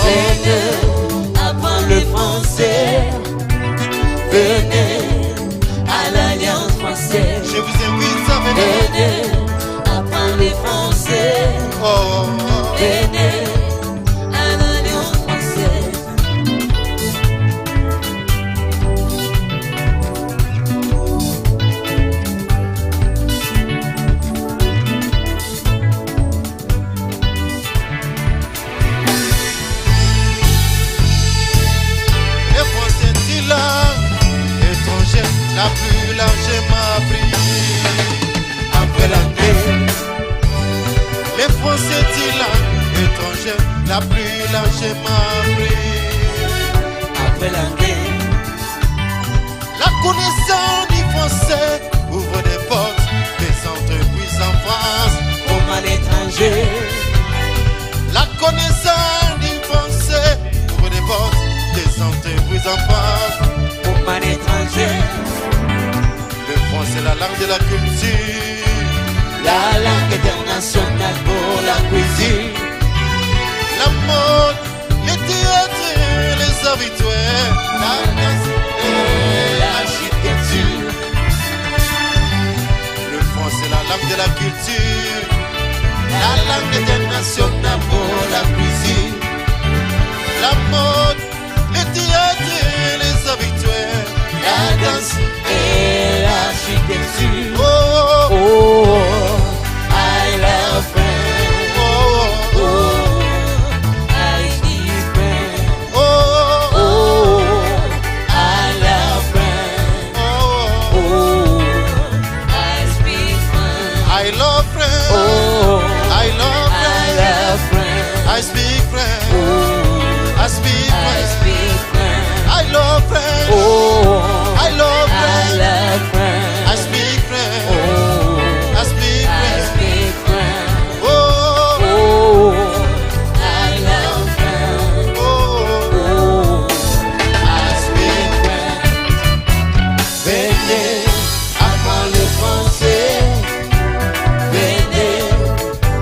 Venez apprendre le français. Venez à l'Alliance française. Je vous invite à venir. Venez apprendre le français. Oh, oh, oh. Venez à l'Alliance française. La plus largement appris après l'anglais. Les Français disent langue étrangère, la plus largement appris après l'anglais. La connaissance du français ouvre des portes, des entreprises en France comme à l'étranger. La connaissance du français ouvre des portes, des entreprises en France comme à l'étranger. Le français, la langue de la culture, la langue internationale pour la cuisine, la mode, les théâtres, les habitués, la danse et l'architecture. Le français, la langue de la culture, la langue internationale pour la cuisine, la mode, les théâtres, les habitués, la danse et l'architecture. Oh, oh, oh, I love friends. Oh, oh, oh, I speak friends. Oh, oh, I love friends. Oh, oh, I speak friends. I love friends. Oh, I love friends. I love friends. I speak friends. Oh, I speak I friends. speak friends. I love friends. Oh, I love friends. I love friends. I speak friends. Oh, I speak I friends. speak friends. Oh, oh, I love friends. oh, I speak friends. Venez apprendre le français. Venez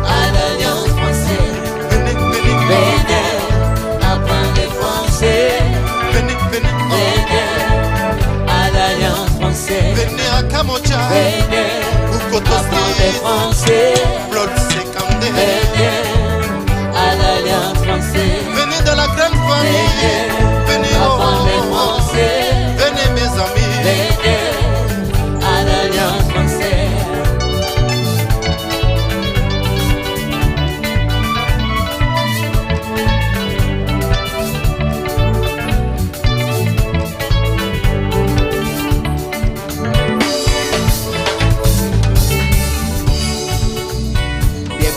à l'Alliance française. venez, venez, Venez apprendre le français. venez, venez, Venez à l'Alliance française. venez à Kamocha, Venez ou apprendre le français. Blood Secondé. Venez à l'Alliance française. Venez dans la grande famille. Venez, oh, apprendre le oh, oh. français. Venez mes amis. Venez à l'Alliance française.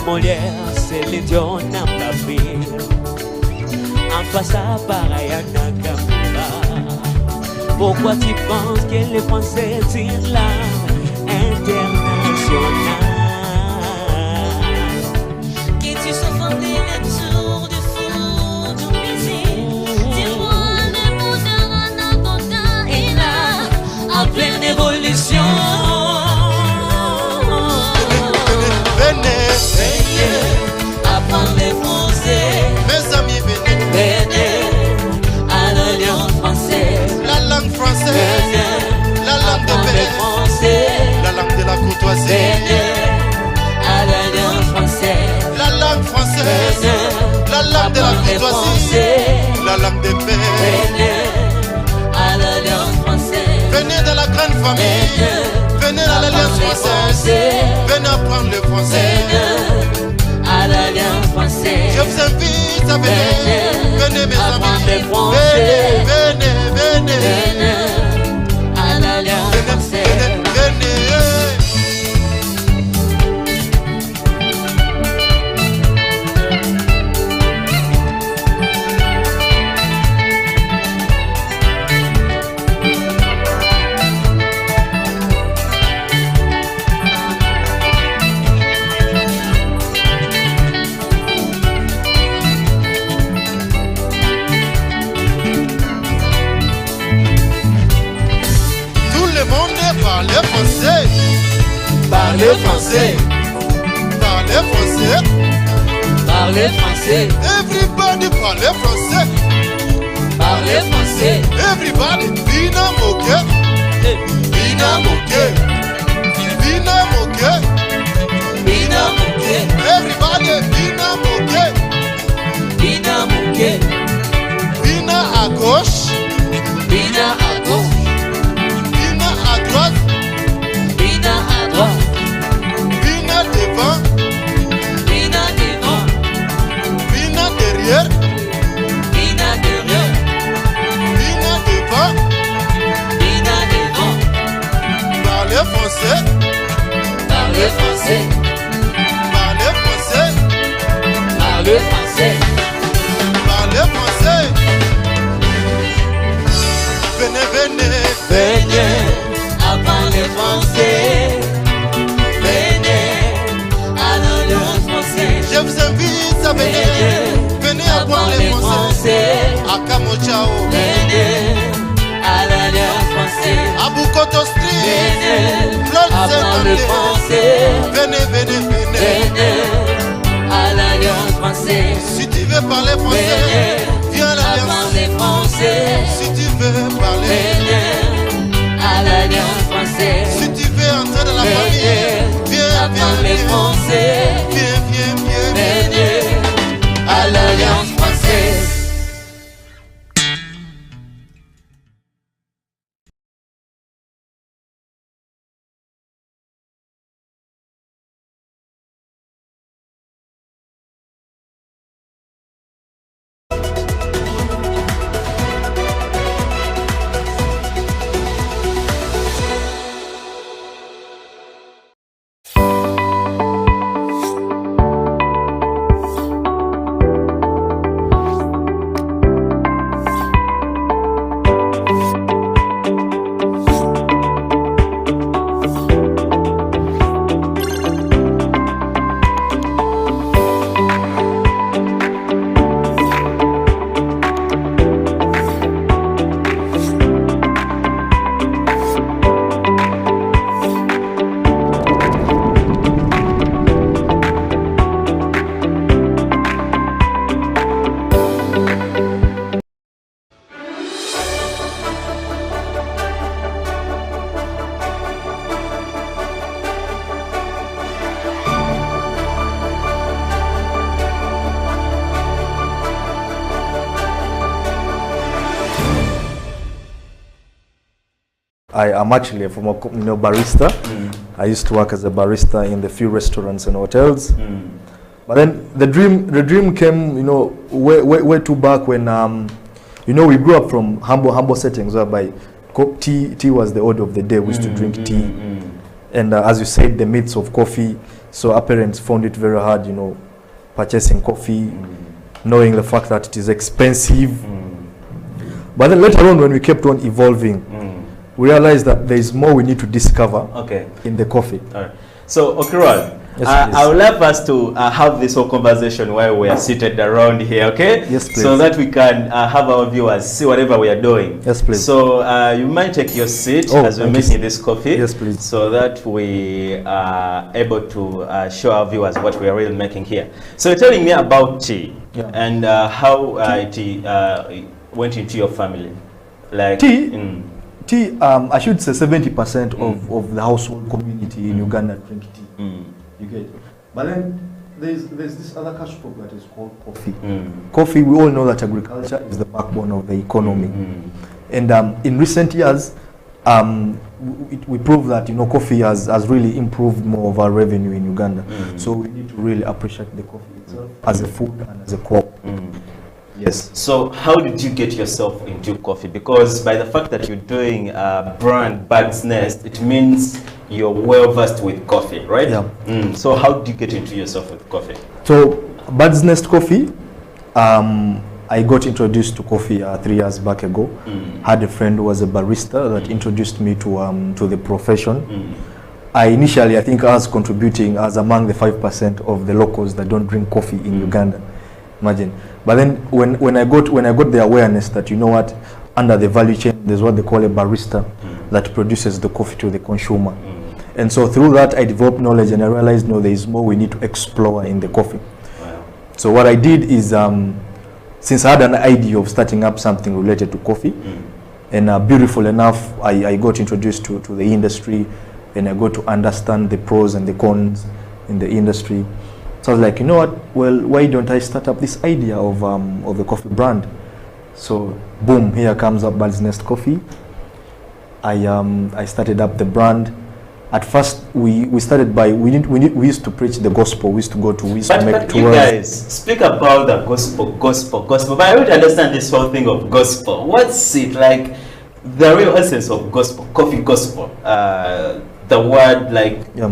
Molière, c'est l'idiot n'a pas pris. En passant par Ayana Kampala. Pourquoi tu penses que les Français tirent la internationale? Que tu sois fondé autour du four du musique. Dis-moi le mot d'un anaconda et là, en pleine évolution. Venez, Venez de paix. Venez à l'Alliance française. Venez dans la grande famille. Venez à l'Alliance française. Venez apprendre le français. À l'Alliance française. Je vous invite à venir. Venez mes amis. Venez, venez, venez. À l'Alliance française. Parlez français. Parlez français. Parlez français. Parlez français. Everybody parlez français. Parlez français. Everybody bina moke. Bina moke. Bina moke. Bina moke. Everybody bina moke. Bina moke. Bina à gauche. Bina à gauche. À droite, Bina à droite, Bina devant, Bina devant, Bina derrière, Bina derrière, Bina devant, Bina devant. Parlez français, parlez français, parlez français, parlez français, parlez français. Venez, venez, venez. Parlez français, venez à l'Alliance française. Je vous invite à venir, venez à parler français. À Kamochao, venez à l'Alliance française. À Bukoto Street, venez à parler français. Venez, venez, venez, venez à l'Alliance française. Si tu veux parler français, viens à l'Alliance. Parler français. Si tu veux parler, venez à l'Alliance française. Si tu veux entrer dans la famille, viens, viens, français. Viens, viens, viens, venez à l'Alliance française. I'm actually a former barista. I used to work as a barista in the few restaurants and hotels. But then the dream came, way too back when, we grew up from humble settings whereby tea was the order of the day. We used to drink tea. And as you said, the myths of coffee. So our parents found it very hard, purchasing coffee, knowing the fact that it is expensive. But then later on, when we kept on evolving, we realized that there is more we need to discover in the coffee. All right. So, Okirwan, yes, I would like us to have this whole conversation while we are seated around here, okay? Yes, please. So that we can have our viewers see whatever we are doing. Yes, please. So, you might take your seat as we're making this coffee. Yes, please. So that we are able to show our viewers what we are really making here. So, you're telling me about tea and how it went into your family. Like tea? Tea, I should say 70% of the household community in Uganda drink tea. You get it? But then there's this other cash crop that is called coffee. Coffee, we all know that agriculture is the backbone of the economy. And in recent years, we prove that coffee has really improved more of our revenue in Uganda. So we need to really appreciate the coffee itself as a food and as a crop. Yes. So how did you get yourself into coffee? Because by the fact that you're doing a brand, Bird's Nest, it means you're well versed with coffee, right? Yeah. So how did you get into yourself with coffee? So Bird's Nest Coffee, I got introduced to coffee 3 years back ago. Had a friend who was a barista that introduced me to the profession. I think I was contributing as among the 5% of the locals that don't drink coffee in Uganda. Imagine. But then when I got the awareness that under the value chain there's what they call a barista that produces the coffee to the consumer. And so through that I developed knowledge and I realized there is more we need to explore in the coffee. So what I did is since I had an idea of starting up something related to coffee, and beautiful enough, I got introduced to the industry, and I got to understand the pros and the cons in the industry. So I was like, you know what? Well, why don't I start up this idea of the coffee brand? So boom, here comes up Bird's Nest Coffee. I started up the brand. At first, we started by we used to preach the gospel. We used to make tours. You guys speak about the gospel. But I don't understand this whole thing of gospel. What's it like? The real essence of gospel, coffee gospel. The word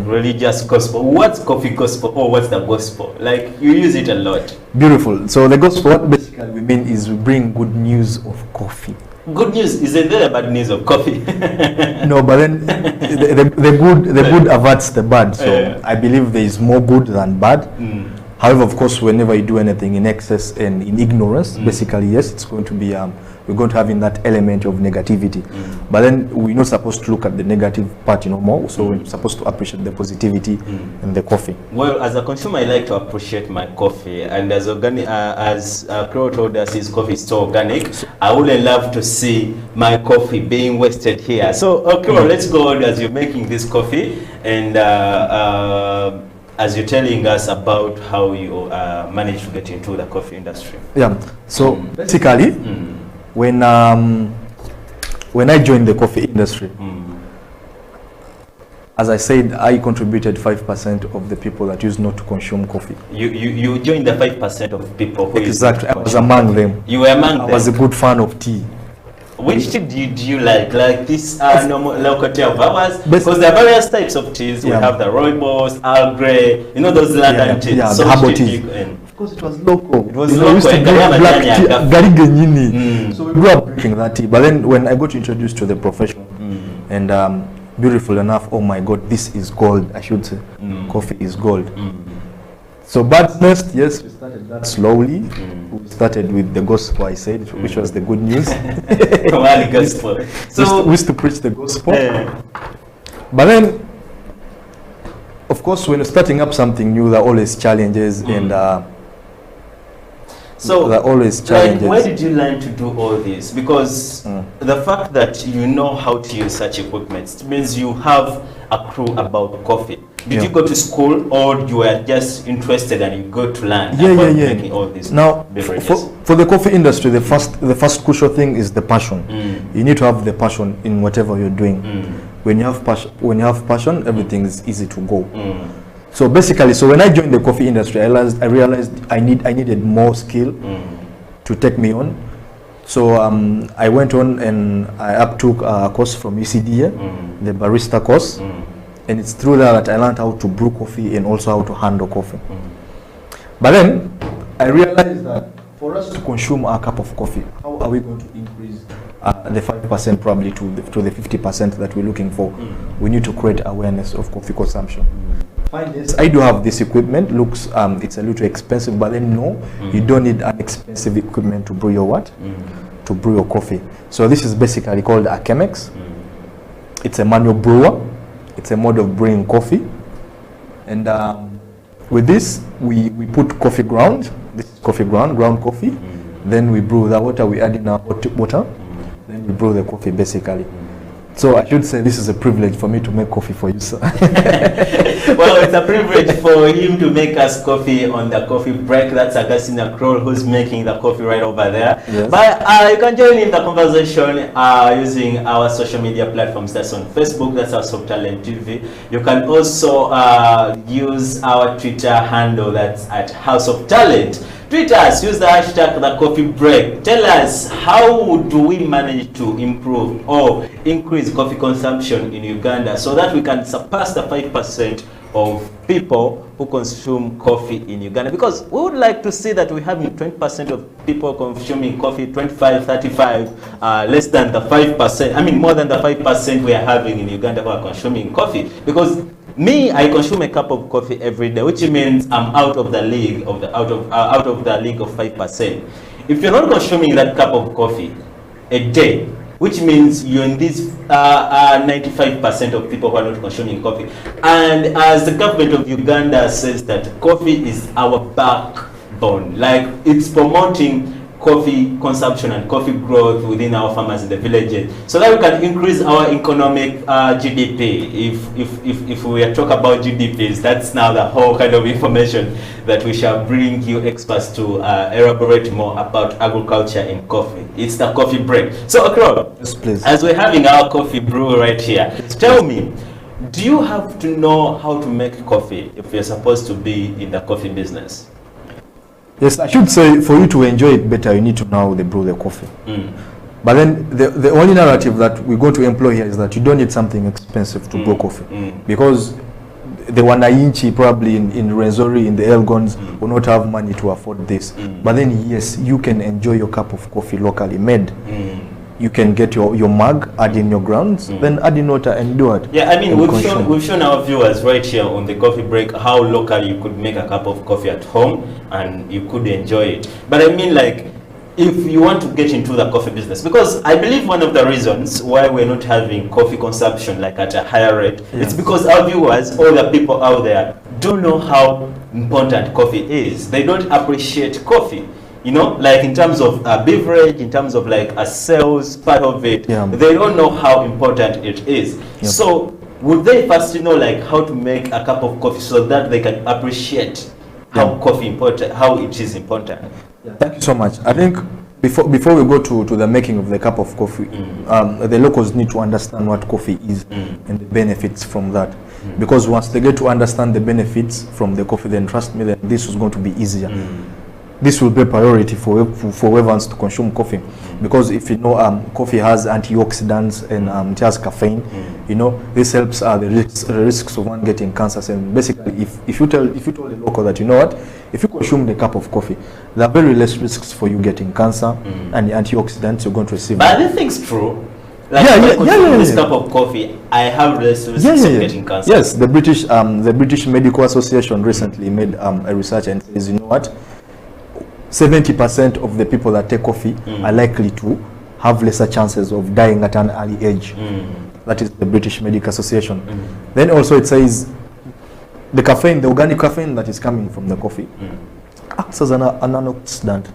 religious gospel. What's coffee gospel or what's the gospel? Like you use it a lot. Beautiful. So the gospel, what basically we mean is we bring good news of coffee. Good news, isn't there bad news of coffee? No, but then the good averts the bad. So I believe there is more good than bad. However, of course, whenever you do anything in excess and in ignorance, basically, yes, it's going to be, we're going to have in that element of negativity. But then we're not supposed to look at the negative part, more. So we're supposed to appreciate the positivity in the coffee. Well, as a consumer, I like to appreciate my coffee. And as organic, as Crow told us, his coffee is so organic. I wouldn't love to see my coffee being wasted here. So, okay, let's go on as you're making this coffee. And as you're telling us about how you managed to get into the coffee industry. Yeah. So basically, when I joined the coffee industry, as I said, I contributed 5% of the people that used not to consume coffee. You joined the 5% of people who exactly. I was among them. You were among them. I was a good fan of tea. Which tea do you like? Like this local tea of ours? Because there are various types of teas. We have the rooibos, Earl Grey, those London teas. Yeah, the herbal teas. Of course, it was local. It was local. We used to drink black tea, Garigenyini. So we grew up drinking that tea. But then when I got introduced to the profession, and beautiful enough, oh my God, this is gold, I should say. Coffee is gold. So Bird's Nest, yes, we started that slowly. We started with the gospel, I said, which was the good news. Gospel. So we used to preach the gospel. But then, of course, when you're starting up something new, there are always challenges, and so there are always challenges. Like, where did you learn to do all this? Because the fact that you know how to use such equipment means you have a clue about coffee. Did you go to school, or you were just interested and you go to learn about making all these beverages? For the coffee industry, the first crucial thing is the passion. You need to have the passion in whatever you're doing. When you have passion, everything is easy to go. So basically, when I joined the coffee industry, I realized I needed more skill to take me on. So I went on and I uptook a course from UCDA, the barista course. And it's through that I learned how to brew coffee and also how to handle coffee. But then I realized that for us to consume a cup of coffee, how are we going to increase the 5% probably to the 50% that we're looking for? We need to create awareness of coffee consumption. I do have this equipment. Looks it's a little expensive, but then no, you don't need an expensive equipment to brew your what? To brew your coffee. So this is basically called a Chemex. It's a manual brewer. It's a mode of brewing coffee, and with this we put coffee ground. This is coffee ground coffee. Then we brew the water. We add in our hot water. Then we brew the coffee basically. So I should say this is a privilege for me to make coffee for you, sir. Well, it's a privilege for him to make us coffee on the coffee break. That's Augustina Kroll who's making the coffee right over there. Yes. But you can join in the conversation using our social media platforms. That's on Facebook, that's House of Talent TV. You can also use our Twitter handle, that's at House of Talent. Tweet us, use the hashtag The Coffee Break. Tell us, how do we manage to improve or increase coffee consumption in Uganda so that we can surpass the 5% of people who consume coffee in Uganda? Because we would like to see that we have 20% of people consuming coffee, 25, 35, less than the 5%. I mean, more than the 5% we are having in Uganda who are consuming coffee. Because me, I consume a cup of coffee every day, which means I'm out of the league of the out of the league of 5%. If you're not consuming that cup of coffee a day, which means you're in this 95% of people who are not consuming coffee. And as the government of Uganda says that coffee is our backbone, like it's promoting coffee consumption and coffee growth within our farmers in the villages, so that we can increase our economic GDP. If we are talking about GDPs, that's now the whole kind of information that we shall bring you experts to elaborate more about agriculture in coffee. It's the coffee break. So Akro, yes, please. As we're having our coffee brew right here, tell me, do you have to know how to make coffee if you're supposed to be in the coffee business? Yes, I should say for you to enjoy it better, you need to know how they brew the coffee. But then the only narrative that we're going to employ here is that you don't need something expensive to brew coffee. Because the Wananchi probably in Rwenzori, in the Elgons, will not have money to afford this. But then yes, you can enjoy your cup of coffee locally made. You can get your mug, add in your grounds, then add in water and do it. Yeah, I mean, we've shown our viewers right here on the coffee break how locally you could make a cup of coffee at home and you could enjoy it. But I mean, like, if you want to get into the coffee business, because I believe one of the reasons why we're not having coffee consumption like at a higher rate, it's because our viewers, all the people out there, don't know how important coffee is. They don't appreciate coffee. You know, like in terms of a beverage, in terms of like a sales part of it, they don't know how important it is. So would they first know like how to make a cup of coffee so that they can appreciate how coffee important, how it is important? Thank you so much. I think before we go to the making of the cup of coffee, the locals need to understand what coffee is and the benefits from that. Because once they get to understand the benefits from the coffee, then trust me, then this is going to be easier. This will be a priority for whoever wants to consume coffee, because if you know coffee has antioxidants and it has caffeine, you know, this helps the risks of one getting cancers. And basically, if you told a local that, you know what, if you consume the cup of coffee, there are very less risks for you getting cancer, and the antioxidants you're going to receive. But I think it's true. Like this cup of coffee, I have less risks of getting cancer. Yes, the British Medical Association recently made a research and says, you know what, 70% of the people that take coffee are likely to have lesser chances of dying at an early age. That is the British Medical Association. Then also it says the caffeine, the organic caffeine that is coming from the coffee, acts as an antioxidant,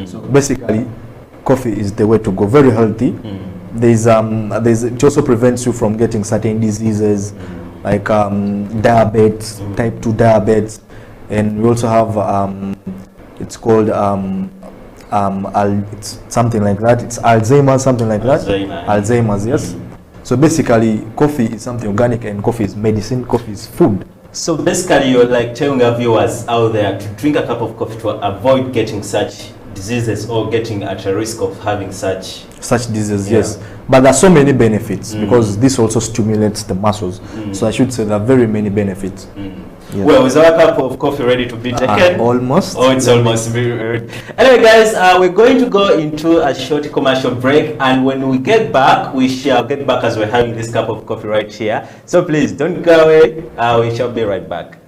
So basically, coffee is the way to go. Very healthy. It also prevents you from getting certain diseases like diabetes, type 2 diabetes. And we also have it's called it's something like that. It's Alzheimer's, something like that. Alzheimer's, yes. So basically, coffee is something organic, and coffee is medicine. Coffee is food. So basically, you're like telling our viewers out there to drink a cup of coffee to avoid getting such diseases or getting at a risk of having such diseases. Yes, but there are so many benefits because this also stimulates the muscles. So I should say there are very many benefits. Yes. Well, is our cup of coffee ready to be taken? Almost. Oh, it's almost ready. Anyway, guys, we're going to go into a short commercial break, and when we get back, we shall get back as we're having this cup of coffee right here. So please don't go away. We shall be right back.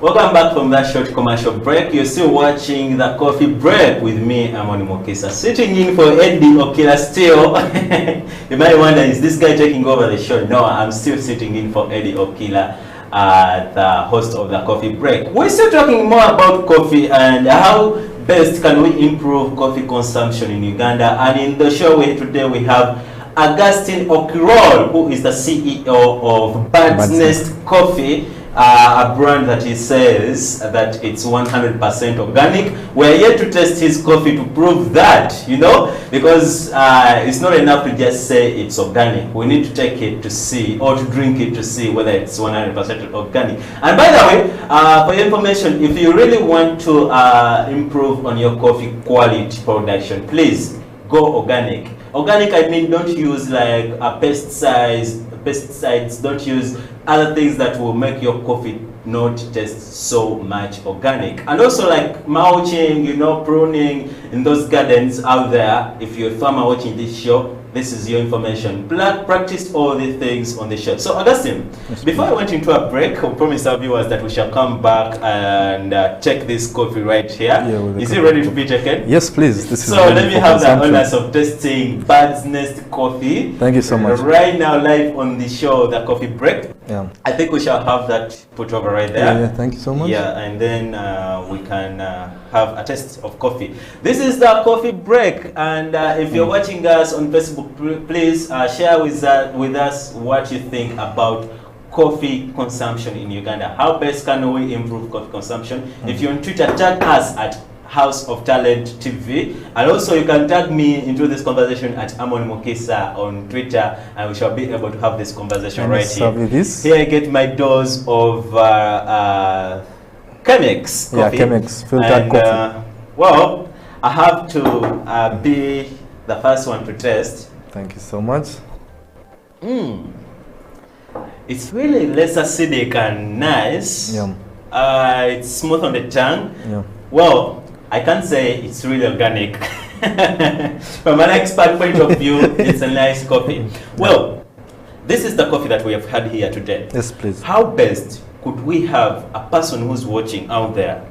Welcome back from that short commercial break. You're still watching the coffee break with me, Amoni Mokisa. Sitting in for Eddie Okila still. You might wonder, is this guy taking over the show? No, I'm still sitting in for Eddie Okila, the host of the coffee break. We're still talking more about coffee and how best can we improve coffee consumption in Uganda. And in the show today we have Augustine Okirol, who is the CEO of Bird's Nest Coffee, a brand that he says that it's 100% organic. We're yet to test his coffee to prove that, you know, because it's not enough to just say it's organic. We need to take it to see, or to drink it to see whether it's 100% organic. And by the way, for your information, if you really want to improve on your coffee quality production, please go organic. Organic, I mean, don't use like pesticides, don't use other things that will make your coffee not taste so much organic. And also like mulching, you know, pruning in those gardens out there. If you're a farmer watching this show, this is your information. Practice all these things on the show. So Augustine, before I went into a break, I promised our viewers that we shall come back and check this coffee right here. Yeah, is it ready to be taken? Yes, please. This is so let me have the honors of testing Bird's Nest Coffee. Thank you so much. Right now, live on the show, the coffee break. Yeah. I think we shall have that put over right there. Yeah, thank you so much. Yeah, and then we can have a taste of coffee. This is the coffee break, and if you're watching us on Facebook, please share with us what you think about coffee consumption in Uganda. How best can we improve coffee consumption? If you're on Twitter, tag us at House of Talent TV, and also you can tag me into this conversation at Amon Mokisa on Twitter, and we shall be able to have this conversation right here. Here I get my dose of Chemex coffee. Yeah, Chemex filtered coffee. Well, I have to be the first one to test. Thank you so much. It's really less acidic and nice. Yeah. It's smooth on the tongue. Yeah. Well, I can't say it's really organic. From an expert point of view, it's a nice coffee. Well, this is the coffee that we have had here today. Yes, please. How best could we have a person who's watching out there,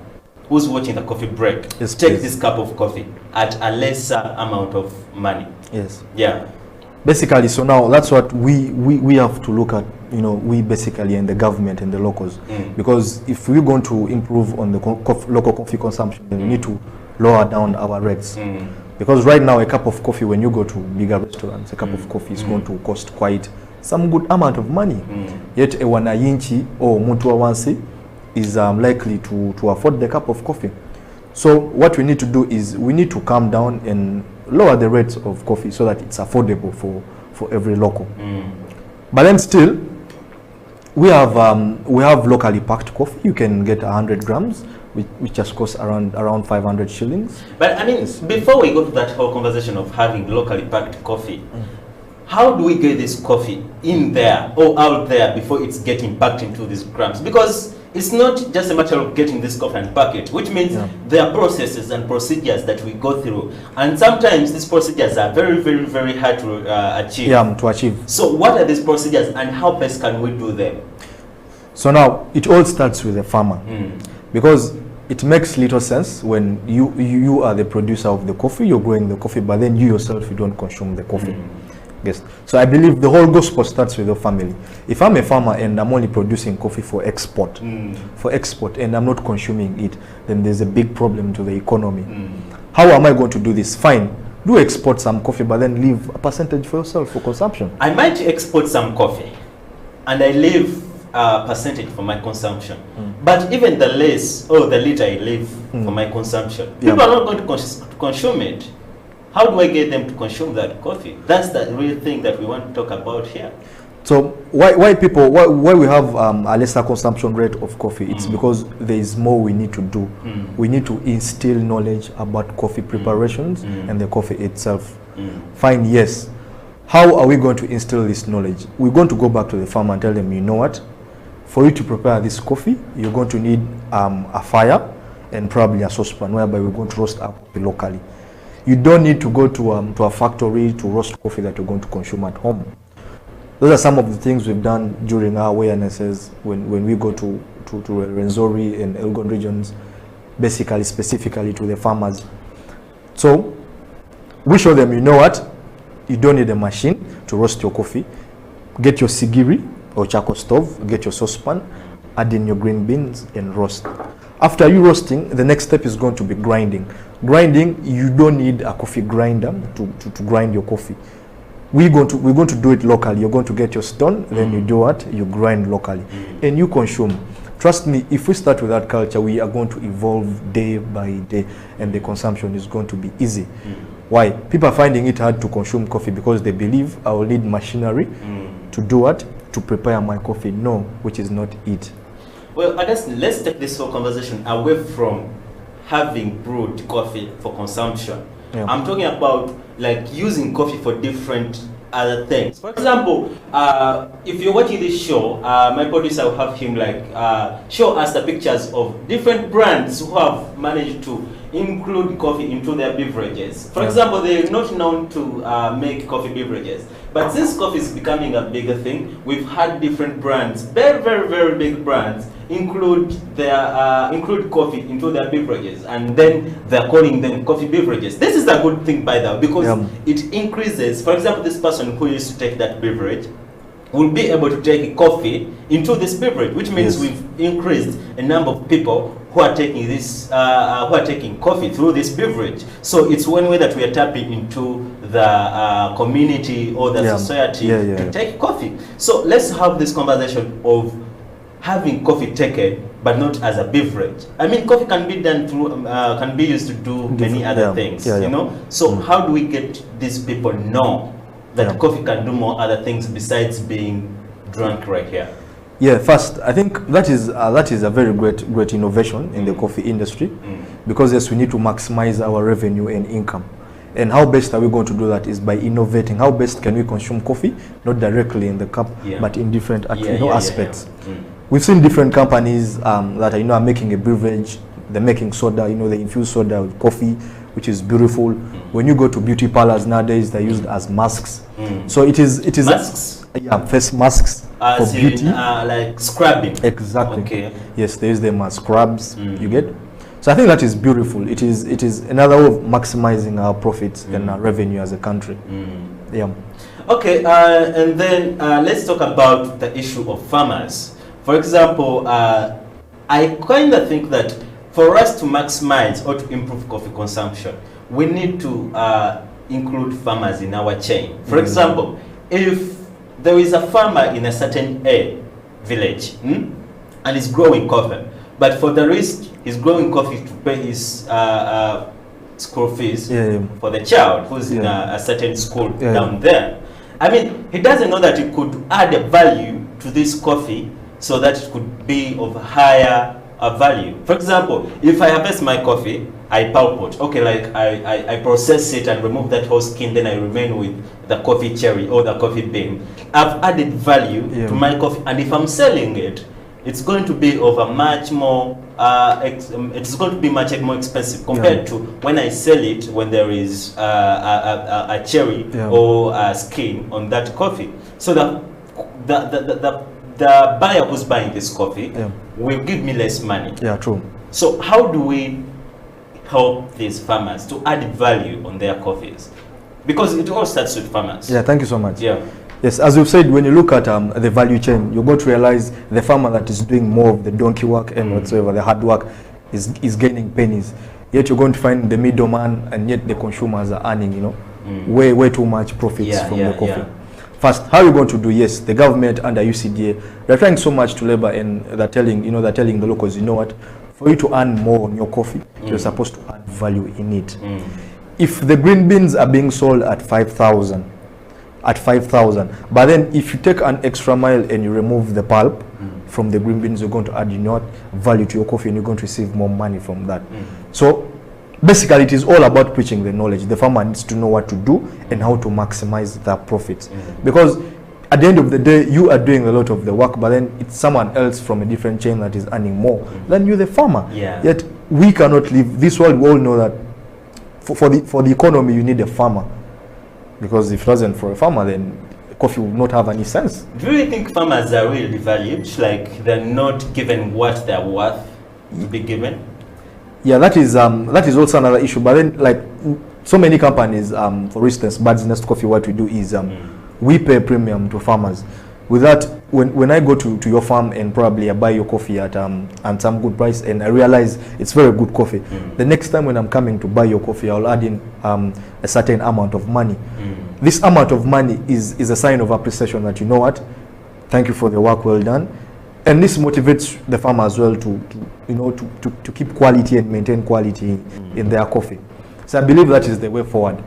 who's watching the coffee break, yes, take please. this cup of coffee at a lesser amount of money? Yes. Yeah. Basically, so now that's what we have to look at, you know, we basically and the government and the locals. Because if we're going to improve on the local coffee consumption, then we need to lower down our rates. Because right now, a cup of coffee, when you go to bigger restaurants, a cup of coffee is going to cost quite some good amount of money. Yet a wanayinchi or muntu wansi is likely to afford the cup of coffee. So what we need to do is we need to calm down and lower the rates of coffee so that it's affordable for every local. But then still, we have locally packed coffee. You can get 100 grams, which just costs around 500 shillings. But I mean, before we go to that whole conversation of having locally packed coffee, how do we get this coffee in there or out there before it's getting packed into these grams? Because it's not just a matter of getting this coffee and pack it, which means there are processes and procedures that we go through. And sometimes these procedures are very, very, very hard to achieve. Yeah, to achieve. So what are these procedures and how best can we do them? So now, it all starts with the farmer. Because it makes little sense when you are the producer of the coffee, you're growing the coffee, but then you yourself, you don't consume the coffee. Yes. So I believe the whole gospel starts with the family. If I'm a farmer and I'm only producing coffee for export, and I'm not consuming it, then there's a big problem to the economy. How am I going to do this? Fine, do export some coffee, but then leave a percentage for yourself for consumption. I might export some coffee, and I leave a percentage for my consumption. But even the less, or the little I leave for my consumption, people are not going to consume it. How do I get them to consume that coffee? That's the real thing that we want to talk about here. So why we have a lesser consumption rate of coffee? It's because there is more we need to do. We need to instill knowledge about coffee preparations and the coffee itself. Fine, yes. How are we going to instill this knowledge? We're going to go back to the farmer and tell them, you know what? For you to prepare this coffee, you're going to need a fire and probably a saucepan whereby we're going to roast our coffee locally. You don't need to go to a factory to roast coffee that you're going to consume at home. Those are some of the things we've done during our awarenesses when we go to Rwenzori and Elgon regions, basically specifically to the farmers. So we show them, you know what, you don't need a machine to roast your coffee. Get your sigiri or charcoal stove, get your saucepan, add in your green beans and roast. After you roasting, the next step is going to be grinding. Grinding, you don't need a coffee grinder to grind your coffee. We're going to do it locally. You're going to get your stone, then you do what? You grind locally. And you consume. Trust me, if we start with that culture, we are going to evolve day by day, and the consumption is going to be easy. Why? People are finding it hard to consume coffee because they believe I will need machinery to do what? To prepare my coffee. No, which is not it. Well, I guess let's take this whole conversation away from having brewed coffee for consumption. Yeah. I'm talking about like using coffee for different other things. For example, if you're watching this show, my producer will have him like show us the pictures of different brands who have managed to include coffee into their beverages. For example, they're not known to make coffee beverages. But since coffee is becoming a bigger thing, we've had different brands, very, very, very big brands, include coffee into their beverages, and then they're calling them coffee beverages. This is a good thing, by the way, because it increases. For example, this person who used to take that beverage will be able to take coffee into this beverage, which means we've increased a number of people who are taking this, who are taking coffee through this beverage. So it's one way that we are tapping into the community or the society to take coffee. So let's have this conversation of having coffee taken, but not as a beverage. I mean, coffee can be done through, can be used to do many other things. You know. So how do we get these people know that coffee can do more other things besides being drunk right here? Yeah, first, I think that is a very great innovation in the coffee industry, because yes, we need to maximize our revenue and income. And how best are we going to do that is by innovating. How best can we consume coffee, not directly in the cup, but in different aspects. We've seen different companies that are making a beverage. They're making soda, they infuse soda with coffee, which is beautiful. When you go to beauty parlors nowadays, they're used as masks. So it is masks. Face masks for beauty, like scrubbing. Exactly. Okay. Yes, they use them as scrubs. You get. So I think that is beautiful. It is another way of maximizing our profits and our revenue as a country. Yeah. Okay, and then let's talk about the issue of farmers. For example, I kind of think that for us to maximize or to improve coffee consumption, we need to include farmers in our chain. For example, if there is a farmer in a certain village and is growing coffee, but for the rest, he's growing coffee to pay his school fees for the child who's in a certain school down there. I mean, he doesn't know that he could add a value to this coffee so that it could be of higher value. For example, if I harvest my coffee, I pulp it. Okay, like I process it and remove that whole skin, then I remain with the coffee cherry or the coffee bean. I've added value to my coffee, and if I'm selling it, it's going to be of a much more, it's going to be much more expensive compared to when I sell it when there is a cherry or a skin on that coffee. So the buyer who's buying this coffee will give me less money. Yeah, true. So how do we help these farmers to add value on their coffees? Because it all starts with farmers. Yeah, thank you so much. Yeah. Yes, as you've said, when you look at the value chain, you're going to realize the farmer that is doing more of the donkey work and whatsoever, the hard work, is gaining pennies. Yet you're going to find the middleman, and yet the consumers are earning, way too much profits from the coffee. First, how are you going to do? Yes, the government under UCDA, they're trying so much to labor, and they're telling the locals, you know what, for you to earn more on your coffee, you're supposed to add value in it. If the green beans are being sold at 5,000, but then if you take an extra mile and you remove the pulp from the green beans, you're going to add value to your coffee, and you're going to receive more money from that. So basically, it is all about preaching the knowledge. The farmer needs to know what to do and how to maximize their profits. Because at the end of the day, you are doing a lot of the work, but then it's someone else from a different chain that is earning more than you, the farmer. Yet we cannot live this world. We all know that for the economy, you need a farmer. Because if it wasn't for a farmer, then coffee would not have any sense. Do you think farmers are really valued? Like they're not given what they're worth to be given? Yeah, that is also another issue. But then, like so many companies, for instance, Bird's Nest Coffee, what we do is we pay a premium to farmers. With that, when I go to your farm and probably I buy your coffee at some good price and I realize it's very good coffee, the next time when I'm coming to buy your coffee, I'll add in a certain amount of money. This amount of money is a sign of appreciation that, you know what, thank you for the work well done. And this motivates the farmer as well to keep quality and maintain quality in their coffee. So I believe that is the way forward.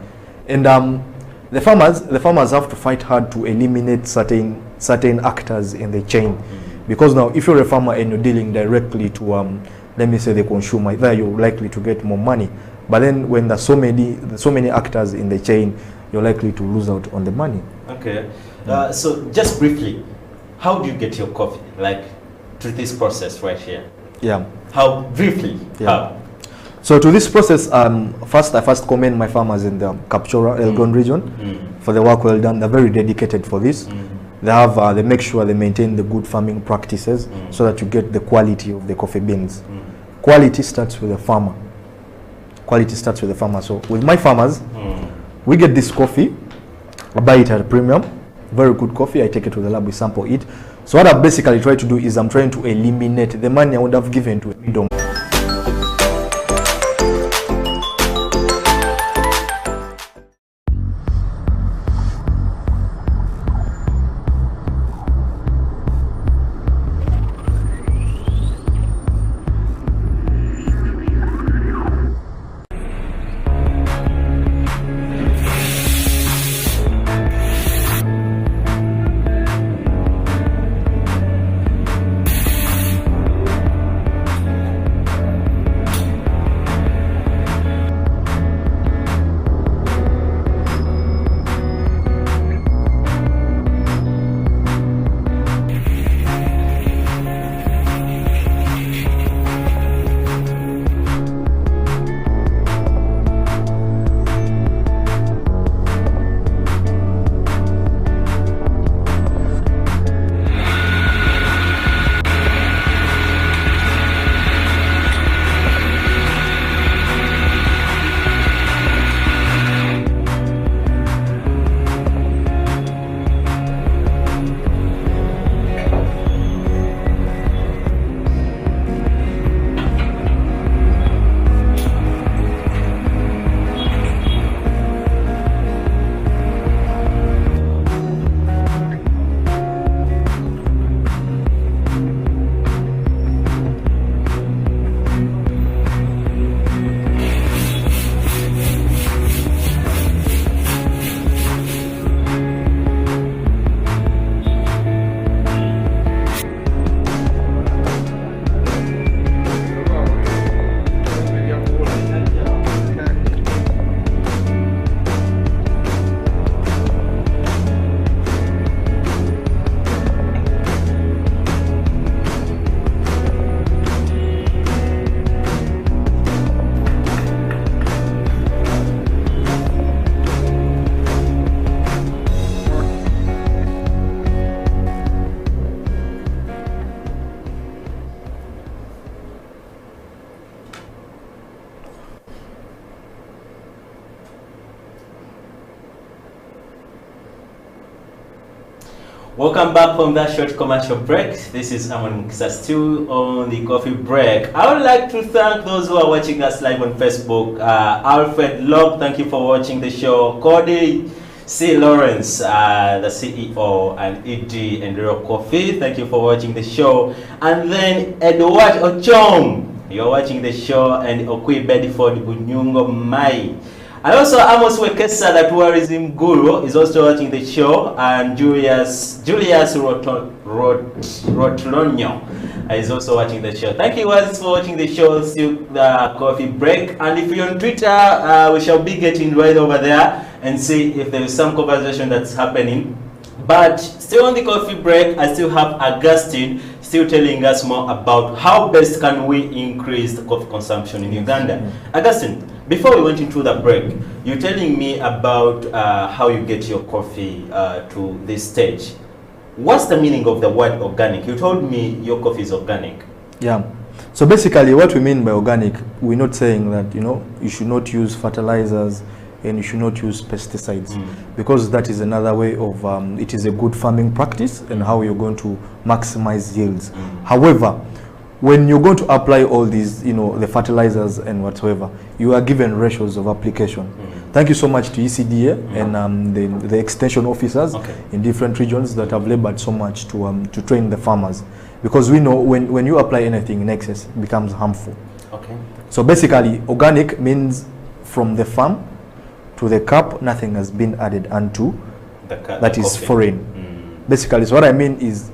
And the farmers have to fight hard to eliminate certain actors in the chain, because now if you're a farmer and you're dealing directly to let me say the consumer, there you're likely to get more money. But then when there's so many actors in the chain, you're likely to lose out on the money. Okay. So just briefly, how do you get your coffee, like through this process right here? Yeah. How briefly? Yeah. How? So to this process, I first commend my farmers in the Kapchora, Elgon region for the work well done. They're very dedicated for this. They make sure they maintain the good farming practices so that you get the quality of the coffee beans. Quality starts with the farmer. Quality starts with the farmer. So with my farmers, we get this coffee, I buy it at a premium, very good coffee, I take it to the lab, we sample it. So what I basically try to do is I'm trying to eliminate the money I would have given to a middleman. Welcome back from that short commercial break. This is Amon Kisa still on the coffee break. I would like to thank those who are watching us live on Facebook. Alfred Locke, thank you for watching the show. Cody C. Lawrence, the CEO and ED and Real Coffee, thank you for watching the show. And then Edward Ochong, you're watching the show, and Okui Bedford Bunyungo Mai. And also Amos Wekesa, the tourism guru, is also watching the show, and Julius Rotlonio is also watching the show. Thank you guys for watching the show, still the coffee break. And if you're on Twitter, we shall be getting right over there and see if there is some conversation that's happening. But still on the coffee break, I still have Augustine still telling us more about how best can we increase the coffee consumption in Uganda. Augustine, Before we went into the break, you're telling me about how you get your coffee to this stage. What's the meaning of the word organic? You told me your coffee is organic. Yeah. So basically what we mean by organic, we're not saying that, you know, you should not use fertilizers and you should not use pesticides, because that is another way of, it is a good farming practice and how you're going to maximize yields. However, when you're going to apply all these, you know, the fertilizers and whatsoever, you are given ratios of application. Thank you so much to ECDA and the extension officers in different regions that have labored so much to train the farmers. Because we know when you apply anything in excess, it becomes harmful. Okay. So basically, organic means from the farm to the cup, nothing has been added unto that is foreign. Basically, so what I mean is,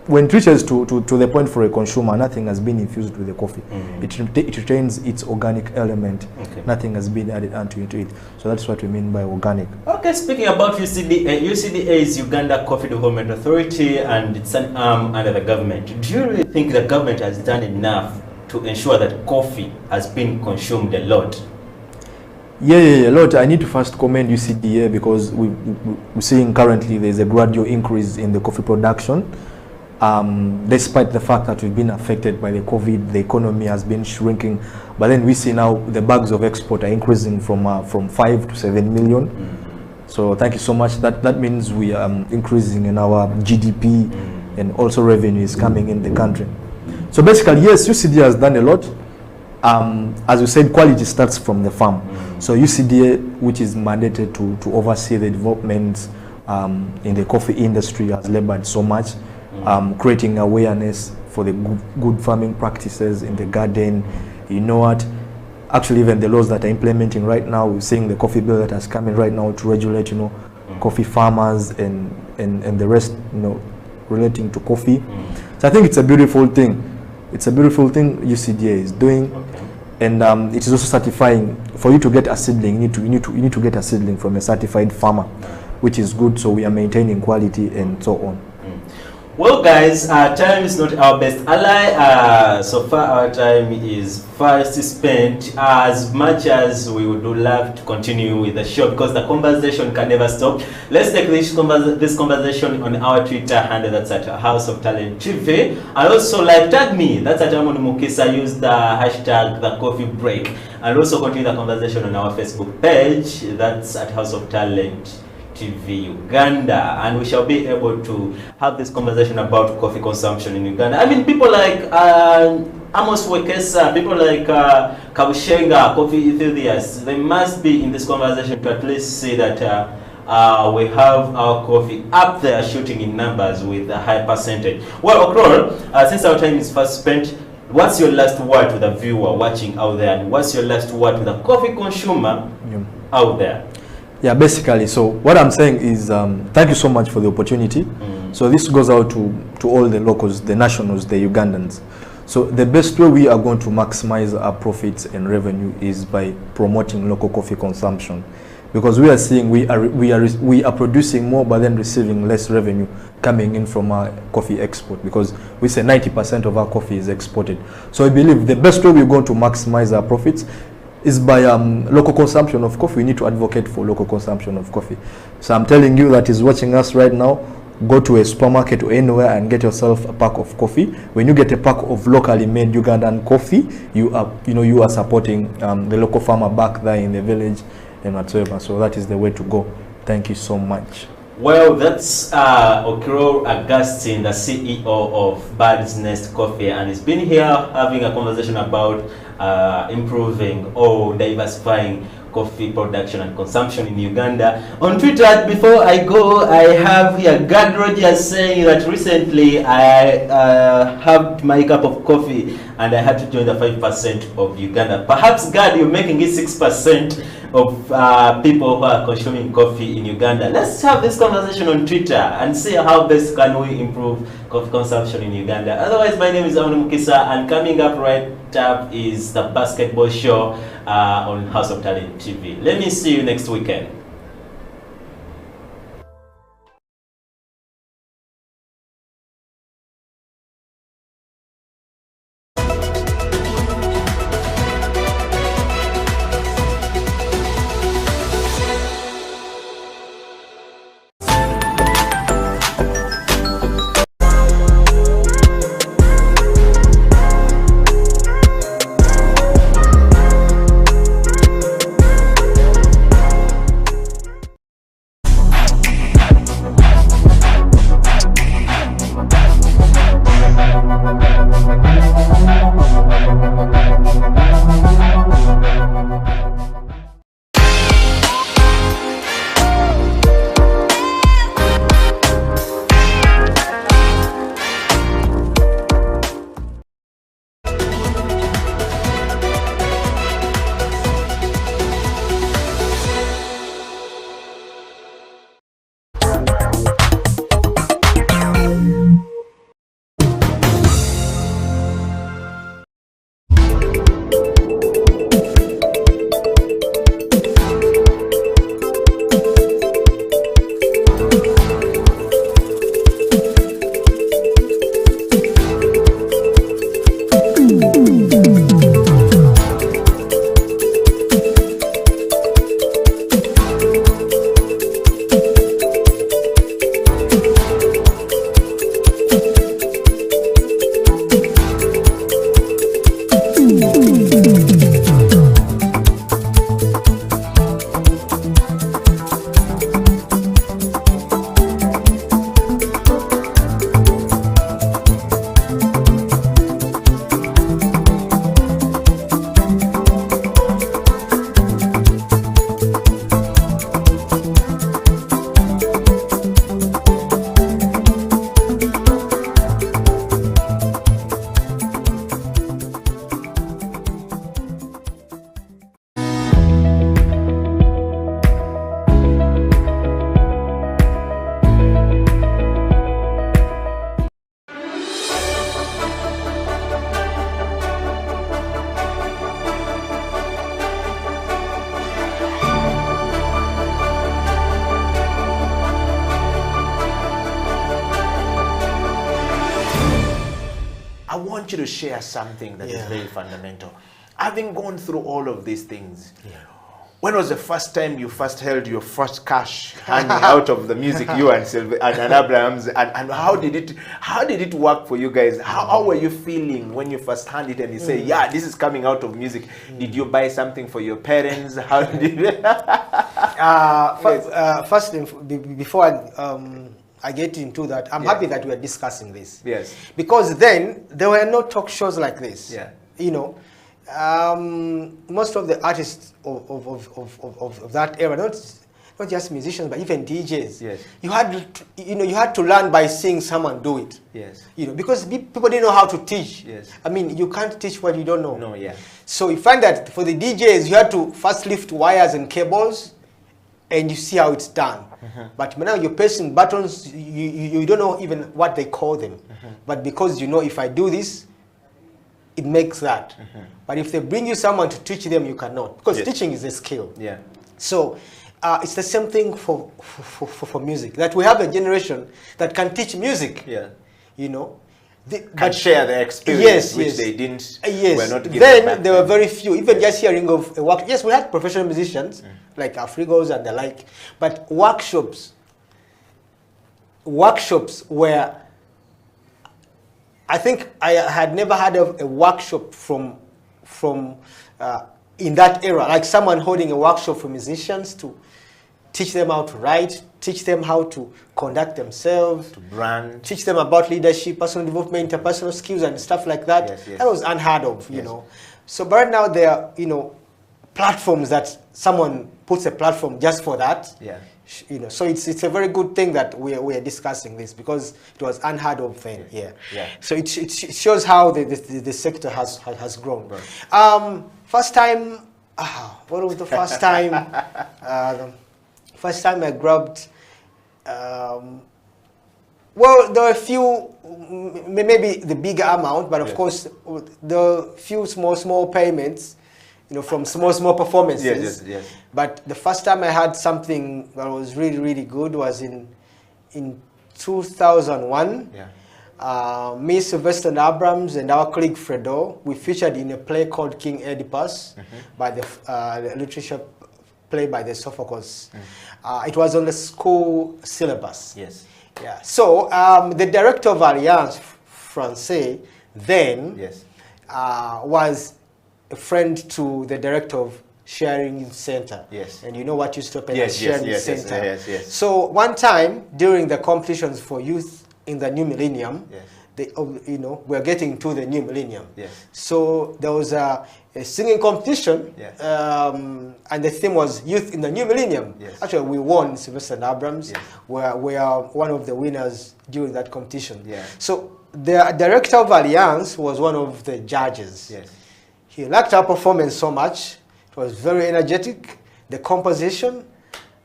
when it reaches to the point for a consumer, nothing has been infused with the coffee. It retains its organic element. Nothing has been added onto it. So that's what we mean by organic. Okay, speaking about UCDA, UCDA is Uganda Coffee Development Authority, and it's an arm under the government. Do you really think the government has done enough to ensure that coffee has been consumed a lot? Yeah, a lot. I need to first commend UCDA because we're seeing currently there's a gradual increase in the coffee production. Despite the fact that we've been affected by the COVID, the economy has been shrinking, but then we see now the bags of export are increasing from 5 to 7 million. So thank you so much. That means we are increasing in our GDP, and also revenue is coming in the country. So basically, yes, UCDA has done a lot. As you said, quality starts from the farm. So UCDA, which is mandated to oversee the development in the coffee industry, has labored so much. Creating awareness for the good farming practices in the garden. You know what? Actually, even the laws that are implementing right now, we're seeing the coffee bill that has come in right now to regulate, you know, coffee farmers and the rest, you know, relating to coffee. So I think it's a beautiful thing. It's a beautiful thing UCDA is doing, and it is also certifying. For you to get a seedling, you need to get a seedling from a certified farmer, which is good. So we are maintaining quality and so on. Well, guys, time is not our best ally. So far, our time is fast spent. As much as we would love to continue with the show, because the conversation can never stop. Let's take this conversation on our Twitter handle, that's at House of Talent TV. And also, like, tag me, that's at Amon Mukisa. Use the hashtag the coffee break, and also continue the conversation on our Facebook page, that's at House of Talent TV Uganda, and we shall be able to have this conversation about coffee consumption in Uganda. I mean, people like Amos Wekesa, people like Kabushenga, coffee enthusiasts, they must be in this conversation to at least say that we have our coffee up there shooting in numbers with a high percentage. Well, Okrol, since our time is fast spent, what's your last word to the viewer watching out there, and what's your last word to the coffee consumer out there? Yeah, basically, so what I'm saying is thank you so much for the opportunity. So this goes out to all the locals, the nationals, the Ugandans. So the best way we are going to maximize our profits and revenue is by promoting local coffee consumption, because we are seeing we are producing more but then receiving less revenue coming in from our coffee export, because we say 90% of our coffee is exported. So I believe the best way we're going to maximize our profits is by local consumption of coffee. We need to advocate for local consumption of coffee. So I'm telling you that is watching us right now, go to a supermarket or anywhere and get yourself a pack of coffee. When you get a pack of locally made Ugandan coffee, you are supporting the local farmer back there in the village and whatsoever. So that is the way to go. Thank you so much. Well, that's Okiro Augustine, the CEO of Bird's Nest Coffee, and he's been here having a conversation about improving or diversifying coffee production and consumption in Uganda. On Twitter, before I go, I have here Gad Rogers saying that recently I had my cup of coffee and I had to join the 5% of Uganda. Perhaps, Gad, you're making it 6% of people who are consuming coffee in Uganda. Let's have this conversation on Twitter and see how best can we improve coffee consumption in Uganda. Otherwise, my name is Amon Mukisa, and coming up right up is the basketball show on House of Talent TV. Let me see you next weekend. want you to share something that is very fundamental. Having gone through all of these things, when was the first time you first held your first cash hanging out of the music, you and Abrahams, and how did it work for you guys? How were you feeling when you first handed it and you say, yeah, this is coming out of music? Did you buy something for your parents? How did you first, before I get into that, I'm happy that we are discussing this. Yes. Because then there were no talk shows like this. Yeah. You know, most of the artists of that era, not just musicians, but even DJs. Yes. You had to learn by seeing someone do it. Yes. You know, because people didn't know how to teach. Yes. I mean, you can't teach what you don't know. No, yeah. So you find that for the DJs, you had to first lift wires and cables, and you see how it's done. But now you're pressing buttons, you don't know even what they call them. But because you know, if I do this, it makes that. But if they bring you someone to teach them, you cannot. Because teaching is a skill. Yeah. So it's the same thing for music. That we have a generation that can teach music. Yeah. You know. Can share their experience, which they didn't. Were not given Then back there were very few. Even just hearing of a work. Yes, we had professional musicians like Afrigos and the like, but workshops were. I think I had never had a workshop from in that era, like someone holding a workshop for musicians to teach them how to write, teach them how to conduct themselves, to brand, teach them about leadership, personal development, interpersonal skills and stuff like that. Yes, yes. That was unheard of, you know. So but right now there are, you know, platforms that someone puts a platform just for that. Yeah. You know, so it's a very good thing that we are discussing this, because it was unheard of then. Yeah. So it shows how the sector has grown. Right. First time, what was the first time? First time I grabbed. Well, there were a few, maybe the bigger amount, but of course the few small payments. You know, from small performances. Yes. But the first time I had something that was really good was in 2001. Yeah. Me, Sylvester Abrams, and our colleague Fredo, we featured in a play called King Oedipus by the literature play by the Sophocles. It was on the school syllabus. Yes. Yeah. So the director of Alliance Française then was a friend to the director of Sharing Center. Yes. And you know what used to happen at Sharing Center. Yes. So one time during the competitions for youth in the new millennium, they, you know, we're getting to the new millennium. Yes. So there was a singing competition, and the theme was youth in the new millennium. Yes. Actually, we won. Sylvester Abrams. We are one of the winners during that competition. Yeah. So the director of Alliance was one of the judges. Yes. He liked our performance so much. It was very energetic, the composition.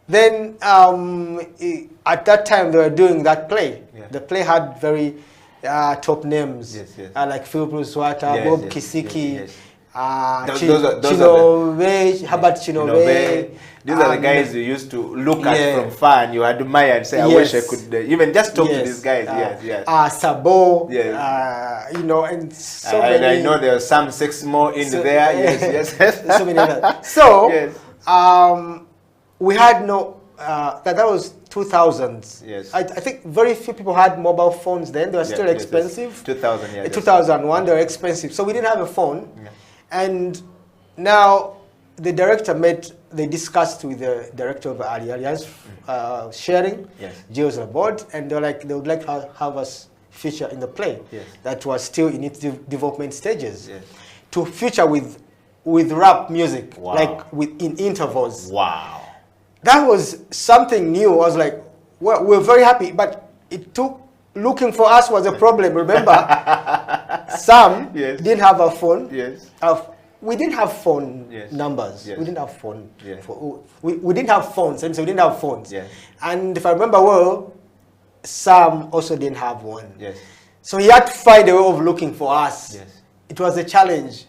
Then at that time they were doing that play. The play had very top names, like Philip Luswata, Bob Kisiki, Herbert Chinove. These are the guys you used to look at from far and you admire and say, I wish I could even just talk to these guys. Sabo, you know, and so many. And I know there are some 6 more in there. Yes. So many others. So we had no, that was 2000s. Yes. I think very few people had mobile phones then. They were still expensive. 2000, 2001, they were expensive. So we didn't have a phone. And now the director they discussed with the director of Alliance Sharing, Geo's on board, and they would like to have us feature in the play that was still in its development stages. To feature with rap music, like in intervals. Wow. That was something new. I was like, well, we're very happy, but it took, looking for us was a problem. Remember, some didn't have a phone. We didn't have phone numbers. We didn't have phone. We didn't have phones, and so we didn't have phones. And if I remember well, some also didn't have one. So he had to find a way of looking for us. It was a challenge.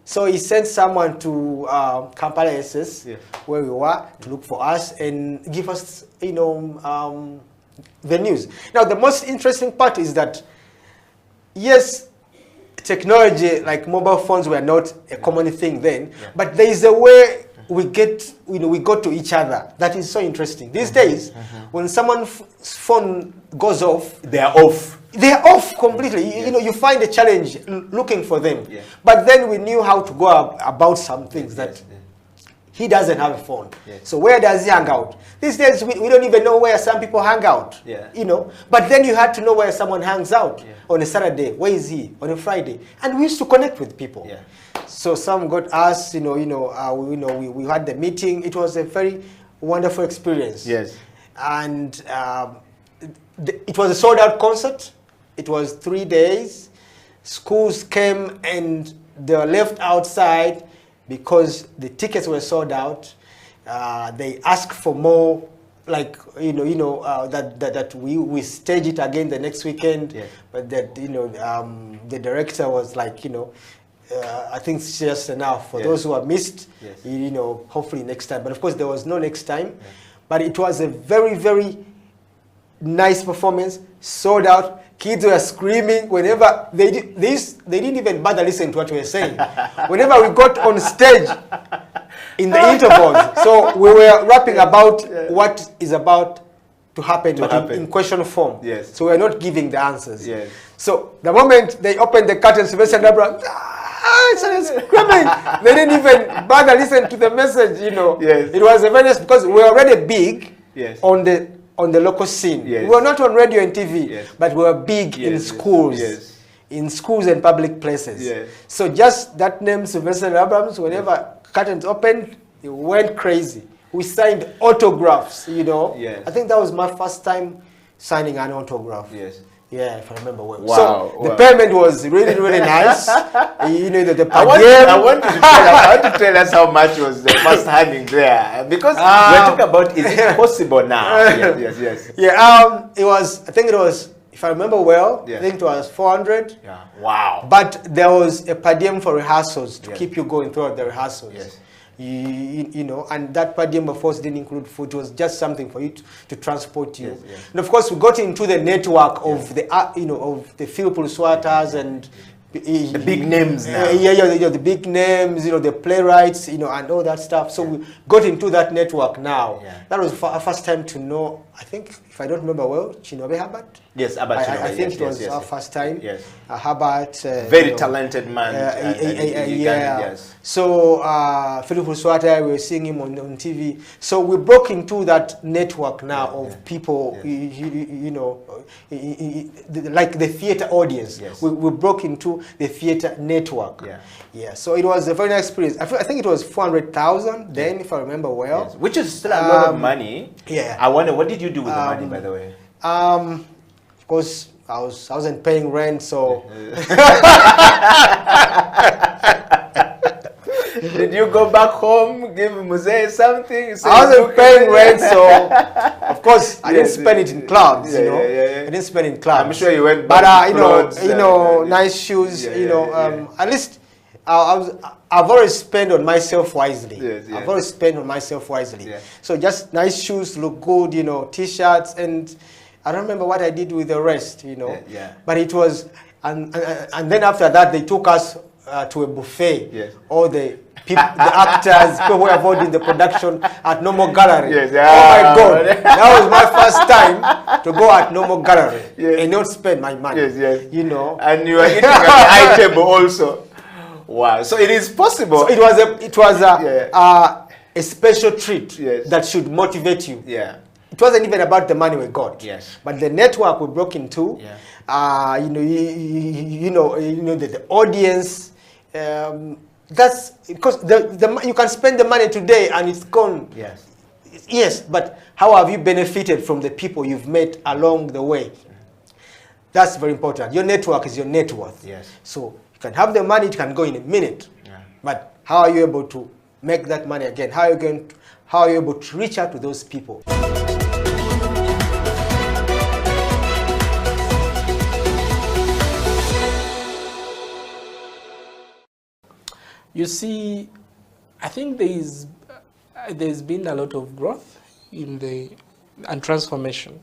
So he sent someone to Kampala SS, where we were, to look for us and give us, you know, the news. Now, the most interesting part is that, yes, technology like mobile phones were not a common thing then, but there is a way we get, we go to each other. That is so interesting. These days, when someone's phone goes off, they are off. They are off completely. You find a challenge looking for them. But then we knew how to go about some things that he doesn't have a phone. So where does he hang out? These days, we don't even know where some people hang out. But then you had to know where someone hangs out on a Saturday. Where is he? On a Friday. And we used to connect with people. So some got us, we had the meeting. It was a very wonderful experience. And it was a sold out concert. It was 3 days. Schools came and they were left outside because the tickets were sold out. They asked for more, like that we stage it again the next weekend. But that the director was like, I think it's just enough for those who have missed. Hopefully next time. But of course there was no next time. But it was a very, very nice performance, sold out. Kids were screaming whenever they didn't even bother listening to what we were saying. Whenever we got on stage in the intervals, so we were rapping about what is about to happen, in question form. So we're not giving the answers. So the moment they opened the curtains, Sylvester and Abraham started screaming. They didn't even bother listen to the message. It was a very nice, because we were already big on the local scene. We were not on radio and TV, but we were big in schools, in schools and public places. So just that name, Sylvester and Abrams, whenever curtains opened, it went crazy. We signed autographs, I think that was my first time signing an autograph. Yeah, if I remember well. Wow, so the payment was really, really nice. The I want you to tell us how much was the first handing there, because we're talking about, is it possible now? Yeah, it was, I think it was, if I remember well, I think it was 400. Wow. But there was a per diem for rehearsals to keep you going throughout the rehearsals. And that per diem, of course, didn't include food. It was just something for you to transport you. And of course, we got into the network of the of the Philip Swatters and the big names now. The big names, the playwrights, and all that stuff. So we got into that network now. That was our first time to know, I think, if I don't remember well, Chinobe Herbert. Yes, Herbert Chinobe. I think it was our first time. Herbert. Very talented man. Yes. So Philip Swatter, we were seeing him on TV. So we broke into that network now of people, like the theater audience. We broke into the theater network. So it was a very nice experience. I think it was 400,000 then, if I remember well. Which is still a lot of money. Yeah. I wonder, what did you do with the money, by the way? Of course, I wasn't paying rent, so. Did you go back home, give Muse something? I wasn't paying rent, so of course I didn't spend it in clubs. I didn't spend it in clubs. I'm sure you went back. But nice shoes. At least I've always spent on myself wisely. I've always spent on myself wisely. So just nice shoes, look good. T-shirts, and I don't remember what I did with the rest. But it was, and then after that they took us to a buffet. All the people, the actors, people who were involved in the production at Normal Gallery. Oh my God, that was my first time to go at Normal Gallery and not spend my money. And you were eating at the high table also. Wow, so it is possible. So it was a special treat that should motivate you. It wasn't even about the money we got. But the network we broke into, the audience. That's because you can spend the money today and it's gone. Yes, but how have you benefited from the people you've met along the way? That's very important. Your network is your net worth. So you can have the money, it can go in a minute. But how are you able to make that money again? How are you able to reach out to those people? You see, I think there's been a lot of growth and transformation.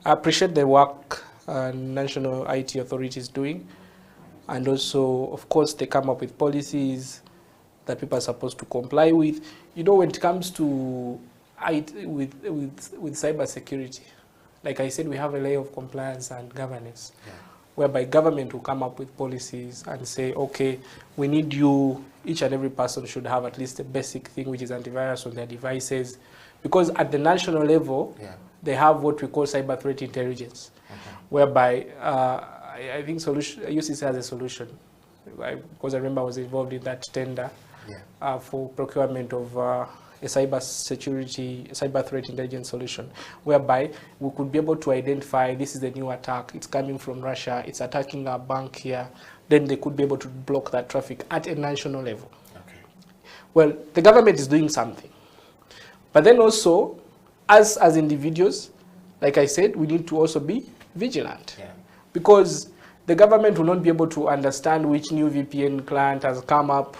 I appreciate the work National IT Authority is doing. And also, of course, they come up with policies that people are supposed to comply with. You know, when it comes to with cybersecurity, like I said, we have a layer of compliance and governance, whereby government will come up with policies and say, okay, we need you, each and every person should have at least a basic thing, which is antivirus on their devices. Because at the national level, they have what we call cyber threat intelligence, whereby I think UCC has a solution. Because I remember I was involved in that tender for procurement of a cyber threat intelligence solution, whereby we could be able to identify this is a new attack, it's coming from Russia, it's attacking our bank here, then they could be able to block that traffic at a national level. Well, the government is doing something. But then also, as individuals, like I said, we need to also be vigilant. Because the government will not be able to understand which new VPN client has come up,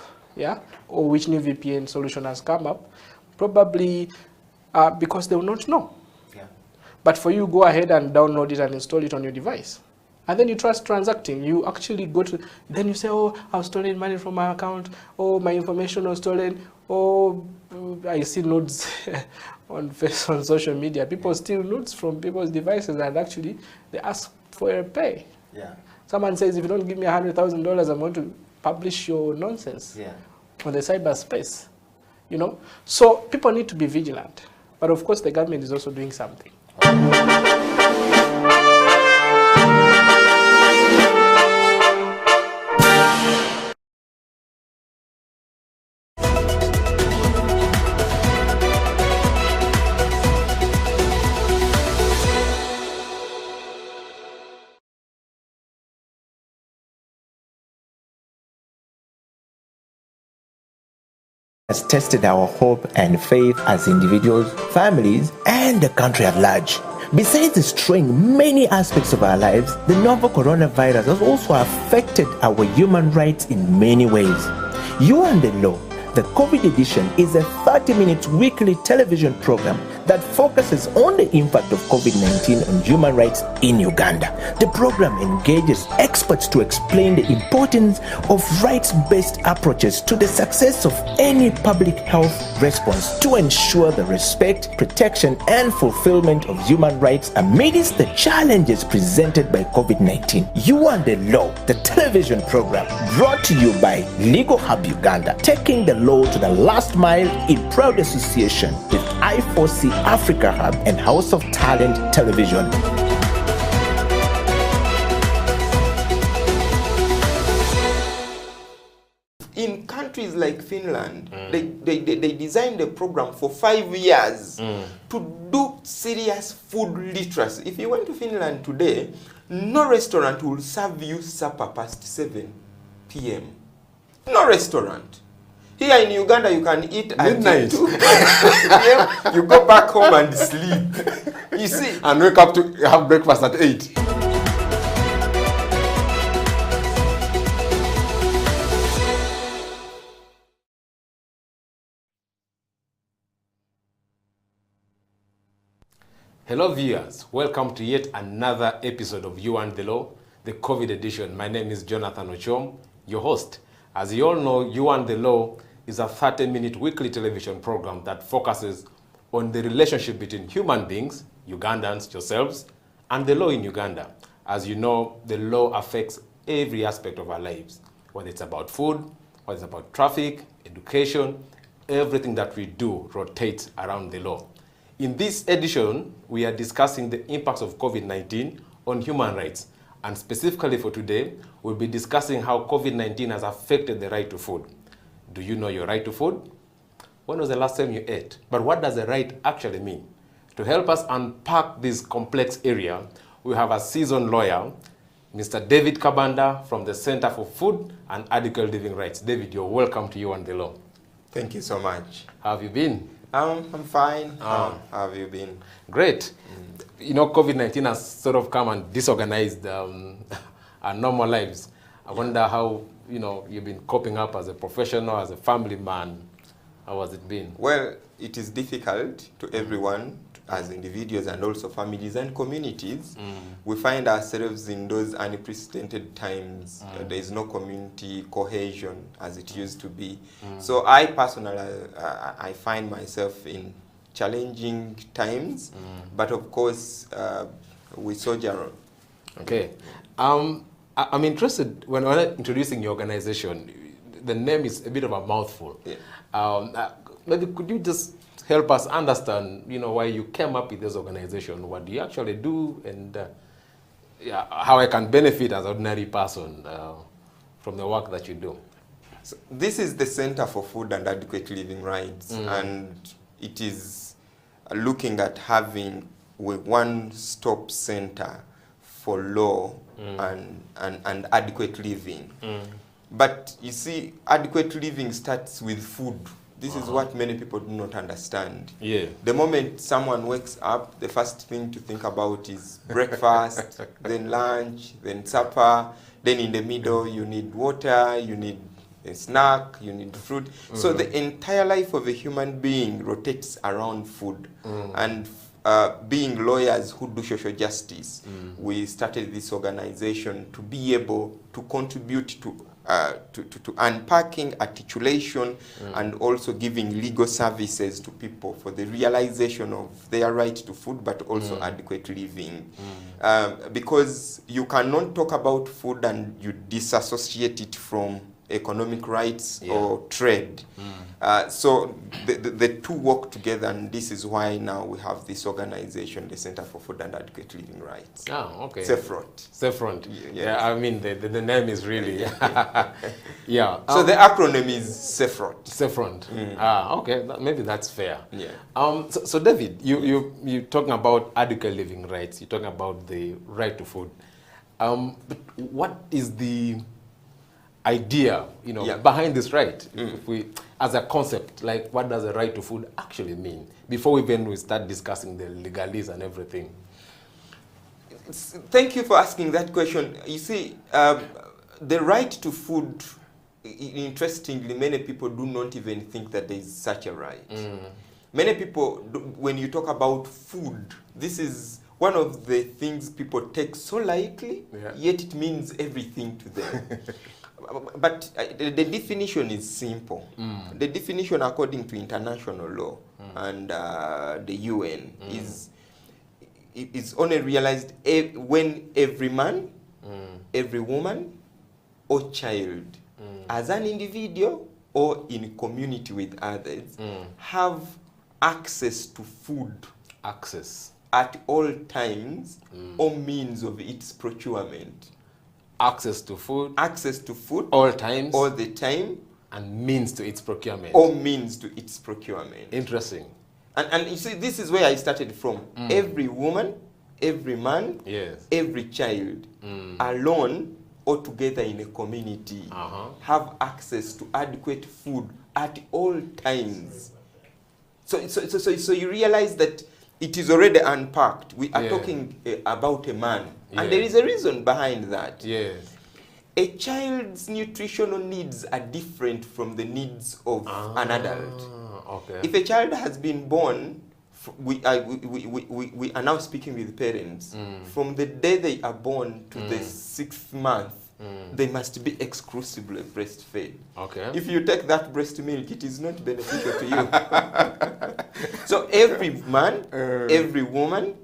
or which new VPN solution has come up, probably because they will not know. But for you, go ahead and download it and install it on your device. And then you trust transacting. You actually go to, then you say, oh, I've stolen money from my account. Oh, my information was stolen. Oh, I see nudes on social media. People steal nudes from people's devices and actually they ask for a pay. Someone says, if you don't give me $100,000, I'm going to publish your nonsense on the cyberspace. You know? So people need to be vigilant. But of course, the government is also doing something. Has tested our hope and faith as individuals, families, and the country at large. Besides destroying many aspects of our lives, the novel coronavirus has also affected our human rights in many ways. You and the Law, the COVID edition, is a 30-minute weekly television program that focuses on the impact of COVID-19 on human rights in Uganda. The program engages experts to explain the importance of rights-based approaches to the success of any public health response to ensure the respect, protection, and fulfillment of human rights amidst the challenges presented by COVID-19. You and the Law, the television program, brought to you by Legal Hub Uganda, taking the law to the last mile in proud association with I4C Africa Hub and House of Talent Television. In countries like Finland, they designed a program for 5 years to do serious food literacy. If you went to Finland today, no restaurant will serve you supper past 7 p.m. No restaurant. Here in Uganda, you can eat at 2 p.m. You go back home and sleep. You see? And wake up to have breakfast at 8. Hello viewers, welcome to yet another episode of You and the Law, the COVID edition. My name is Jonathan Ochom, your host. As you all know, You and the Law is a 30-minute weekly television program that focuses on the relationship between human beings, Ugandans, yourselves, and the law in Uganda. As you know, the law affects every aspect of our lives, whether it's about food, whether it's about traffic, education, everything that we do rotates around the law. In this edition, we are discussing the impacts of COVID-19 on human rights. And specifically for today, we'll be discussing how COVID-19 has affected the right to food. Do you know your right to food? When was the last time you ate? But what does the right actually mean? To help us unpack this complex area, we have a seasoned lawyer, Mr. David Kabanda from the Center for Food and Adequate Living Rights. David, you're welcome to You and the Law. Thank you so much. How have you been? I'm fine. How have you been? Great. You know, COVID-19 has sort of come and disorganized our normal lives. I wonder how, you know, you've been coping up as a professional, as a family man. How has it been? Well, it is difficult to everyone, as individuals and also families and communities. We find ourselves in those unprecedented times. There is no community cohesion as it used to be. So I personally, I find myself in challenging times, but of course, we soldier on. Okay. I'm interested, when we're introducing your organization, the name is a bit of a mouthful. Yeah. Maybe could you just help us understand, why you came up with this organization, what do you actually do, and how I can benefit as an ordinary person from the work that you do? So this is the Center for Food and Adequate Living Rights, and it is looking at having a one-stop center for law and adequate living. But you see, adequate living starts with food. This is what many people do not understand. Yeah. The moment someone wakes up, the first thing to think about is breakfast, then lunch, then supper, then in the middle you need water, you need a snack, you need fruit. So the entire life of a human being rotates around food. And being lawyers who do social justice, we started this organization to be able to contribute to unpacking, articulation, and also giving legal services to people for the realization of their right to food, but also adequate living. Because you cannot talk about food and you disassociate it from economic rights or trade. So the two work together, and this is why now we have this organization, the Center for Food and Adequate Living Rights. Oh, okay. CEFROT. CEFROT. Yeah, I mean, the name is really... yeah. So the acronym is CEFROT. CEFROT. Okay, maybe that's fair. Yeah. So David, you're talking about adequate living rights. You're talking about the right to food. But what is the idea, behind this right? If we, as a concept, like what does a right to food actually mean? Before we start discussing the legalese and everything. Thank you for asking that question. You see, the right to food, interestingly, many people do not even think that there is such a right. Many people, when you talk about food, this is one of the things people take so lightly, yet it means everything to them. But the definition is simple. The definition according to international law and the UN is only realized when every man, every woman, or child, as an individual or in community with others, have access to food. Access. At all times or means of its procurement. Access to food. Access to food. All times. All the time. And means to its procurement. Or means to its procurement. Interesting. And you see, this is where I started from. Every woman, every man, every child, alone or together in a community, have access to adequate food at all times. So you realize that it is already unpacked. We are talking about a man. And there is a reason behind that. Yes. A child's nutritional needs are different from the needs of an adult. Okay. If a child has been born, we are now speaking with parents. From the day they are born to the 6th month, they must be exclusively breastfed. Okay. If you take that breast milk, it is not beneficial to you. So every man, every woman,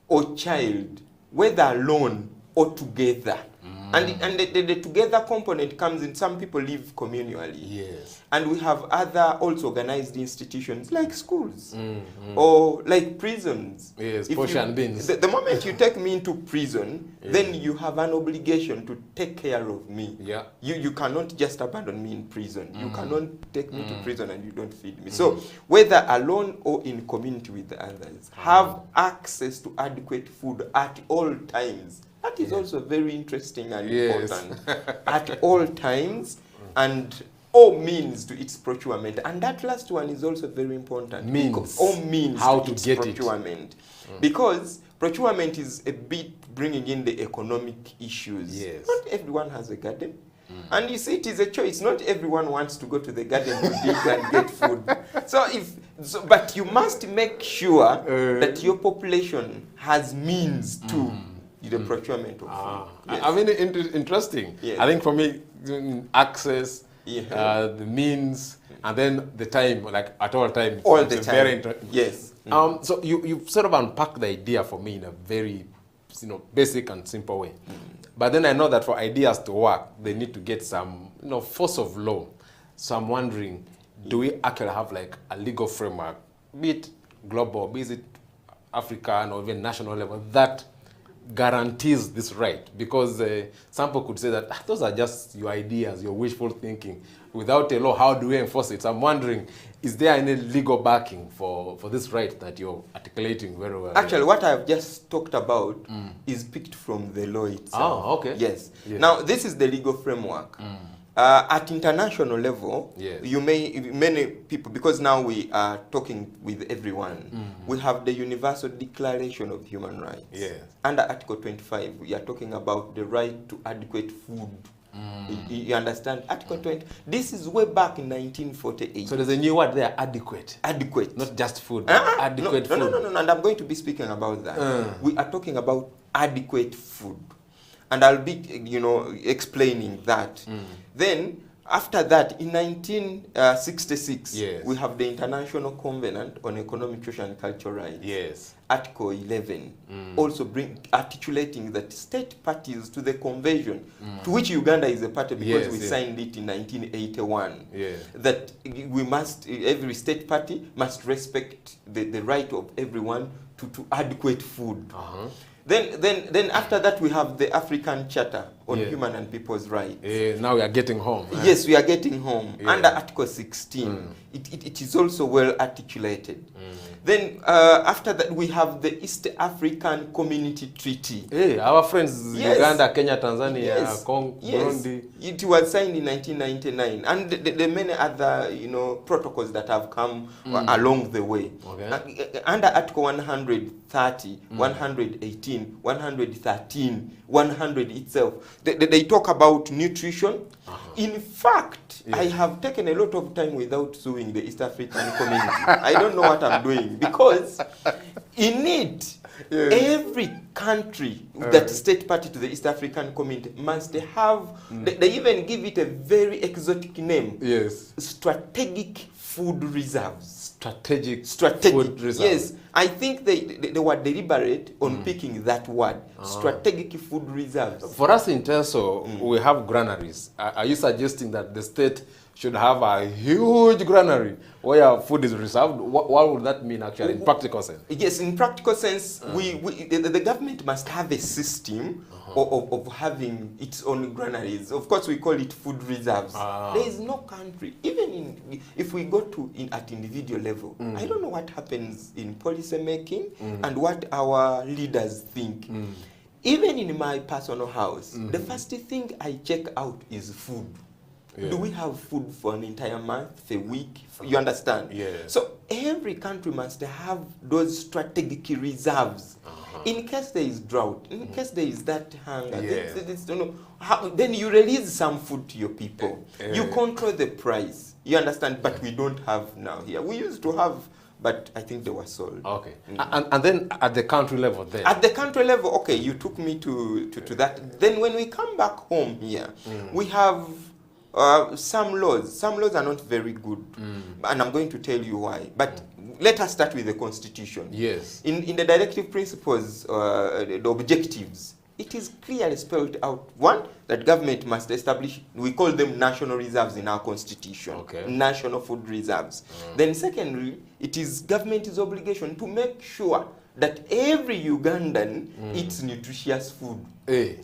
or child, whether alone or together, and the together component comes in, some people live communally. Yes. And we have other also organized institutions like schools or like prisons. Yes, If portion you- bins. The moment you take me into prison, then you have an obligation to take care of me. Yeah. You cannot just abandon me in prison. You cannot take me to prison and you don't feed me. So whether alone or in community with the others, have access to adequate food at all times. That is also very interesting and important. At all times and all means to its procurement. And that last one is also very important. Means. All means How to to its get it. procurement. Because procurement is a bit bringing in the economic issues. Yes. Not everyone has a garden. And you see, it is a choice. Not everyone wants to go to the garden to dig and get food. But you must make sure that your population has means to the procurement of food. Yes. I mean, interesting. Yes. I think for me, access, the means, and then the time, like at all times. All the it's time. Very interesting. Yes. So you've sort of unpacked the idea for me in a very, basic and simple way. But then I know that for ideas to work, they need to get some, force of law. So I'm wondering, do we actually have like a legal framework, be it global, be it African or even national level, that guarantees this right? Because some people could say that those are just your ideas, your wishful thinking. Without a law, how do we enforce it? So I'm wondering, is there any legal backing for this right that you're articulating very well? Actually, what I've just talked about is picked from the law itself. Oh, okay. Yes. Now, this is the legal framework. At international level, many people, because now we are talking with everyone, we have the Universal Declaration of Human Rights. Yes. Under Article 25, we are talking about the right to adequate food. You understand? Article 20. This is way back in 1948. So there's a new word there, adequate. Adequate. Not just food, adequate food. No, and I'm going to be speaking about that. We are talking about adequate food. And I'll be, explaining that. Then, after that, in 1966, we have the International Covenant on Economic, Social and Cultural Rights. Yes. Article 11, also articulating that state parties to the convention, to which Uganda is a party because we signed it in 1981, that every state party must respect the right of everyone to adequate food. Then after that we have the African Charter on Human and People's Rights. Now we are getting home. Yes, we are getting home. Under Article 16, it is also well articulated. Then after that we have the East African Community Treaty. Hey, our friends Uganda, Kenya, Tanzania, Congo, Burundi. It was signed in 1999, and the many other protocols that have come along the way. Under Article 130, 118, 113, 100 itself, they talk about nutrition. In fact, I have taken a lot of time without suing the East African community. I don't know what I'm doing, because in it, every country that state party to the East African community must have, they even give it a very exotic name. Strategic food reserves. Strategic food reserves. Yes, I think they were deliberate on picking that word. Strategic food reserves. For us in Teso, we have granaries. Are you suggesting that the state should have a huge granary where food is reserved? What would that mean actually in practical sense? Yes, in practical sense, the government must have a system of having its own granaries. Of course, we call it food reserves. There is no country, even if we go at individual level, I don't know what happens in policy making and what our leaders think. Even in my personal house, the first thing I check out is food. Do we have food for an entire month, a week? You understand? So every country must have those strategic reserves. In case there is drought, in case there is that hunger, then you release some food to your people. You control the price. You understand? But we don't have now here. We used to have, but I think they were sold. Okay. And then at the country level then? At the country level, okay, you took me to that. Then when we come back home here, we have some laws. Some laws are not very good. And I'm going to tell you why. But let us start with the Constitution. Yes. In the directive principles, the objectives, it is clearly spelled out. One, that government must establish, we call them national reserves in our Constitution. National food reserves. Then secondly, it is government's obligation to make sure that every Ugandan eats nutritious food.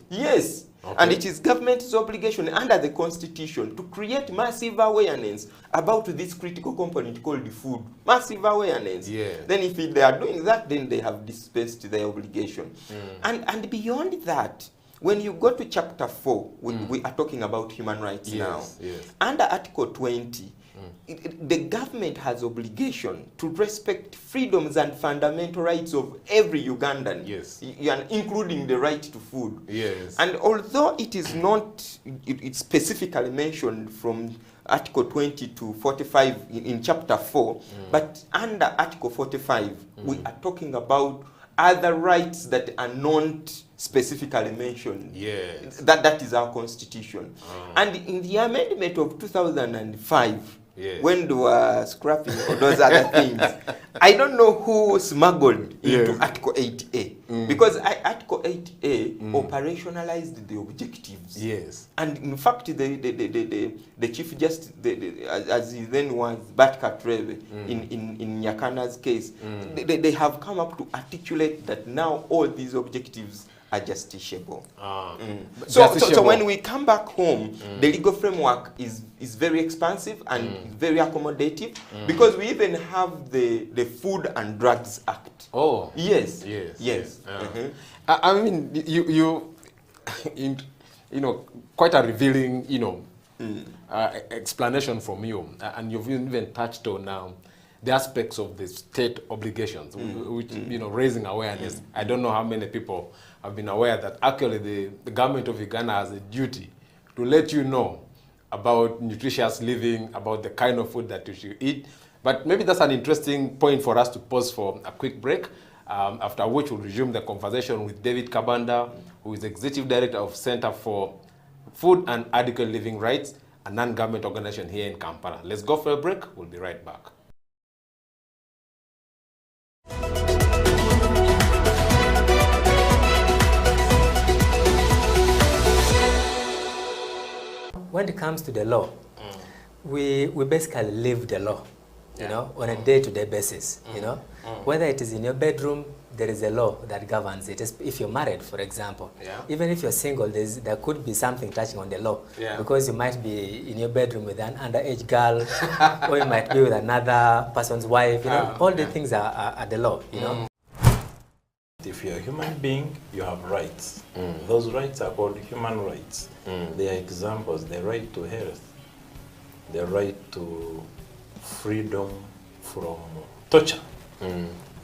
Yes. And it is government's obligation under the Constitution to create massive awareness about this critical component called the food. Massive awareness. Then if they are doing that, then they have dispensed their obligation. And beyond that, when you go to chapter 4, we are talking about human rights now. Under Article 20, the government has obligation to respect freedoms and fundamental rights of every Ugandan, including the right to food. Yes. And although it is not, it's specifically mentioned from Article 20 to 45 in Chapter 4, but under Article 45, we are talking about other rights that are not specifically mentioned. Yes. That is our constitution. And in the amendment of 2005, when they were scrapping all those other things, I don't know who smuggled into Article 8A, because Article 8A operationalized the objectives. Yes. And in fact, the Chief Justice, as he then was, Bat Katreve, in Nyakana's case, they have come up to articulate that now all these objectives are justiciable. So when we come back home, the legal framework is very expansive and very accommodative, because we even have the Food and Drugs Act. Oh. Yes. I mean, you know, quite a revealing, explanation from you, and you've even touched on the aspects of the state obligations, which, raising awareness. I don't know how many people have been aware that actually the government of Uganda has a duty to let you know about nutritious living, about the kind of food that you should eat. But maybe that's an interesting point for us to pause for a quick break, after which we'll resume the conversation with David Kabanda, who is Executive Director of Center for Food and Adequate Living Rights, a non-government organization here in Kampala. Let's go for a break. We'll be right back. When it comes to the law, we basically live the law, on a day-to-day basis, Whether it is in your bedroom, there is a law that governs it. If you're married, for example, even if you're single, there could be something touching on the law, because you might be in your bedroom with an underage girl, or you might be with another person's wife, all the things are the law, If you're a human being, you have rights. Those rights are called human rights. They are examples: the right to health, the right to freedom from torture,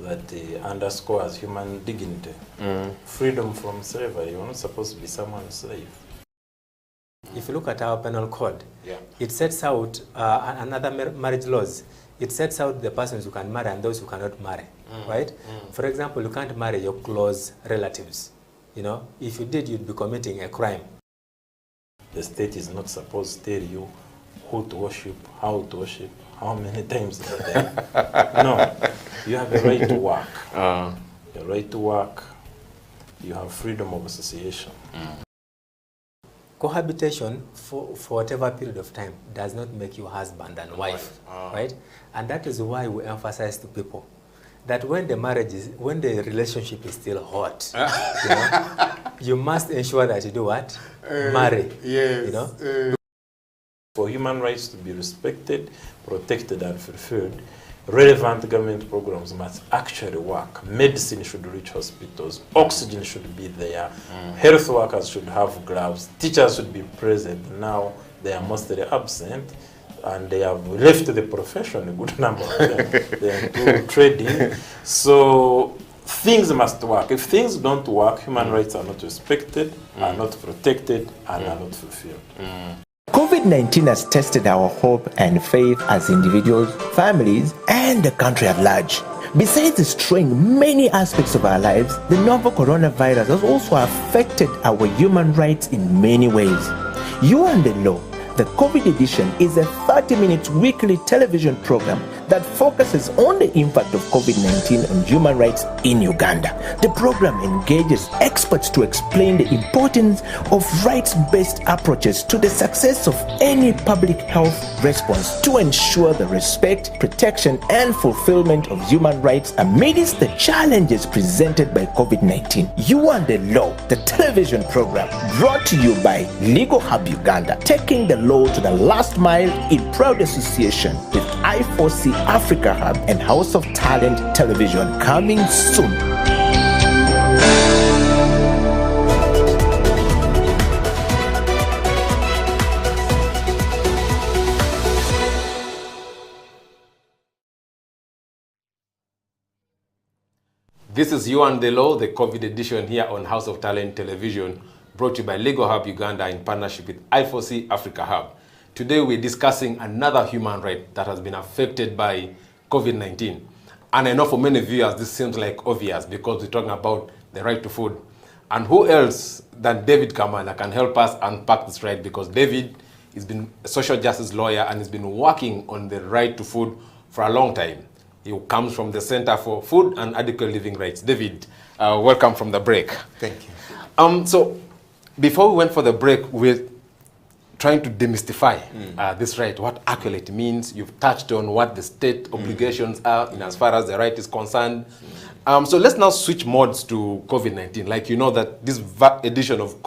that underscores human dignity. Freedom from slavery. You're not supposed to be someone's slave. If you look at our penal code, it sets out another marriage laws. It sets out the persons who can marry and those who cannot marry, right? For example, you can't marry your close relatives. If you did, you'd be committing a crime. The state is not supposed to tell you who to worship, how to worship, how many times a day. No, you have a right to work. Your right to work, you have freedom of association. Cohabitation for whatever period of time does not make you husband and wife, right? And that is why we emphasize to people that when the relationship is still hot, you must ensure that you do what? Marry. For human rights to be respected, protected, and fulfilled, relevant government programs must actually work. Medicine should reach hospitals, oxygen should be there, health workers should have gloves, teachers should be present. Now they are mostly absent, and they have left the profession, a good number of them. They are into trading. So things must work. If things don't work, human rights are not respected, are not protected, and are not fulfilled. COVID-19 has tested our hope and faith as individuals, families, and the country at large. Besides destroying many aspects of our lives, the novel coronavirus has also affected our human rights in many ways. You and the Law, the COVID edition, is a 30-minute weekly television program that focuses on the impact of COVID-19 on human rights in Uganda. The program engages experts to explain the importance of rights-based approaches to the success of any public health response to ensure the respect, protection, and fulfillment of human rights amidst the challenges presented by COVID-19. You and the Law, the television program, brought to you by Legal Hub Uganda, taking the law to the last mile in proud association with I4C Africa Hub and House of Talent Television, coming soon. This is You and the Law, the COVID edition here on House of Talent Television, brought to you by Legal Hub Uganda in partnership with I4C Africa Hub. Today we're discussing another human right that has been affected by COVID-19. And I know for many viewers this seems like obvious because we're talking about the right to food. And who else than David Kampala can help us unpack this right, because David has been a social justice lawyer and has been working on the right to food for a long time. He comes from the Center for Food and Adequate Living Rights. David, welcome from the break. Thank you. So before we went for the break, we're trying to demystify this right, what actually it means. You've touched on what the state obligations are in as far as the right is concerned. So let's now switch modes to COVID-19. Like you know that this edition of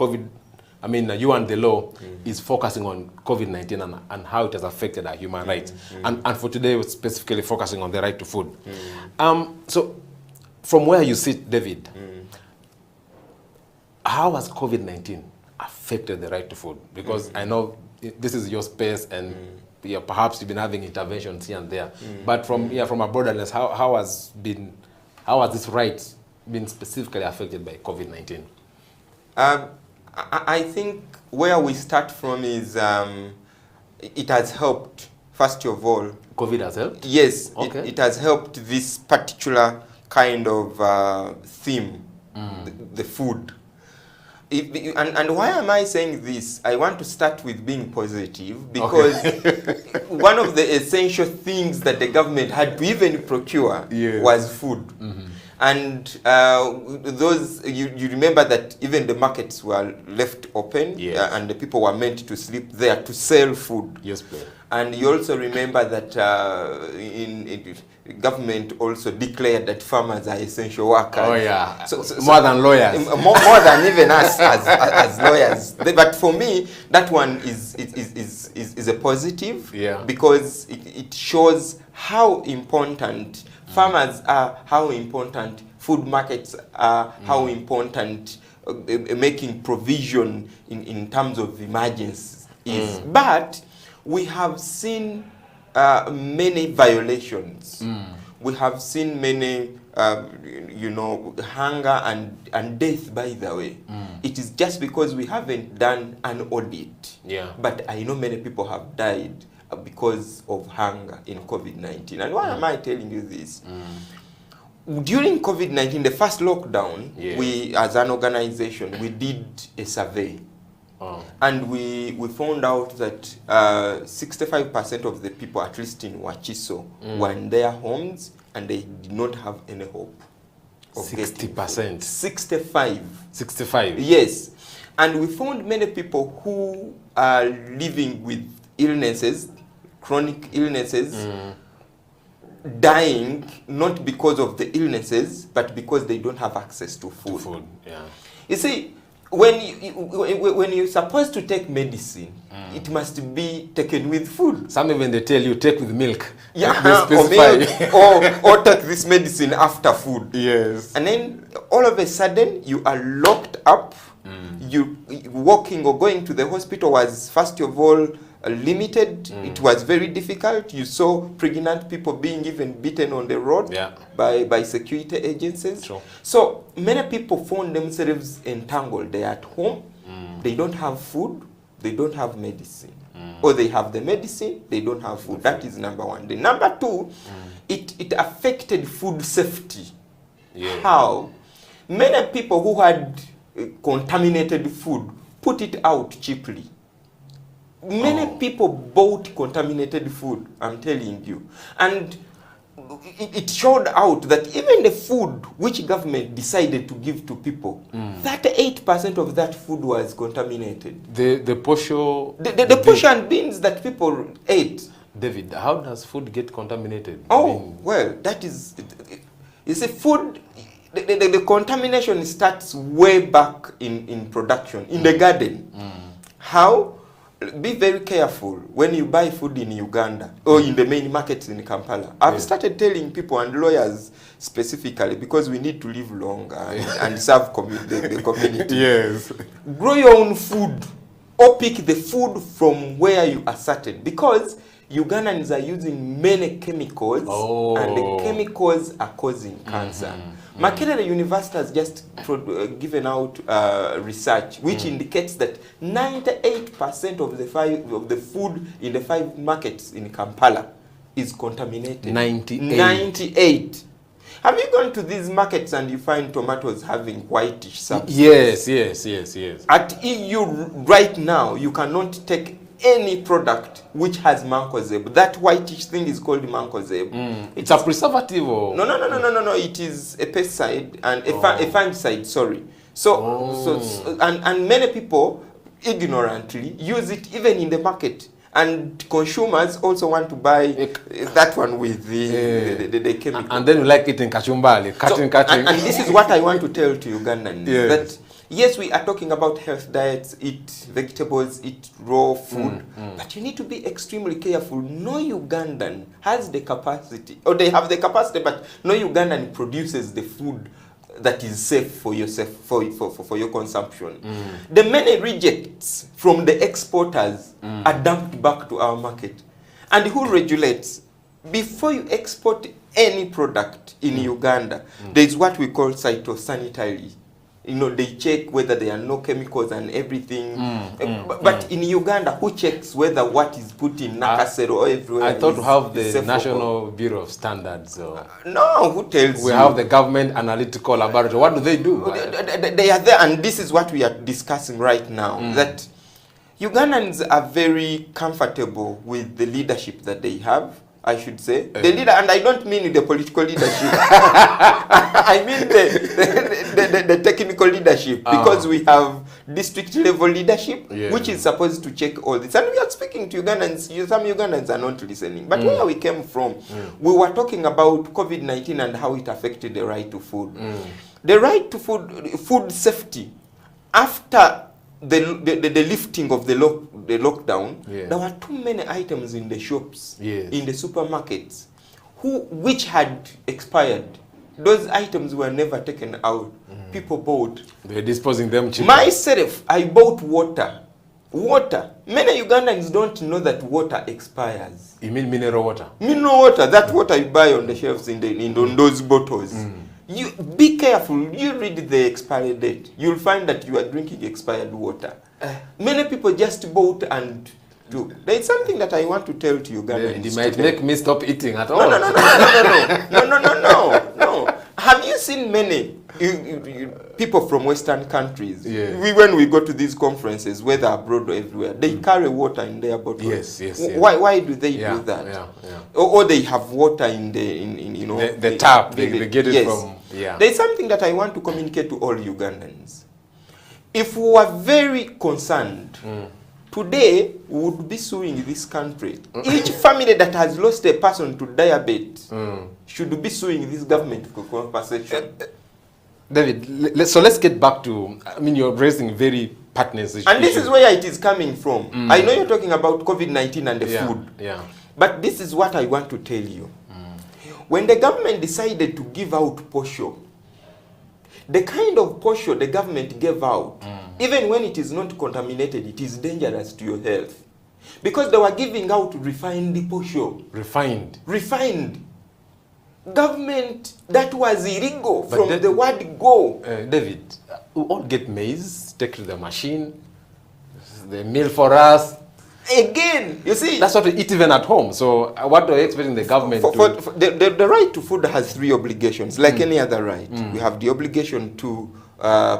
You and the Law is focusing on COVID-19 and how it has affected our human rights. And for today, we're specifically focusing on the right to food. So from where you sit, David, how has COVID-19 affected the right to food? Because I know this is your space and perhaps you've been having interventions here and there. But from a broader lens, how has this right been specifically affected by COVID-19? I think where we start from is it has helped, first of all. COVID has helped? Yes, okay. it has helped this particular kind of theme, the food. And why am I saying this? I want to start with being positive because one of the essential things that the government had to even procure was food. And those, you remember that even the markets were left open and the people were meant to sleep there to sell food. Yes, please. And you also remember that government also declared that farmers are essential workers. Oh yeah, so more than lawyers. More than even us as lawyers. But for me, that one is a positive because it shows how important farmers are, how important food markets are, how important making provision in terms of emergencies is. But we have seen many violations. We have seen many, hunger and death, by the way. It is just because we haven't done an audit. But I know many people have died because of hunger in COVID-19. And why am I telling you this? During COVID-19, the first lockdown, we, as an organization, we did a survey. And we found out that 65% of the people, at least in Wachiso, were in their homes and they did not have any hope of 60%? 65. Yes. And we found many people who are living with illnesses, chronic illnesses, dying not because of the illnesses, but because they don't have access to food. You see, when you're supposed to take medicine, it must be taken with food. Some even they tell you take with milk. Or take this medicine after food. Yes. And then all of a sudden you are locked up. You walking or going to the hospital was first of all limited. It was very difficult. You saw pregnant people being even beaten on the road by security agencies. So many people found themselves entangled. They're at home, they don't have food, they don't have medicine. Or they have the medicine, they don't have food. That is number one. The number two, it affected food safety. How? Many people who had contaminated food put it out cheaply. Many people bought contaminated food, I'm telling you. And it showed out that even the food which government decided to give to people, 38% of that food was contaminated. The posho... The portion beans that people ate. David, how does food get contaminated? Well, that is... You see, food... The contamination starts way back in production, in the garden. How? Be very careful when you buy food in Uganda or in the main markets in Kampala. I've started telling people and lawyers specifically because we need to live longer and serve the community. Yes. Grow your own food or pick the food from where you are certain, because Ugandans are using many chemicals, and the chemicals are causing cancer. Makerere University has just given out research which indicates that 98% of the food in the 5 markets in Kampala is contaminated. 98. Have you gone to these markets and you find tomatoes having whitish substance? Yes. At EU right now, you cannot take any product which has mancozeb. That whitish thing is called mancozeb. It's a preservative or? No. It is a pesticide and a fungicide, sorry. So and many people ignorantly use it even in the market. And consumers also want to buy that one with the chemical. And then you like eating kachumbali, cutting. And this is what I want to tell to Ugandans. That yes, we are talking about health diets, eat vegetables, eat raw food, but you need to be extremely careful. No Ugandan has the capacity, or they have the capacity, but no Ugandan produces the food that is safe for yourself, for your consumption. The many rejects from the exporters are dumped back to our market. And who regulates? Before you export any product in Uganda, there is what we call phytosanitary. You know, they check whether there are no chemicals and everything. But in Uganda, who checks whether what is put in Nakasero or everywhere? I thought to have the National Bureau of Standards. No, who tells we you? have the Government Analytical Laboratory. What do they do? They are there, and this is what we are discussing right now. That Ugandans are very comfortable with the leadership that they have. I should say the leader, and I don't mean the political leadership. I mean the technical leadership, because we have district level leadership, which is supposed to check all this. And we are speaking to Ugandans. Some Ugandans are not listening. But where we came from, we were talking about COVID-19 and how it affected the right to food. The right to food safety. After the lifting of the lockdown, there were too many items in the shops, in the supermarkets, which had expired. Those items were never taken out. People bought. They're disposing them cheaply. Myself, I bought water. Many Ugandans don't know that water expires. You mean mineral water? Mineral water, that water you buy on the shelves in those bottles. You be careful. You read the expiry date. You'll find that you are drinking expired water. Many people just bought and do. There is something that I want to tell to Ugandans. It might make me stop eating at all. No. Have you seen many people from Western countries? When we go to these conferences, whether abroad or everywhere, they carry water in their bottles. Yes. Why do they do that? Or they have water in the tap. They get it from. There is something that I want to communicate to all Ugandans. If we were very concerned, today we would be suing this country. Each family that has lost a person to diabetes should be suing this government for compensation. David, let's get back to, you're raising very pertinent issues. And this is where it is coming from. I know you're talking about COVID-19 and the food. But this is what I want to tell you. When the government decided to give out posho, the kind of posho the government gave out, even when it is not contaminated, it is dangerous to your health. Because they were giving out refined posho. Refined. Government, that was illegal from the word go. David, we all get maize, take to the machine, the meal for us. Again, you see, that's what we eat even at home. So what are you expecting the government to do? The right to food has 3 obligations, like any other right. We have the obligation to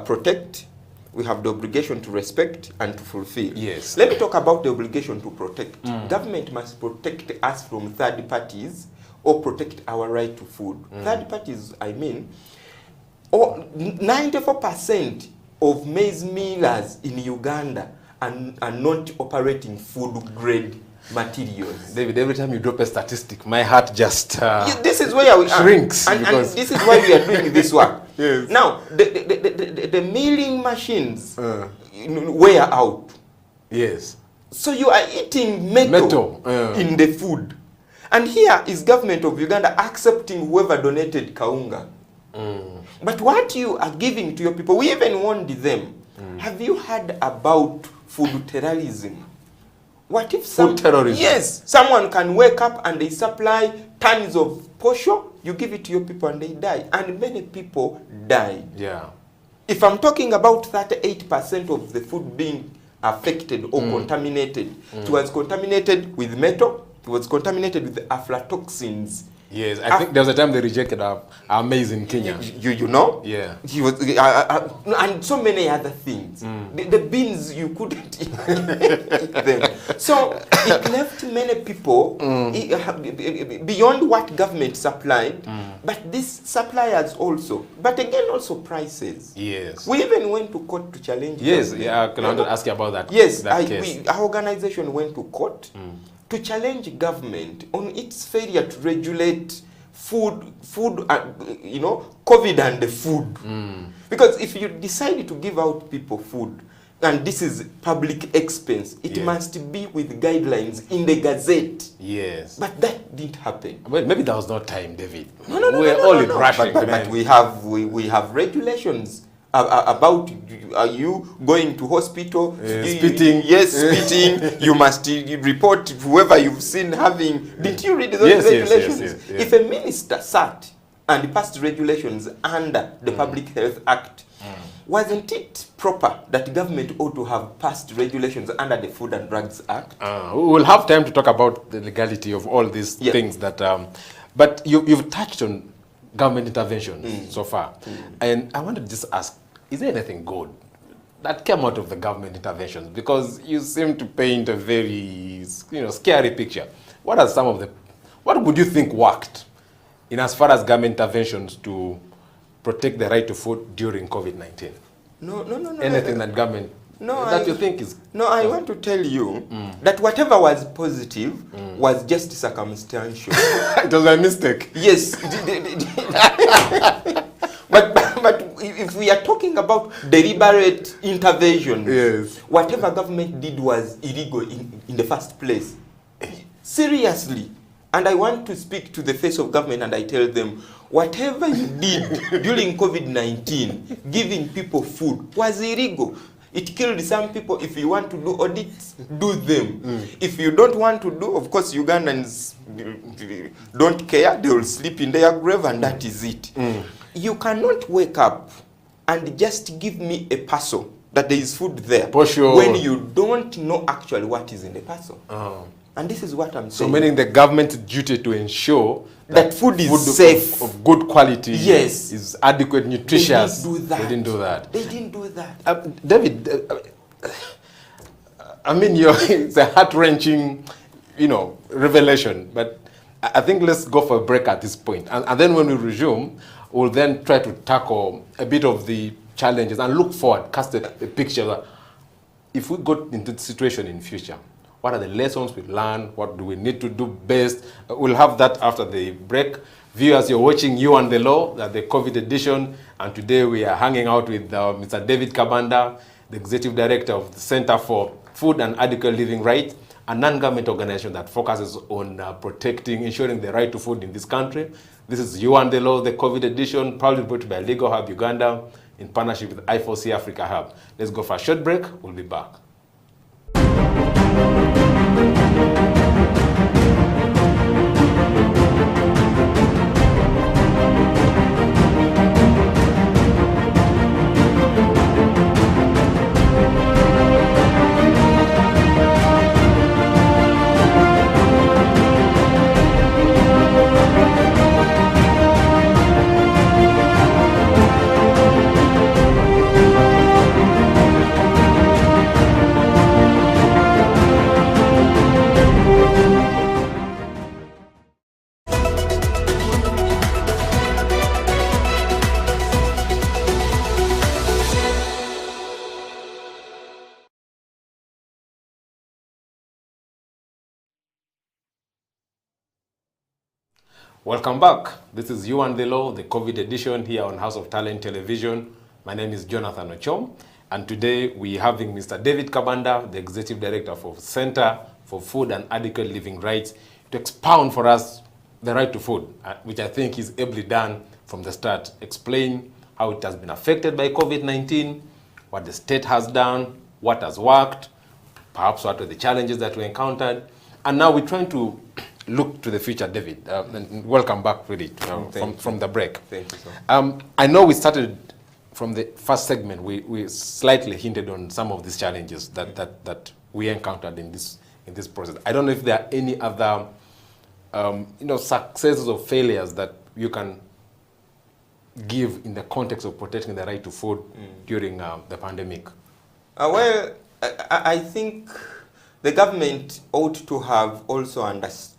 protect, we have the obligation to respect and to fulfill. Yes. Let me talk about the obligation to protect. Government must protect us from third parties or protect our right to food. Third parties, 94% of maize millers in Uganda are not operating food grade materials. David, every time you drop a statistic, my heart just this is where we shrinks. And this is why we are doing this work. Now, the milling machines wear out. Yes. So you are eating metal in the food. And here is government of Uganda accepting whoever donated kaunga. But what you are giving to your people, we even warned them. Have you heard about food terrorism? What if Food terrorism. Yes, someone can wake up and they supply tons of posho, you give it to your people and they die. And many people die. Yeah. If I'm talking about 38% of the food being affected or contaminated, it was contaminated with metal, it was contaminated with aflatoxins. Yes, I think there was a time they rejected our maize in Kenya. You know? Yeah. He was, and so many other things. The beans, you couldn't eat them. So it left many people beyond what government supplied, but these suppliers also. But again, also prices. Yes. We even went to court to challenge Yes, government. yeah, I want to ask you about that. Yes, that case. our organization went to court to challenge government on its failure to regulate food, COVID and the food. Because if you decide to give out people food, and this is public expense, it must be with guidelines in the Gazette. Yes. But that didn't happen. Well, maybe there was no time, David. No, We're all in rushing. But we have regulations about you going to hospital, spitting. Yes, spitting. You must report whoever you've seen having. Didn't you read those regulations? Yes. If a minister sat and passed regulations under the Public Health Act, wasn't it proper that government ought to have passed regulations under the Food and Drugs Act? We will have time to talk about the legality of all these things that. But you've touched on government intervention so far, and I wanted to just ask: is there anything good that came out of the government interventions? Because you seem to paint a very scary picture. What are some of the? What would you think worked in as far as government interventions to protect the right to food during COVID-19? No. Anything that government that you think is... No, I want to tell you that whatever was positive was just circumstantial. It was a mistake. Yes. But if we are talking about deliberate intervention, whatever government did was illegal in the first place. Seriously. And I want to speak to the face of government and I tell them, whatever you did during COVID-19, giving people food, was illegal. It killed some people. If you want to do audits, do them. If you don't want to do, of course, Ugandans don't care. They will sleep in their grave and that is it. You cannot wake up and just give me a parcel that there is food there when you don't know actually what is in the parcel. And this is what I'm saying. So meaning the government's duty to ensure that food is safe, of good quality, yes, is adequate, nutritious. They didn't do that. They didn't do that. David, I mean, it's a heart-wrenching, revelation. But I think let's go for a break at this point, and then when we resume, we'll then try to tackle a bit of the challenges and look forward, cast a picture that if we got into the situation in future, what are the lessons we learn? What do we need to do best? We'll have that after the break. Viewers, you're watching You and the Law, the COVID edition, and today we are hanging out with Mr. David Kabanda, the Executive Director of the Center for Food and Adequate Living Rights, a non-government organization that focuses on ensuring the right to food in this country. This is You and the Law, the COVID edition, proudly brought to you by Legal Hub Uganda in partnership with I4C Africa Hub. Let's go for a short break. We'll be back. Welcome back. This is You and the Law, the COVID edition here on House of Talent Television. My name is Jonathan Ochom, and today we're having Mr. David Kabanda, the Executive Director for Center for Food and Adequate Living Rights, to expound for us the right to food, which I think is ably done from the start. Explain how it has been affected by COVID-19, what the state has done, what has worked, perhaps what were the challenges that we encountered. And now we're trying to look to the future, David. And welcome back, really, from the break. Thank you, sir. I know we started from the first segment, we slightly hinted on some of these challenges that we encountered in this process. I don't know if there are any other successes or failures that you can give in the context of protecting the right to food during the pandemic. Well, I think the government ought to have also understood,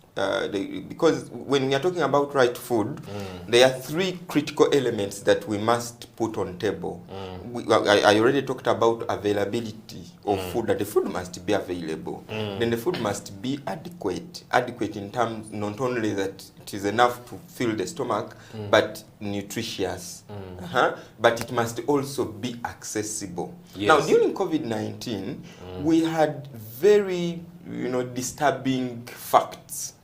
because when we are talking about right food, there are three critical elements that we must put on table. I already talked about availability of food, that the food must be available. Then the food must be adequate in terms not only that it is enough to fill the stomach, but nutritious. But it must also be accessible. Yes. Now, during COVID-19, we had very disturbing facts.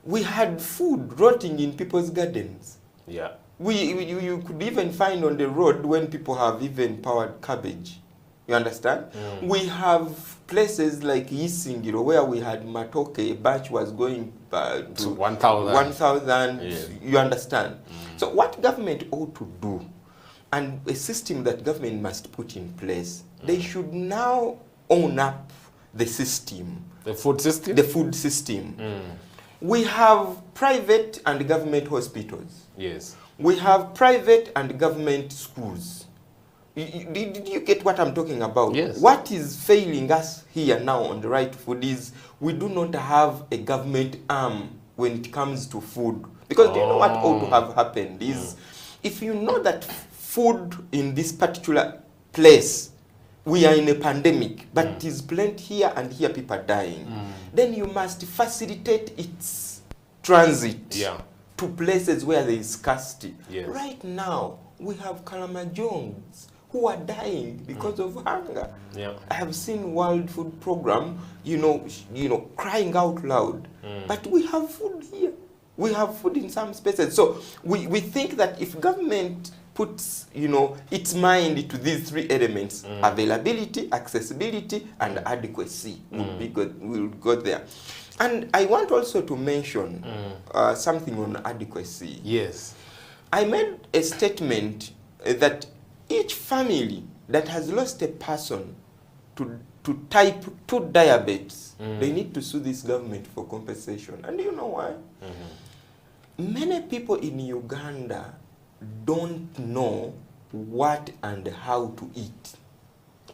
We had food rotting in people's gardens. Yeah. You could even find on the road when people have even powered cabbage. You understand? We have places like Isingiro where we had matoke, a batch was going to 1,000. Yes. You understand? So what government ought to do, and a system that government must put in place, they should now own up the system. The food system? The food system. We have private and government hospitals. Yes. We have private and government schools. Did you get what I'm talking about? Yes. What is failing us here now on the right food is we do not have a government arm when it comes to food. Because do you know what ought to have happened is, if you know that food in this particular place, we are in a pandemic, but it is plenty here and here people are dying, then you must facilitate its transit to places where there is scarcity. Yes. Right now, we have Kalamajongs who are dying because of hunger. Yeah. I have seen World Food Program, crying out loud. But we have food here. We have food in some spaces. So we think that if government puts, its mind to these three elements, availability, accessibility, and adequacy, will go there. And I want also to mention something on adequacy. Yes. I made a statement that each family that has lost a person to type 2 diabetes, they need to sue this government for compensation. And do you know why? Many people in Uganda don't know what and how to eat.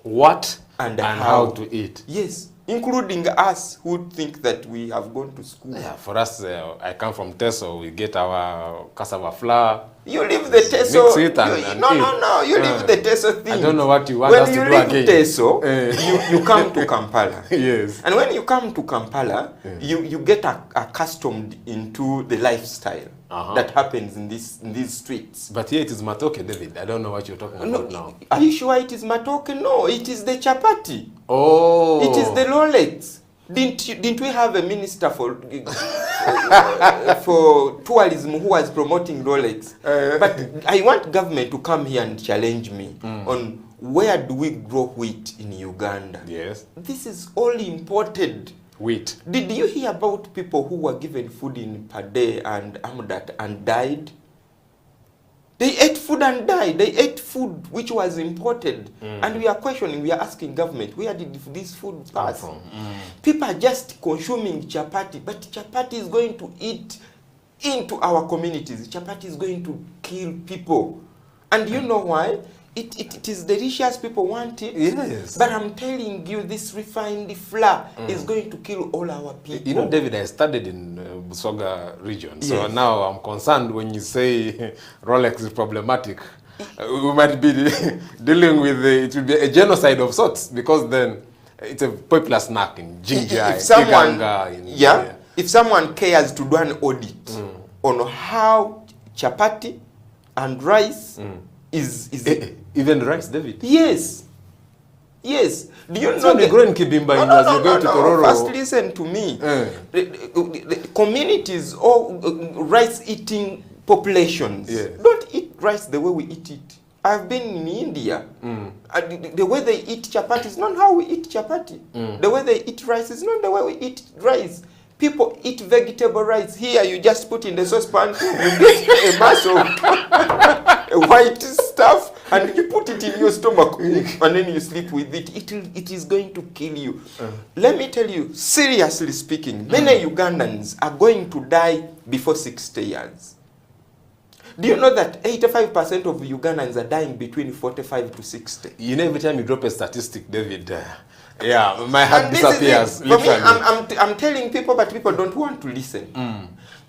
What and how to eat? Yes, including us who think that we have gone to school. Yeah, for us, I come from Teso, we get our cassava flour. You leave the Teso. Mix it and No, you leave the Teso thing. I don't know what you want us to do again. When you leave Teso, you come to Kampala. Yes. And when you come to Kampala, you get accustomed into the lifestyle that happens in these streets. But here it is matoke, David. I don't know what you're talking about now. Are you sure it is matoke? No, it is the chapati. Oh. It is the Rolex. Didn't we have a minister for tourism who was promoting Rolex? But I want government to come here and challenge me on where do we grow wheat in Uganda? Yes. This is all imported. Wheat. Did you hear about people who were given food in Pade and Amdat and died? They ate food and died. They ate food which was imported. And we are questioning, we are asking government, where did this food pass from? People are just consuming chapati, but chapati is going to eat into our communities. Chapati is going to kill people. And you know why? It is delicious, people want it. Yes. But I'm telling you, this refined flour is going to kill all our people. You know, David, I studied in Busoga region. So Yes. now I'm concerned when you say Rolex is problematic. We might be dealing with, it will be a genocide of sorts, because then it's a popular snack in Jinja, if someone cares to do an audit on how chapati and rice is even rice, David? Yes. Yes. Do you know the growing kibimba you're going to Tororo? First, listen to me. The communities or rice-eating populations don't eat rice the way we eat it. I've been in India. The way they eat chapati is not how we eat chapati. The way they eat rice is not the way we eat rice. People eat vegetable rice. Here, you just put in the saucepan, you get a mass of white stuff, and you put it in your stomach, and then you sleep with it. It is going to kill you. Let me tell you, seriously speaking, many Ugandans are going to die before 60 years. Do you know that 85% of Ugandans are dying between 45 to 60? You know, every time you drop a statistic, David, yeah, my heart disappears. For me, I'm telling people, but people don't want to listen.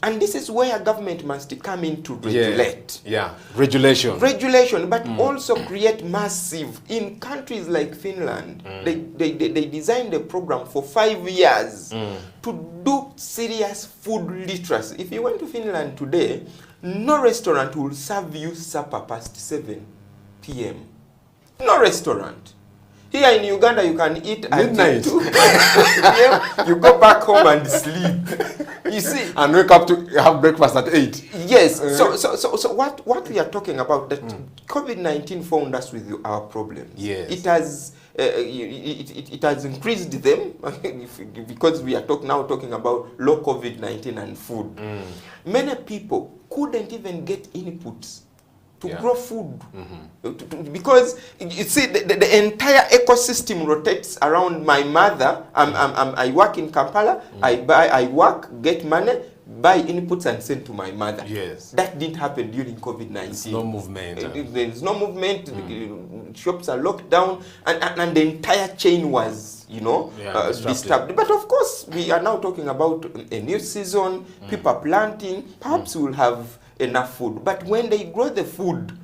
And this is where government must come in to regulate. Yeah, regulation. Regulation, but also create massive. In countries like Finland, they designed a program for 5 years to do serious food literacy. If you went to Finland today, no restaurant will serve you supper past 7 p.m. No restaurant. Here in Uganda, you can eat at midnight. 2 p.m. You go back home and sleep. You see, and wake up to have breakfast at 8. Yes. So what we are talking about, that COVID-19 found us with our problems. Yes. It has it has increased them because we are talking about low COVID-19 and food. Many people couldn't even get inputs to grow food because you see the entire ecosystem rotates around my mother. I work in Kampala. I work, get money, buy inputs and send to my mother. Yes. That didn't happen during COVID-19. There's no movement. There's no movement. Shops are locked down, and the entire chain was, disturbed. But of course, we are now talking about a new season. People are planting. Perhaps we'll have enough food. But when they grow the food,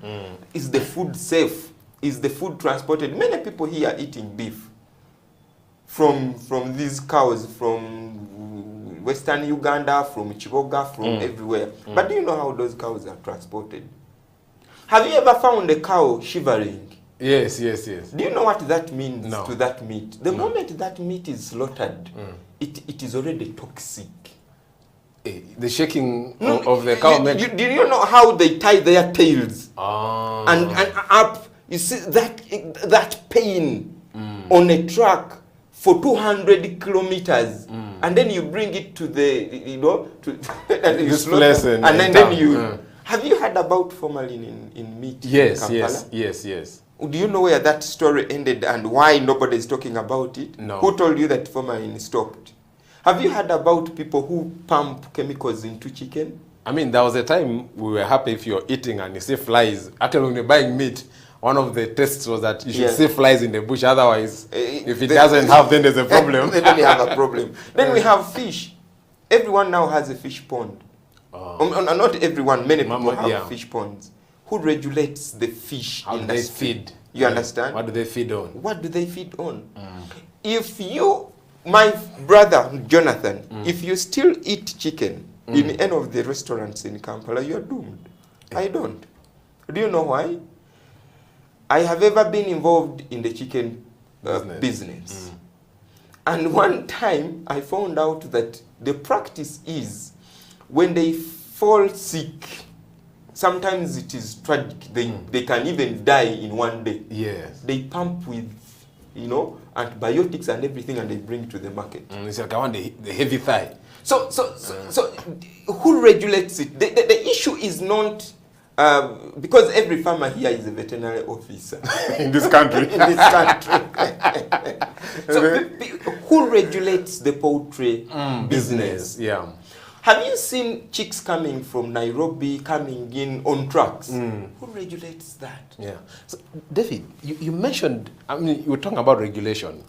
is the food safe? Is the food transported? Many people here are eating beef from these cows from Western Uganda, from Chiboga, from everywhere. But do you know how those cows are transported? Have you ever found a cow shivering? Yes. Do you know what that means to that meat? The moment that meat is slaughtered, it is already toxic. The shaking of the cow. Do you know how they tie their tails? And up, you see that pain on a truck for 200 kilometers, and then you bring it to the, and you slaughter, and then you. Have you heard about formalin in meat? Yes, in Kampala? yes. Do you know where that story ended and why nobody is talking about it? No. Who told you that formalin stopped? Have you heard about people who pump chemicals into chicken? I mean, there was a time we were happy if you're eating and you see flies. Actually, when you're buying meat, one of the tests was that you should see flies in the bush. Otherwise, if it doesn't have, then there's a problem. Then we have a problem. Then we have fish. Everyone now has a fish pond. Not everyone, many people have fish ponds. Who regulates the fish industry? How do they feed? You understand? What do they feed on? What do they feed on? If you, my brother Jonathan, if you still eat chicken in any of the restaurants in Kampala, you're doomed. I don't. Do you know why? I have ever been involved in the chicken business. And one time I found out that the practice is when they fall sick, sometimes it is tragic. They can even die in one day. Yes. They pump with, antibiotics and everything, and they bring it to the market. It's like I want the heavy thigh. So who regulates it? The issue is not because every farmer here is a veterinary officer in this country. So who regulates the poultry business? Yeah. Have you seen chicks coming from Nairobi, coming in on trucks? Who regulates that? Yeah. So, David, you mentioned, you were talking about regulation,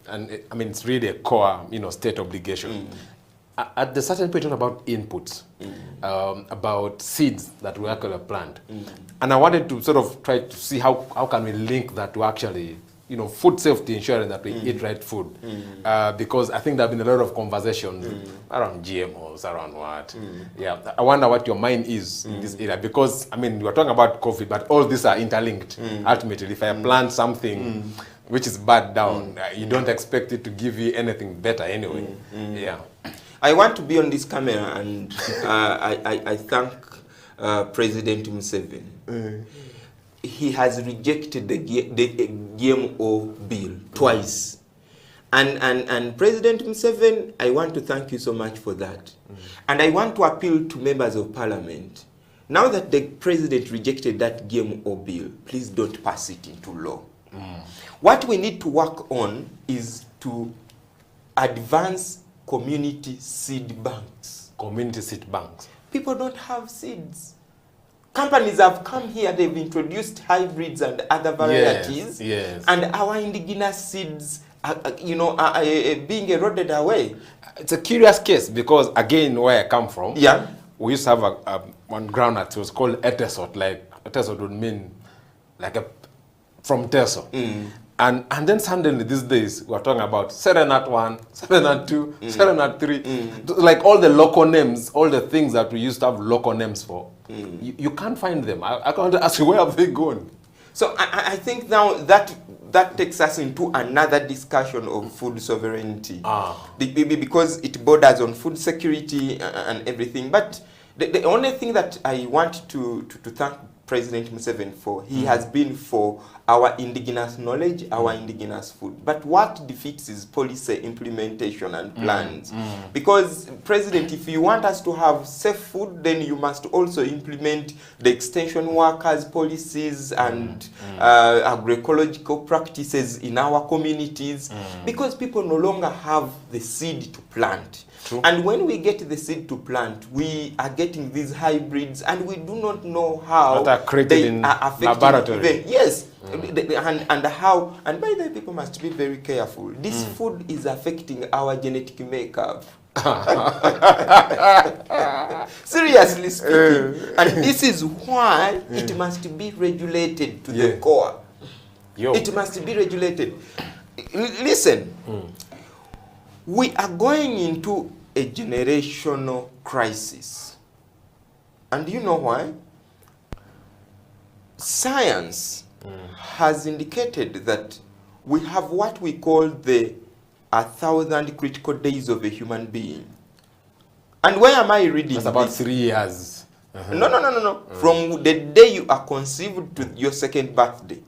and it's really a core, state obligation. At the certain point, you're talking about inputs, about seeds that we actually plant. And I wanted to sort of try to see how can we link that to actually, food safety, ensuring that we eat right food. Because I think there have been a lot of conversations around GMOs, around what. Yeah, I wonder what your mind is in this area. Because, you were talking about COVID, but all these are interlinked. Ultimately, if I plant something which is bad down, you don't expect it to give you anything better anyway. Yeah. I want to be on this camera, and I thank President Museveni. he has rejected the GMO bill twice. And President Museveni, I want to thank you so much for that. And I want to appeal to members of parliament. Now that the president rejected that GMO bill, please don't pass it into law. What we need to work on is to advance community seed banks. Community seed banks. People don't have seeds. Companies have come here, they've introduced hybrids and other varieties. Yes. And our indigenous seeds are being eroded away. It's a curious case because, again, where I come from, yeah, we used to have one groundnut. It was called etesot. Like etesot would mean like from teso. And then suddenly these days we're talking about Serenat 1, Serenat 2, Serenat 3. Like all the local names, all the things that we used to have local names for. You can't find them. I can't ask you, where have they gone? So I think now that takes us into another discussion of food sovereignty. Because it borders on food security and everything. But the only thing that I want to thank President Museveni for, he has been for our indigenous knowledge, our indigenous food. But what defeats is policy implementation and plans. Because, President, if you want us to have safe food, then you must also implement the extension workers' policies and agroecological practices in our communities. Because people no longer have the seed to plant. True. And when we get the seed to plant, we are getting these hybrids, and we do not know how that are created in laboratory. Yes, and how. And by the way, people must be very careful. This food is affecting our genetic makeup. Seriously speaking, and this is why it must be regulated to the core. It must be regulated. Listen. We are going into a generational crisis. And you know why? Science has indicated that we have what we call the 1,000 critical days of a human being. And where am I reading That's about this? 3 years. No. From the day you are conceived to your second birthday.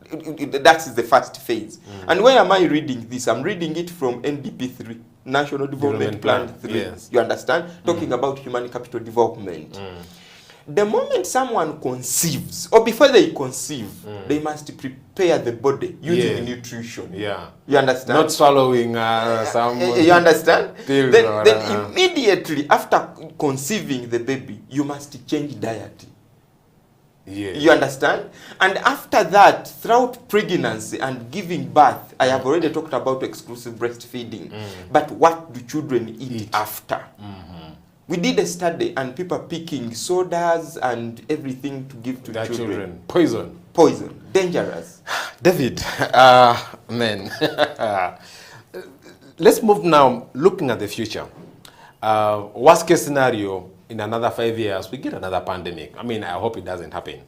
That is the first phase. And where am I reading this? I'm reading it from NDP 3, National Development Plan 3. Yes. You understand? Talking about human capital development. The moment someone conceives, or before they conceive, they must prepare the body using nutrition. Yeah. You understand? Not swallowing some... You understand? Pills Then immediately after conceiving the baby, you must change diet. Yes. You understand? And after that, throughout pregnancy and giving birth, I have already talked about exclusive breastfeeding. But what do children eat after? We did a study and people picking sodas and everything to give to their children. Poison. Poison. Dangerous. David, man. Let's move now, looking at the future. Worst case scenario, in another 5 years, we get another pandemic. I mean, I hope it doesn't happen.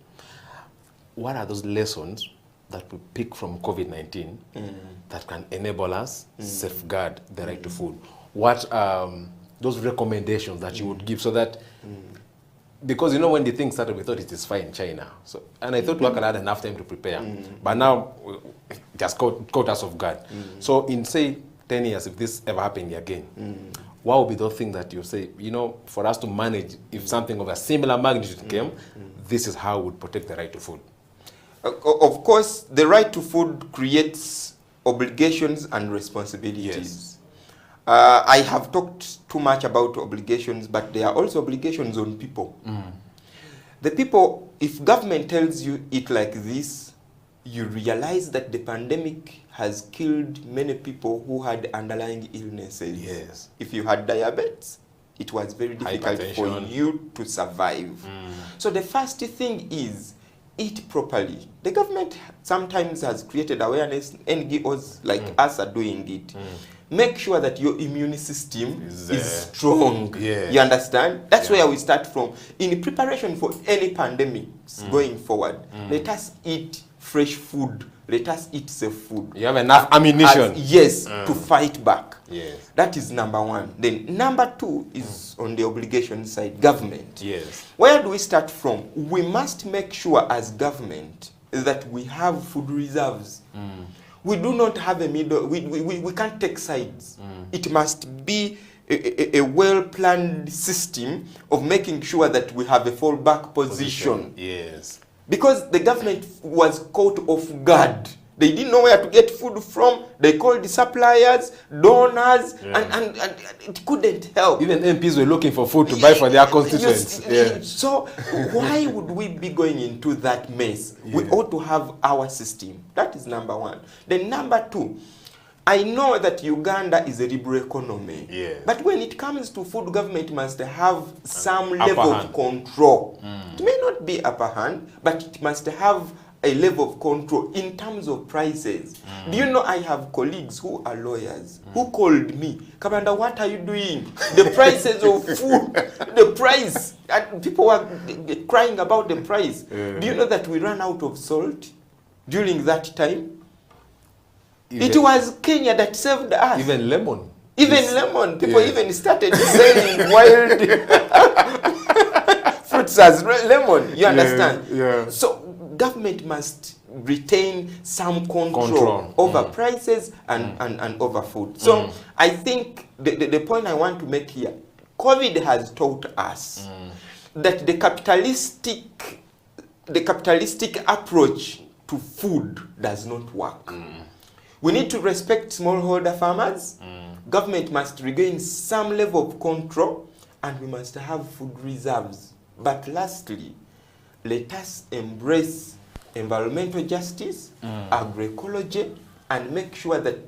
What are those lessons that we pick from COVID-19 that can enable us safeguard the right to food? What those recommendations that you would give so that, because you know when the thing started, we thought it is fine in China. So, and I thought we had enough time to prepare. But now, it just caught us off guard. So in, say, 10 years, if this ever happened again, what would be those things that you say, you know, for us to manage, if something of a similar magnitude came, this is how we would protect the right to food? Of course, the right to food creates obligations and responsibilities. Yes. I have talked too much about obligations, but there are also obligations on people. The people, if government tells you it like this, you realize that the pandemic has killed many people who had underlying illnesses. Yes. If you had diabetes, it was very difficult for you to survive. So the first thing is eat properly. The government sometimes has created awareness, NGOs like us are doing it. Make sure that your immune system is strong. Yes. You understand? That's where we start from. In preparation for any pandemics going forward, let us eat fresh food. Let us eat safe food. You have enough ammunition. Yes, to fight back. Yes. That is number one. Then number two is on the obligation side, government. Yes. Where do we start from? We must make sure as government that we have food reserves. We do not have a middle, we can't take sides. It must be a well-planned system of making sure that we have a fallback position. Yes. Because the government was caught off guard. They didn't know where to get food from. They called the suppliers, donors, and it couldn't help. Even MPs were looking for food to buy for their constituents. So why would we be going into that mess? We ought to have our system. That is number one. Then number two, I know that Uganda is a liberal economy. But when it comes to food, government must have some level of control. It may not be upper hand, but it must have a level of control in terms of prices. Do you know, I have colleagues who are lawyers who called me, Kabanda, what are you doing? The prices of food, the price. And people were crying about the price. Do you know that we ran out of salt during that time? It was Kenya that saved us. Even lemon. Even lemon. People even started selling wild fruits as lemon. You understand? So government must retain some control over prices and over food. So I think the point I want to make here, COVID has taught us that the capitalistic approach to food does not work. We need to respect smallholder farmers. Government must regain some level of control, and we must have food reserves. But lastly, let us embrace environmental justice, agroecology, and make sure that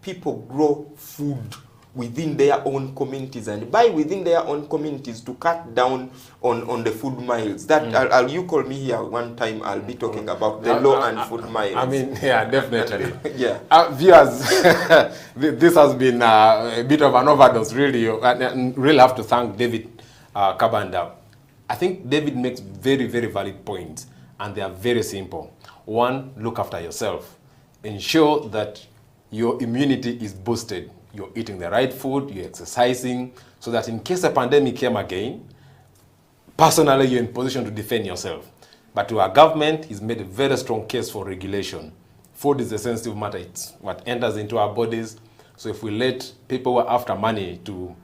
people grow food within their own communities, and by within their own communities to cut down on the food miles. That you call me here one time, I'll be talking about the law and food miles. I mean, yeah, definitely. Viewers, this has been a bit of an overdose, really. And really have to thank David Kabanda. I think David makes very, very valid points, and they are very simple. One, look after yourself. Ensure that your immunity is boosted. You're eating the right food, you're exercising, so that in case a pandemic came again, personally you're in position to defend yourself. But to our government, he's made a very strong case for regulation. Food is a sensitive matter. It's what enters into our bodies. So if we let people who are after money to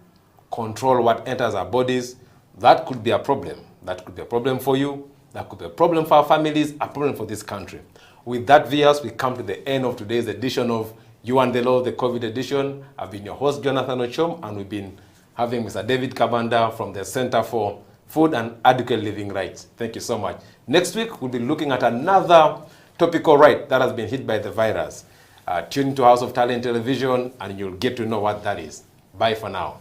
control what enters our bodies, that could be a problem. That could be a problem for you. That could be a problem for our families, a problem for this country. With that, viewers, we come to the end of today's edition of You and the Law, the COVID edition. I've been your host, Jonathan Ochom, and we've been having Mr. David Kabanda from the Center for Food and Adequate Living Rights. Thank you so much. Next week, we'll be looking at another topical right that has been hit by the virus. Tune into House of Talent Television, and you'll get to know what that is. Bye for now.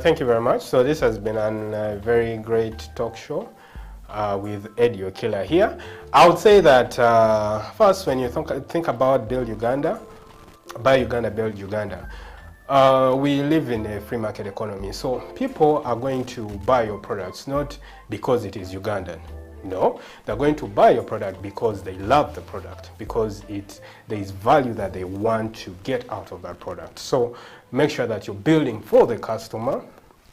Thank you very much. So this has been a very great talk show with Eddie Okila here. I would say that first, when you think about Build Uganda, Buy Uganda, Build Uganda, we live in a free market economy. So people are going to buy your products not because it is Ugandan. No, they're going to buy your product because they love the product, because there is value that they want to get out of that product. So make sure that you're building for the customer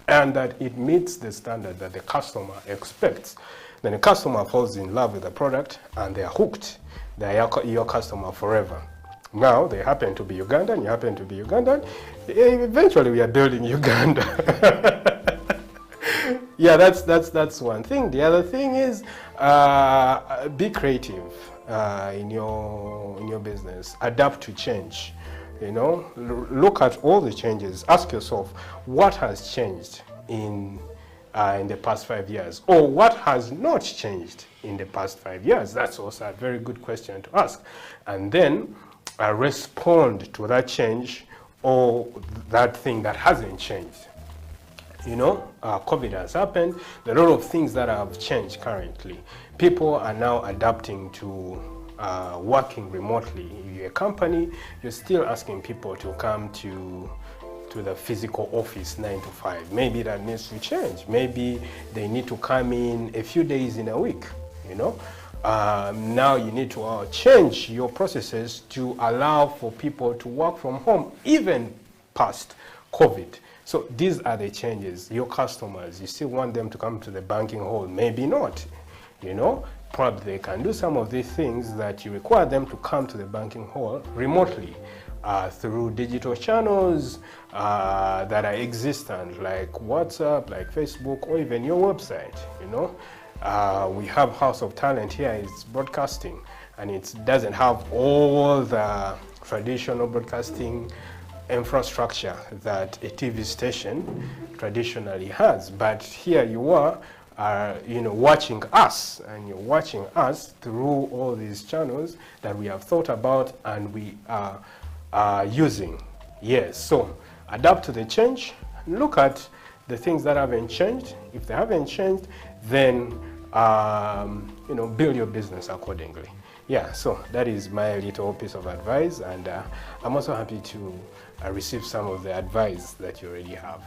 and that it meets the standard that the customer expects. Then the customer falls in love with the product and they are hooked. They are your customer forever. Now, they happen to be Ugandan, you happen to be Ugandan. Eventually, we are building Uganda. Yeah, that's one thing. The other thing is be creative. in your business. Adapt to change. You know, look at all the changes. Ask yourself, what has changed in the past 5 years, or what has not changed in the past 5 years? That's also a very good question to ask. And then respond to that change or that thing that hasn't changed. You know, COVID has happened. There are a lot of things that have changed currently. People are now adapting to working remotely. If you're a company, you're still asking people to come to the physical office 9 to 5. Maybe that needs to change. Maybe they need to come in a few days in a week, you know. Now you need to change your processes to allow for people to work from home, even past COVID. So these are the changes. Your customers, you still want them to come to the banking hall? Maybe not, you know. Probably they can do some of these things that you require them to come to the banking hall remotely through digital channels that are existent, like WhatsApp, like Facebook, or even your website, you know. We have House of Talent here, it's broadcasting, and it doesn't have all the traditional broadcasting infrastructure that a TV station traditionally has. But here you are, you know, watching us, and you're watching us through all these channels that we have thought about and we are using. Yes, so adapt to the change, look at the things that haven't changed. If they haven't changed, then you know, build your business accordingly. Yeah, so that is my little piece of advice, and I'm also happy to receive some of the advice that you already have.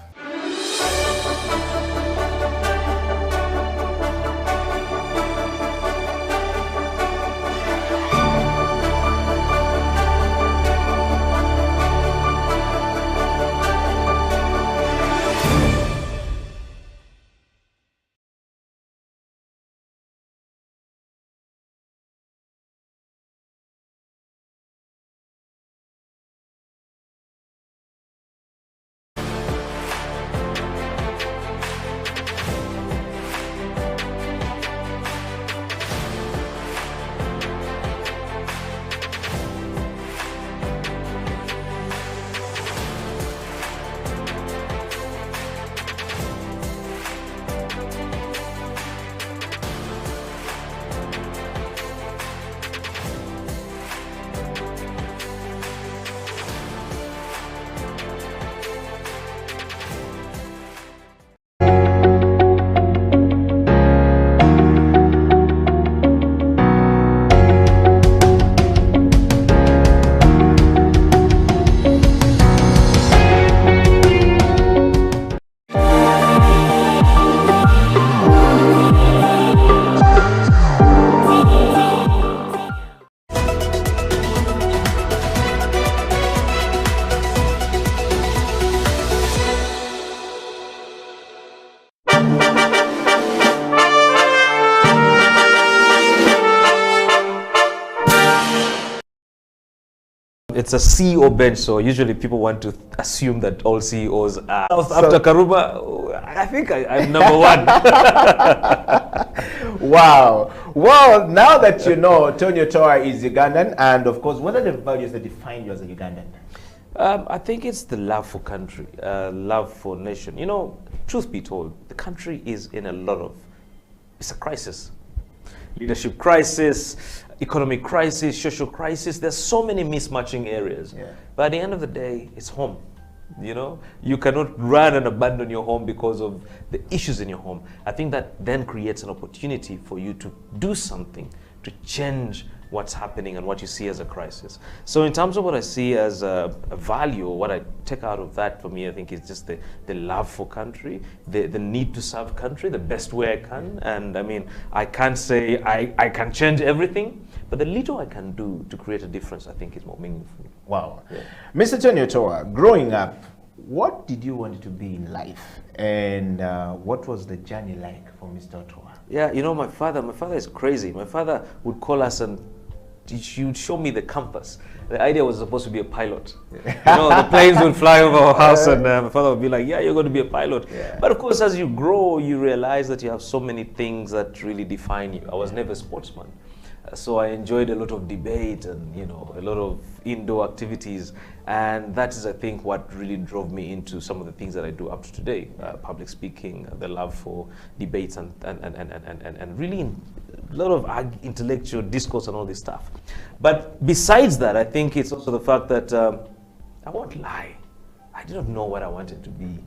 It's a CEO bench, so usually people want to assume that all CEOs are. After Karuma, I think I'm number one. Wow. Well, now that you know Tonyo Toa is Ugandan, and of course, what are the values that define you as a Ugandan? I think it's the love for country, love for nation. You know, truth be told, the country is in a lot of, it's a crisis. Leadership crisis, economic crisis, social crisis. There's so many mismatching areas. Yeah. But at the end of the day, it's home. You know, you cannot run and abandon your home because of the issues in your home. I think that then creates an opportunity for you to do something to change what's happening and what you see as a crisis. So in terms of what I see as a value, or what I take out of that for me, I think is just the love for country, the need to serve country the best way I can. And I mean, I can't say I can change everything, but the little I can do to create a difference, I think is more meaningful. Wow. Yeah. Mr. Tonyo Toa, growing up, what did you want to be in life? And what was the journey like for Mr. Toa? Yeah, you know, my father is crazy. My father would call us and he would show me the compass. The idea was supposed to be a pilot. You know, the planes would fly over our house and my father would be like, yeah, you're going to be a pilot. Yeah. But of course, as you grow, you realize that you have so many things that really define you. I was never a sportsman. So I enjoyed a lot of debate and, you know, a lot of indoor activities. And that is, I think, what really drove me into some of the things that I do up to today. Public speaking, the love for debates and really a lot of intellectual discourse and all this stuff. But besides that, I think it's also the fact that I won't lie. I didn't know what I wanted to be.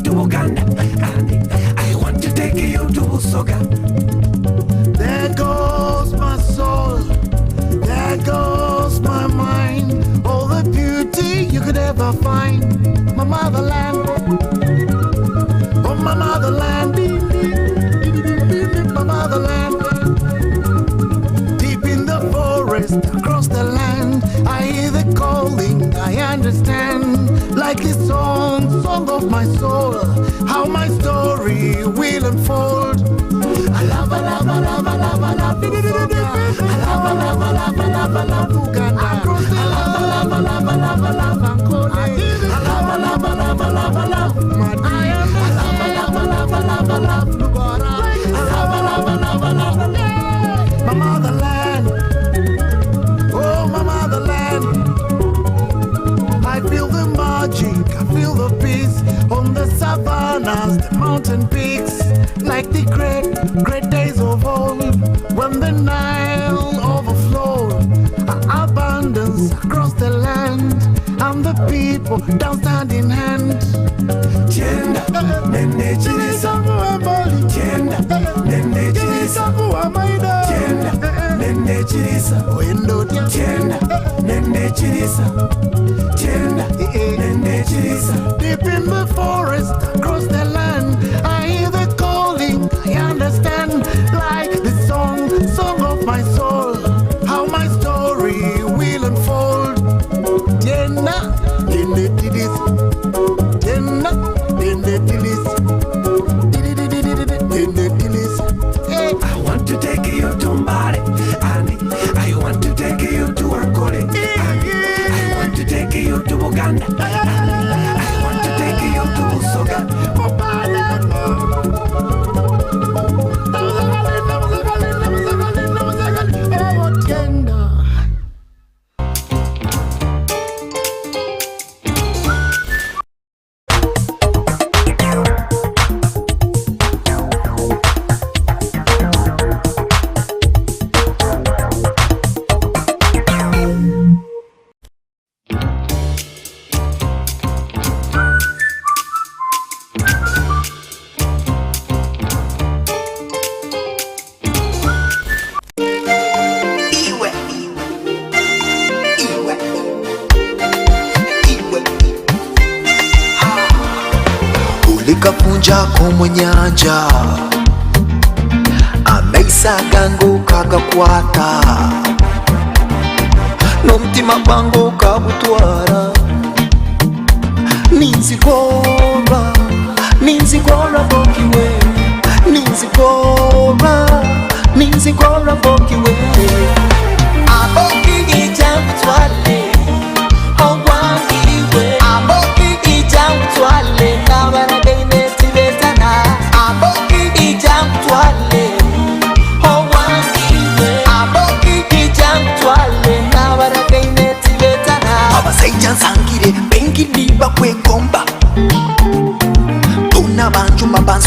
Uganda, and I want to take you to Usoga. There goes my soul, there goes my mind, all the beauty you could ever find. My motherland, oh my motherland, my motherland. Deep in the forest, across the land, I hear the calling, I understand. Like this song of my soul, how my story will unfold. I love, I love, I love, I love, I love Uganda. I love, I love, I love, I love, I love Uganda. I love, I love, I love, I love, I love Angola. I love, I love, I love, I love, I love Madi. I love, I love, I love, I love, I love Lubara. I love, I love, I love, I love, I love my motherland. Oh, my motherland. I feel the magic, I feel the peace on the savannas, the mountain peaks, like the great days of old, when the Nile overflowed, abundance across the land, and the people down hand in hand. Tienda, nene chilisa, tienda, nene chilisa, tienda, nene chilisa, window, tienda, nene chilisa. Deep in the forest, across the land, I hear the calling, I understand. Like the song of my soul, how my story will unfold. Tiena, tiene tilis, tiena, tiene tilis, tiene tilis. Hey, I want to take you to Mbale, and I want to take you to Arcole. I want to take you to Uganda. I want to take you to Usoga. Kapunjako mu nyanja amaiso gangu kagakwata n'omutima gwangu kabutwara ninzigora bokiwe ninzigora bokiwe aboki ijamutwale ogwangiwe aboki ijamutwale kabara ija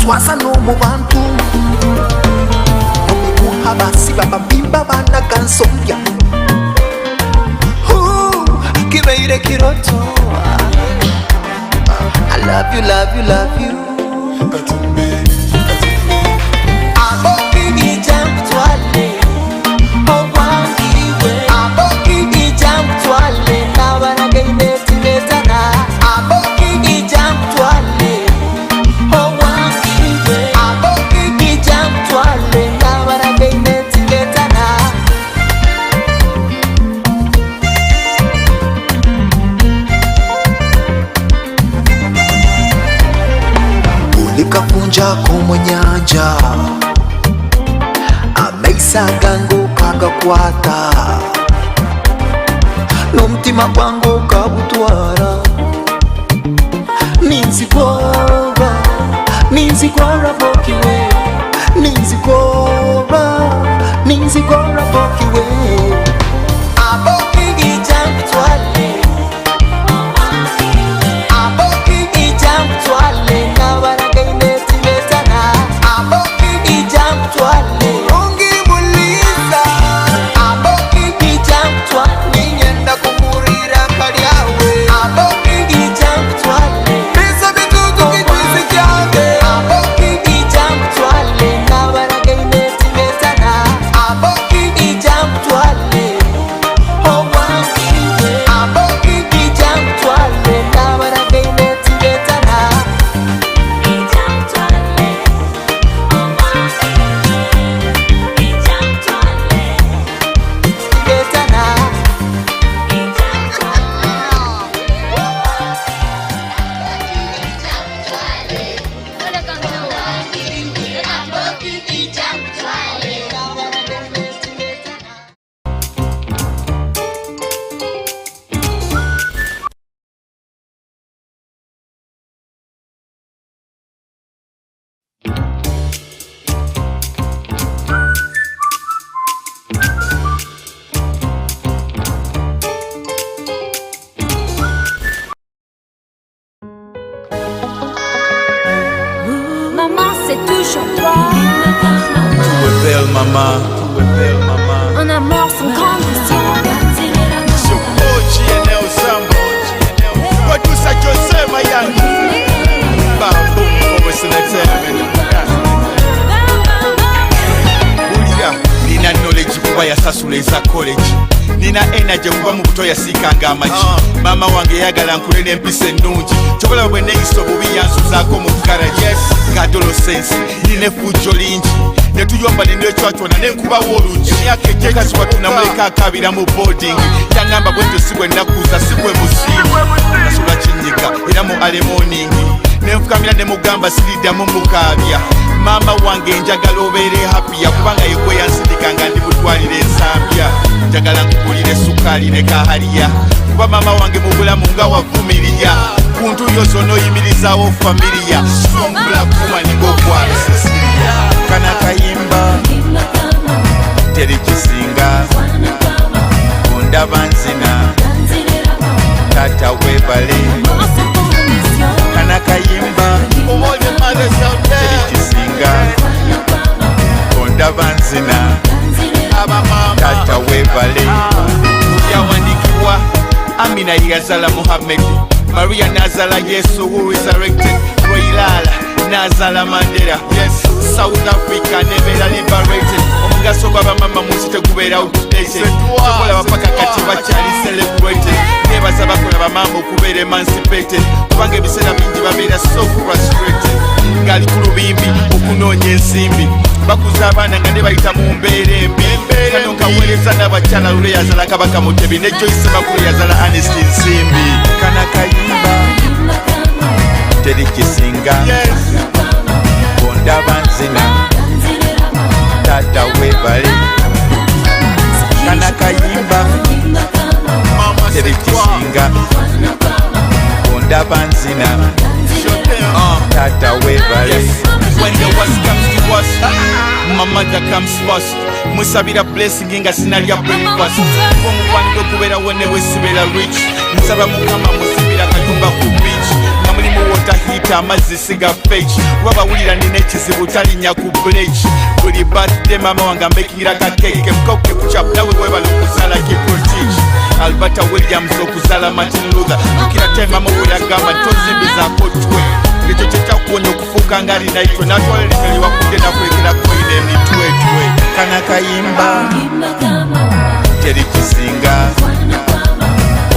batwaza no mu bantu omikuha basiba babimba bana kansombya kibeire kiroto I love you, love you, love you. Aboki jump twale, oh wangiwe. Aboki jump twale, na baragaine timetana. Aboki jump twale, oh wangiwe. Aboki jump twale, na baragaine timetana. Likapunja kumunyanja ameisaga ngukaga kwata n'umutima gwangu kabutwara ninzigora bokiwe ninzigora bokiwe aboki jump twale aboki jump twale na baragaine timetana aboki jump twale ungi muliza aboki jump twale nyenda kumurira kaliawe aboki jump twale pesa bituko kitwisi kyange aboki jump twale na baragaine timetana aboki jump twale oh wangiwe aboki jump twale na baragaine timetana Maman, c'est toujours toi. Tu es belle maman, tu es belle maman. Un amour sans condition. Shokochi eneo sambo. Producer Jose Mayangi. Babu for Western Entertainment. Ulira, nina knowledge kuba yasasula eza college. Nina energy kuba mu buto yasikanga amaji. Mama wange yagala nkulene empisa ennungi. Chokola bwe neyiso bubi yansuzaako mu garage. Adolescence, nine fujo lingi. Netuyomba nende chwachwana nenkuba woluji. Emyaka ejeka siwa tunamuleka akabira mu boarding. Yangamba bwento sigwe nakuza sigwe musimu. Nasula kinyiga era mu early morning. Nenfukamira ne mugamba silida mu mukabya. Mama wange njagala obeere happy yakubanga yegwe yansindikanga ndi mutwalire ensambya. Njagala nkugulire sukali ne kahaliya. Kuba mama wange mu bulamu nga wavumiriya. Kuntu yoso noyimirizaawo familia. Sombula kuma ningokwa Sicilia. Kana kayimba teri kisinga ondaba nzina tata webale. Kana kayimba teri kisinga ondaba nzina tata webale. Yawandikiwa Amina yazala Muhammad, Maria nazala Yesu who resurrected, Roilala nazala Mandela. Yes, South Africa never liberated. Omugaso baba mama musite kubeera outdated. Tukola bapaka kati bakyali celebrated. Nebaza bakola bamama okubeera emancipated. Kubanga ebiseera bingi babeera so frustrated. Ngali ku lubimbi okunoonya ensimbi. Bakuza abaana nga ne bayita mu mbeera embi. Kano nkaweereza n'abakyala lule yazala Kabaka Mutebi ne Joyce Bakulu yazala Ernest Nsimbi. Kana kayimba teri kisinga ondaba nzina tata webale. Kana kayimba teri kisinga ondaba nzina tata webale. When the worst comes to worst, my mother comes first. Musabira blessing nga sinalya breakfast. Omubando kubeera wene wesibera rich. Nsaba mukama musibira kayumba ku beach. Nga mulimu tahita amazzi siga feki kuba bawulira nina ekizibu talinnya ku buleki buli birthday mama wange ambekingira kakeke mukoke kuchap nawe webala okuzaala kiprotich Albert Williams okuzaala Martin Luther tukira time mama bweyagamba tozimbizaako twe ekyo kyekyakuwonya okufuuka nga alina itwe natwalelekeli wakudde nakulekerako ine emitwetwe kana kayimba teri kisinga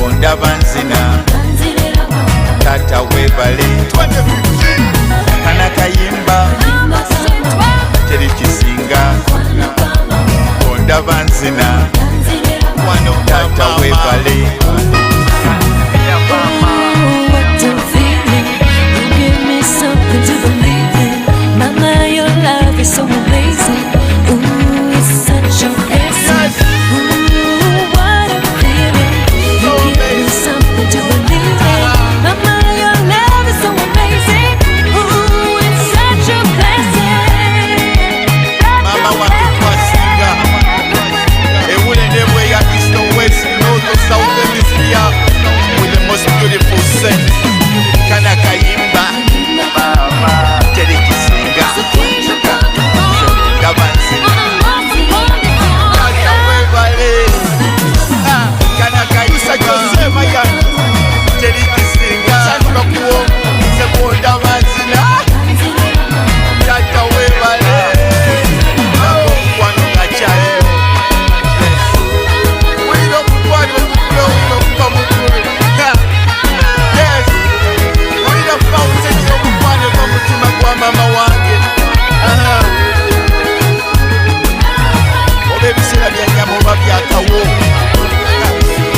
ondaba nzina tata webale kana kayimba teri kisinga ondaba nzina tata webale Something to believe in. Mama, your love is so amazing. Ooh, it's such a blessing. Ooh, what a feeling. You give me something to believe in. Mama, your love is so amazing. Ooh, it's such a blessing. Mama wakikwasiga ewulende bwe ya east or west north or south hemisphere with the most beautiful scent kana kayimba teri kisinga gabanzina tata webale kana kayimba teri kisinga sanuka kuwo sekonda banzina tata webale nako mukwano gakyaliyo wulira omukwano okukulo wulira okuva mukulu yes wulira fountain y'omukwano eva mutima gwa mama wange oba ebiseera byanyama oba byakawo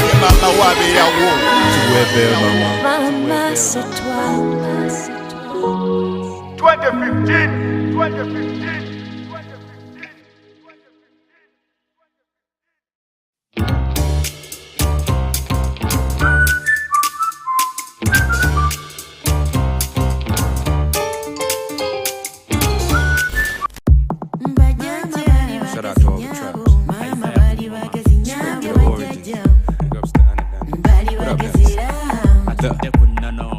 ye mama wabeerawo tuwebe Mama, c'est toi. 2015 Shout out to all the trappers.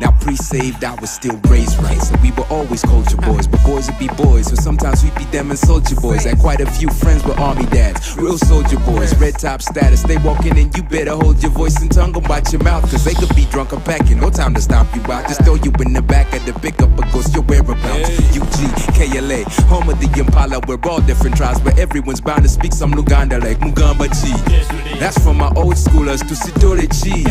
Now pre-saved, I was still raised right, so we were always culture boys, but boys would be boys, so sometimes we'd be them and soldier boys. Had quite a few friends with army dads, real soldier boys, red top status. They walking in, you better hold your voice and tongue and watch your mouth, cause they could be drunk or packing, no time to stomp you out. Just throw you in the back of the pickup or ghost your whereabouts. UG, KLA, home of the Impala, we're all different tribes, but everyone's bound to speak some Uganda like Mugamba G. That's from my old schoolers to Sidore G.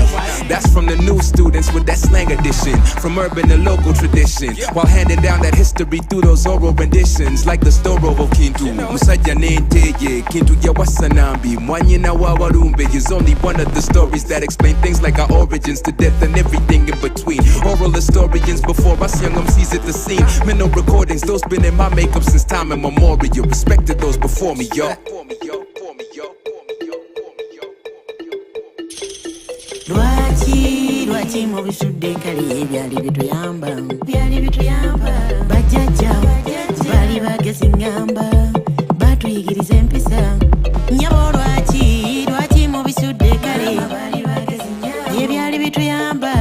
That's from the new students with that slang edition, from urban to local tradition, while handing down that history through those oral renditions, like the Storo of Kintu. Musajja Nenteye, Kintu Yawasanambi, Mwanyina Wawarumbe is only one of the stories that explain things like our origins to death and everything in between. Oral historians before us young MCs at the scene. Mental recordings, those been in my makeup since time immemorial. Respected those before me, yo. Lwaki mu bisudde kali ebyali bituyamba bajjajja baali bagezi ngamba batuyigiriza empisa nyabo lwaki mu bisudde kali ebyali bituyamba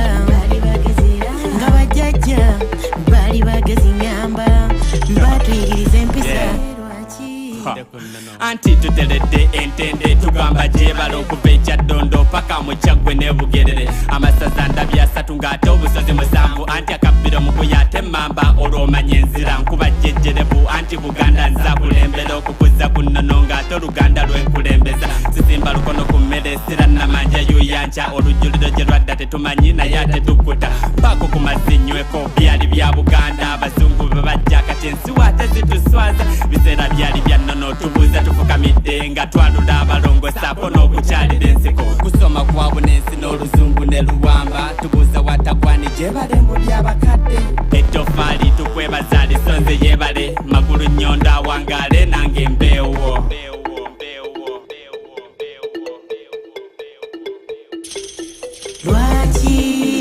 nga bajjajja baali bagezi ngamba batuyigiriza empisa anti tuteredde entende tugamba gyebala okuva ekyaddondo paka mu kyaggwe ne bugerere amasaza ndabya asatu ng'ate obusozi musanvu anti akabbiro mu kuya ate emmamba olw'omanya enzira nkuba jjejjerevu anti buganda nza kulembera okukuza ku nnono ng'ate oluganda lwenkulembeza sisimba lukono ku mmere sira namanja yuyanca olujjuliro gye lwadda tetumanyi naye ate tukkuta mpaako ku mazinyweko byali bya buganda abazungu bwe bajja kati ensiwa ate zituswaza biseera byali bya nnono tubuuza tufukamidde nga twalula abalongosaako n'okukyalira ensiko kusoma kwabwe n'ensi n'oluzungu ne luwamba tubuuza watagwani gyebale mu byabakadde ettofaali tukwebaza lisonze yebale magulu nnyonda awangaale nange embeewo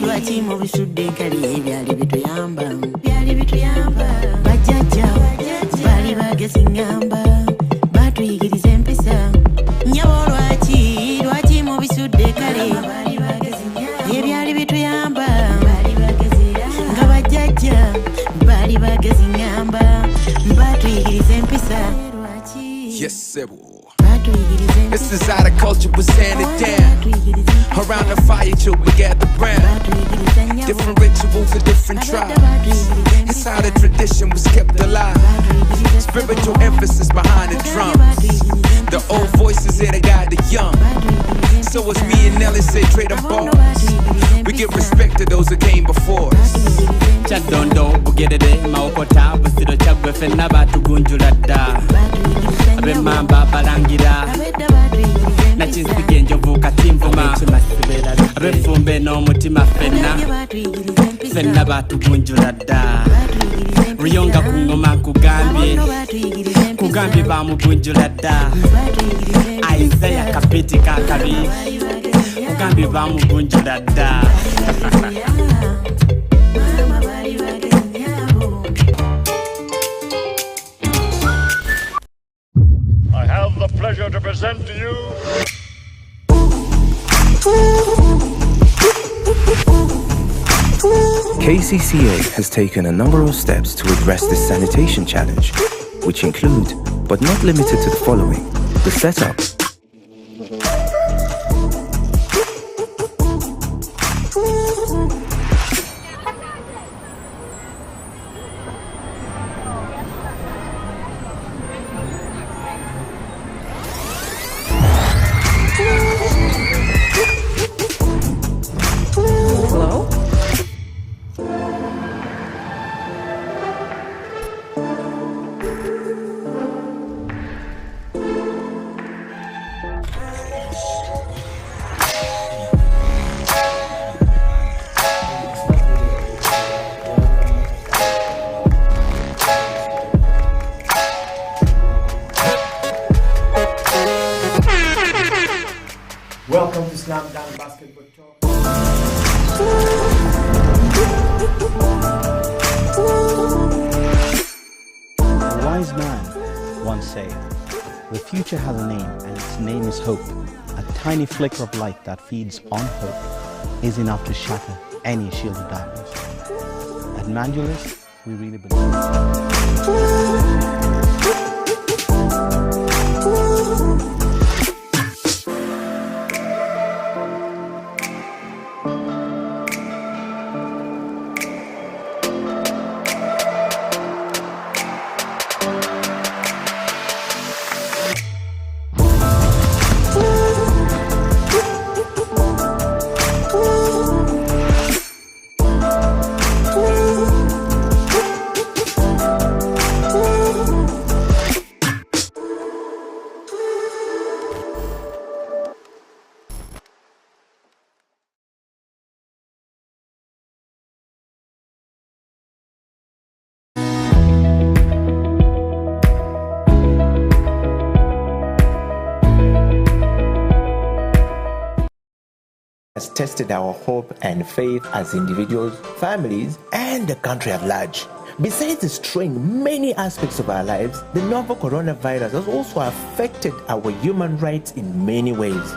lwaki mu bisudde kali ebyali bituyamba bajjajja baali bagezi ngamba batuyigiriza empisa nyabo lwaki mu bisudde kale ebyali bituyamba nga bajjajja Yes, sir. This is how the culture was handed down. Around the fire, children gather round. Different rituals for different tribes. It's how the tradition was kept alive. Spiritual emphasis behind the drums. The old voices here to guide the young. So as me and Nelly say, trade them balls. We give respect to those who came before us. Chadondo bugedede maokota busido chagwe fenna batugunjulada abe mamba balangira na chisige njovu katimvuma abe fumbe no mutima fenna batugunjulada riyonga kungoma kugambye bamugunjulada Isaiah kapiti kakabi kugambye bamugunjulada I have the pleasure to present to you KCCA has taken a number of steps to address this sanitation challenge, which include, but not limited to the following: the setup, Welcome to Slam Dunk Basketball Talk. A wise man once said, "The future has a name, and its name is hope. A tiny flicker of light that feeds on hope is enough to shatter any shield of darkness." At Mandulus, we really believe. has tested our hope and faith as individuals, families, and the country at large. Besides destroying many aspects of our lives, the novel coronavirus has also affected our human rights in many ways.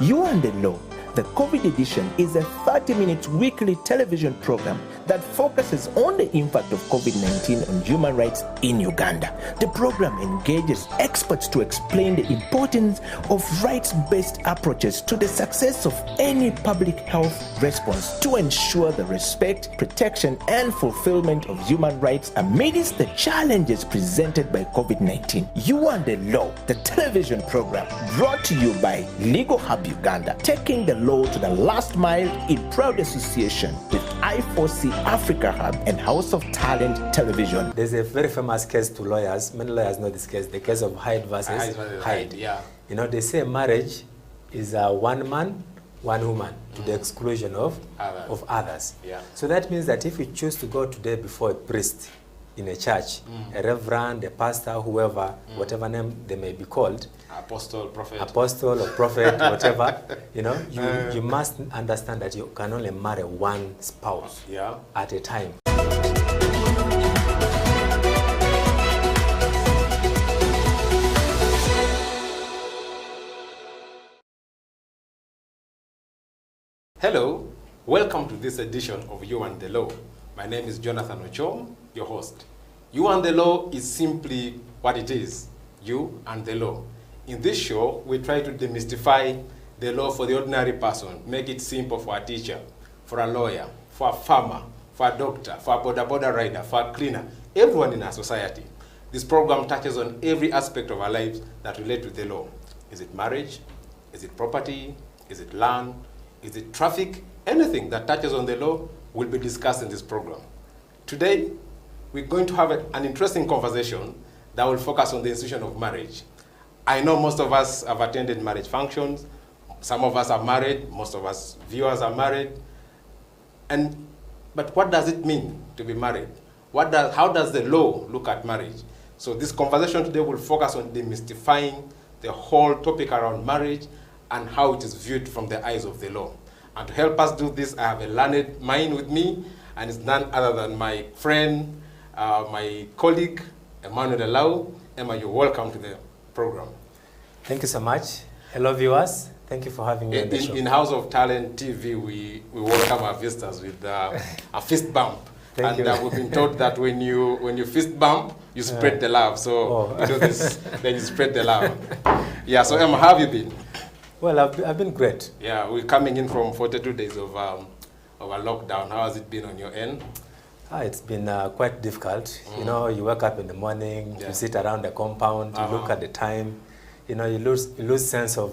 You and the Law, the COVID edition, is a 30-minute weekly television program that focuses on the impact of COVID-19 on human rights in Uganda. The program engages experts to explain the importance of rights-based approaches to the success of any public health response to ensure the respect, protection, and fulfillment of human rights amidst the challenges presented by COVID-19. You and the Law, the television program, brought to you by Legal Hub Uganda, taking the law to the last mile in proud association with I4C Africa Hub and House of Talent Television. There's a very famous case to lawyers. Many lawyers know this case, the case of Hyde versus Hyde. Yeah. You know, they say marriage is a one man, one woman, to the exclusion of others. Yeah. So that means that if you choose to go today before a priest in a church, a reverend, a pastor, whoever, whatever name they may be called, apostle, prophet, whatever, you know, you must understand that you can only marry one spouse at a time. Hello, welcome to this edition of You and the Law. My name is Jonathan Ochom, your host. You and the Law is simply what it is. you and the law. In this show, we try to demystify the law for the ordinary person, make it simple for a teacher, for a lawyer, for a farmer, for a doctor, for a border rider, for a cleaner, everyone in our society. This program touches on every aspect of our lives that relate to the law. Is it marriage? Is it property? Is it land? Is it traffic? Anything that touches on the law will be discussed in this program. Today, we're going to have an interesting conversation that will focus on the institution of marriage. I know most of us have attended marriage functions. Some of us are married. Most of us viewers are married. But what does it mean to be married? How does the law look at marriage? So this conversation today will focus on demystifying the whole topic around marriage and how it is viewed from the eyes of the law. And to help us do this, I have a learned mind with me, and it's none other than my friend, my colleague, Emmanuel Elau. Emma, you're welcome to the program. Thank you so much. Hello, viewers. Thank you for having me on the show. In House of Talent TV, we welcome our visitors with a fist bump. Thank you. We've been told that when you fist bump, you spread the love. So you do this, then you spread the love. Yeah, so Emma, how have you been? Well, I've been great. Yeah, we're coming in from 42 days of a lockdown. How has it been on your end? It's been quite difficult. You know, you wake up in the morning, you sit around the compound, you look at the time. You know, you lose sense of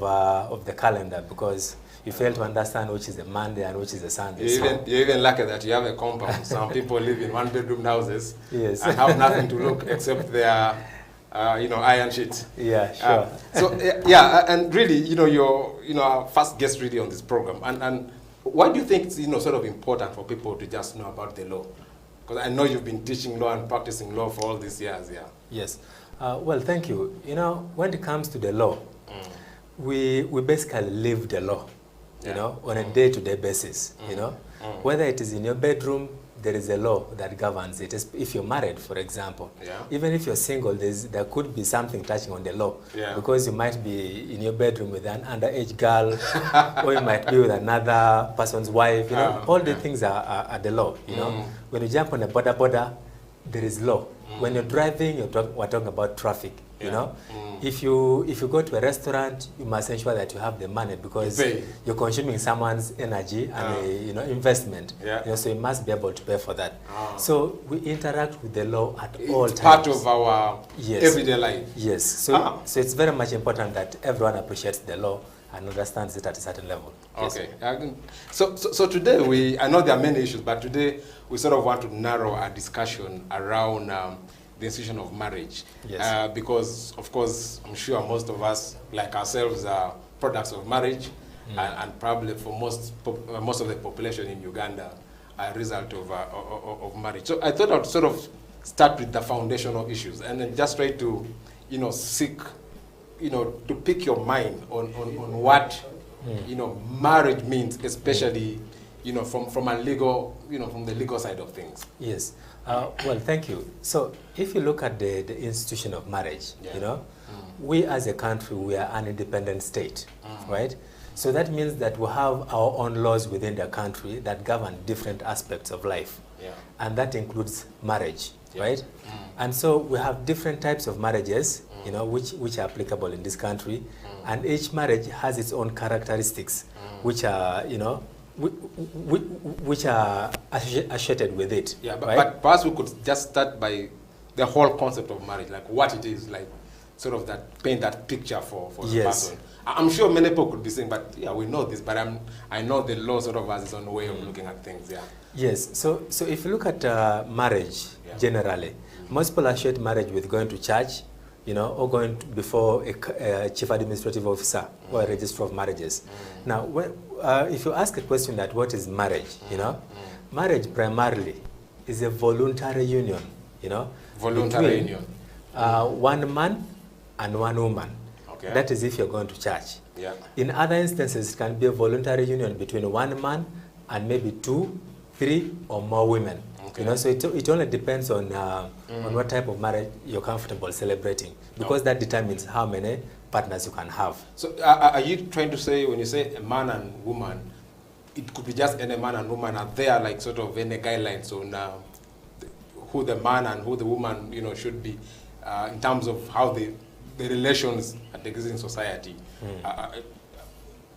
the calendar because you fail to understand which is a Monday and which is a Sunday. You're even lucky that you have a compound. Some people live in one-bedroom houses and have nothing to look except their iron sheets. Yeah, sure. And really, you're our first guest really on this program. And why do you think it's sort of important for people to just know about the law? Because I know you've been teaching law and practicing law for all these years. Yeah. Yes. Well, thank you. You know, when it comes to the law, we basically live the law, you know, on a day-to-day basis, you know. Whether it is in your bedroom, there is a law that governs it. If you're married, for example, even if you're single, there could be something touching on the law because you might be in your bedroom with an underage girl or you might be with another person's wife, you know. All the things are the law, you know. When you jump on a border, there is law. When you're driving, we're talking about traffic, you know. If you go to a restaurant, you must ensure that you have the money because you're consuming someone's energy and investment. You know, so you must be able to pay for that. So we interact with the law at all times. It's part of our everyday life. Yes. So it's very much important that everyone appreciates the law and understands it at a certain level. Okay. Yes. So today I know there are many issues, but today we sort of want to narrow our discussion around the institution of marriage. Yes. Because, of course, I'm sure most of us, like ourselves, are products of marriage, and probably for most of the population in Uganda are a result of marriage. So I thought I'd sort of start with the foundational issues and then just try to, seek, to pick your mind on what, marriage means, especially, from a legal, from the legal side of things. Yes. Well, thank you. So if you look at the institution of marriage, we as a country, we are an independent state, right? So that means that we have our own laws within the country that govern different aspects of life. And that includes marriage, right? And so we have different types of marriages, which are applicable in this country. And each marriage has its own characteristics, which are, which are associated with it. Yeah, right? but perhaps we could just start by the whole concept of marriage, like what it is, like sort of paint that picture for the person. I'm sure many people could be saying, but yeah, we know this, but I know the law sort of has its own way of looking at things. Yeah. Yes. So if you look at marriage generally, most people associate marriage with going to church, or going before a chief administrative officer or a registrar of marriages. Now, if you ask a question that what is marriage, marriage primarily is a voluntary union, voluntary union. One man and one woman. Okay. That is if you're going to church. Yeah. In other instances, it can be a voluntary union between one man and maybe 2, 3, or more women. Okay. So it only depends on what type of marriage you're comfortable celebrating, because that determines how many partners you can have. So are you trying to say, when you say a man and woman, it could be just any man and woman? Are there like sort of any guidelines on who the man and who the woman should be in terms of how they the relations that exist in society,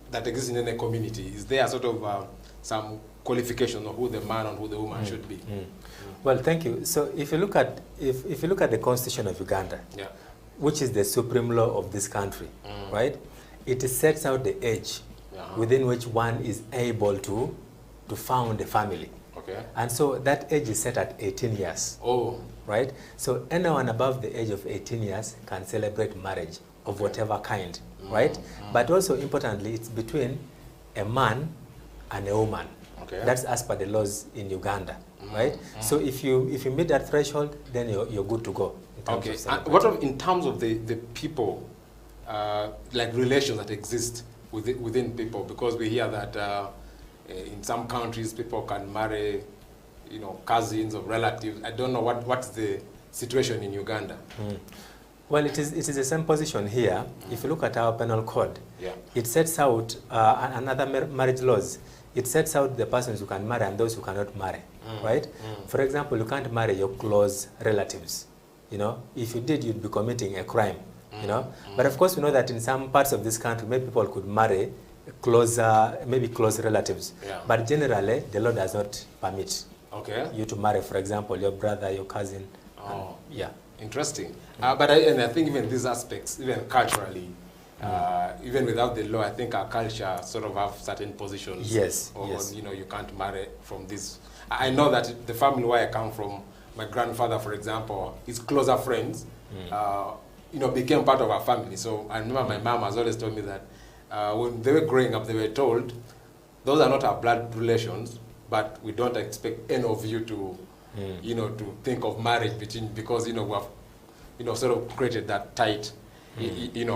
that exist in any community? Is there sort of some qualification of who the man and who the woman should be? Well, thank you. So if you look at the Constitution of Uganda, which is the supreme law of this country, right? It sets out the age within which one is able to found a family. Okay. And so that age is set at 18 years. Oh. Right? So anyone above the age of 18 years can celebrate marriage of whatever kind, right? But also importantly, it's between a man and a woman. Okay. That's as per the laws in Uganda, right? So if you meet that threshold, then you're good to go. Okay. And what in terms of the people, like relations that exist within people? Because we hear that in some countries people can marry, cousins or relatives. I don't know what's the situation in Uganda. Well, it is the same position here. If you look at our penal code, it sets out another marriage laws. It sets out the persons who can marry and those who cannot marry, right? For example, you can't marry your close relatives. If you did, you'd be committing a crime. But of course, we know that in some parts of this country, maybe people could marry close relatives. But generally, the law does not permit you to marry, for example, your brother, your cousin. Interesting. But I think even these aspects, even culturally, even without the law, I think our culture sort of have certain positions. Yes. You can't marry from this. I know that the family where I come from, my grandfather, for example, his closer friends, became part of our family. So I remember my mom has always told me that when they were growing up, they were told, those are not our blood relations, but we don't expect any of you to, to think of marriage because we have, sort of created that tight,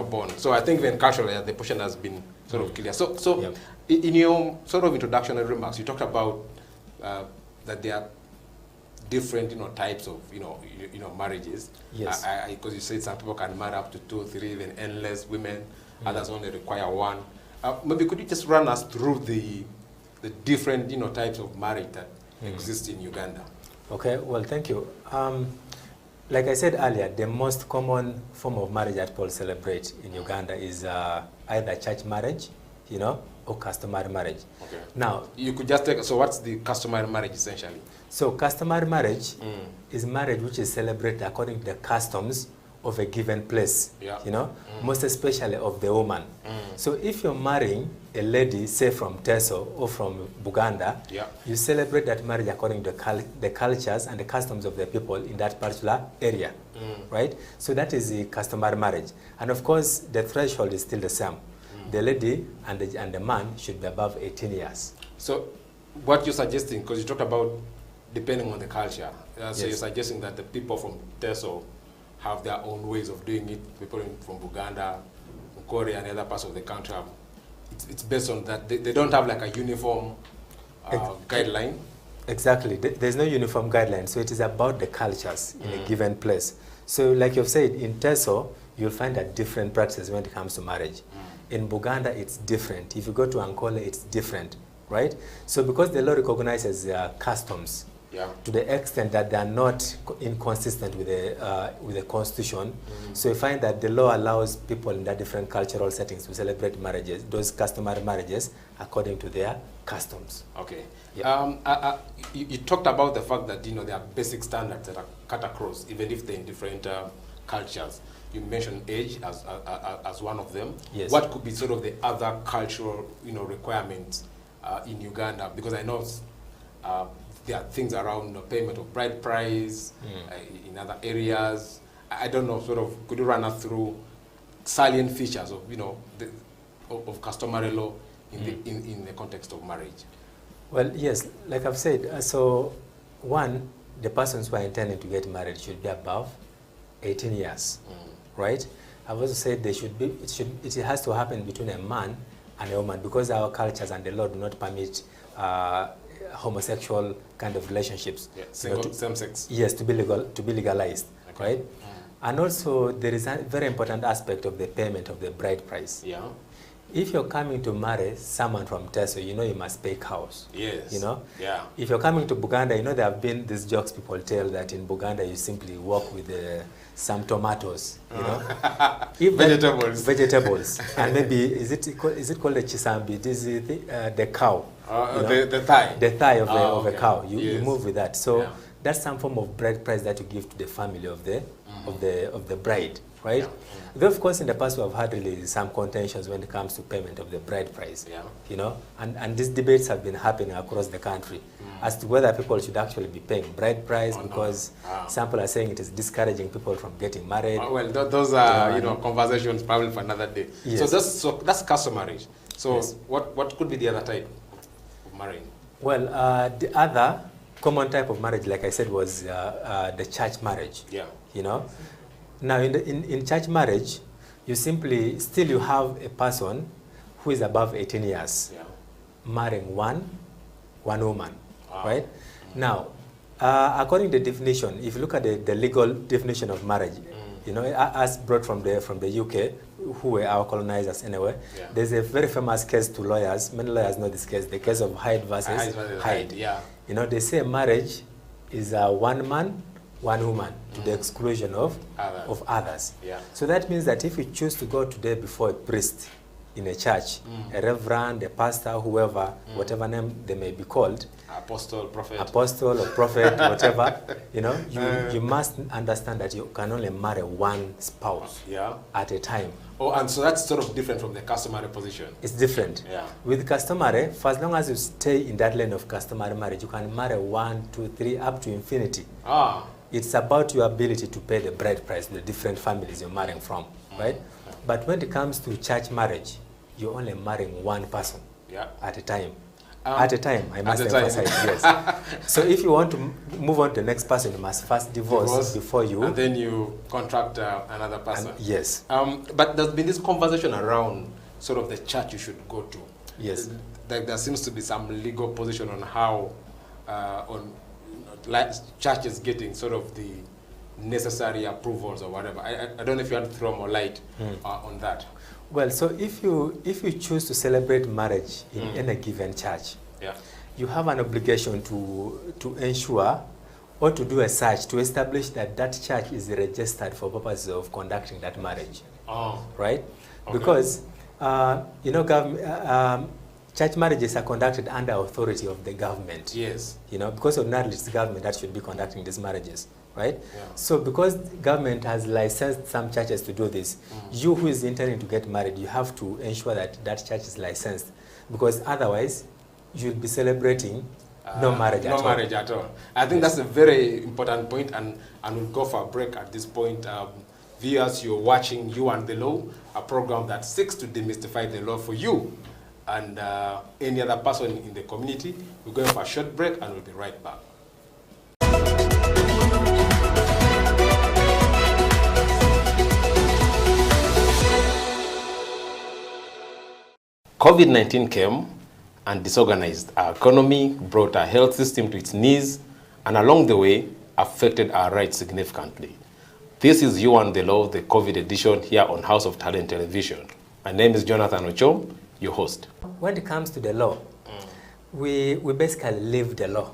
bond. So I think even culturally, the position has been sort of clear. So in your sort of introductory remarks, you talked about that there are different, types of, marriages. Yes. Because you said some people can marry up to 2, 3, even endless women. Others only require one. Maybe could you just run us through the different, types of marriage that exist in Uganda? Okay. Well, thank you. Like I said earlier, the most common form of marriage that people celebrate in Uganda is either church marriage, or customary marriage. Okay. Now, you could just take, so what's the customary marriage essentially? So customary marriage is marriage which is celebrated according to the customs of a given place, most especially of the woman. So if you're marrying a lady, say from Teso or from Buganda, you celebrate that marriage according to the cultures and the customs of the people in that particular area, right? So that is the customary marriage. And of course, the threshold is still the same. The lady and the man should be above 18 years. So what you're suggesting, because you talked about depending on the culture, so you're suggesting that the people from Teso have their own ways of doing it. People from Uganda, from Korea, and other parts of the country have, it's based on that. They don't have like a uniform guideline. Exactly. There's no uniform guideline. So it is about the cultures in a given place. So like you've said, in Teso, you'll find that different practices when it comes to marriage. In Buganda, it's different. If you go to Angola, it's different, right? So because the law recognizes their customs, to the extent that they are not inconsistent with the constitution, so you find that the law allows people in that different cultural settings to celebrate marriages, those customary marriages, according to their customs. Okay. You talked about the fact that there are basic standards that are cut across, even if they're in different cultures. You mentioned age as one of them. Yes. What could be sort of the other cultural, requirements in Uganda? Because I know there are things around payment of bride price in other areas. I don't know. Sort of, could you run us through salient features of of customary law in the context of marriage? Well, yes. Like I've said, so one, the persons who are intending to get married should be above 18 years. Right? I've also said it has to happen between a man and a woman, because our cultures and the law do not permit homosexual kind of relationships. Same sex. Yes, to be legalized, right? And also there is a very important aspect of the payment of the bride price. If you're coming to marry someone from Teso, you must pay cows. Yes. If you're coming to Buganda, there have been these jokes people tell that in Buganda you simply walk with the some tomatoes, you know. If vegetables, and maybe is it called a chisambi? This is the cow. You know? The thigh. The thigh of, of okay. a cow. You Yes. move with that. So Yeah. that's some form of bride price that you give to the family of the of the bride, right? Though of course in the past we have had really some contentions when it comes to payment of the bride price. Yeah. You know, and these debates have been happening across the country as to whether people should actually be paying bride price because some people are saying it is discouraging people from getting married. Well, those are conversations probably for another day. Yes. So that's customary. So Yes. what could be the other type of marrying? Well, the other common type of marriage, like I said, was the church marriage. Yeah. You know, now in church marriage, you simply you have a person who is above 18 years, marrying one woman, right? Now, according to the definition, if you look at the legal definition of marriage, you know, as brought from the UK, who were our colonizers anyway, there's a very famous case to lawyers. Many lawyers know this case, the case of Hyde versus Hyde. Yeah. You know, they say marriage is one man, one woman, to the exclusion of others. Yeah. So that means that if you choose to go today before a priest in a church, a reverend, a pastor, whoever, whatever name they may be called, apostle, prophet, or prophet, whatever, you know, you must understand that you can only marry one spouse at a time. Oh, and so that's sort of different from the customary position. It's different. Yeah. With customary, for as long as you stay in that lane of customary marriage, you can marry 1, 2, 3, up to infinity. It's about your ability to pay the bride price to the different families you're marrying from, right? But when it comes to church marriage, you're only marrying one person at a time. At a time, I must emphasize, yes. So if you want to move on to the next person, you must first divorce before you... And then you contract another person. Yes. But there's been this conversation around sort of the church you should go to. Yes. There seems to be some legal position on how church is getting sort of the necessary approvals or whatever. I don't know if you had to throw more light on that. Well, so if you choose to celebrate marriage in any given church, you have an obligation to ensure or to do a search to establish that that church is registered for purposes of conducting that marriage. Right? Okay. Because you know, church marriages are conducted under authority of the government. Yes. You know, because ordinarily it's the government that should be conducting these marriages. Right? Yeah. So because government has licensed some churches to do this, you who is intending to get married, you have to ensure that that church is licensed, because otherwise you'll be celebrating no marriage at all. No marriage at all. I think that's a very important point, and we'll go for a break at this point. Viewers, you're watching You and the Law, a program that seeks to demystify the law for you and any other person in the community. We're going for a short break and we'll be right back. COVID-19 came and disorganized our economy, brought our health system to its knees, and along the way, affected our rights significantly. This is You and the Law, the COVID edition here on House of Talent Television. My name is Jonathan Ochom, your host. When it comes to the law, we basically live the law,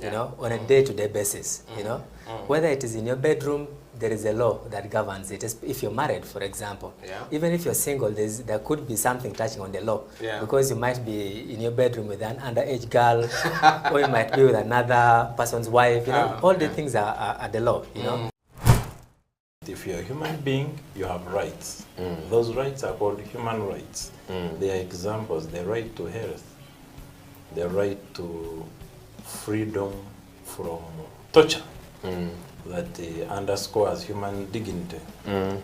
you know, on a day-to-day basis, you know. Whether it is in your bedroom, there is a law that governs it. If you're married, for example, even if you're single, there could be something touching on the law, because you might be in your bedroom with an underage girl, or you might be with another person's wife. You know, all the things are the law. You know. If you're a human being, you have rights. Those rights are called human rights. They are examples: the right to health, the right to freedom from torture. That underscores human dignity.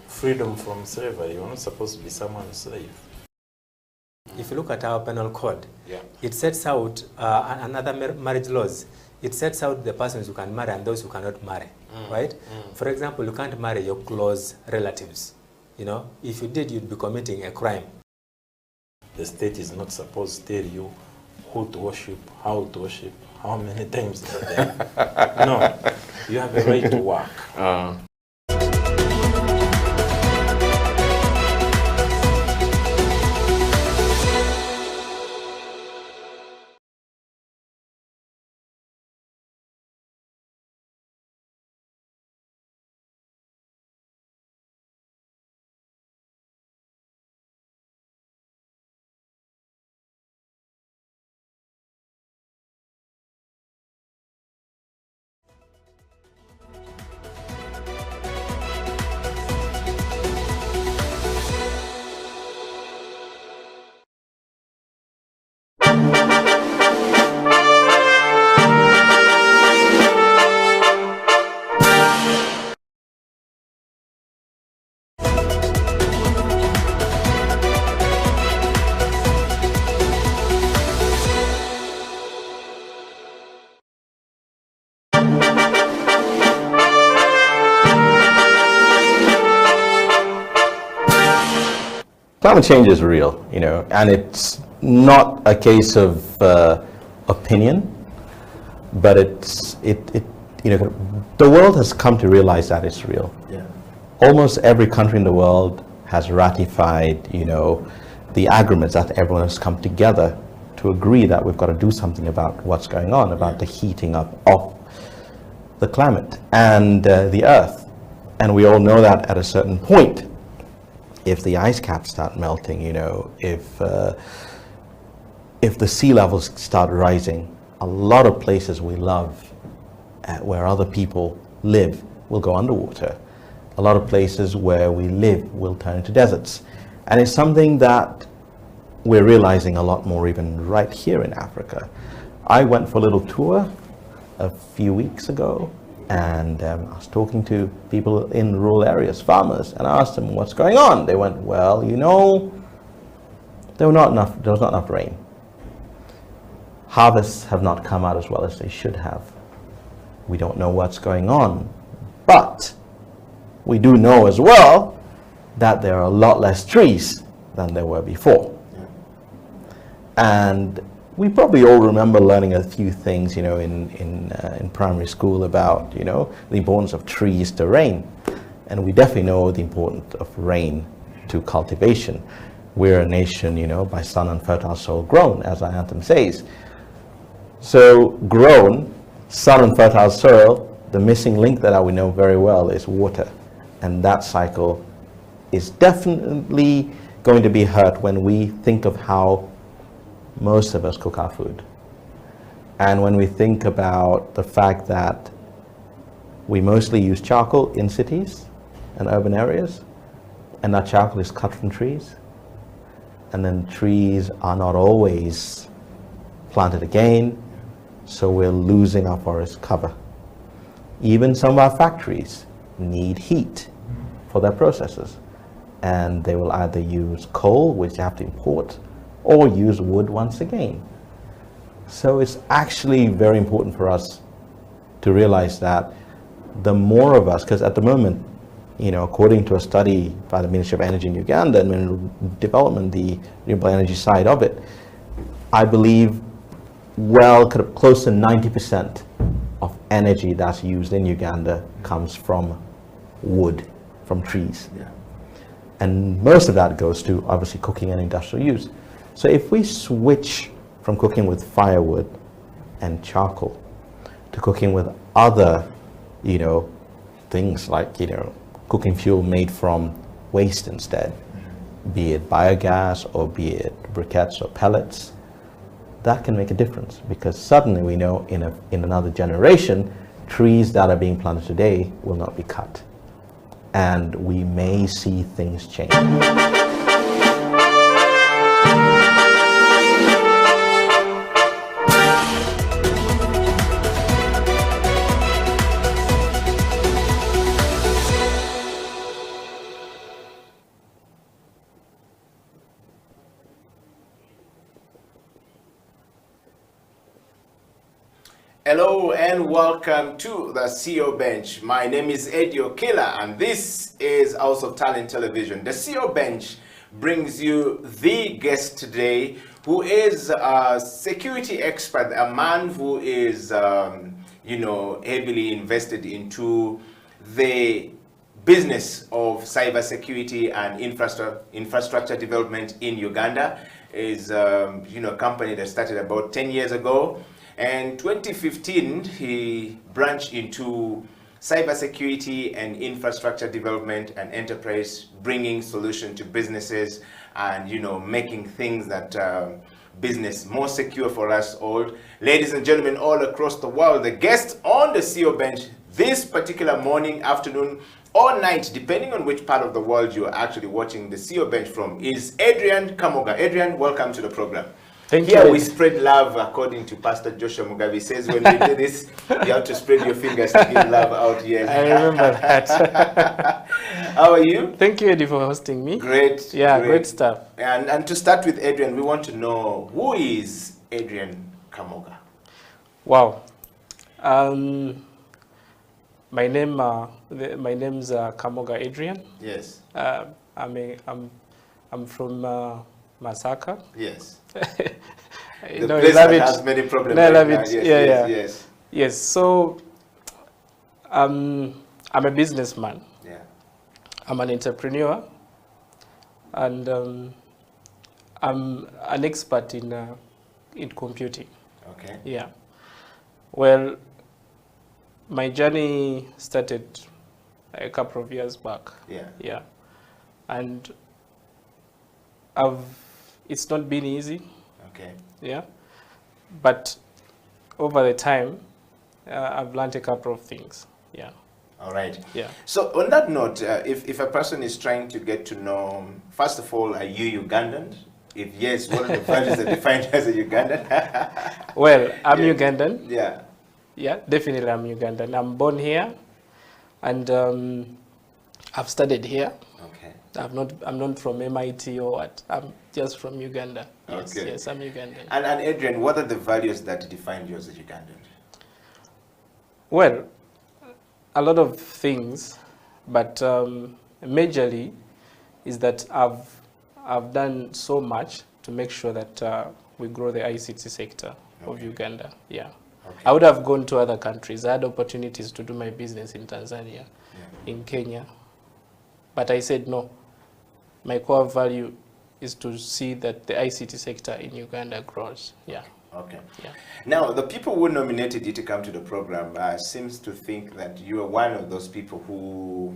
Freedom from slavery. You're not supposed to be someone's slave. If you look at our penal code, it sets out another marriage laws. It sets out the persons who can marry and those who cannot marry, right? For example, you can't marry your close relatives. You know, if you did, you'd be committing a crime. The state is not supposed to tell you who to worship, how to worship, how many times a day. No, you have a right to work. climate change is real, you know, and it's not a case of opinion, but you know, the world has come to realize that it's real. Yeah. Almost every country in the world has ratified, you know, the agreements that everyone has come together to agree that we've got to do something about what's going on, about the heating up of the climate and the earth. And we all know that at a certain point, if the ice caps start melting, you know, if the sea levels start rising, a lot of places we love where other people live will go underwater. A lot of places where we live will turn into deserts. And it's something that we're realizing a lot more even right here in Africa. I went for a little tour a few weeks ago, and I was talking to people in rural areas, farmers, and I asked them what's going on. They went, well, you know, there was not enough rain. Harvests have not come out as well as they should have. We don't know what's going on, but we do know as well that there are a lot less trees than there were before. And we probably all remember learning a few things, you know, in primary school about, you know, the importance of trees to rain. And we definitely know the importance of rain to cultivation. We're a nation, you know, by sun and fertile soil grown, as our anthem says. So grown, sun and fertile soil, the missing link that we know very well is water. And that cycle is definitely going to be hurt when we think of how most of us cook our food. And when we think about the fact that we mostly use charcoal in cities and urban areas, and that charcoal is cut from trees, and then trees are not always planted again, so we're losing our forest cover. Even some of our factories need heat for their processes, and they will either use coal, which they have to import, or use wood once again. So it's actually very important for us to realize that the more of us, because at the moment, you know, according to a study by the Ministry of Energy in Uganda and Mineral Development, the renewable energy side of it, I believe close to 90% of energy that's used in Uganda comes from wood, from trees. Yeah. And most of that goes to obviously cooking and industrial use. So if we switch from cooking with firewood and charcoal to cooking with other, you know, things like, you know, cooking fuel made from waste instead, be it biogas or be it briquettes or pellets, that can make a difference, because suddenly we know in another generation, trees that are being planted today will not be cut. And we may see things change. Hello and welcome to the CEO Bench. My name is Eddie Okila and this is House of Talent Television. The CEO Bench brings you the guest today who is a security expert, a man who is, you know, heavily invested into the business of cybersecurity and infrastructure development in Uganda. Is, you know, a company that started about 10 years ago. And 2015, he branched into cybersecurity and infrastructure development and enterprise, bringing solutions to businesses and, you know, making things that business more secure for us all. Ladies and gentlemen, all across the world, the guest on the CEO Bench this particular morning, afternoon, or night, depending on which part of the world you are actually watching the CEO Bench from, is Adrian Kamoga. Adrian, welcome to the program. Thank Here you. we spread love, according to Pastor Joshua Mugabe. He says when we do this, you have to spread your fingers to give love out here. I remember that. How are you? Thank you, Eddie, for hosting me. Great. Yeah, great stuff. And to start with Adrian, we want to know, who is Adrian Kamoga? Wow. My name's Kamoga Adrian. Yes. I'm I'm from Masaka. Yes. You The know, place love that it. has many problems No, I right love now. it. Yes, Yeah, yes, yeah. yes. Yes. So, I'm a businessman. Yeah. I'm an entrepreneur, and I'm an expert in computing. Okay. Yeah. Well, my journey started a couple of years back. Yeah. Yeah. And it's not been easy. Okay. Yeah. But over the time, I've learned a couple of things. Yeah. All right. Yeah. So on that note, if a person is trying to get to know, first of all, are you Ugandan? If yes, what are the values that define you as a Ugandan? Well, I'm Yeah. Ugandan. Yeah. Yeah, definitely I'm Ugandan. I'm born here, and I've studied here. Okay. I'm not from MIT or what. I'm just from Uganda. Yes, Okay. yes, I'm Ugandan. And Adrian, what are the values that define you as a Ugandan? Well, a lot of things, but majorly is that I've done so much to make sure that we grow the ICT sector of Uganda. Yeah. Okay. I would have gone to other countries. I had opportunities to do my business in Tanzania, in Kenya, but I said no. My core value is to see that the ICT sector in Uganda grows. Yeah. Okay. Yeah. Now, the people who nominated you to come to the program seems to think that you are one of those people who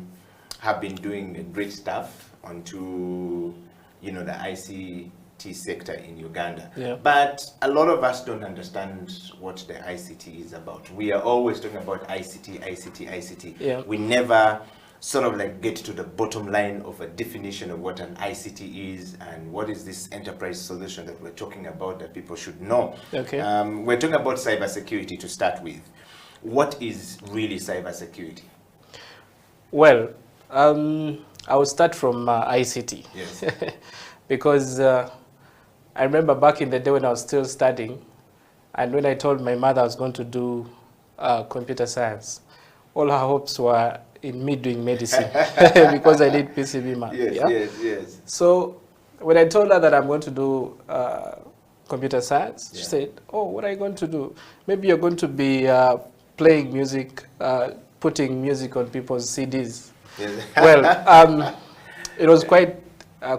have been doing great stuff onto, you know, the ICT sector in Uganda. Yeah. But a lot of us don't understand what the ICT is about. We are always talking about ICT, ICT, ICT. Yeah. We never sort of like get to the bottom line of a definition of what an ICT is and what is this enterprise solution that we're talking about that people should know. Okay. We're talking about cybersecurity to start with. What is really cybersecurity? Well, I will start from ICT. Yes. Because I remember back in the day when I was still studying, and when I told my mother I was going to do computer science, all her hopes were in me doing medicine because I did PCB math. Yes, yeah? yes, yes. So when I told her that I'm going to do computer science, she said, "Oh, what are you going to do? Maybe you're going to be playing music, putting music on people's CDs." Yes. Well, it was quite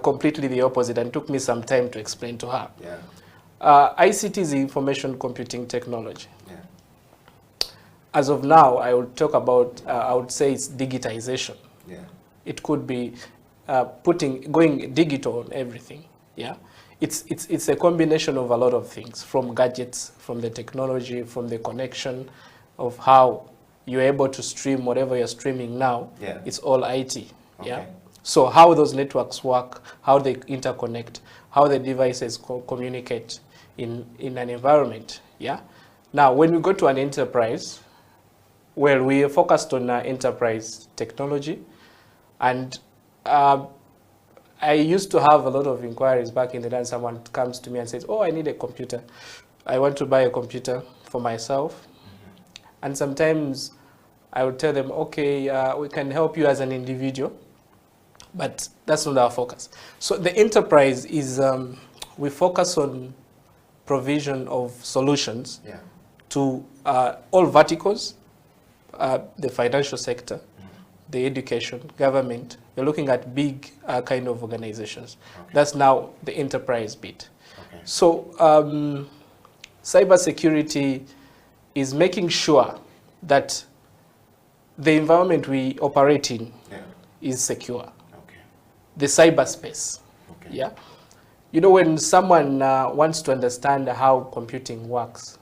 completely the opposite, and took me some time to explain to her. Yeah. ICT is information computing technology. As of now, I would talk about, I would say it's digitization. Yeah. It could be going digital on everything. Yeah. It's a combination of a lot of things, from gadgets, from the technology, from the connection of how you're able to stream whatever you're streaming now. Yeah. It's all IT. Yeah. Okay. So how those networks work, how they interconnect, how the devices communicate in an environment. Yeah. Now, when we go to an enterprise, well, we are focused on enterprise technology, and I used to have a lot of inquiries back in the day. And someone comes to me and says, "Oh, I need a computer. I want to buy a computer for myself." And sometimes I would tell them, "Okay, we can help you as an individual, but that's not our focus." So the enterprise is, we focus on provision of solutions to all verticals, the financial sector, the education, government. We're looking at big kind of organizations. That's now the enterprise bit. So cybersecurity is making sure that the environment we operate in is secure. The cyberspace. Yeah. You know, when someone wants to understand how computing works,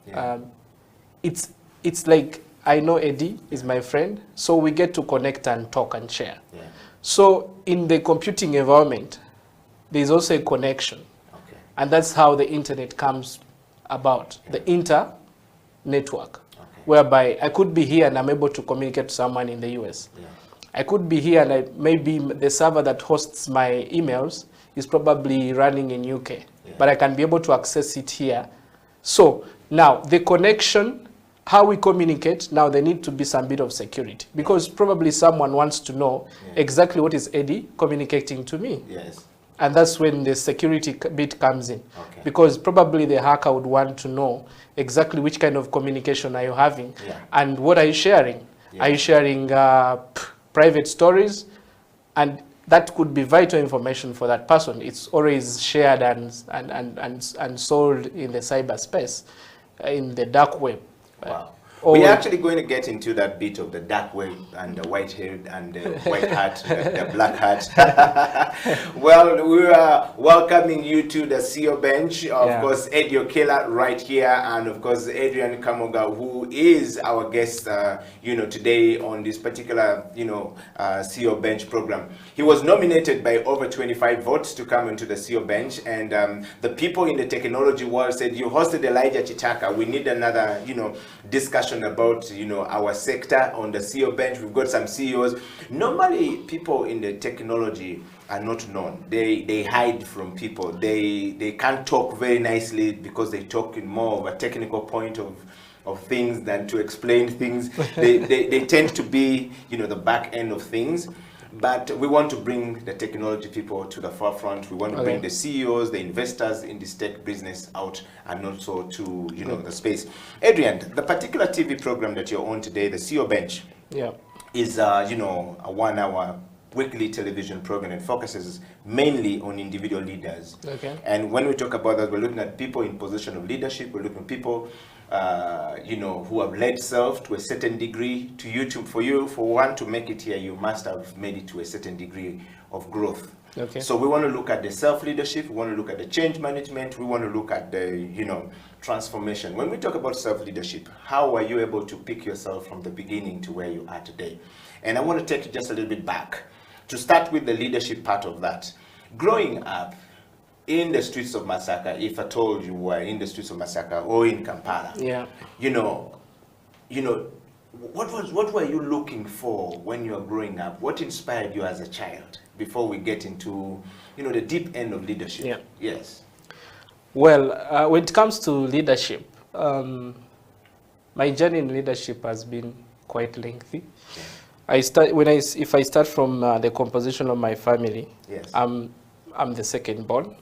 it's like, I know Eddie is my friend, so we get to connect and talk and share. So in the computing environment, there's also a connection. And that's how the internet comes about, the inter-network, whereby I could be here and I'm able to communicate to someone in the US. I could be here and maybe the server that hosts my emails is probably running in UK, but I can be able to access it here. So now the connection, how we communicate, now there need to be some bit of security, because probably someone wants to know exactly what is Eddie communicating to me. Yes. And that's when the security bit comes in. Because probably the hacker would want to know exactly which kind of communication are you having and what are you sharing. Are you sharing private stories? And that could be vital information for that person. It's always shared and sold in the cyberspace, in the dark web. Wow. We're actually going to get into that bit of the dark web and the white head and the white hat, the black hat. Well, we are welcoming you to the CEO bench. Of course, Eddie Okela right here, and of course, Adrian Kamoga, who is our guest, today on this particular, CEO bench program. He was nominated by over 25 votes to come into the CEO bench, and the people in the technology world said, "You hosted Elijah Chitaka. We need another, discussion about our sector on the CEO bench." We've got some CEOs. Normally people in the technology are not known. They hide from people. They can't talk very nicely because they talk in more of a technical point of things than to explain things. they tend to be the back end of things. But we want to bring the technology people to the forefront. We want to bring the CEOs, the investors in this tech business out, and also to the space. Adrian, the particular TV program that you're on today, the CEO Bench, is a 1-hour weekly television program. It focuses mainly on individual leaders. And when we talk about that, we're looking at people in position of leadership. We're looking at people who have led self to a certain degree. To YouTube, for one to make it here, you must have made it to a certain degree of growth. So we want to look at the self-leadership, we want to look at the change management, we want to look at the, transformation. When we talk about self-leadership, how are you able to pick yourself from the beginning to where you are today? And I want to take you just a little bit back to start with the leadership part of that. Growing up in the streets of Masaka, if at all you were in the streets of Masaka or in Kampala, what were you looking for when you were growing up? What inspired you as a child? Before we get into, the deep end of leadership. Yes. Well, when it comes to leadership, my journey in leadership has been quite lengthy. If I start from the composition of my family, I'm the second born.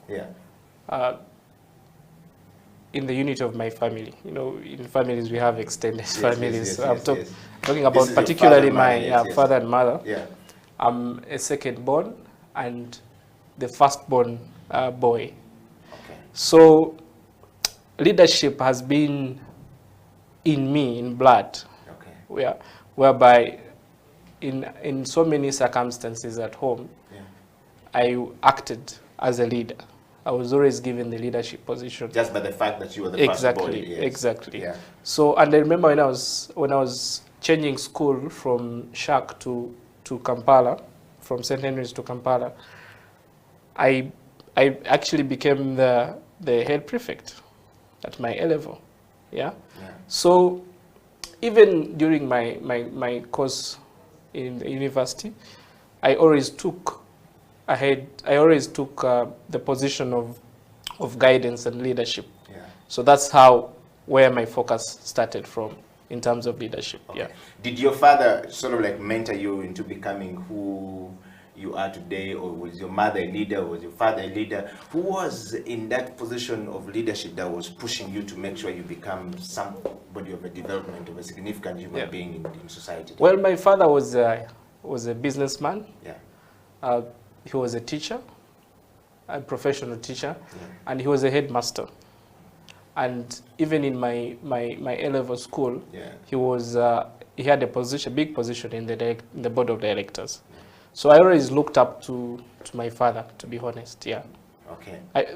In the unit of my family, in families we have extended families. I'm talking about particularly my father and mother. I'm a second born and the firstborn boy. So leadership has been in me, in blood, whereby in so many circumstances at home, I acted as a leader. I was always given the leadership position. Just by the fact that you were the first boy. Exactly. So, and I remember when I was changing school from Shak to Kampala, from St. Henry's to Kampala, I actually became the head prefect at my A level. So even during my course in the university, I always took the position of guidance and leadership. So that's where my focus started from in terms of leadership. Did your father sort of like mentor you into becoming who you are today, or was your mother a leader, or was your father a leader? Who was in that position of leadership that was pushing you to make sure you become somebody of a development, of a significant human being in society? Well, my father was a businessman. He was a teacher, a professional teacher, and he was a headmaster. And even in my A-level school, he had a big position in the board of directors. So I always looked up to my father, to be honest.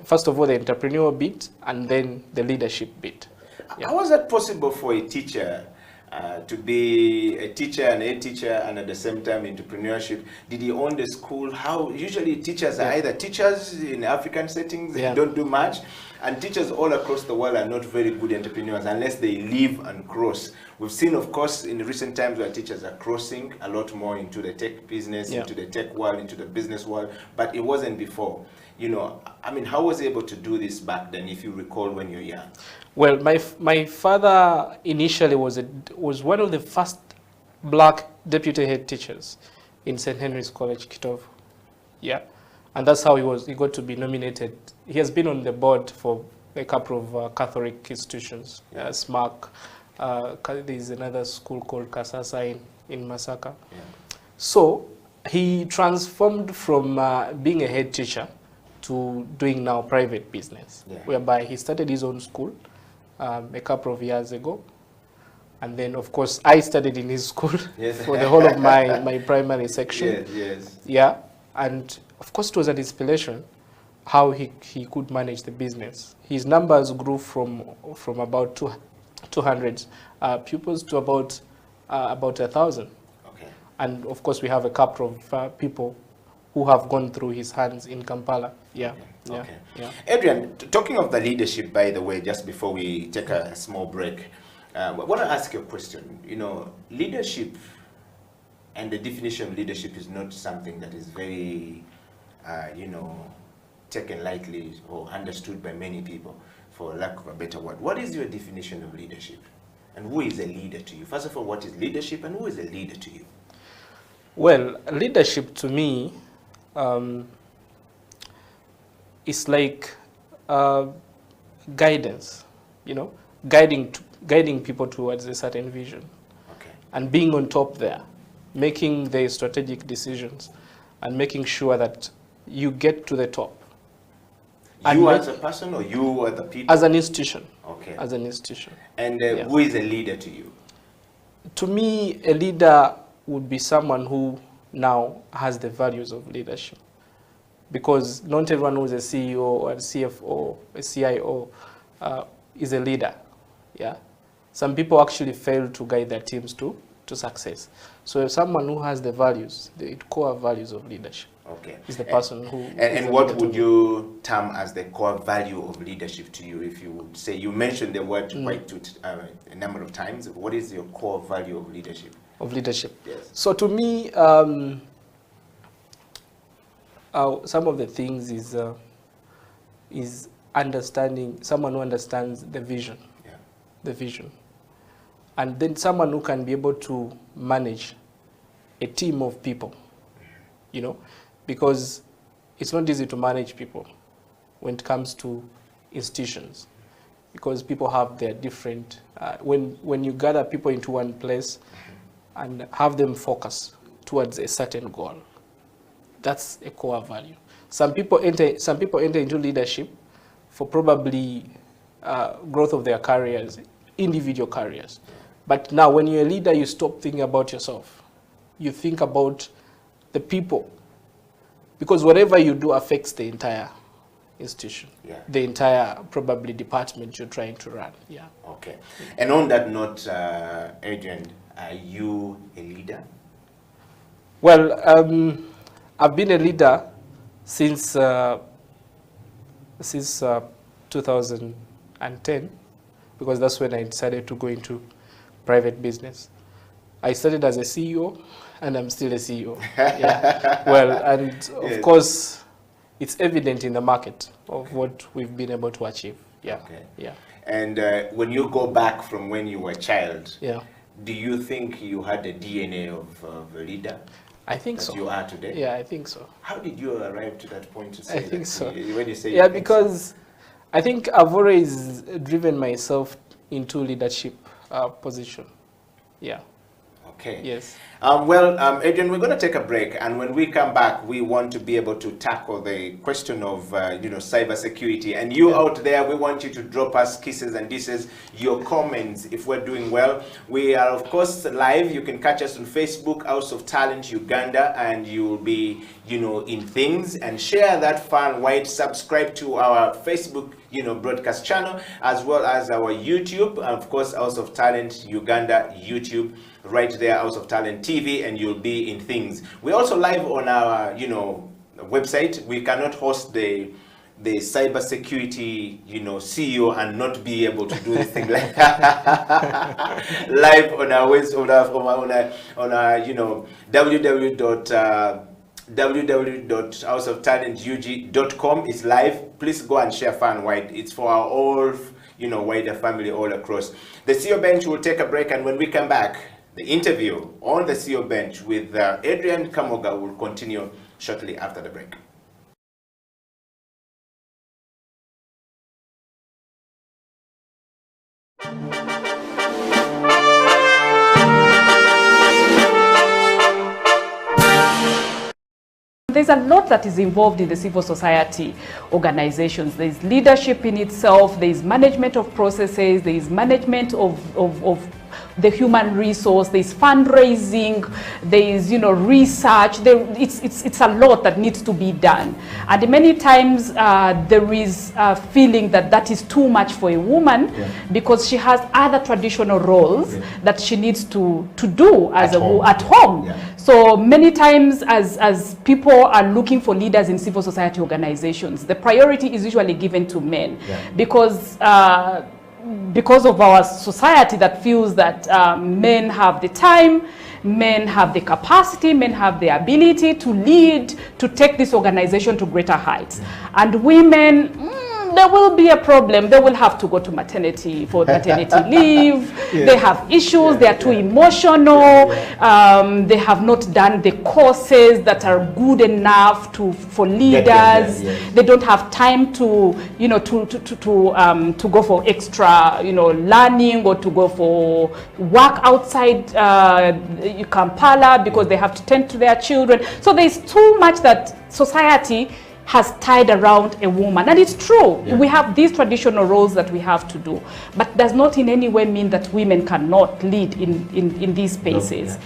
First of all, the entrepreneurial bit, and then the leadership bit. How was that possible for a teacher to be a teacher and a teacher, and at the same time entrepreneurship? Did he own the school? How usually teachers are either teachers in African settings, they don't do much, and teachers all across the world are not very good entrepreneurs unless they live and cross. We've seen, of course, in recent times where teachers are crossing a lot more into the tech business, into the tech world, into the business world, but it wasn't before. How was he able to do this back then, if you recall when you're young? Well, my father initially was one of the first black deputy head teachers in St. Henry's College, Kitovu. And that's how he got to be nominated. He has been on the board for a couple of Catholic institutions, SMARC. There's another school called Kasasa in Masaka. Yeah. So he transformed from being a head teacher to doing now private business, whereby he started his own school a couple of years ago. And then, of course, I studied in his school for the whole of my primary section. Yeah, and of course, it was an inspiration how he could manage the business. His numbers grew from about 200 pupils to about 1,000. Okay. And of course, we have a couple of people who have gone through his hands in Kampala. Yeah. Okay. Yeah. Okay. Yeah. Adrian, talking of the leadership, by the way, just before we take a small break, I want to ask you a question. You know, leadership and the definition of leadership is not something that is very, you know, taken lightly or understood by many people, for lack of a better word. What is your definition of leadership? And who is a leader to you? First of all, what is leadership and who is a leader to you? Well, leadership to me is like guidance, you know, guiding people towards a certain vision. Okay. And being on top there, making the strategic decisions and making sure that you get to the top. You as a person or you as the people? As an institution. Okay. As an institution. And who is a leader to you? To me, a leader would be someone who now has the values of leadership. Because not everyone who is a CEO or a CFO, a CIO is a leader. Yeah. Some people actually fail to guide their teams to success. So if someone who has the values, the core values of leadership, is the person who... And what would you term as the core value of leadership to you? If you would say, you mentioned the word quite a number of times. What is your core value of leadership? Of leadership. Yes. So to me, some of the things is understanding, someone who understands the vision. Yeah. The vision. And then someone who can be able to manage a team of people, you know, because it's not easy to manage people when it comes to institutions, because people have their different, when you gather people into one place and have them focus towards a certain goal, that's a core value. Some people enter into leadership for probably growth of their careers, individual careers. But now when you're a leader, you stop thinking about yourself. You think about the people. Because whatever you do affects the entire institution, the entire probably department you're trying to run. Yeah. Okay. And on that note, Adrian, are you a leader? Well, I've been a leader since 2010, because that's when I decided to go into private business. I started as a CEO, and I'm still a CEO. Yeah. Well, and of course, it's evident in the market of what we've been able to achieve. Yeah. Okay. Yeah. And when you go back from when you were a child, yeah, do you think you had the DNA of a leader? I think that so. You are today? Yeah, I think so. How did you arrive to that point to say I think so. When you say because I think I've always driven myself into leadership position. Yeah. Okay. Yes. Well, Adrian, we're going to take a break, and when we come back, we want to be able to tackle the question of, cybersecurity. And you out there, we want you to drop us kisses and disses, your comments if we're doing well. We are, of course, live. You can catch us on Facebook, House of Talent Uganda, and you'll be, in things. And share that far and wide. Subscribe to our Facebook, broadcast channel, as well as our YouTube, of course, House of Talent Uganda YouTube. Right there, House of Talent TV, and you'll be in things. We're also live on our, website. We cannot host the cybersecurity, CEO and not be able to do this thing like live on our www.houseoftalentug.com is live. Please go and share far and wide. It's for our all, wider family all across. The CEO Bench will take a break, and when we come back, the interview on the CEO Bench with Adrian Kamoga will continue shortly after the break. There's a lot that is involved in the civil society organizations. There's leadership in itself, there's management of processes, there's management of the human resource, there's fundraising, there's research. It's a lot that needs to be done. And many times there is a feeling that is too much for a woman because she has other traditional roles that she needs to do as at home. Yeah. So many times as people are looking for leaders in civil society organizations, the priority is usually given to men because of our society that feels that men have the time, men have the capacity, men have the ability to lead, to take this organization to greater heights. And women, there will be a problem. They will have to go to maternity leave. They have issues. They are too emotional. They have not done the courses that are good enough for leaders. They don't have time to to go for extra learning or to go for work outside Kampala because they have to tend to their children. So there's too much that society has tied around a woman. And it's true, we have these traditional roles that we have to do, but does not in any way mean that women cannot lead in these spaces.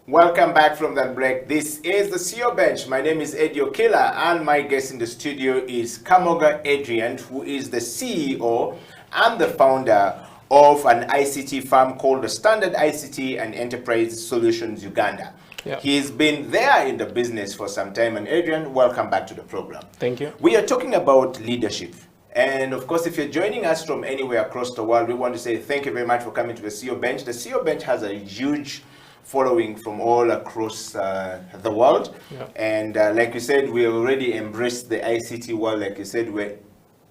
Welcome back from that break. This is the CEO Bench. My name is Eddie Okila, and my guest in the studio is Kamoga Adrian, who is the CEO and the founder of an ICT firm called the Standard ICT and Enterprise Solutions Uganda. He's been there in the business for some time. And Adrian, welcome back to the program. Thank you. We are talking about leadership. And of course, if you're joining us from anywhere across the world, we want to say thank you very much for coming to the CEO Bench. The CEO Bench has a huge following from all across the world. And like you said, we already embraced the ICT world. Like you said, we're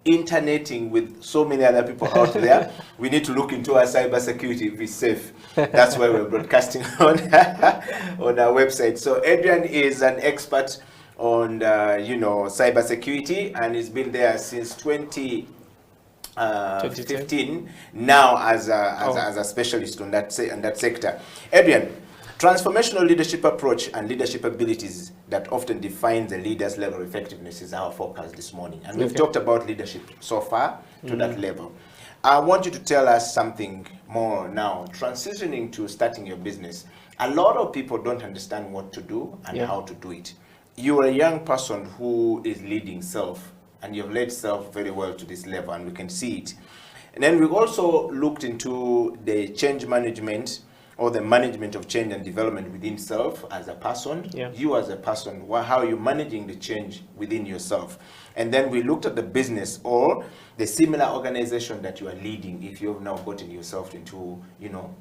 interneting with so many other people out there. We need to look into our cybersecurity if it's safe. That's why we're broadcasting on our website. So Adrian is an expert on cybersecurity, and he's been there since 2015 now as a specialist on that sector. Adrian, transformational leadership approach and leadership abilities that often define the leader's level of effectiveness is our focus this morning. And we've talked about leadership so far to that level. I want you to tell us something more now. Transitioning to starting your business, a lot of people don't understand what to do and how to do it. You are a young person who is leading self, and you've led self very well to this level, and we can see it. And then we also looked into the change management, or the management of change and development within self as a person. You as a person, how you're managing the change within yourself. And then we looked at the business or the similar organization that you are leading if you've now gotten yourself into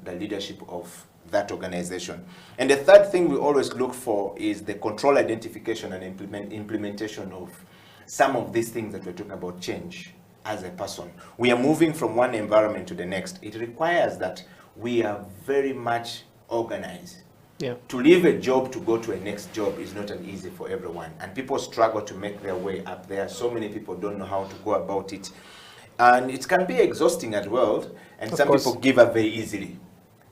the leadership of that organization. And the third thing we always look for is the control identification and implementation of some of these things that we're talking about change as a person. We are moving from one environment to the next. It requires that we are very much organized. To leave a job to go to a next job is not an easy for everyone. And people struggle to make their way up there. So many people don't know how to go about it. And it can be exhausting as well. And some people give up very easily.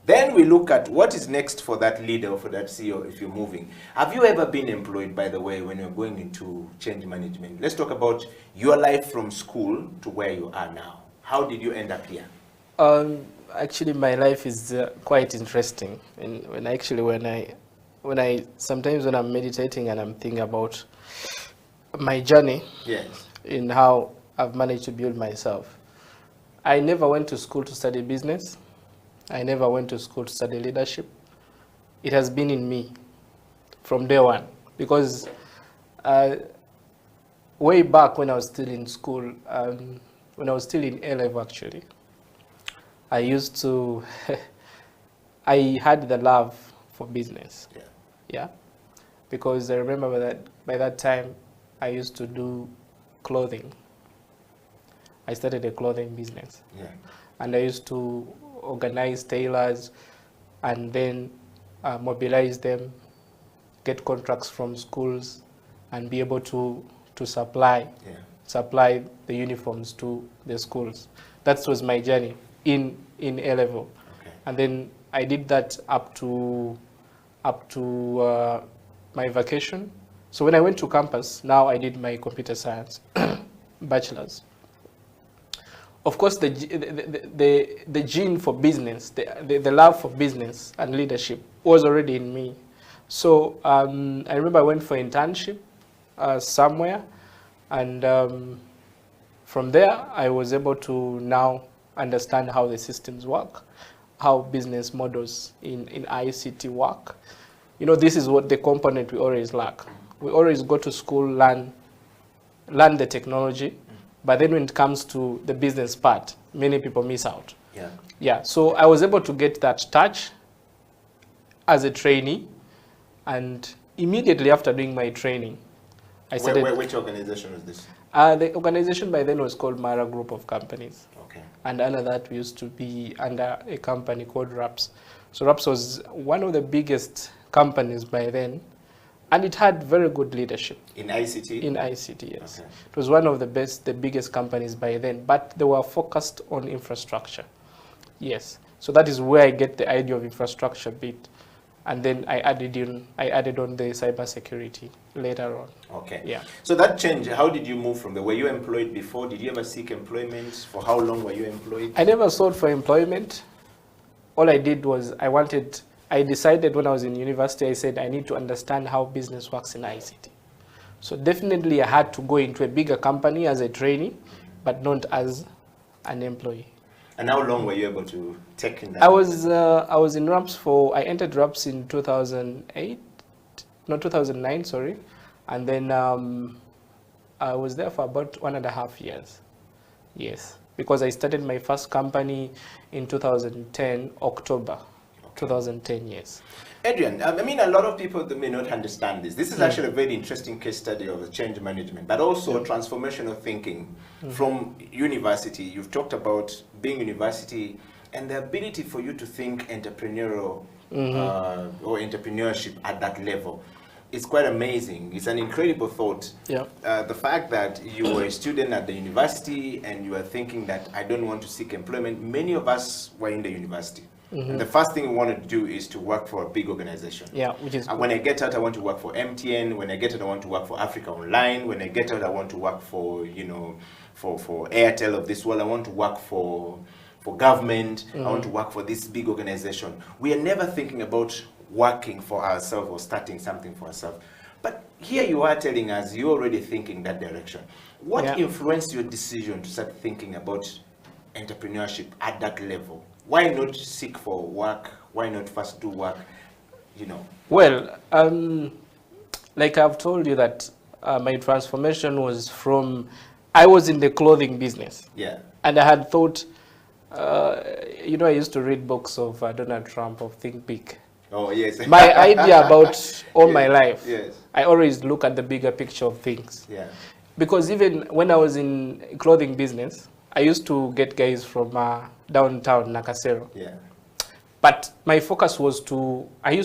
Then we look at what is next for that leader or for that CEO if you're moving. Have you ever been employed, by the way, when you're going into change management? Let's talk about your life from school to where you are now. How did you end up here? Actually, my life is quite interesting. And sometimes when I'm meditating and I'm thinking about my journey in how I've managed to build myself, I never went to school to study business. I never went to school to study leadership. It has been in me from day one, because way back when I was still in school, when I was still in A-level actually, I used to, I had the love for business. Yeah. Because I remember by that time, I used to do clothing. I started a clothing business. Yeah. And I used to organize tailors and then mobilize them, get contracts from schools, and be able to supply the uniforms to the schools. That was my journey in A-level. Okay. And then I did that up to my vacation. So when I went to campus, now I did my computer science bachelor's. Of course, the gene for business, the love for business and leadership was already in me. So I remember I went for internship somewhere, and from there I was able to now understand how the systems work, how business models in ICT work. You know, this is what the component we always lack. We always go to school, learn the technology, but then when it comes to the business part, many people miss out. Yeah. Yeah, so I was able to get that touch as a trainee, and immediately after doing my training, I started... Which organization was this? The organization by then was called Mara Group of Companies. Okay. And under that, we used to be under a company called RAPS. So RAPS was one of the biggest companies by then, and it had very good leadership. In ICT? In ICT, yes. Okay. It was one of the biggest companies by then, but they were focused on infrastructure. Yes. So that is where I get the idea of infrastructure bit. And then I added on the cybersecurity later on. Okay. Yeah. So that change, how did you move from there? Were you employed before? Did you ever seek employment? For how long were you employed? I never sought for employment. All I did was I decided when I was in university, I said I need to understand how business works in ICT. So definitely I had to go into a bigger company as a trainee, but not as an employee. And how long were you able to take in that? I was in RAPS I entered RAPS in 2009, sorry. And then I was there for about 1.5 years. Yes, because I started my first company in 2010, October 2010, yes. Adrian, I mean, a lot of people may not understand this. This is actually a very interesting case study of change management, but also transformational thinking from university. You've talked about being university and the ability for you to think entrepreneurial or entrepreneurship at that level. It's quite amazing. It's an incredible thought. Yeah. The fact that you were a student at the university and you were thinking that I don't want to seek employment. Many of us were in the university. And the first thing we want to do is to work for a big organization. Yeah, which is when I get out, I want to work for MTN. When I get out, I want to work for Africa Online. When I get out, I want to work for, for Airtel of this world. I want to work for government. I want to work for this big organization. We are never thinking about working for ourselves or starting something for ourselves. But here you are telling us you're already thinking that direction. What influenced your decision to start thinking about entrepreneurship at that level? Why not seek for work? Why not first do work? Well, like I've told you that my transformation was from, I was in the clothing business. Yeah. And I had thought, I used to read books of Donald Trump, of Think Big. Oh, yes. My idea about all my life, yes. I always look at the bigger picture of things. Yeah. Because even when I was in clothing business, I used to get guys from downtown Nakasero. Yeah. But my focus was I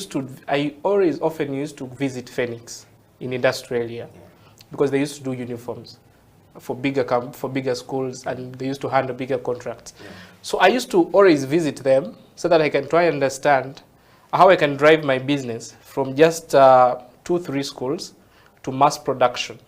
often used to visit Phoenix in industrial area because they used to do uniforms for bigger schools, and they used to handle bigger contracts. Yeah. So I used to always visit them so that I can try and understand how I can drive my business from just 2-3 schools to mass production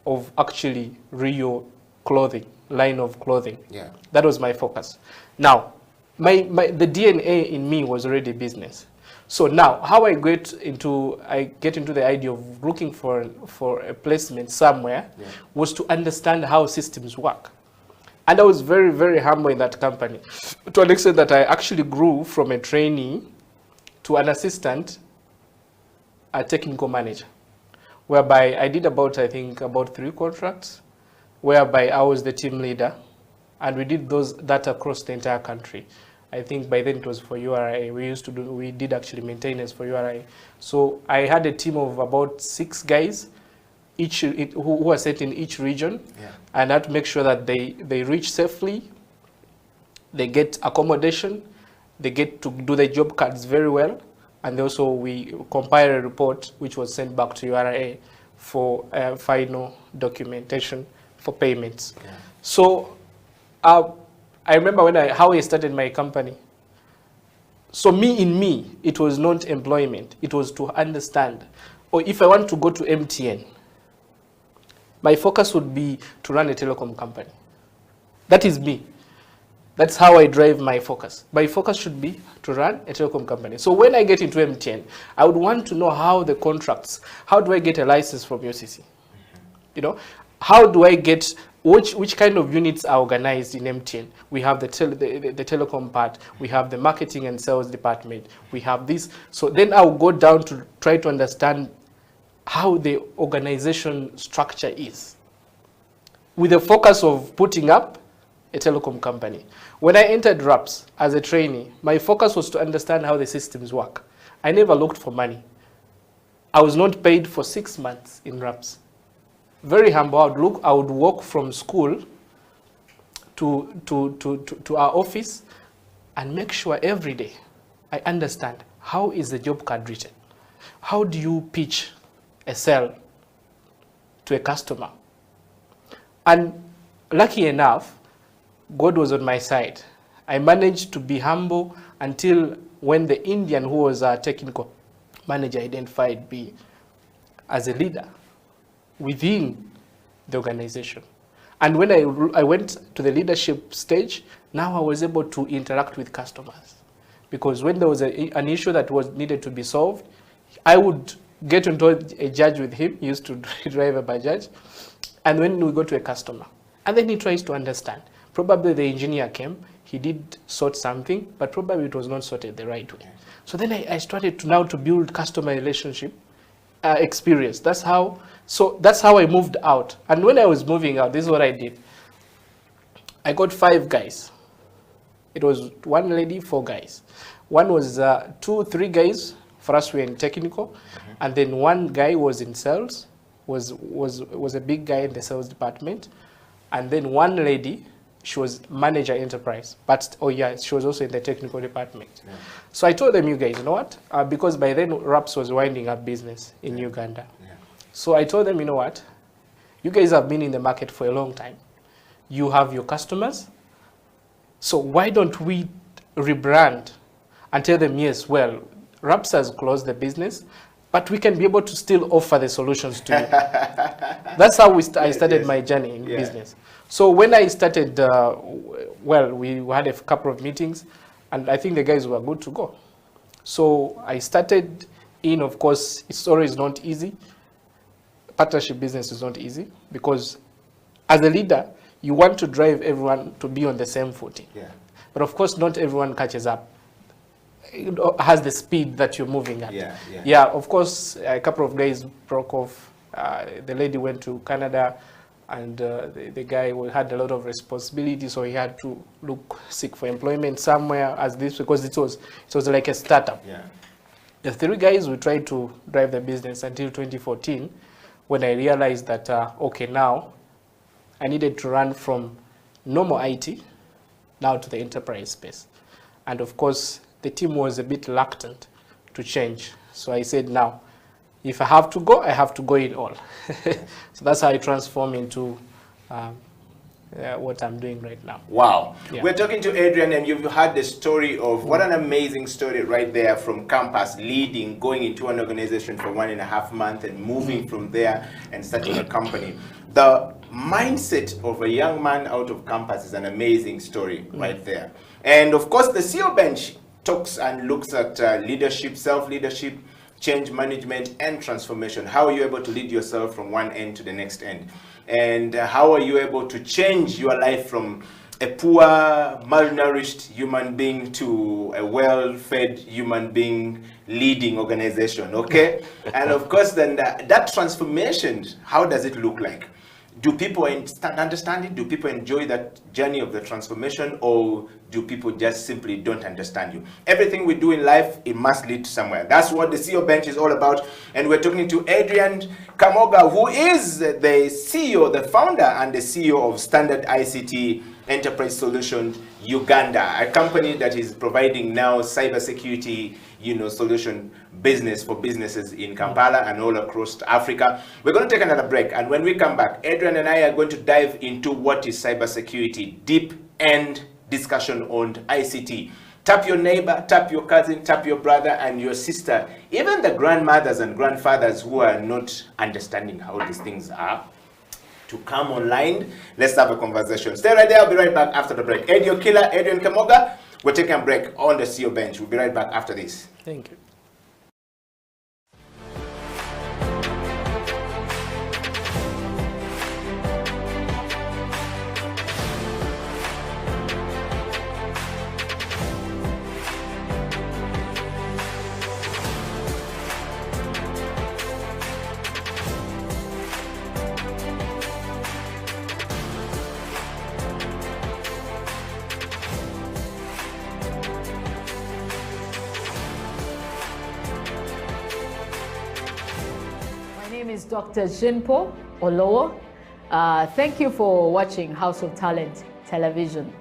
of actually real clothing, line of clothing. Yeah. That was my focus. Now, the DNA in me was already business. So now, how I get into the idea of looking for a placement somewhere was to understand how systems work. And I was very, very humble in that company, to an extent that I actually grew from a trainee to an assistant, a technical manager, whereby I did about, I think, about 3 contracts, whereby I was the team leader, and we did that across the entire country. I think by then it was for URI. We did actually maintenance for URI. So I had a team of about 6 guys, who were set in each region, and I had to make sure that they reach safely, they get accommodation, they get to do their job cards very well, and also we compile a report which was sent back to URA for final documentation for payments. So I remember how I started my company. So in me, it was not employment. It was to understand, or if I want to go to MTN, my focus would be to run a telecom company. That is me. That's how I drive my focus. My focus should be to run a telecom company. So when I get into MTN, I would want to know how the contracts, how do I get a license from UCC? You know, how do I get, which kind of units are organized in MTN? We have the telecom part, we have the marketing and sales department, we have this. So then I'll go down to try to understand how the organization structure is, with the focus of putting up a telecom company. When I entered RAPS as a trainee, my focus was to understand how the systems work. I never looked for money. I was not paid for 6 months in RAPS. Very humble. I would walk from school to our office and make sure every day I understand how is the job card written. How do you pitch a sale to a customer? And lucky enough, God was on my side. I managed to be humble until when the Indian who was our technical manager identified me as a leader within the organization. And when I went to the leadership stage, now I was able to interact with customers. Because when there was an issue that was needed to be solved, I would get into a judge with him. He used to drive a Bajaj. And when we go to a customer, and then he tries to understand. Probably the engineer came, he did sort something, but probably it was not sorted the right way. So then I started to build customer relationship experience. That's how I moved out. And when I was moving out, this is what I did. I got 5 guys. It was 1 lady, 4 guys. One was 3 guys. For us, we were in technical, and then 1 guy was in sales, was a big guy in the sales department, and then 1 lady, she was manager enterprise, but she was also in the technical department. Yeah. So I told them, you guys, you know what? Because by then RAPS was winding up business in Uganda. Yeah. So I told them, you know what? You guys have been in the market for a long time. You have your customers. So why don't we rebrand and tell them, yes, well, RAPS has closed the business, but we can be able to still offer the solutions to you. That's how I started my journey in business. So when I started, we had a couple of meetings, and I think the guys were good to go. So I started of course, it's always not easy. Partnership business is not easy, because as a leader, you want to drive everyone to be on the same footing. Yeah. But of course, not everyone catches up. It has the speed that you're moving at. Yeah, of course, a couple of days broke off. The lady went to Canada, and the guy had a lot of responsibility, so he had to seek for employment somewhere because it was like a startup. Yeah. The 3 guys, we tried to drive the business until 2014, when I realized that, okay, now I needed to run from normal IT now to the enterprise space. And of course, the team was a bit reluctant to change. So I said, now, if I have to go, I have to go in all. So that's how I transform into what I'm doing right now. Wow. Yeah. We're talking to Adrian, and you've heard the story of, what an amazing story right there, from campus, leading, going into an organization for 1.5 months and moving from there and starting a company. The mindset of a young man out of campus is an amazing story right there. And of course, the CEO bench talks and looks at leadership, self-leadership, change management, and transformation. How are you able to lead yourself from one end to the next end? and how are you able to change your life from a poor, malnourished human being to a well-fed human being leading organization, okay? And of course, then that transformation, how does it look like? Do people understand it? Do people enjoy that journey of the transformation, or do people just simply don't understand you? Everything we do in life, it must lead to somewhere. That's what the CEO Bench is all about. And we're talking to Adrian Kamoga, who is the CEO, the founder and the CEO of Standard ICT Enterprise Solutions Uganda, a company that is providing now cybersecurity, solution business for businesses in Kampala and all across Africa. We're going to take another break, and when we come back, Adrian and I are going to dive into what is cybersecurity, deep end discussion on ICT. Tap your neighbor, tap your cousin, tap your brother and your sister, even the grandmothers and grandfathers who are not understanding how these things are, to come online. Let's have a conversation. Stay right there. I'll be right back after the break. Edio Killer, Adrian Kamoga. We're taking a break on the CEO Bench. We'll be right back after this. Thank you. Dr. Jinpo Olowo. Thank you for watching House of Talent Television.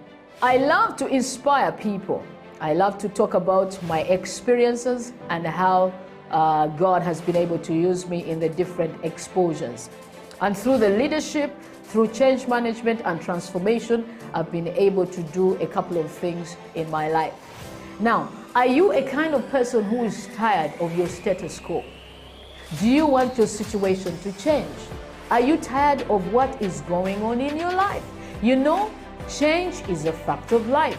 I love to inspire people. I love to talk about my experiences and how God has been able to use me in the different exposures. And through the leadership, through change management and transformation, I've been able to do a couple of things in my life. Now, are you a kind of person who is tired of your status quo? Do you want your situation to change? Are you tired of what is going on in your life? Change is a fact of life.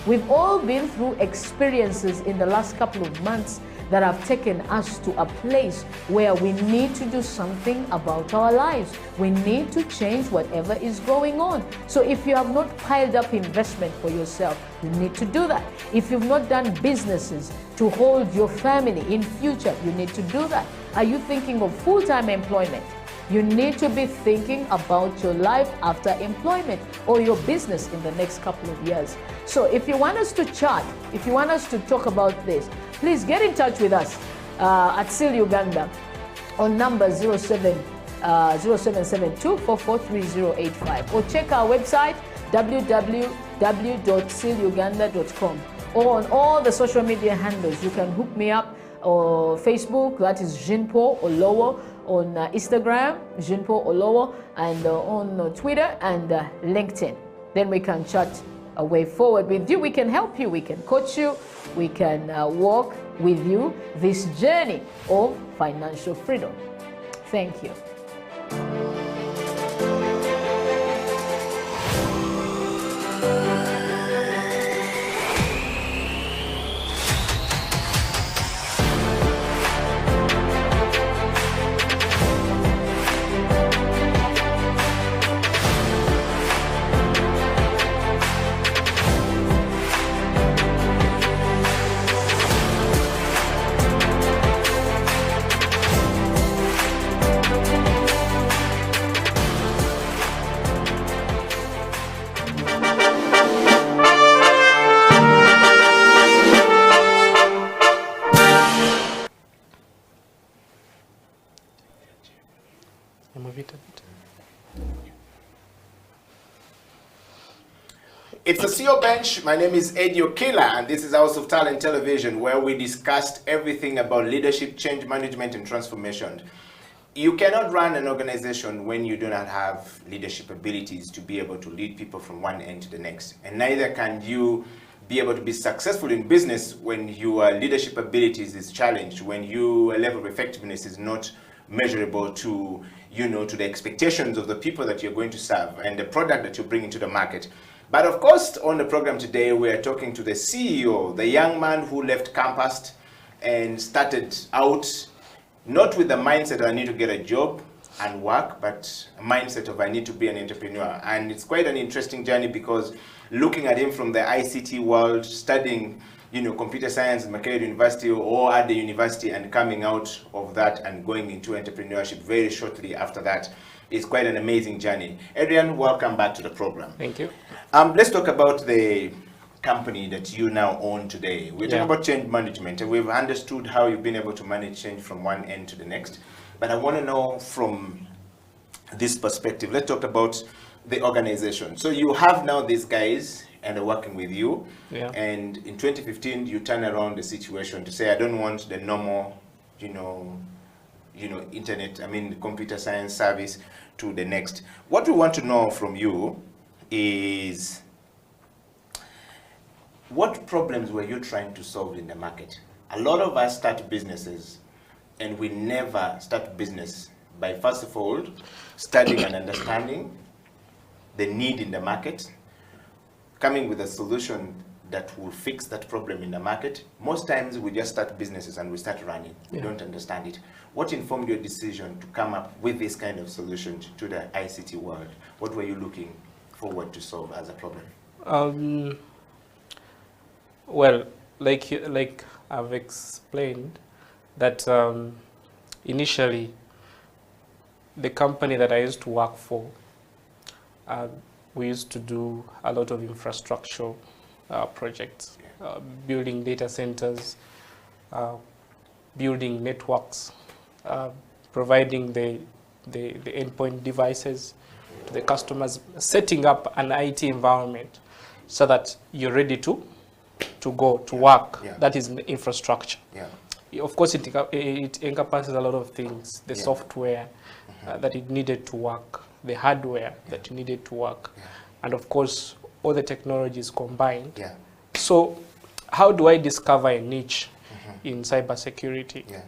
We've all been through experiences in the last couple of months that have taken us to a place where we need to do something about our lives. We need to change whatever is going on. So if you have not piled up investment for yourself, you need to do that. If you've not done businesses to hold your family in future, you need to do that. Are you thinking of full-time employment? You need to be thinking about your life after employment or your business in the next couple of years. So if you want us to chat, if you want us to talk about this, please get in touch with us at SIL Uganda on number 0772443085, or check our website www.siluganda.com, or on all the social media handles. You can hook me up or Facebook, that is Jinpo Olowo, on Instagram, Jinpo Olowo, and on Twitter and LinkedIn. Then we can chat a way forward with you. We can help you, we can coach you, we can walk with you this journey of financial freedom. Thank you. It's the CEO Bench. My name is Edio Killer, and this is House of Talent Television, where we discussed everything about leadership, change management, and transformation. You cannot run an organization when you do not have leadership abilities to be able to lead people from one end to the next. And neither can you be able to be successful in business when your leadership abilities is challenged, when your level of effectiveness is not measurable to, to the expectations of the people that you're going to serve and the product that you're bringing to the market. But of course, on the program today, we are talking to the CEO, the young man who left campus and started out not with the mindset that I need to get a job, and work, but a mindset of I need to be an entrepreneur. And it's quite an interesting journey because looking at him from the ICT world, studying, you know, computer science at Makerere University or at the university, and coming out of that and going into entrepreneurship very shortly after that is quite an amazing journey. Adrian, welcome back to the program. Thank you. Let's talk about the company that you now own today. We're talking about change management, and we've understood how you've been able to manage change from one end to the next. But I want to know from this perspective, let's talk about the organization. So you have now these guys and are working with you. Yeah. And in 2015, you turn around the situation to say, I don't want the normal, internet, computer science service to the next. What we want to know from you is, what problems were you trying to solve in the market? A lot of us start businesses and we never start business by, first of all, studying and understanding the need in the market, coming with a solution that will fix that problem in the market. Most times we just start businesses and we start running. We don't understand it. What informed your decision to come up with this kind of solution to the ICT world? What were you looking forward to solve as a problem? Well, like I've explained, that initially the company that I used to work for, we used to do a lot of infrastructure projects, building data centers, building networks, providing the endpoint devices to the customers, setting up an IT environment so that you're ready to go to work. That is infrastructure. Of course, it encompasses a lot of things, the software that it needed to work, the hardware that you needed to work, and of course, all the technologies combined. So how do I discover a niche in cybersecurity?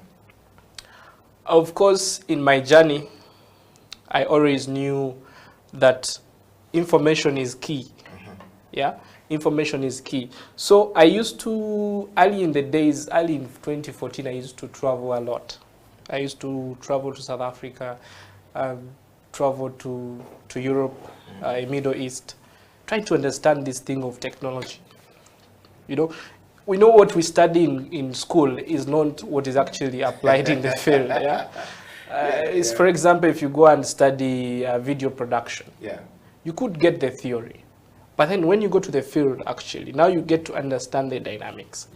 Of course, in my journey, I always knew that information is key. Information is key. So I used to, early in 2014, I used to travel a lot. I used to travel to South Africa, travel to Europe, Middle East, trying to understand this thing of technology. We know what we study in school is not what is actually applied in the field. For example, if you go and study video production, you could get the theory. But then when you go to the field, actually, now you get to understand the dynamics.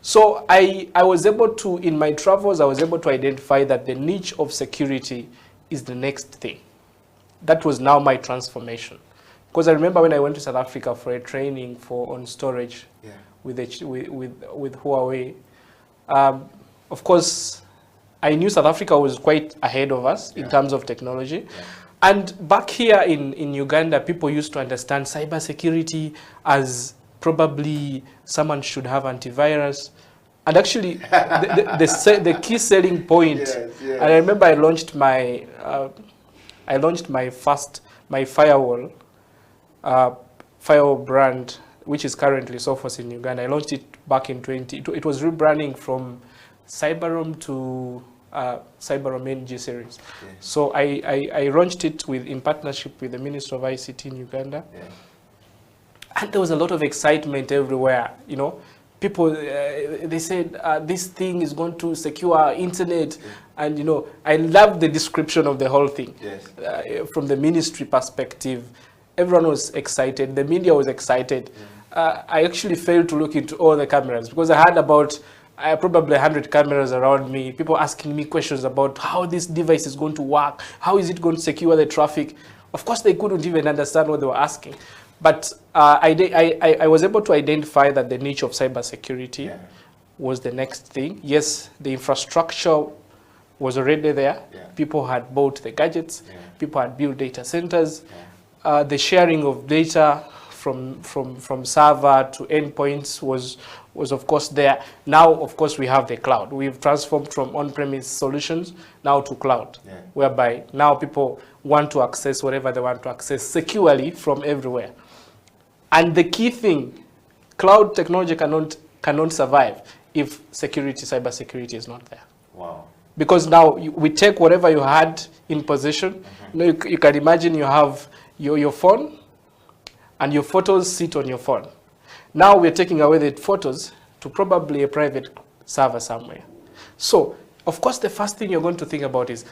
So I was able to, in my travels, I was able to identify that the niche of security is the next thing. That was now my transformation. Because I remember when I went to South Africa for a training on storage with Huawei. Of course, I knew South Africa was quite ahead of us in terms of technology. And back here in Uganda, people used to understand cybersecurity as probably someone should have antivirus. And actually, the key selling point, and I remember I launched my firewall brand, which is currently Sophos in Uganda. I launched it back in it was rebranding from Cyberom to Cyberom NG series. So I launched it in partnership with the Ministry of ICT in Uganda. And there was a lot of excitement everywhere. People, they said, this thing is going to secure our internet. And, I love the description of the whole thing. From the ministry perspective, everyone was excited. The media was excited. I actually failed to look into all the cameras because I had about probably 100 cameras around me, people asking me questions about how this device is going to work, how is it going to secure the traffic. Of course, they couldn't even understand what they were asking. But I was able to identify that the niche of cybersecurity was the next thing. Yes, the infrastructure was already there. People had bought the gadgets. People had built data centers. The sharing of data from server to endpoints was of course there. Now, of course, we have the cloud. We've transformed from on-premise solutions now to cloud, whereby now people want to access whatever they want to access securely from everywhere. And the key thing, cloud technology cannot survive if cybersecurity is not there. Wow. Because now we take whatever you had in possession. You know, you can imagine you have your phone and your photos sit on your phone. Now we're taking away the photos to probably a private server somewhere. So, of course, the first thing you're going to think about is,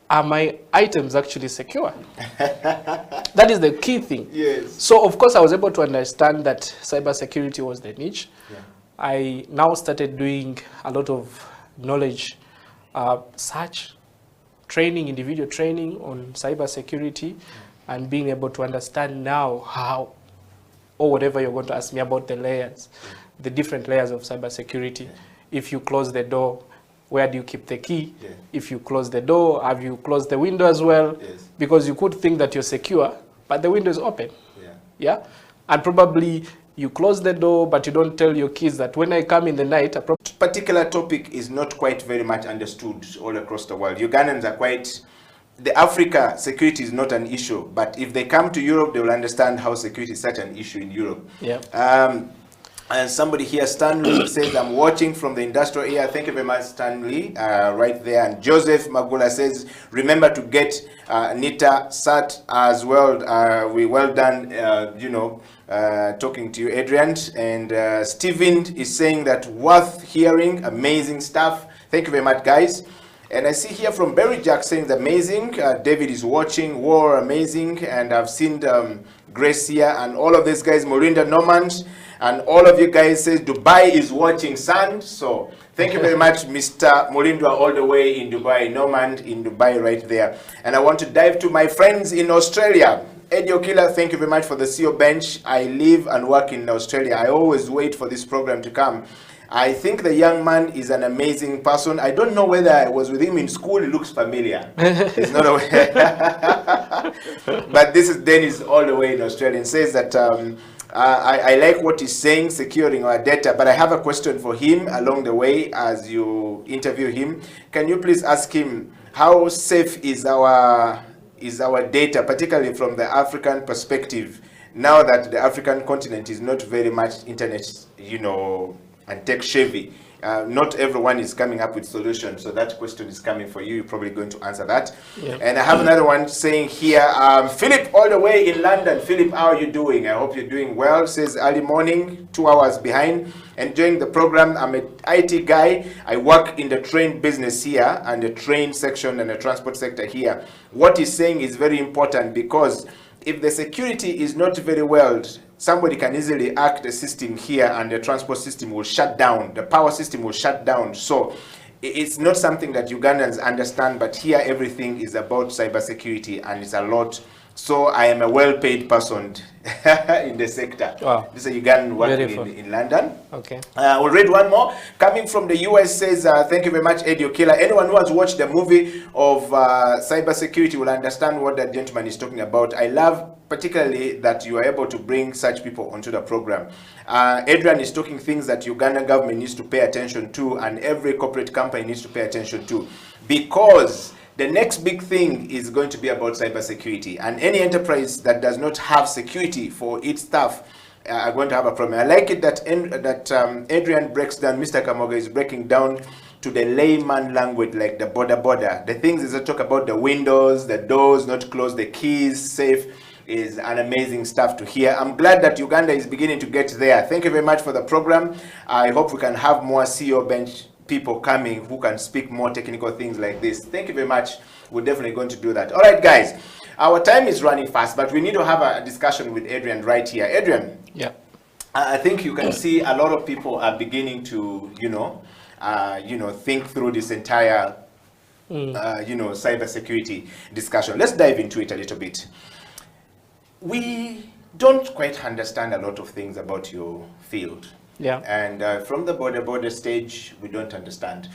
are my items actually secure? That is the key thing. Yes. So, of course, I was able to understand that cybersecurity was the niche. Yeah. I now started doing a lot of knowledge search, training, individual training on cybersecurity, and being able to understand now how, or whatever you're going to ask me about the layers, the different layers of cybersecurity. If you close the door, where do you keep the key? If you close the door, have you closed the window as well? Because you could think that you're secure, but the window is open. Yeah? And probably you close the door, but you don't tell your kids that when I come in the night, particular topic is not quite very much understood all across the world. Ugandans are quite, the Africa security is not an issue, but if they come to Europe, they will understand how security is such an issue in Europe. Yeah. And somebody here, Stanley, says, I'm watching from the industrial area. Thank you very much, Stanley, right there. And Joseph Magula says, remember to get Nita Sat as well. We well done, talking to you, Adrian. And Steven is saying that worth hearing, amazing stuff. Thank you very much, guys. And I see here from Berry Jack saying amazing. David is watching, War, amazing. And I've seen Grace here and all of these guys, Morinda Normand. And all of you guys say Dubai is watching, son. So thank you very much, Mr. Mulindwa, all the way in Dubai, Normand in Dubai right there. And I want to dive to my friends in Australia. Eddie Okila, thank you very much for the CEO bench. I live and work in Australia. I always wait for this program to come. I think the young man is an amazing person. I don't know whether I was with him in school. He looks familiar. He's not aware. But this is Dennis all the way in Australia, and says that I like what he's saying, securing our data, but I have a question for him along the way as you interview him. Can you please ask him how safe is our data, particularly from the African perspective, now that the African continent is not very much internet, and tech savvy? Not everyone is coming up with solutions, so that question is coming for you. You're probably going to answer that. Yeah. And I have another one saying here, Philip, all the way in London. Philip, how are you doing? I hope you're doing well. Says early morning, 2 hours behind. Enjoying the program. I'm an IT guy. I work in the train business here and the train section and the transport sector here. What he's saying is very important, because if the security is not very well, somebody can easily hack the system here and the transport system will shut down. The power system will shut down. So it's not something that Ugandans understand, but here everything is about cybersecurity and it's a lot. So I am a well-paid person in the sector. Wow. This is a Ugandan working in London. Okay. We'll read one more. Coming from the US says, thank you very much, Eddie Okila. Anyone who has watched the movie of cybersecurity will understand what that gentleman is talking about. I love particularly that you are able to bring such people onto the program. Adrian is talking things that Ugandan government needs to pay attention to, and every corporate company needs to pay attention to, because the next big thing is going to be about cybersecurity, and any enterprise that does not have security for its staff are going to have a problem. I like it that Adrian breaks down, Mr. Kamoga is breaking down to the layman language, like the border. The things is to talk about the windows, the doors, not close, the keys, safe, is an amazing stuff to hear. I'm glad that Uganda is beginning to get there. Thank you very much for the program. I hope we can have more CEO bench people coming who can speak more technical things like this. Thank you very much. We're definitely going to do that. All right, guys. Our time is running fast, but we need to have a discussion with Adrian right here. Adrian. Yeah. I think you can see a lot of people are beginning to, think through this entire, cybersecurity discussion. Let's dive into it a little bit. We don't quite understand a lot of things about your field. Yeah. And from the border stage, we don't understand.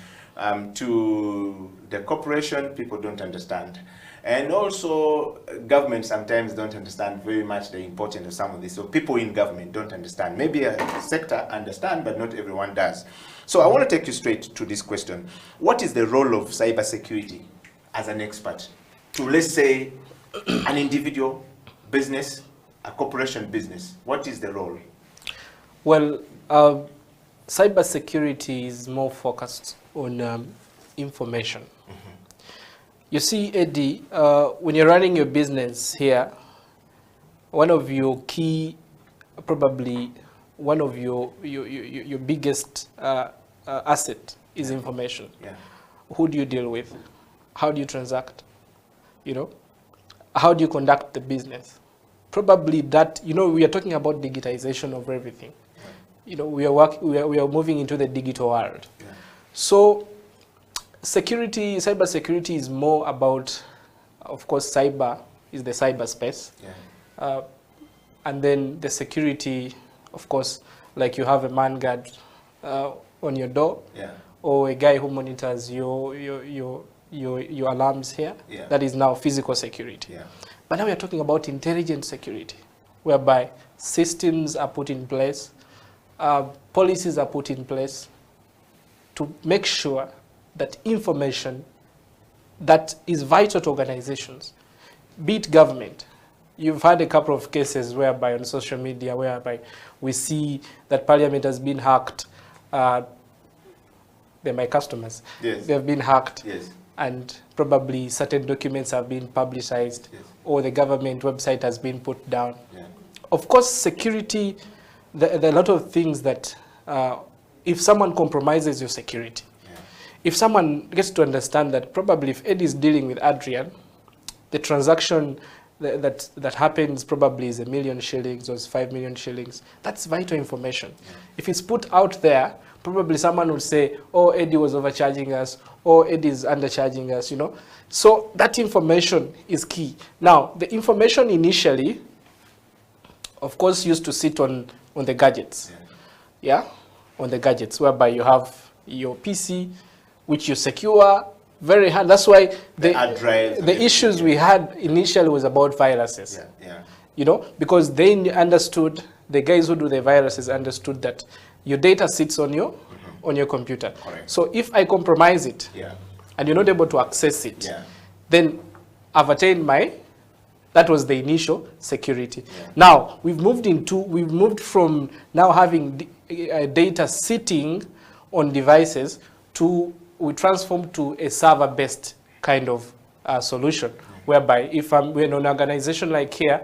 To the corporation, people don't understand. And also, government sometimes don't understand very much the importance of some of this. So people in government don't understand. Maybe a sector understand, but not everyone does. So I want to take you straight to this question. What is the role of cybersecurity as an expert to, let's say, an individual business, a corporation business? What is the role? Well, cybersecurity is more focused on information. You see, Eddie, when you're running your business here, one of your key, probably one of your biggest asset is information. Yeah. Who do you deal with? How do you transact? You know, how do you conduct the business? Probably that, you know, we are talking about digitization of everything. You know, we are moving into the digital world. Yeah. So security, cyber security is more about, of course, cyber is the cyberspace. Yeah. And then the security, of course, like you have a man guard on your door, Yeah. or a guy who monitors your alarms here. Yeah. That is now physical security. Yeah. But now we are talking about intelligent security, whereby systems are put in place, policies are put in place to make sure that information that is vital to organizations, be it government. You've had a couple of cases whereby on social media, whereby we see that parliament has been hacked. They're my customers. Yes. They've been hacked. Yes. And probably certain documents have been publicized, Yes. or the government website has been put down. Yeah. Of course, security, there are a lot of things that if someone compromises your security, if someone gets to understand that probably if Ed is dealing with Adrian, the transaction that happens probably is 1 million shillings or 5 million shillings, that's vital information. Yeah. If it's put out there, probably someone will say, oh, Eddie was overcharging us, or Eddie is undercharging us, you know. So that information is key. Now, the information initially, of course, used to sit on the gadgets. Yeah, on the gadgets, whereby you have your PC, which you secure very hard. That's why the issues we had initially was about viruses. Yeah. Yeah. You know, because they understood, the guys who do the viruses understood that your data sits on your computer. Correct. So if I compromise it, Yeah. and you're not able to access it, Yeah. then I've attained that was the initial security. Yeah. Now we've moved from now having data sitting on devices to we transform to a server-based kind of solution, whereby if we're in an organization like here,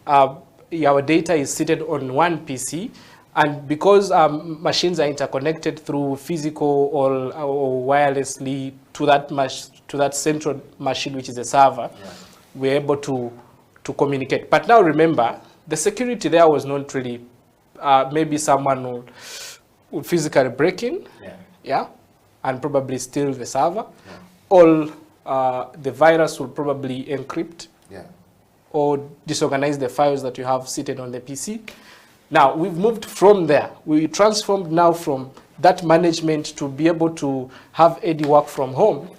our data is seated on one PC, and because machines are interconnected through physical or wirelessly to that central machine, which is a server, we're able to communicate. But now remember, the security there was not really, maybe someone would physically break in, and probably steal the server, or the virus will probably encrypt, or disorganize the files that you have seated on the PC. Now, we've moved from there. We transformed now from that management to be able to have Eddie work from home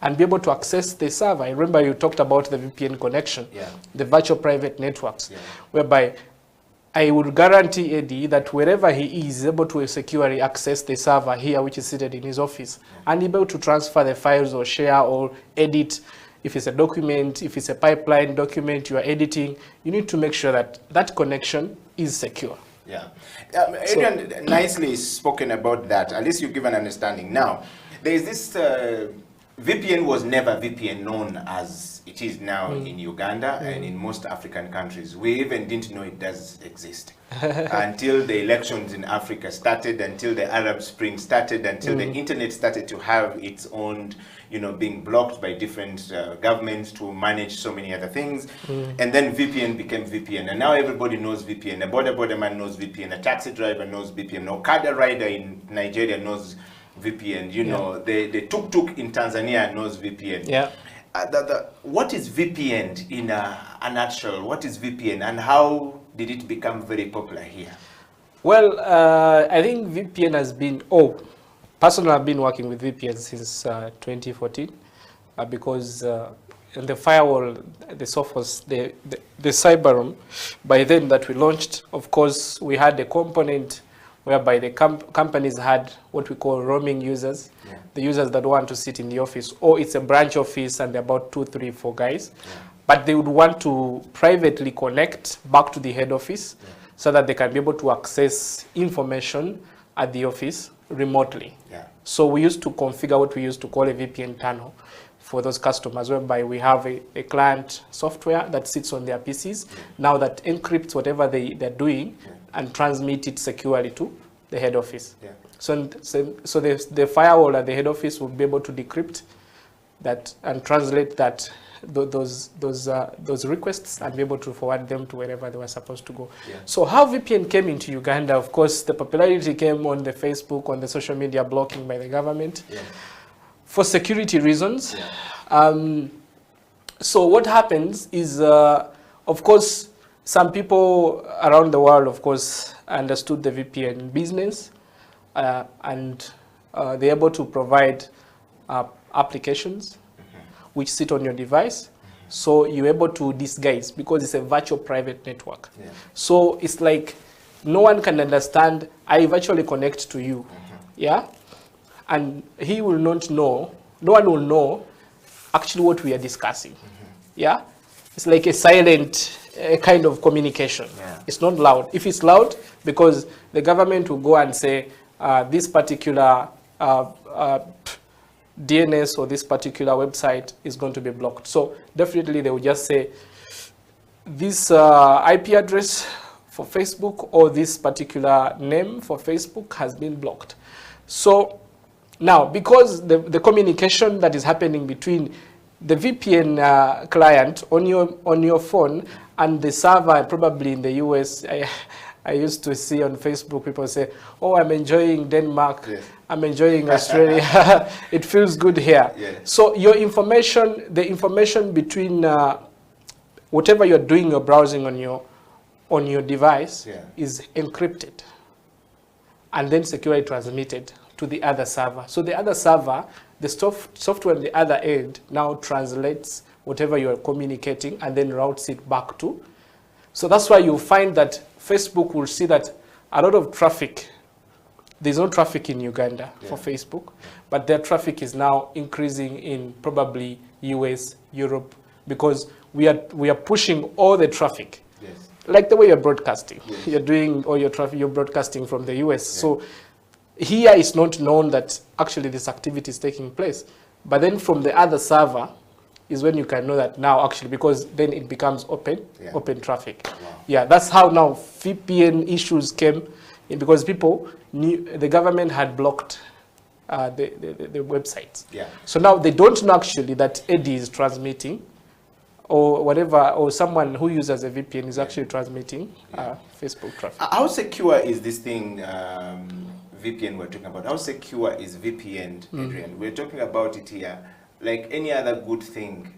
and be able to access the server. I remember you talked about the VPN connection, the virtual private networks, whereby I would guarantee Eddie that wherever he is able to securely access the server here, which is seated in his office, and able to transfer the files or share or edit. If it's a document, if it's a pipeline document you are editing, you need to make sure that that connection is secure. Yeah. Adrian nicely spoken about that. At least you give an understanding. Now, there is this, VPN was never VPN known as it is now in Uganda and in most African countries. We even didn't know it does exist until the elections in Africa started, until the Arab Spring started, until the internet started to have its own, you know, being blocked by different governments to manage so many other things. And then VPN became VPN. And now everybody knows VPN. A border man knows VPN. A taxi driver knows VPN. No Okada rider in Nigeria knows VPN. You know, the tuk-tuk in Tanzania knows VPN. Yeah. What is VPN in a nutshell? What is VPN and how did it become very popular here? Well, I think VPN has been, personally I've been working with VPN since 2014 because in the firewall, the Sophos, the Cyberoom, by then that we launched, of course, we had a component whereby the companies had what we call roaming users, the users that want to sit in the office, or it's a branch office and they're about 2, 3, 4 guys, but they would want to privately connect back to the head office so that they can be able to access information at the office remotely. Yeah. So we used to configure what we used to call a VPN tunnel for those customers, whereby we have a client software that sits on their PCs now that encrypts whatever they're doing and transmit it securely to the head office. Yeah. So the firewall at the head office will be able to decrypt that and translate that those requests and be able to forward them to wherever they were supposed to go. Yeah. So how VPN came into Uganda, of course, the popularity came on the Facebook, on the social media blocking by the government. Yeah. For security reasons. So what happens is, of course, some people around the world, of course, understood the VPN business and they're able to provide applications which sit on your device. So you're able to disguise because it's a virtual private network. Yeah. So it's like no one can understand, I virtually connect to you. Yeah? And he will not know, no one will know actually what we are discussing. Yeah? It's like a silent kind of communication. Yeah. It's not loud. If it's loud, because the government will go and say this particular DNS or this particular website is going to be blocked. So definitely they will just say this IP address for Facebook or this particular name for Facebook has been blocked. So now, because the communication that is happening between the VPN client on your phone and the server, probably in the US, I used to see on Facebook people say, "Oh, I'm enjoying Denmark. Yes. I'm enjoying Australia. It feels good here." Yeah. So your information, the information between whatever you're doing, you're browsing on your device, is encrypted and then securely transmitted to the other server. So the other server, the software on the other end now translates whatever you are communicating and then routes it back to. So that's why you find that Facebook will see that a lot of traffic, there's no traffic in Uganda for Facebook, but their traffic is now increasing in probably US, Europe, because we are pushing all the traffic. Yes. Like the way you're broadcasting. Yes. You're doing all your traffic, you're broadcasting from the US. So here it's not known that actually this activity is taking place. But then from the other server is when you can know that now actually, because then it becomes open traffic. Wow. Yeah, that's how now VPN issues came in, because people knew the government had blocked the websites. Yeah. So now they don't know actually that Eddie is transmitting or whatever, or someone who uses a VPN is actually transmitting Facebook traffic. How secure is this thing, VPN we're talking about? How secure is VPN, Adrian? We're talking about it here. Like any other good thing,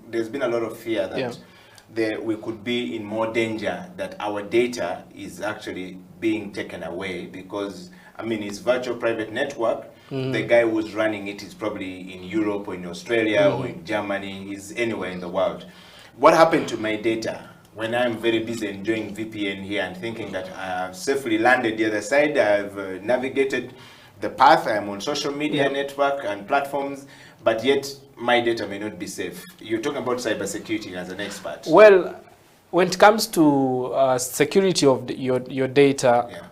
there's been a lot of fear that we could be in more danger, that our data is actually being taken away because, I mean, it's virtual private network. The guy who's running it is probably in Europe or in Australia or in Germany, he's anywhere in the world. What happened to my data when I'm very busy enjoying VPN here and thinking that I've safely landed the other side, I've navigated the path, I'm on social media network and platforms, but yet my data may not be safe? You're talking about cybersecurity as an expert. Well, when it comes to security of your data,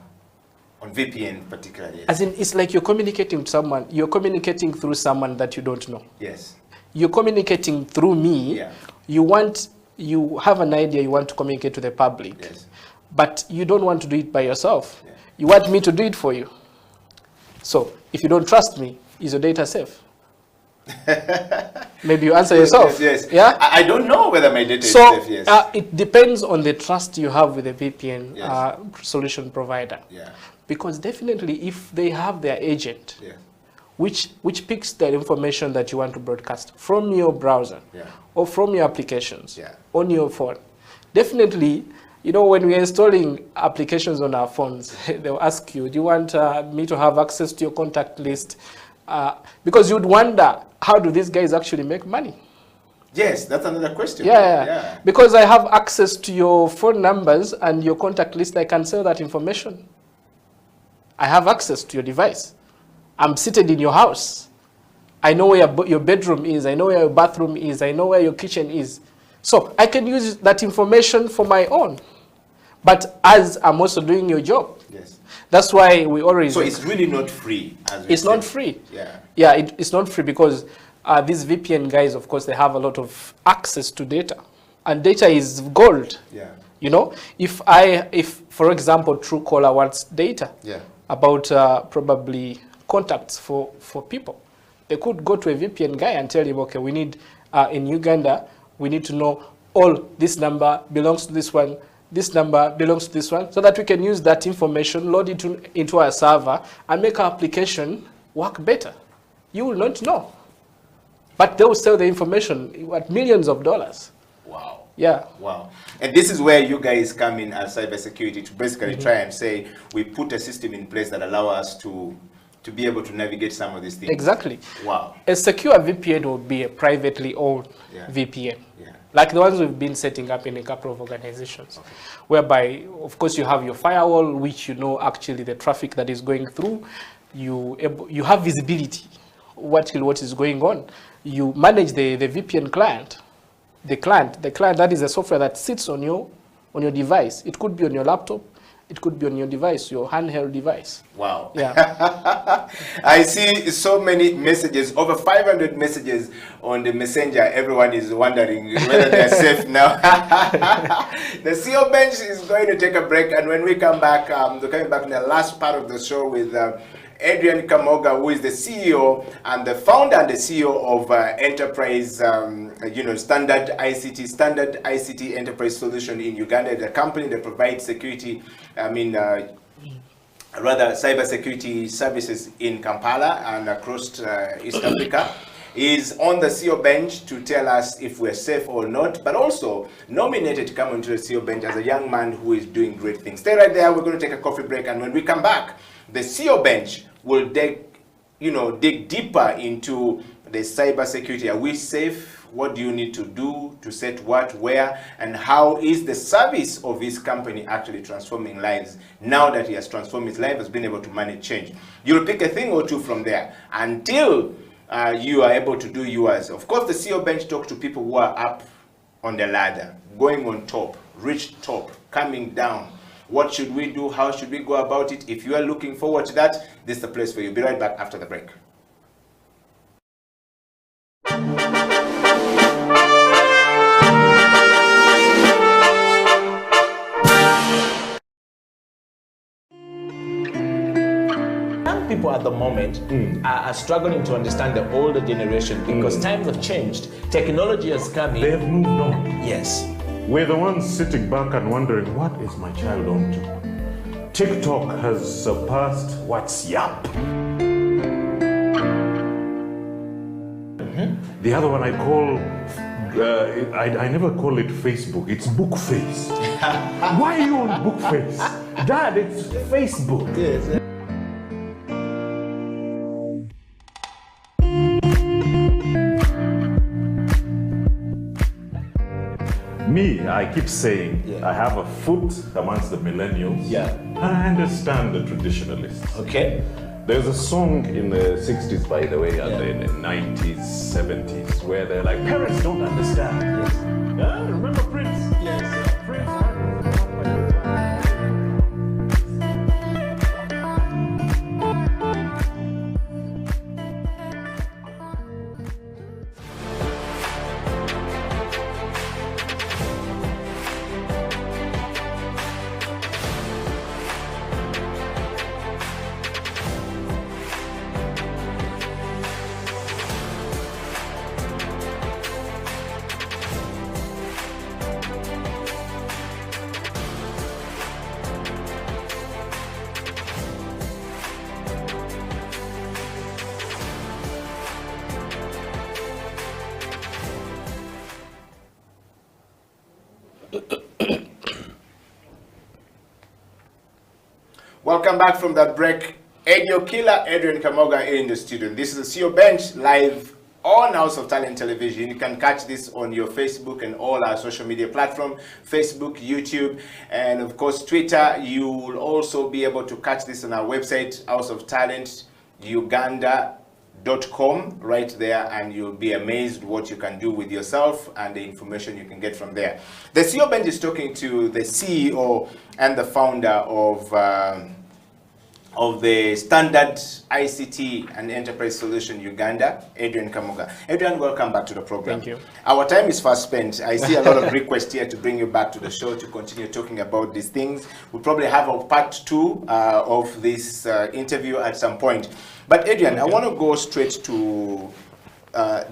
on VPN particularly, yes. As in, it's like you're communicating with someone, you're communicating through someone that you don't know. Yes. You're communicating through me. You have an idea you want to communicate to the public, but you don't want to do it by yourself. You want me to do it for you. So if you don't trust me, is your data safe? Maybe you answer yourself. Yes. Yeah? I don't know whether my data is safe, yes. It depends on the trust you have with the VPN solution provider. Yeah. Because definitely if they have their agent, which picks the information that you want to broadcast from your browser or from your applications on your phone, definitely, you know, when we're installing applications on our phones, they'll ask you, do you want me to have access to your contact list? Because you'd wonder, how do these guys actually make money? Yes, that's another question. Yeah. Because I have access to your phone numbers and your contact list, I can sell that information. I have access to your device. I'm seated in your house. I know where your bedroom is. I know where your bathroom is. I know where your kitchen is. So I can use that information for my own. But as I'm also doing your job. Yes. That's why we always... So it's really not free? It's not free. Yeah. Yeah, it's not free because these VPN guys, of course, they have a lot of access to data. And data is gold. Yeah. You know, if for example, Truecaller wants data about probably contacts for people, they could go to a VPN guy and tell him, okay, we need, in Uganda, we need to know all this number belongs to this one, this number belongs to this one, so that we can use that information, load it into our server, and make our application work better. You will not know. But they will sell the information at millions of dollars. Wow. Yeah. Wow. And this is where you guys come in as cybersecurity to basically try and say, we put a system in place that allow us to be able to navigate some of these things. Exactly. Wow. A secure VPN would be a privately owned VPN. Like the ones we've been setting up in a couple of organizations, whereby, of course, you have your firewall, which you know actually the traffic that is going through. You have visibility, what is going on. You manage the VPN client. The client, that is a software that sits on your device. It could be on your laptop. It could be on your device, your handheld device. Wow. Yeah. I see so many messages, over 500 messages on the messenger. Everyone is wondering whether they're safe now. The CEO Bench is going to take a break, and when we come back, we're coming back in the last part of the show with Adrian Kamoga, who is the CEO and the founder and the CEO of Enterprise, Standard ICT Enterprise Solution in Uganda, the company that provides security, cybersecurity services in Kampala and across East Africa. Is on the CEO Bench to tell us if we're safe or not, but also nominated to come onto the CEO Bench as a young man who is doing great things. Stay right there. We're going to take a coffee break, and when we come back, the CEO Bench will dig deeper into the cybersecurity. Are we safe? What do you need to do to set what, where, and how is the service of his company actually transforming lives now that he has transformed his life, has been able to manage change? You'll pick a thing or two from there until you are able to do yours. Of course, the CEO Bench talks to people who are up on the ladder, going on top, reach top, coming down. What should we do? How should we go about it? If you are looking forward to that, this is the place for you. Be right back after the break. Young people at the moment are struggling to understand the older generation because times have changed. Technology has come in. They have moved on. Yes. We're the ones sitting back and wondering, what is my child on to? TikTok has surpassed WhatsApp. The other one I call, I never call it Facebook, it's Bookface. Why are you on Bookface? Dad, it's Facebook. Yes. Me, I keep saying, I have a foot amongst the millennials. Yeah. And I understand the traditionalists. Okay. There's a song in the 60s, by the way, and in the 90s, 70s, where they're like, parents don't understand. Yes. Yeah, remember Prince? Yes. Prince. Welcome back from that break. Edio Killer, Adrian Kamoga in the studio. This is the CEO Bench live on House of Talent Television. You can catch this on your Facebook and all our social media platforms, Facebook, YouTube, and of course Twitter. You will also be able to catch this on our website, House of Talent Uganda.com, right there, and you'll be amazed what you can do with yourself and the information you can get from there. The CEO Bench is talking to the CEO and the founder of of the Standard ICT and Enterprise Solution Uganda, Adrian Kamuga. Adrian, welcome back to the program. Thank you. Our time is fast spent. I see a lot of requests here to bring you back to the show to continue talking about these things. We'll probably have a part 2 of this interview at some point. But Adrian, I want to go straight to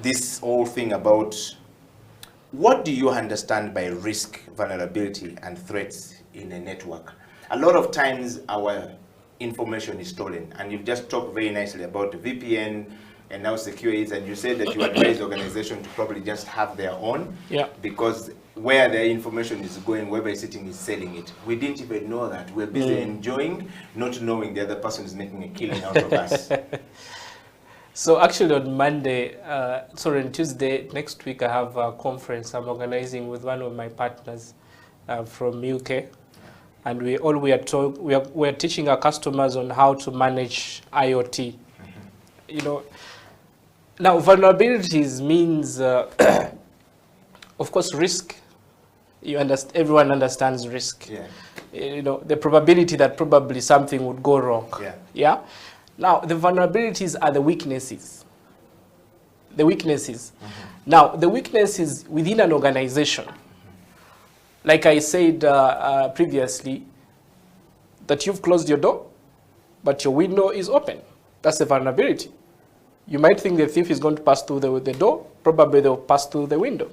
this whole thing about what do you understand by risk, vulnerability, and threats in a network? A lot of times our information is stolen, and you've just talked very nicely about the VPN and how secure it is, and you said that you advise organizations to probably just have their own, because where their information is going, whoever is sitting is selling it. We didn't even know that. We're busy enjoying, not knowing the other person is making a killing out of us. So actually on Monday, sorry, on Tuesday next week, I have a conference I'm organizing with one of my partners from UK. And we're teaching our customers on how to manage IoT. You know, now vulnerabilities means, of course, risk. Everyone understands risk. You know, the probability that probably something would go wrong. Yeah. Now the vulnerabilities are the weaknesses. The weaknesses. Now the weaknesses within an organization. Like I said previously, that you've closed your door, but your window is open. That's a vulnerability. You might think the thief is going to pass through the door. Probably they'll pass through the window.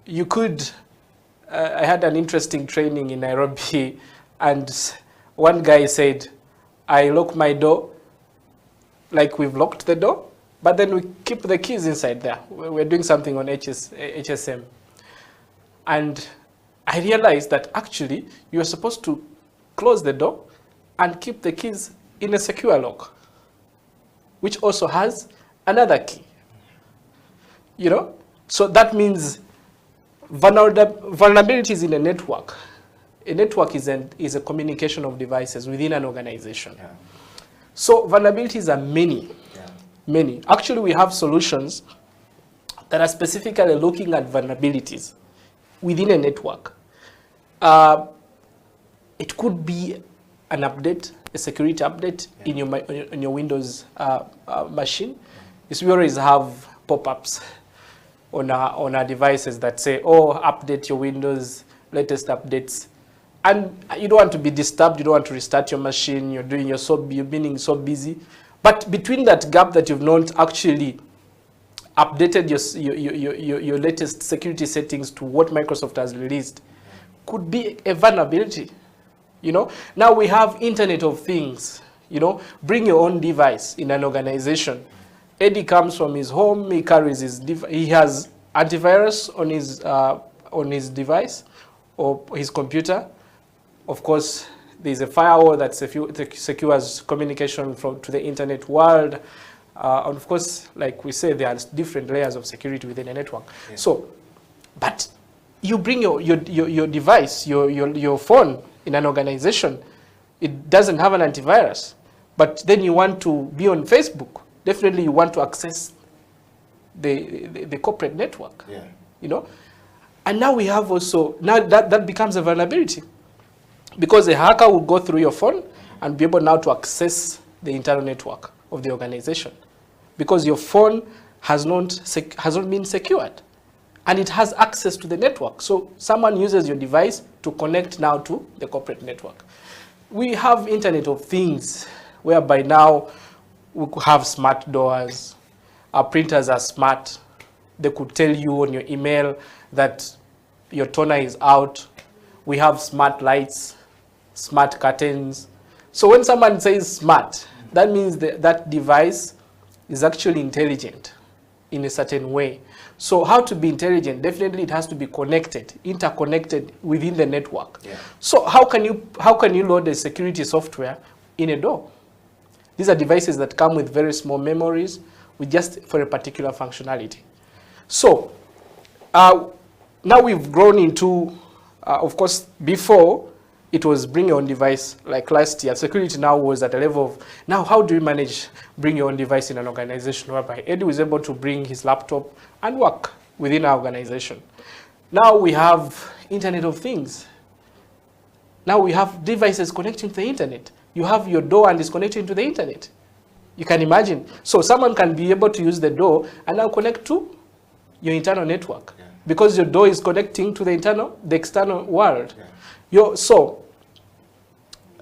You could, I had an interesting training in Nairobi, and one guy said, I lock my door like we've locked the door, but then we keep the keys inside there. We're doing something on HSM. And I realized that actually you are supposed to close the door and keep the keys in a secure lock, which also has another key. You know? So that means vulnerabilities in a network. A network is a communication of devices within an organization. So vulnerabilities are many. Many. Actually, we have solutions that are specifically looking at vulnerabilities within a network. It could be an update, a security update in your Windows machine. We always have pop-ups on our devices that say, oh, update your Windows, latest updates. And you don't want to be disturbed, you don't want to restart your machine, you're being so busy. But between that gap that you've not actually updated your latest security settings to what Microsoft has released, could be a vulnerability. You know, now we have Internet of Things. You know, bring your own device in an organization. Eddie comes from his home. He carries he has antivirus on his device or his computer. Of course, there's a firewall that secures communication to the internet world. And of course, like we say, there are different layers of security within a network. So, but you bring your device, your phone in an organization, it doesn't have an antivirus, but then you want to be on Facebook. Definitely you want to access the corporate network, you know? And now we have also, now that becomes a vulnerability, because a hacker will go through your phone and be able now to access the internal network of the organization, because your phone has not been secured and it has access to the network. So someone uses your device to connect now to the corporate network. We have Internet of Things, whereby now we could have smart doors. Our printers are smart. They could tell you on your email that your toner is out. We have smart lights, smart curtains. So when someone says smart, that means that device is actually intelligent in a certain way. So how to be intelligent? Definitely it has to be connected, interconnected within the network. So how can you load a security software in a door? These are devices that come with very small memories with just for a particular functionality. So now we've grown into, of course, before it was bring your own device, like last year. Security now was at a level of, now how do you manage bring your own device in an organization, whereby Eddie was able to bring his laptop and work within our organization. Now we have Internet of Things. Now we have devices connecting to the internet. You have your door and it's connecting to the internet. You can imagine. So someone can be able to use the door and now connect to your internal network because your door is connecting to the external world. So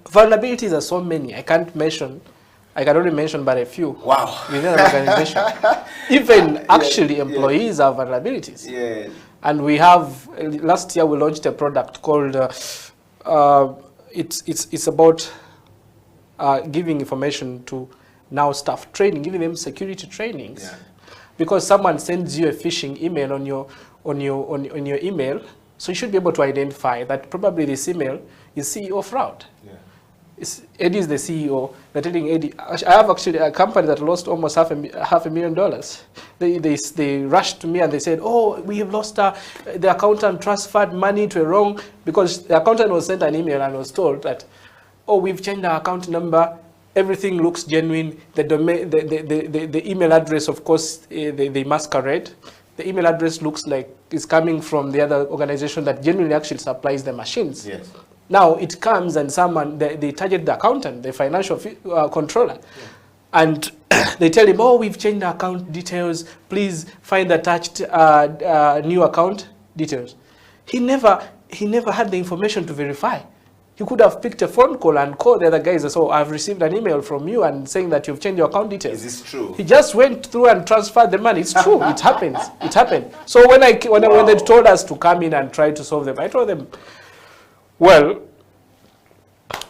vulnerabilities are so many. I can only mention but a few. Wow. Within an organization. Even actually employees have vulnerabilities. Yeah. And we have, last year we launched a product called, it's about giving information to now staff training, giving them security trainings. Yeah. Because someone sends you a phishing email on your email, so you should be able to identify that probably this email is CEO fraud. Yeah. Eddie is the CEO. They're telling Eddie. I have actually a company that lost almost $500,000. They rushed to me and they said, "Oh, we have lost the accountant transferred money to a wrong," because the accountant was sent an email and was told that, "Oh, we've changed our account number. Everything looks genuine. The domain, the email address, of course, they masquerade. The email address looks like it's coming from the other organization that genuinely actually supplies the machines." Yes. Now it comes and someone, they target the accountant, the financial controller, and they tell him, "Oh, we've changed the account details. Please find attached new account details." He never had the information to verify. He could have picked a phone call and called the other guys and said, "Oh, I've received an email from you and saying that you've changed your account details." Is this true? He just went through and transferred the money. It's true. It happens. It happened. So when they told us to come in and try to solve them, I told them, well,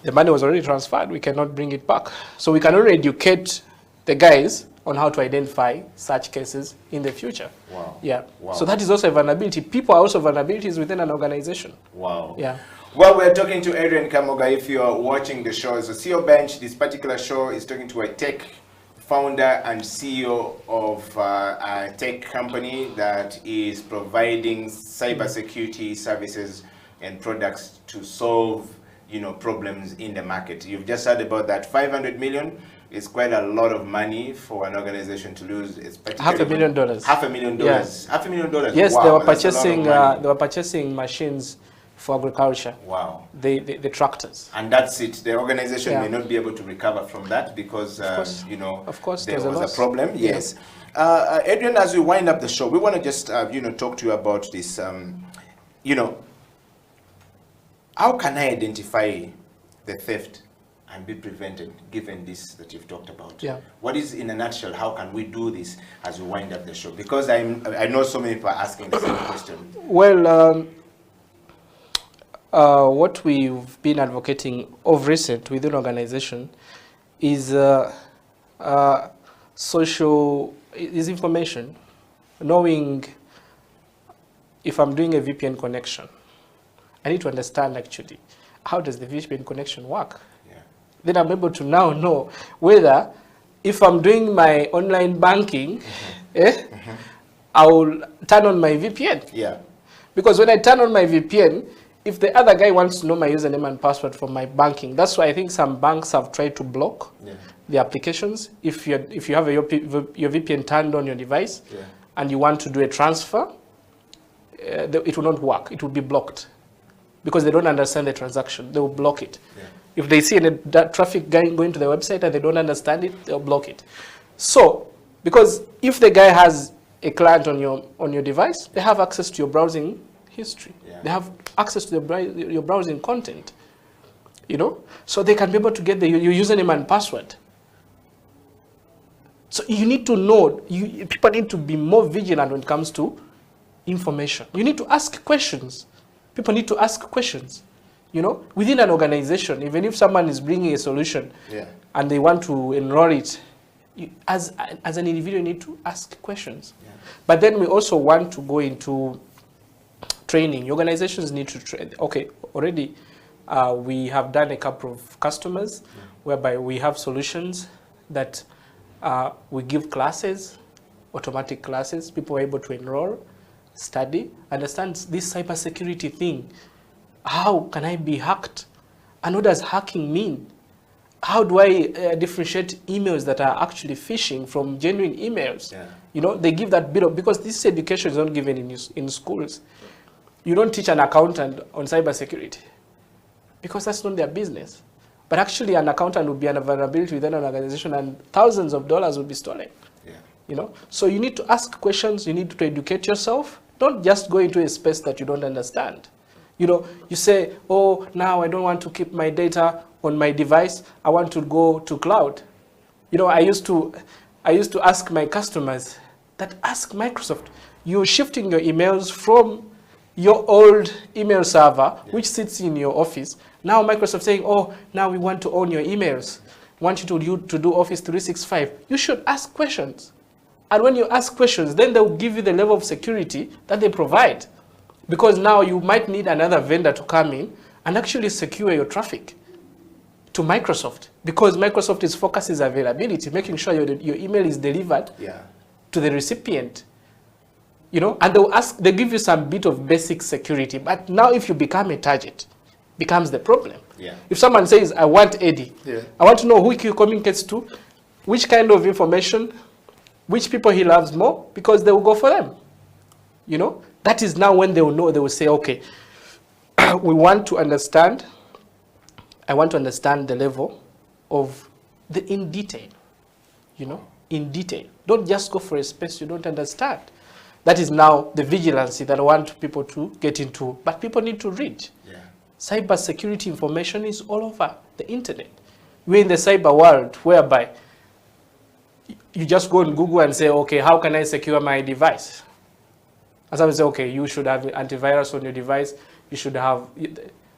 the money was already transferred. We cannot bring it back. So we can only educate the guys on how to identify such cases in the future. Wow. Yeah. Wow. So that is also a vulnerability. People are also vulnerabilities within an organization. Wow. Yeah. Well, we're talking to Adrian Kamoga. If you're watching the show, so CEO Bench, this particular show is talking to a tech founder and CEO of a tech company that is providing cybersecurity services and products to solve, problems in the market. You've just heard about that. 500 million is quite a lot of money for an organization to lose. It's $500,000. $500,000. Yeah. $500,000. Yes, wow, they were purchasing machines for agriculture. Wow. The tractors. And that's it. The organization Yeah. may not be able to recover from that because there was a problem. Yes. Adrian, as we wind up the show, we want to just talk to you about this. How can I identify the theft and be prevented, given this that you've talked about? Yeah. What is, in a nutshell, how can we do this as we wind up the show? Because I know so many people are asking the same question. Well, what we've been advocating of recent within organization is information, knowing if I'm doing a VPN connection, I need to understand actually how does the VPN connection work. Yeah. Then I'm able to now know whether if I'm doing my online banking, I will turn on my VPN. Yeah. Because when I turn on my VPN, if the other guy wants to know my username and password for my banking, that's why I think some banks have tried to block the applications. If you have your VPN turned on your device and you want to do a transfer, it will not work. It will be blocked because they don't understand the transaction. They will block it. Yeah. If they see any traffic going to the website and they don't understand it, they'll block it. So, because if the guy has a client on your device, they have access to your browsing history. Yeah. They have access to your browsing content, so they can be able to get your username and password. So you need to know, people need to be more vigilant when it comes to information. You need to ask questions. People need to ask questions, within an organization. Even if someone is bringing a solution and they want to enroll it, as an individual, you need to ask questions. Yeah. But then we also want to go into training. Organizations need to train. Okay, already we have done a couple of customers whereby we have solutions that we give classes, automatic classes. People are able to enroll, study, understand this cybersecurity thing. How can I be hacked? And what does hacking mean? How do I differentiate emails that are actually phishing from genuine emails? Yeah. They give that bit of, because this education is not given in schools. You don't teach an accountant on cybersecurity. because that's not their business. But actually, an accountant would be a vulnerability within an organization, and thousands of dollars would be stolen. Yeah. You know, so you need to ask questions. You need to educate yourself. Don't just go into a space that you don't understand. You know, you say, oh, now I don't want to keep my data on my device. I want to go to cloud. You know, I used to ask my customers that ask Microsoft, you're shifting your emails from your old email server, which sits in your office. Now Microsoft saying, oh, now we want to own your emails. We want you to do Office 365. You should ask questions. And when you ask questions, then they'll give you the level of security that they provide. Because now you might need another vendor to come in and actually secure your traffic to Microsoft. Because Microsoft's focus is availability, making sure your email is delivered to the recipient. You know, and they give you some bit of basic security. But now if you become a target, becomes the problem. Yeah. If someone says, I want Eddie, Yeah. I want to know who he communicates to, which kind of information, which people he loves more, because they will go for them. You know, that is now when they will know, they will say, okay, we want to understand, I want to understand the level of in detail, you know, in detail. Don't just go for a space you don't understand. That is now the vigilancy that I want people to get into, but people need to read. Cyber security information is all over the internet. We're in the cyber world whereby you just go on Google and say, okay, how can I secure my device? And someone say, okay, you should have antivirus on your device. You should have,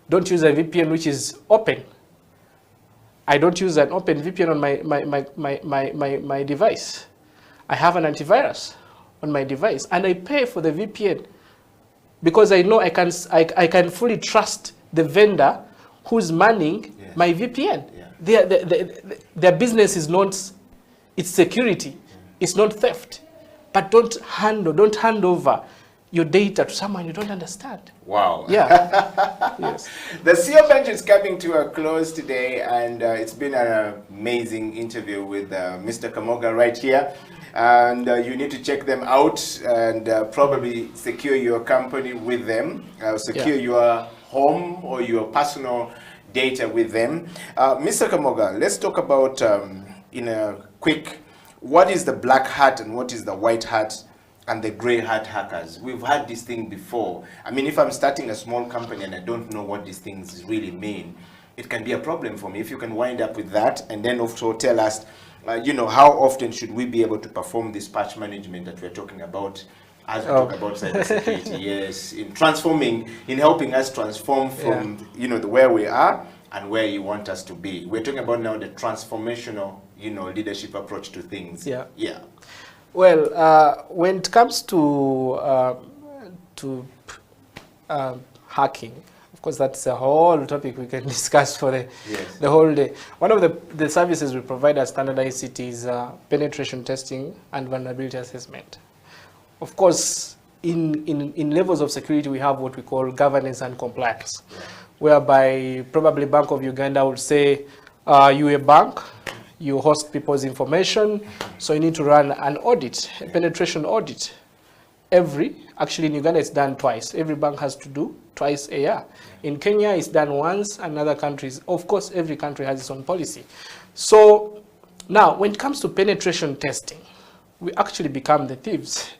don't use a VPN which is open. I don't use an open VPN on my device. I have an antivirus on my device and I pay for the VPN because I know I can fully trust the vendor who's manning my VPN. Their business is not, it's security, it's not theft. But don't hand over your data to someone you don't understand. Wow. Yeah. Yes. The CEO Bench is coming to a close today, and it's been an amazing interview with Mr. Kamoga right here. And you need to check them out and probably secure your company with them, secure your home or your personal data with them. Mr. Kamoga, let's talk about, in a quick, what is the black hat and what is the white hat and the gray hat hackers? We've had this thing before. I mean, if I'm starting a small company and I don't know what these things really mean, it can be a problem for me. If you can wind up with that and then also tell us, you know, how often should we be able to perform this patch management that we're talking about as we talk about cybersecurity? Yes, in transforming, in helping us transform from, you know, where we are and where you want us to be. We're talking about now the transformational, you know, leadership approach to things. Yeah. Yeah. Well, when it comes to hacking, of course, that's a whole topic we can discuss for the whole day. One of the services we provide as Standard ICT is penetration testing and vulnerability assessment. Of course, in levels of security, we have what we call governance and compliance, whereby probably Bank of Uganda would say, you're a bank, you host people's information, so you need to run an audit, a penetration audit. Actually in Uganda it's done twice. Every bank has to do twice a year. In Kenya it's done once, and other countries, of course every country has its own policy. So now when it comes to penetration testing, we actually become the thieves.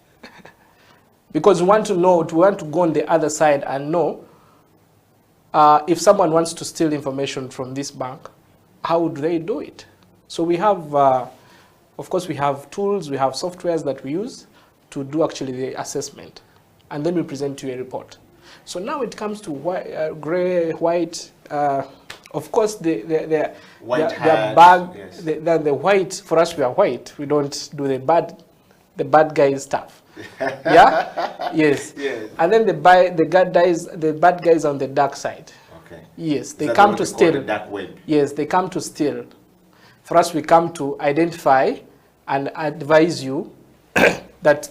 Because we want to go on the other side and know if someone wants to steal information from this bank, how do they do it? So we have, of course, we have tools, we have softwares that we use to do actually the assessment. And then we present you a report. So now it comes to gray, white, of course, the white, for us we are white. We don't do the bad guy stuff. Yeah? Yes. Yes. And then the bad guys on the dark side. Okay. Yes, they come to steal. The dark web? Yes, they come to steal. For us, we come to identify and advise you that,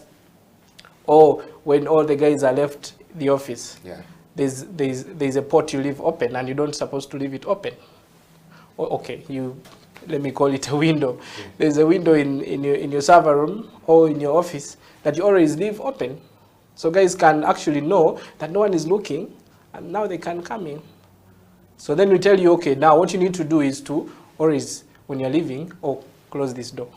when all the guys are left the office, there's a port you leave open and you don't supposed to leave it open. Okay, let me call it a window. There's a window in your server room or in your office that you always leave open. So guys can actually know that no one is looking, and now they can come in. So then we tell you, okay, now what you need to do is to, or is when you're leaving, oh, close this door.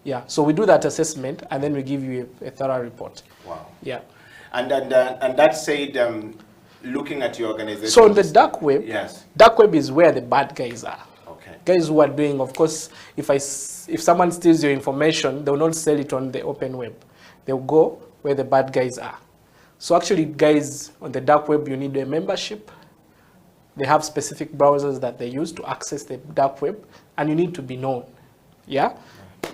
Yeah, so we do that assessment and then we give you a thorough report. Wow. Yeah. And that said, looking at your organization. So on the dark web, yes, dark web is where the bad guys are. Okay. Guys who are doing, of course, if someone steals your information, they will not sell it on the open web. They'll go where the bad guys are. So actually, guys, on the dark web, you need a membership. They have specific browsers that they use to access the dark web, and you need to be known. Yeah?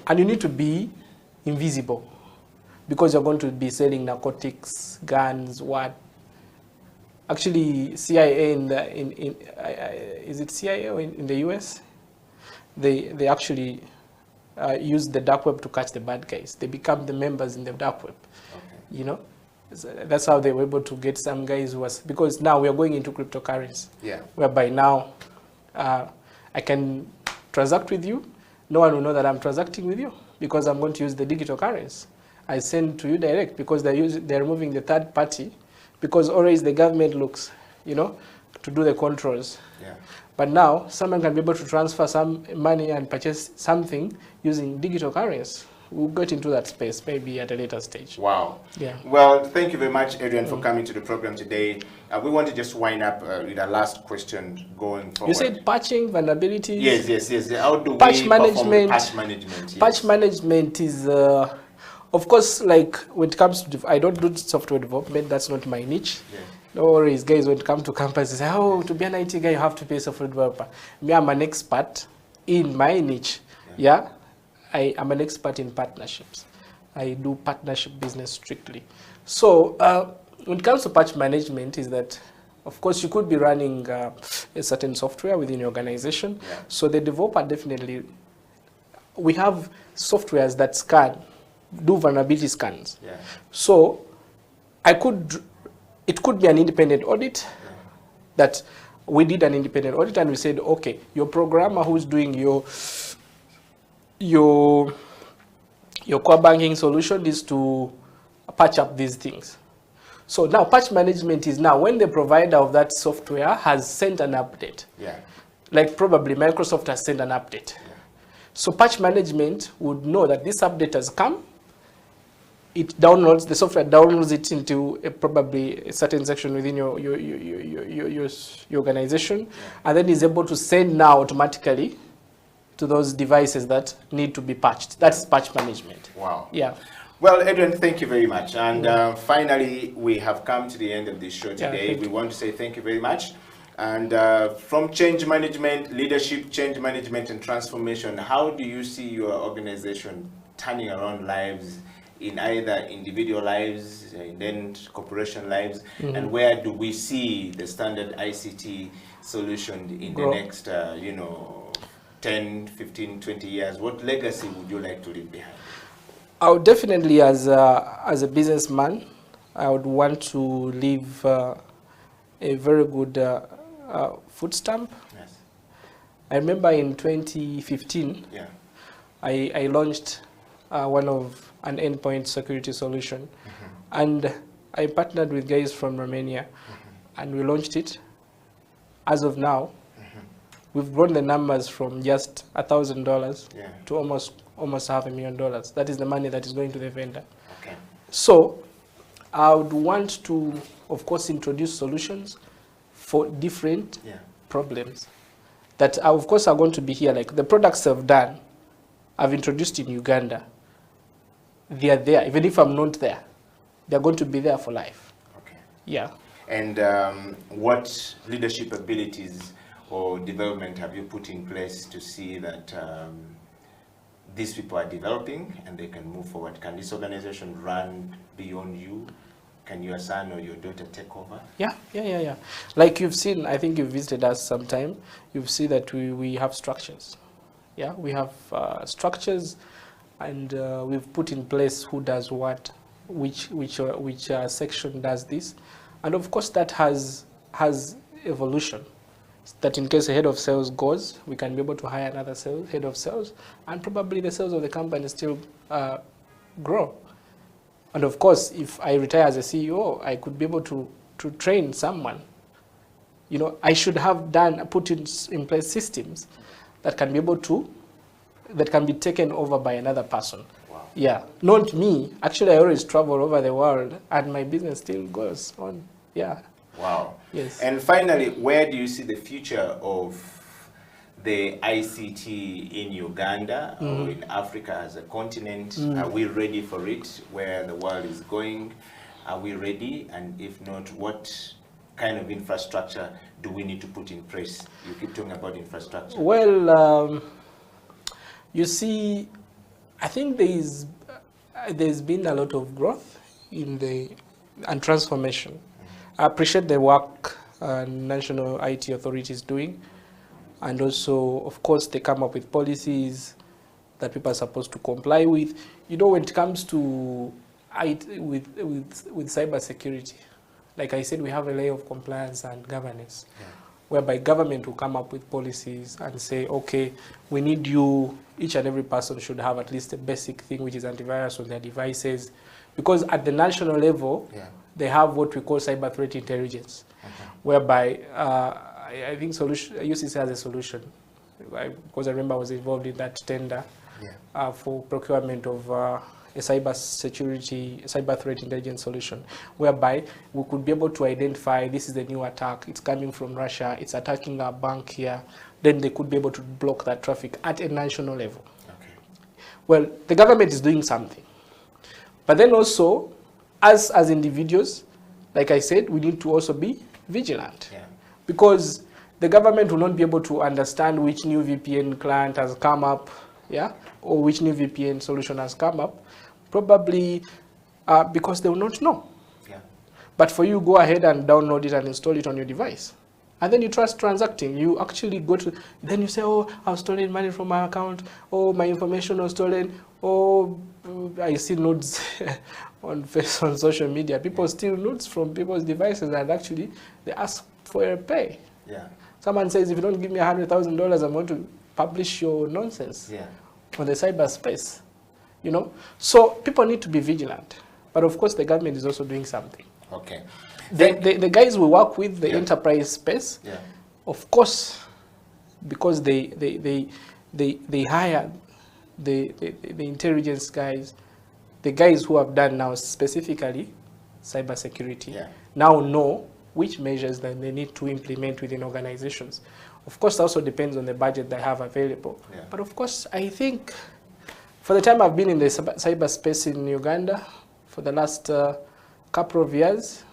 And you need to be invisible because you're going to be selling narcotics, guns, what? Actually, CIA is it CIA or in the US? They actually use the dark web to catch the bad guys. They become the members in the dark web. Okay. You know, so that's how they were able to get some guys who was, because now we are going into cryptocurrency. Yeah. Whereby now I can transact with you. No one will know that I'm transacting with you because I'm going to use the digital currency. I send to you direct because they're removing the third party, because always the government looks, you know, to do the controls. Yeah. But now someone can be able to transfer some money and purchase something using digital currency. We'll get into that space maybe at a later stage. Wow. Yeah. Well, thank you very much, Adrian, for coming to the program today. We want to just wind up with a last question going forward. You said patching, vulnerabilities. Yes. How do patch we management, perform patch management? Yes. Patch management is, of course, like when it comes to, I don't do software development. That's not my niche. Yeah. No worries, guys. When it comes to campus, they say, oh, to be an IT guy, you have to be a software developer. Me, I'm an expert in my niche. Yeah. I am an expert in partnerships. I do partnership business strictly. So when it comes to patch management is that, of course, you could be running a certain software within your organization. Yeah. So the developer definitely, we have softwares that scan, do vulnerability scans. Yeah. So it could be an independent audit that we did an independent audit and we said, okay, your programmer who's doing your core banking solution is to patch up these things. So now patch management is now when the provider of that software has sent an update. Yeah. Like probably Microsoft has sent an update. Yeah. So patch management would know that this update has come. It downloads, the software downloads it into probably a certain section within your organization, yeah. And then is able to send now automatically to those devices that need to be patched. That's patch management. Wow. Yeah. Well, Adrian, thank you very much. And finally, we have come to the end of this show today. We want to say thank you very much. And from change management, leadership, change management, and transformation, how do you see your organization turning around lives in either individual lives and then corporation lives? Mm-hmm. And where do we see the standard ICT solution in the next, 10, 15, 20 years? What legacy would you like to leave behind? I would definitely, as a businessman, I would want to leave a very good food stamp. Yes. I remember in 2015, yeah. I launched an endpoint security solution. Mm-hmm. And I partnered with guys from Romania, mm-hmm. and we launched it. As of now, we've grown the numbers from just $1,000 to almost $500,000. That is the money that is going to the vendor. Okay. So I would want to, of course, introduce solutions for different problems that, of course, are going to be here. Like the products I've done, I've introduced in Uganda. They are there. Even if I'm not there, they're going to be there for life. Okay. Yeah. And what leadership abilities or development have you put in place to see that these people are developing and they can move forward? Can this organization run beyond you? Can your son or your daughter take over? Yeah. Like you've seen, I think you've visited us sometime, you've seen that we have structures. Yeah, we have structures, and we've put in place who does what, which section does this. And of course that has evolution. That in case a head of sales goes, we can be able to hire another head of sales, and probably the sales of the company still grow. And of course, if I retire as a CEO, I could be able to train someone, you know, I should have put in place systems that can be able to, that can be taken over by another person. Wow. Yeah, not me. Actually, I always travel over the world, and my business still goes on. Yeah. Wow. Yes. And finally, where do you see the future of the ICT in Uganda or in Africa as a continent? Are we ready for it? Where the world is going? Are we ready? And if not, what kind of infrastructure do we need to put in place? You keep talking about infrastructure. Well, you see, I think there's been a lot of growth and transformation. I appreciate the work National IT Authority is doing, and also, of course, they come up with policies that people are supposed to comply with. You know, when it comes to with cyber security, like I said, we have a layer of compliance and governance, whereby government will come up with policies and say, okay, we need you, each and every person should have at least a basic thing, which is antivirus on their devices. Because at the national level, they have what we call cyber threat intelligence, whereby I think UCC has a solution. Because I remember I was involved in that tender for procurement of a cyber threat intelligence solution, whereby we could be able to identify this is the new attack, it's coming from Russia, it's attacking our bank here, then they could be able to block that traffic at a national level. Well, the government is doing something. But then also, as individuals, like I said, we need to also be vigilant. Because the government will not be able to understand which new VPN client has come up, or which new VPN solution has come up, probably because they will not know. But for you, go ahead and download it and install it on your device. And then you try transacting. You actually go to, then you say, oh, I've stolen money from my account. Oh, my information was stolen. Oh, I see nudes on social media. People steal nudes from people's devices, and actually they ask for a pay. Someone says, if you don't give me $100,000, I'm going to publish your nonsense on the cyberspace. You know, so people need to be vigilant. But of course, the government is also doing something. Okay. The guys we work with, the enterprise space, of course, because they hire the intelligence guys, the guys who have done now specifically cybersecurity, now know which measures that they need to implement within organizations. Of course, it also depends on the budget they have available. But of course, I think for the time I've been in the cyberspace in Uganda for the last couple of years,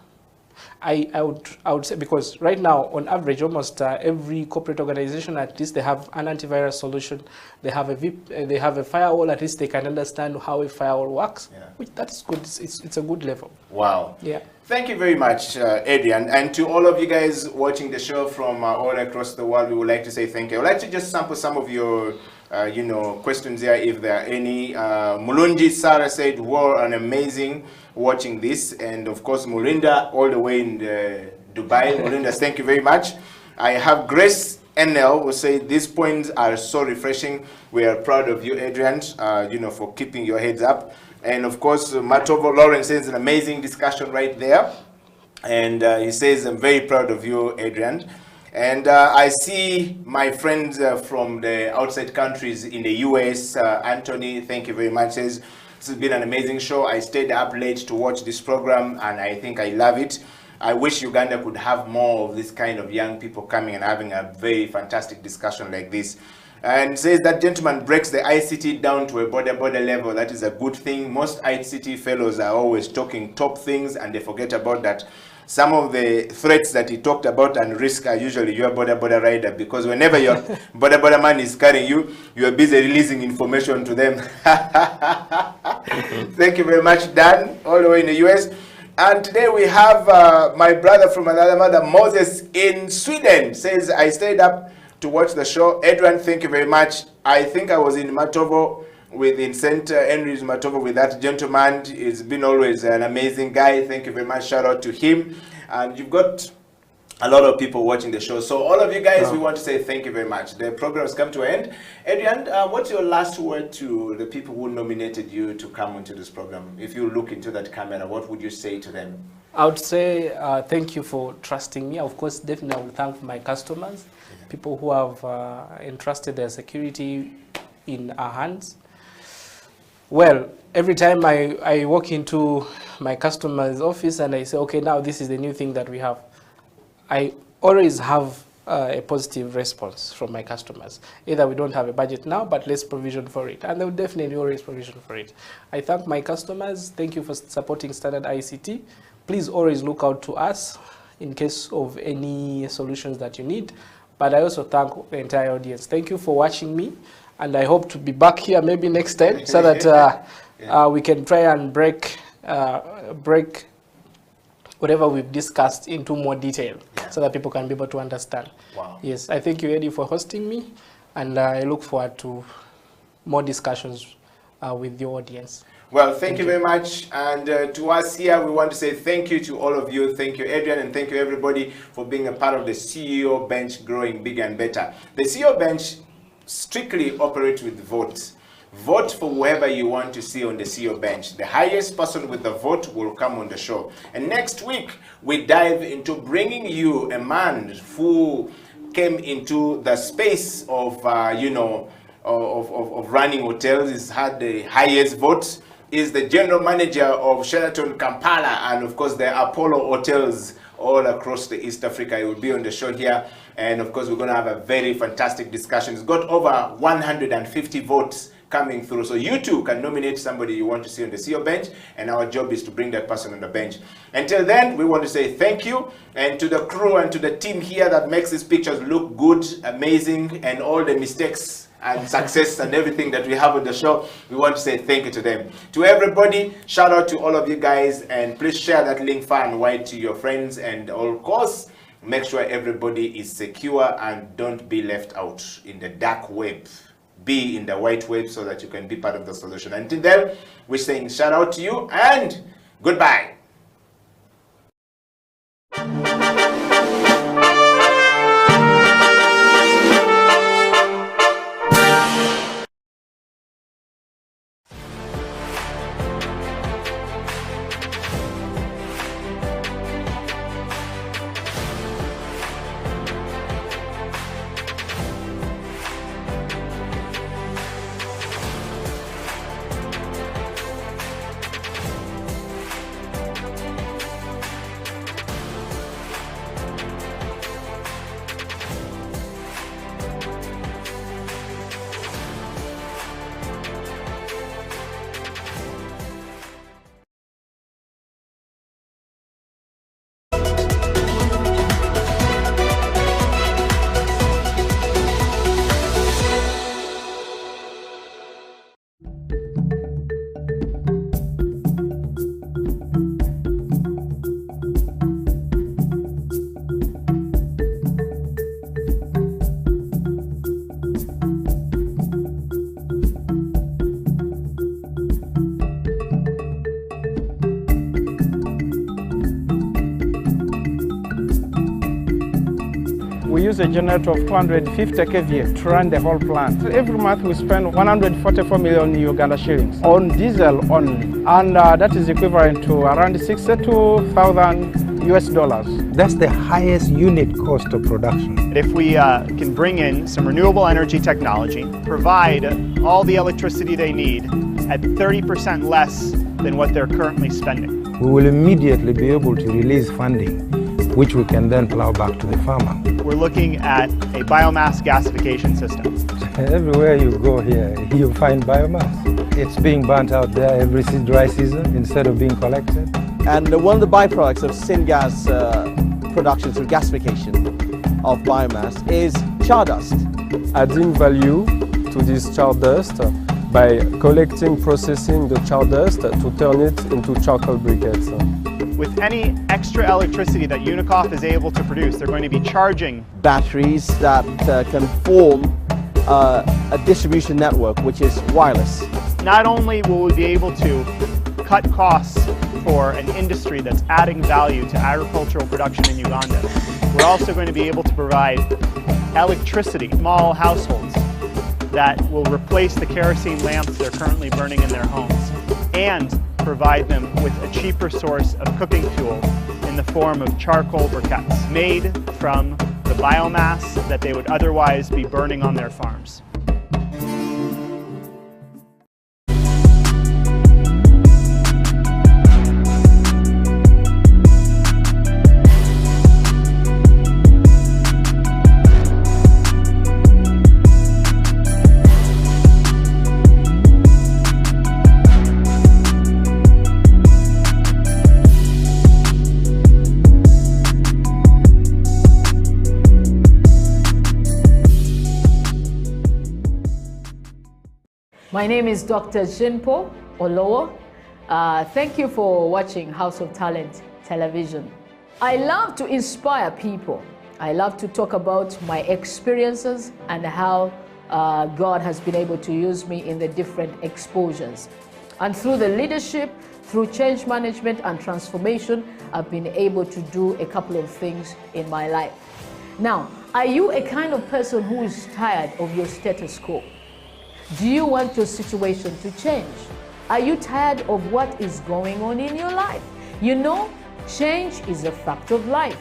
I would say, because right now, on average, almost every corporate organization, at least they have an antivirus solution. They have a firewall. At least they can understand how a firewall works. Which that's good. It's a good level. Wow. Yeah. Thank you very much, Adrian. And to all of you guys watching the show from all across the world, we would like to say thank you. I would like to just sample some of your questions here, if there are any. Mulunji Sarah said, "Wow, an amazing watching this." And of course, Mulinda, all the way in Dubai. Mulinda, thank you very much. I have Grace NL who say, "These points are so refreshing. We are proud of you, Adrian, for keeping your heads up." And of course, Matovo Lawrence says, "An amazing discussion right there." And he says, "I'm very proud of you, Adrian." And I see my friends from the outside countries in the US, Anthony, thank you very much, says, "This has been an amazing show. I stayed up late to watch this program, and I think I love it. I wish Uganda could have more of this kind of young people coming and having a very fantastic discussion like this." And says that gentleman breaks the ICT down to a border level. That is a good thing. Most ICT fellows are always talking top things, and they forget about that. Some of the threats that he talked about and risk are usually your border rider, because whenever your border man is carrying you, you are busy releasing information to them. Thank you very much, Dan, all the way in the US. And today we have my brother from another mother, Moses in Sweden, says, "I stayed up to watch the show." Adrian, thank you very much. I think I was in Matovo in St. Henry's Matovo with that gentleman. He's been always an amazing guy. Thank you very much. Shout out to him. And you've got a lot of people watching the show. So all of you guys, we want to say thank you very much. The program has come to an end. Adrian, what's your last word to the people who nominated you to come into this program? If you look into that camera, what would you say to them? I would say thank you for trusting me. Of course, definitely I will thank my customers, people who have entrusted their security in our hands. Well, every time I walk into my customer's office and I say, okay, now this is the new thing that we have, I always have a positive response from my customers. Either we don't have a budget now, but let's provision for it. And they will definitely always provision for it. I thank my customers. Thank you for supporting Standard ICT. Please always look out to us in case of any solutions that you need. But I also thank the entire audience. Thank you for watching me. And I hope to be back here maybe next time so that we can try and break whatever we've discussed into more detail so that people can be able to understand. Wow. Yes, I thank you, Eddie, for hosting me. And I look forward to more discussions with your audience. Well, thank you very much. And to us here, we want to say thank you to all of you. Thank you, Adrian, and thank you, everybody, for being a part of the CEO Bench Growing Bigger and Better. The CEO Bench strictly operates with votes. Vote for whoever you want to see on the CEO Bench. The highest person with the vote will come on the show. And next week, we dive into bringing you a man who came into the space of, of running hotels. He's had the highest votes. Is the general manager of Sheraton Kampala and of course the Apollo hotels all across the East Africa. He will be on the show here, and of course we're going to have a very fantastic discussion. It's got over 150 votes coming through, so you too can nominate somebody you want to see on the CEO Bench, and our job is to bring that person on the bench. Until then, we want to say thank you, and to the crew and to the team here that makes these pictures look good, amazing, and all the mistakes and success and everything that we have on the show, we want to say thank you to them. To everybody, shout out to all of you guys, and please share that link far and wide to your friends, and of course, make sure everybody is secure and don't be left out in the dark web. Be in the white web so that you can be part of the solution. Until then, we're saying shout out to you and goodbye. We use a generator of 250 kVA to run the whole plant. Every month we spend 144 million Uganda shillings on diesel only, and that is equivalent to around $62,000 US. That's the highest unit cost of production. If we can bring in some renewable energy technology, provide all the electricity they need at 30% less than what they're currently spending, we will immediately be able to release funding, which we can then plow back to the farmer. We're looking at a biomass gasification system. Everywhere you go here, you find biomass. It's being burnt out there every dry season instead of being collected. And one of the byproducts of syngas production through gasification of biomass is char dust. Adding value to this char dust by collecting, processing the char dust to turn it into charcoal briquettes. With any extra electricity that Unicef is able to produce, they're going to be charging batteries that can form a distribution network which is wireless. Not only will we be able to cut costs for an industry that's adding value to agricultural production in Uganda, we're also going to be able to provide electricity to small households that will replace the kerosene lamps they're currently burning in their homes. And provide them with a cheaper source of cooking fuel in the form of charcoal briquettes made from the biomass that they would otherwise be burning on their farms. My name is Dr. Jinpo Olowo. Thank you for watching House of Talent Television. I love to inspire people. I love to talk about my experiences and how God has been able to use me in the different exposures. And through the leadership, through change management and transformation, I've been able to do a couple of things in my life. Now, are you a kind of person who is tired of your status quo? Do you want your situation to change? Are you tired of what is going on in your life? You know, change is a fact of life.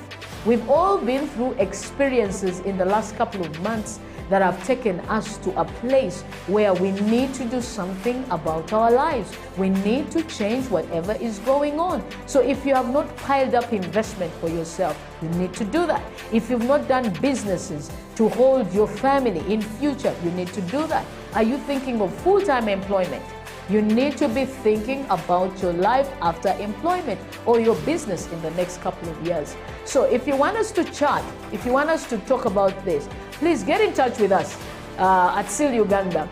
We've all been through experiences in the last couple of months that have taken us to a place where we need to do something about our lives. We need to change whatever is going on. So if you have not piled up investment for yourself, you need to do that. If you've not done businesses to hold your family in future, you need to do that. Are you thinking of full-time employment? You need to be thinking about your life after employment or your business in the next couple of years. So if you want us to chat, if you want us to talk about this, please get in touch with us at SIL Uganda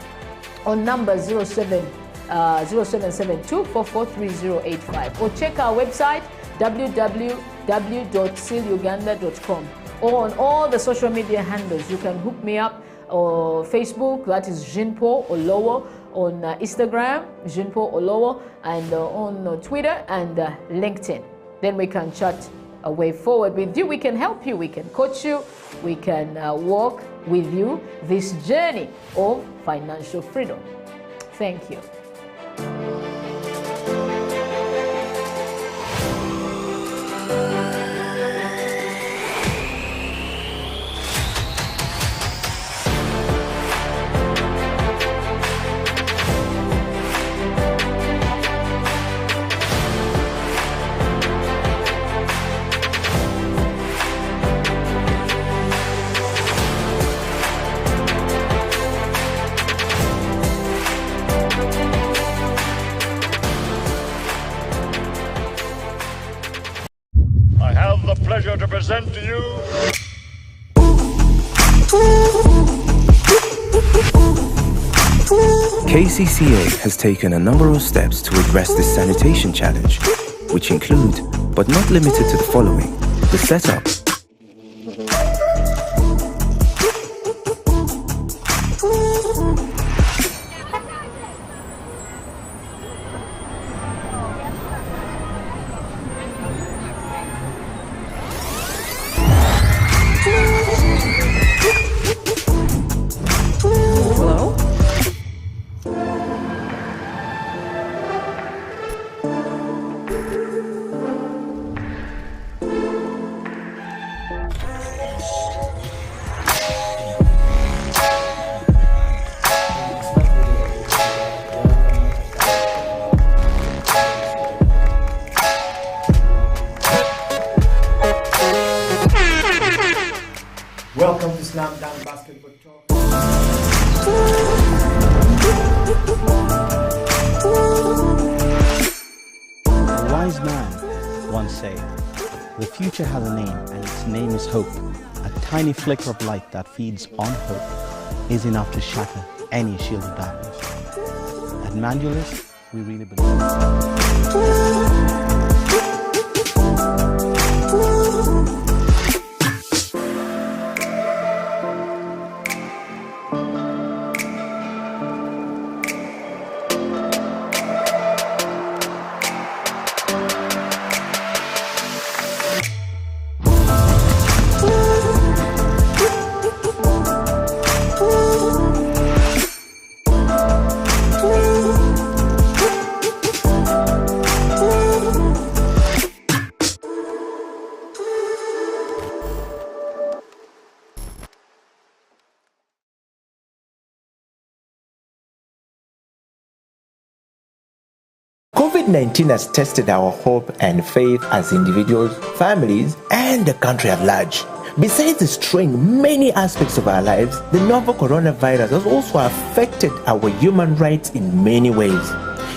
on number 0772443085 or check our website www.siluganda.com, or on all the social media handles. You can hook me up or Facebook, that is Jinpo Olowo, on Instagram, Jinpo Olowo, and on Twitter and LinkedIn. Then we can chat a way forward with you. We can help you, we can coach you, we can walk with you this journey of financial freedom. Thank you. I have the pleasure to present to you KCCA has taken a number of steps to address this sanitation challenge, which include, but not limited to the following: the setup, Welcome to Slam Dunk Basketball Talk. A wise man once said, "The future has a name and its name is hope. A tiny flicker of light that feeds on hope is enough to shatter any shield of darkness." At Mandulus, we really believe. COVID-19 has tested our hope and faith as individuals, families, and the country at large. Besides destroying many aspects of our lives, the novel coronavirus has also affected our human rights in many ways.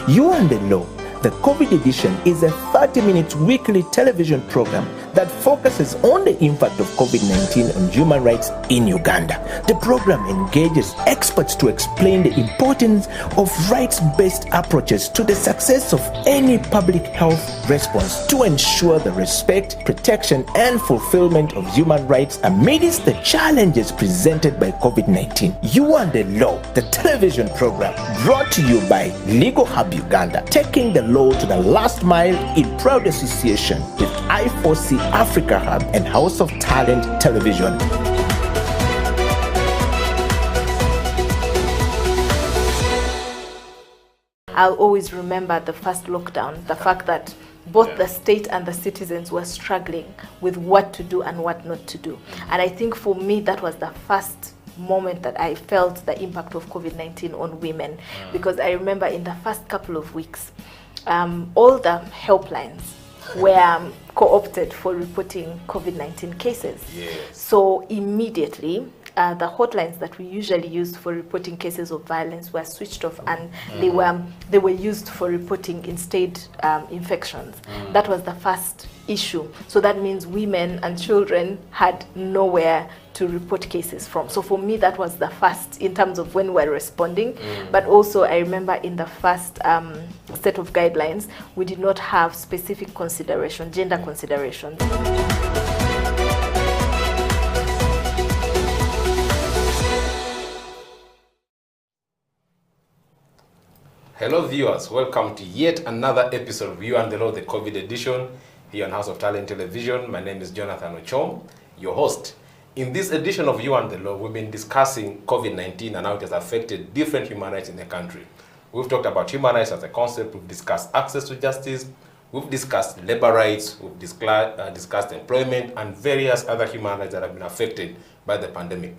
You and the Law, the COVID edition, is a 30-minute weekly television program that focuses on the impact of COVID-19 on human rights in Uganda. The program engages experts to explain the importance of rights-based approaches to the success of any public health response to ensure the respect, protection, and fulfillment of human rights amidst the challenges presented by COVID-19. You and the Law, the television program, brought to you by Legal Hub Uganda, taking the law to the last mile in proud association with I4C Africa Hub and House of Talent Television. I'll always remember the first lockdown, the fact that both the state and the citizens were struggling with what to do and what not to do. And I think for me, that was the first moment that I felt the impact of COVID-19 on women, because I remember in the first couple of weeks, all the helplines were co-opted for reporting COVID-19 cases. Yes. So immediately, the hotlines that we usually used for reporting cases of violence were switched off, and they were used for reporting instead infections. That was the first issue. So that means women and children had nowhere to report cases from. So for me, that was the first in terms of when we're responding. But also I remember in the first set of guidelines, we did not have specific consideration, gender considerations. Hello viewers, welcome to yet another episode of You and the Law, the COVID edition, here on House of Talent Television. My name is Jonathan Ochom, your host. In this edition of You and the Law, we've been discussing COVID-19 and how it has affected different human rights in the country. We've talked about human rights as a concept, we've discussed access to justice, we've discussed labor rights, we've discussed employment, and various other human rights that have been affected by the pandemic.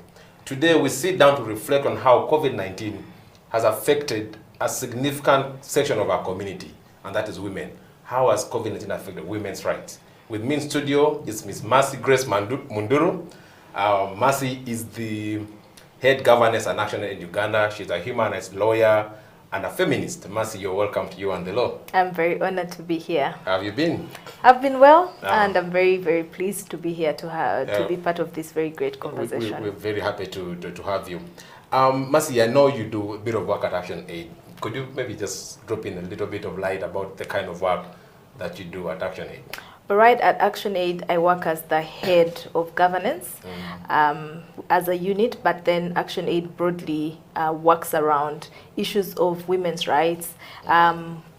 Today, we sit down to reflect on how COVID-19 has affected a significant section of our community, and that is women. How has COVID-19 affected women's rights? With me in studio is Ms. Mercy Grace Munduru. Mercy is the head governance and action in Uganda. She's a human rights lawyer and a feminist. Mercy, you're welcome to You and the Law. I'm very honored to be here. How have you been? I've been well, and I'm very, very pleased to be here to be part of this very great conversation. We're very happy to have you. Mercy, I know you do a bit of work at Action Aid. Could you maybe just drop in a little bit of light about the kind of work that you do at Action Aid? Right, at Action Aid, I work as the head of governance as a unit, but then Action Aid broadly works around issues of women's rights,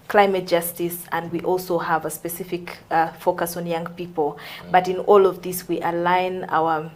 climate justice, and we also have a specific focus on young people. But in all of this, we align our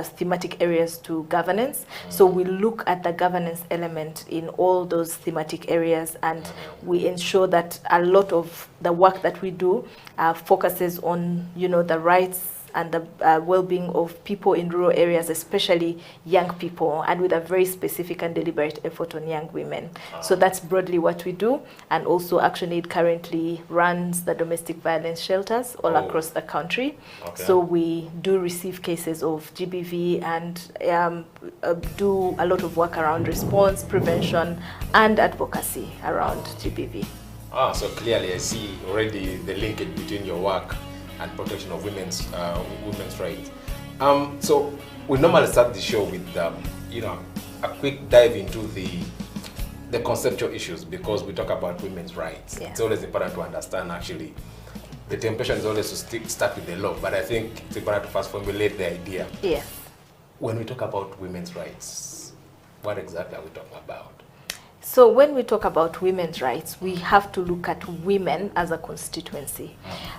thematic areas to governance. So we look at the governance element in all those thematic areas, and we ensure that a lot of the work that we do focuses on, the rights and the well-being of people in rural areas, especially young people, and with a very specific and deliberate effort on young women. So that's broadly what we do. And also Action Aid currently runs the domestic violence shelters all across the country. Okay. So we do receive cases of GBV and do a lot of work around response, prevention, and advocacy around GBV. So clearly I see already the linkage between your work and protection of women's rights. So we normally start the show with a quick dive into the conceptual issues, because we talk about women's rights. Yeah. It's always important to understand, actually. The temptation is always to start with the law, but I think it's important to first formulate the idea. Yeah. When we talk about women's rights, what exactly are we talking about? So when we talk about women's rights, we have to look at women as a constituency.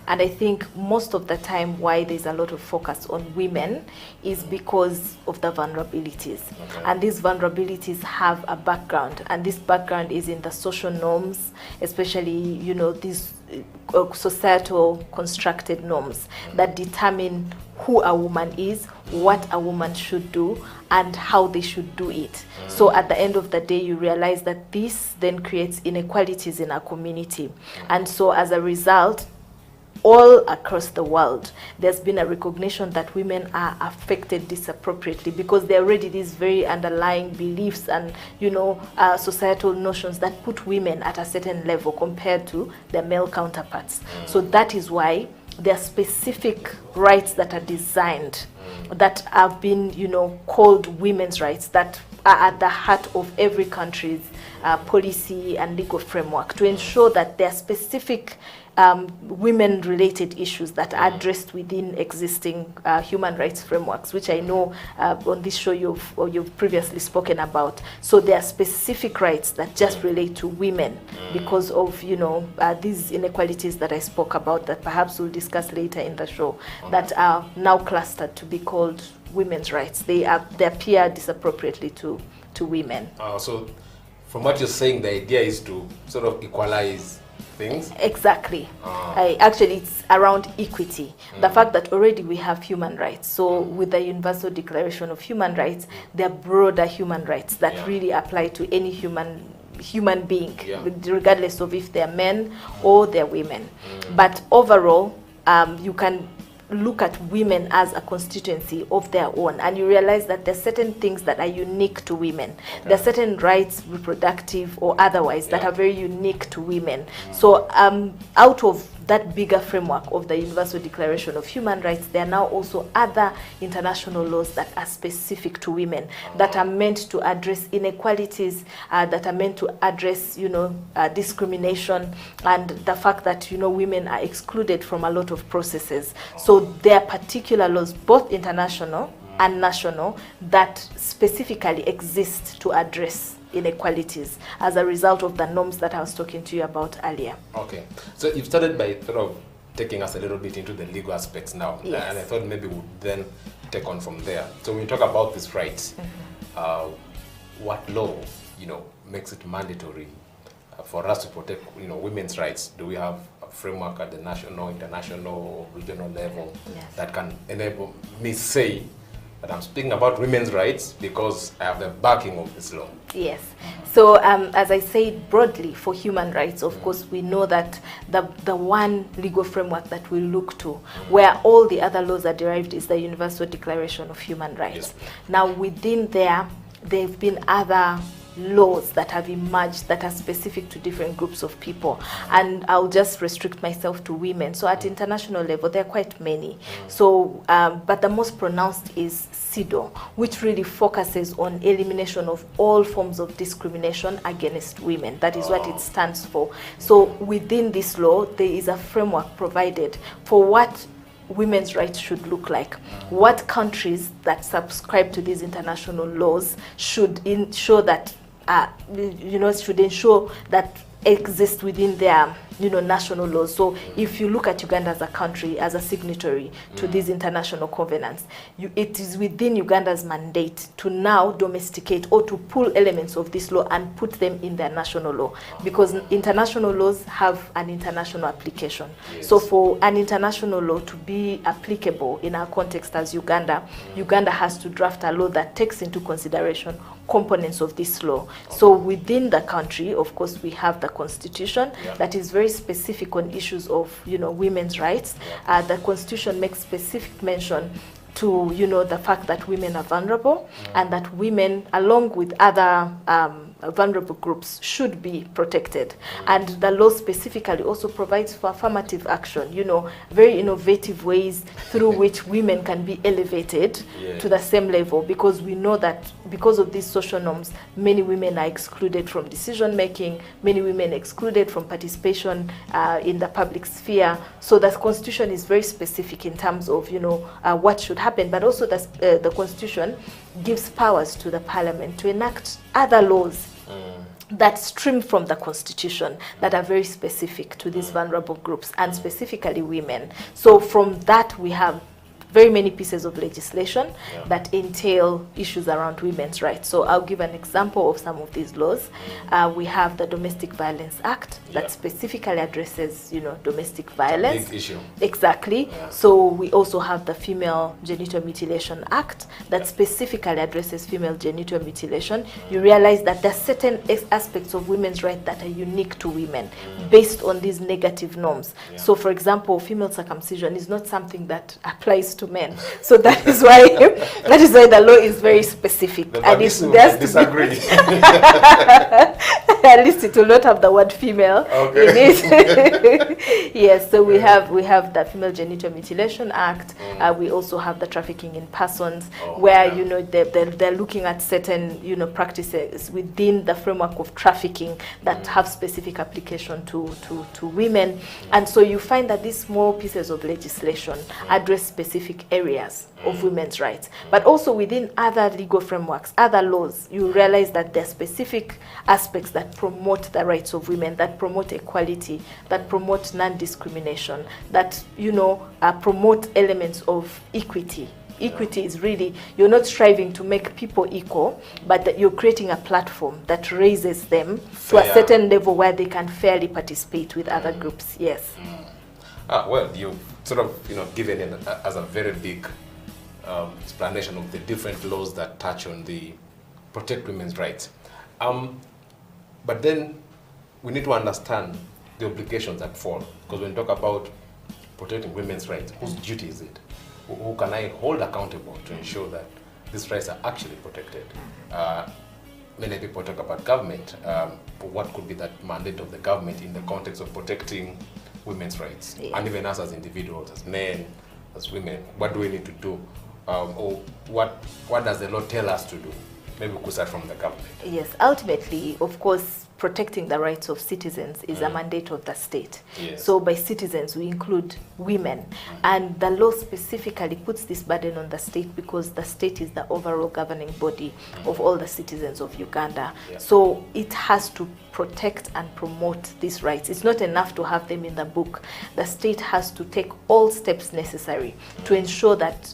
And I think most of the time why there's a lot of focus on women is because of the vulnerabilities. Okay. And these vulnerabilities have a background, and this background is in the social norms, especially, these societal constructed norms that determine who a woman is, what a woman should do, and how they should do it. So at the end of the day, you realize that this then creates inequalities in our community. And so as a result, all across the world, there's been a recognition that women are affected disappropriately because there are already these very underlying beliefs and, societal notions that put women at a certain level compared to their male counterparts. So that is why there are specific rights that are designed, that have been, called women's rights, that are at the heart of every country's policy and legal framework to ensure that there are specific women-related issues that are addressed within existing human rights frameworks, which I know on this show you've previously spoken about. So there are specific rights that just relate to women because of these inequalities that I spoke about that perhaps we'll discuss later in the show that are now clustered to be called women's rights. They appear disappropriately to women. So from what you're saying, the idea is to sort of equalize things? Exactly. Actually, it's around equity. The fact that already we have human rights. So with the Universal Declaration of Human Rights, there are broader human rights that really apply to any human being, regardless of if they're men or they're women. But overall, you can look at women as a constituency of their own, and you realize that there are certain things that are unique to women. There are certain rights, reproductive or otherwise, that are very unique to women. So out of that bigger framework of the Universal Declaration of Human Rights, there are now also other international laws that are specific to women, that are meant to address inequalities, that are meant to address, discrimination, and the fact that, women are excluded from a lot of processes. So there are particular laws, both international and national, that specifically exist to address inequalities as a result of the norms that I was talking to you about earlier. Okay, so you've started by sort of taking us a little bit into the legal aspects now, Yes. and I thought maybe we'd then take on from there. So when you talk about these rights, what law, makes it mandatory for us to protect, women's rights? Do we have a framework at the national, international, regional level that can enable me say that I'm speaking about women's rights because I have the backing of this law? Yes. So as I said broadly, for human rights, of course, we know that the one legal framework that we look to, where all the other laws are derived, is the Universal Declaration of Human Rights. Now, within there have been other laws that have emerged that are specific to different groups of people, and I'll just restrict myself to women. So at international level, there are quite many. So but the most pronounced is CEDAW, which really focuses on elimination of all forms of discrimination against women. That is what it stands for. So within this law, there is a framework provided for what women's rights should look like. What countries that subscribe to these international laws should ensure that exist within their national laws. So if you look at Uganda as a country, as a signatory to these international covenants, it is within Uganda's mandate to now domesticate or to pull elements of this law and put them in their national law, because international laws have an international application. So for an international law to be applicable in our context as Uganda has to draft a law that takes into consideration components of this law. So within the country, of course, we have the constitution that is very specific on issues of women's rights. The constitution makes specific mention to the fact that women are vulnerable, and that women, along with other vulnerable groups, should be protected. And the law specifically also provides for affirmative action, very innovative ways through which women can be elevated to the same level, because we know that because of these social norms, many women are excluded from decision making, many women excluded from participation in the public sphere. So the constitution is very specific in terms of what should happen, but also the constitution gives powers to the parliament to enact other laws that stream from the constitution that are very specific to these vulnerable groups, and specifically women. So from that we have very many pieces of legislation that entail issues around women's rights. So I'll give an example of some of these laws. We have the Domestic Violence Act that specifically addresses, domestic violence. Big issue. Exactly. So we also have the Female Genital Mutilation Act that specifically addresses female genital mutilation. You realize that there are certain aspects of women's rights that are unique to women based on these negative norms. So for example, female circumcision is not something that applies to men. So that is why the law is very specific. The and disagree. At least it will not have the word female in it. Yes, so we have the Female Genital Mutilation Act. We also have the Trafficking in Persons, where they're looking at certain practices within the framework of trafficking that have specific application to women. And so you find that these small pieces of legislation address specific areas of women's rights. But also within other legal frameworks, other laws, you realize that there are specific aspects that promote the rights of women, that promote equality, that promote non-discrimination, that promote elements of equity. Equity is really, you're not striving to make people equal, but that you're creating a platform that raises them to a certain level where they can fairly participate with other groups. Yes. Well, you've sort of given it as a very big explanation of the different laws that touch on the protect women's rights. But then we need to understand the obligations that fall, because when we talk about protecting women's rights, whose duty is it? Who can I hold accountable to ensure that these rights are actually protected? Many people talk about government, but what could be that mandate of the government in the context of protecting women's rights? And even us as individuals, as men, as women, what do we need to do? Or what does the law tell us to do? Maybe we could start from the government. Yes, ultimately, of course, protecting the rights of citizens is a mandate of the state. Yes. So by citizens, we include women. And the law specifically puts this burden on the state because the state is the overall governing body of all the citizens of Uganda. So it has to protect and promote these rights. It's not enough to have them in the book. The state has to take all steps necessary to ensure that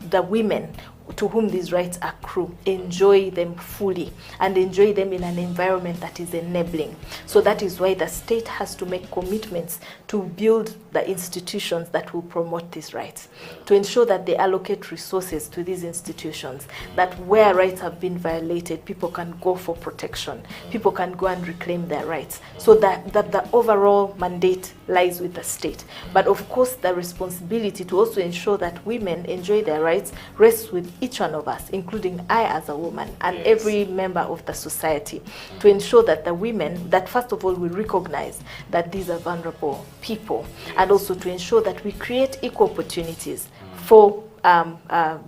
the women to whom these rights accrue enjoy them fully and enjoy them in an environment that is enabling. So that is why the state has to make commitments to build the institutions that will promote these rights, to ensure that they allocate resources to these institutions, that where rights have been violated, people can go for protection, people can go and reclaim their rights, so that the overall mandate lies with the state. But of course, the responsibility to also ensure that women enjoy their rights rests with each one of us, including I as a woman and every member of the society, to ensure that the women, that first of all we recognize that these are vulnerable people, and also to ensure that we create equal opportunities for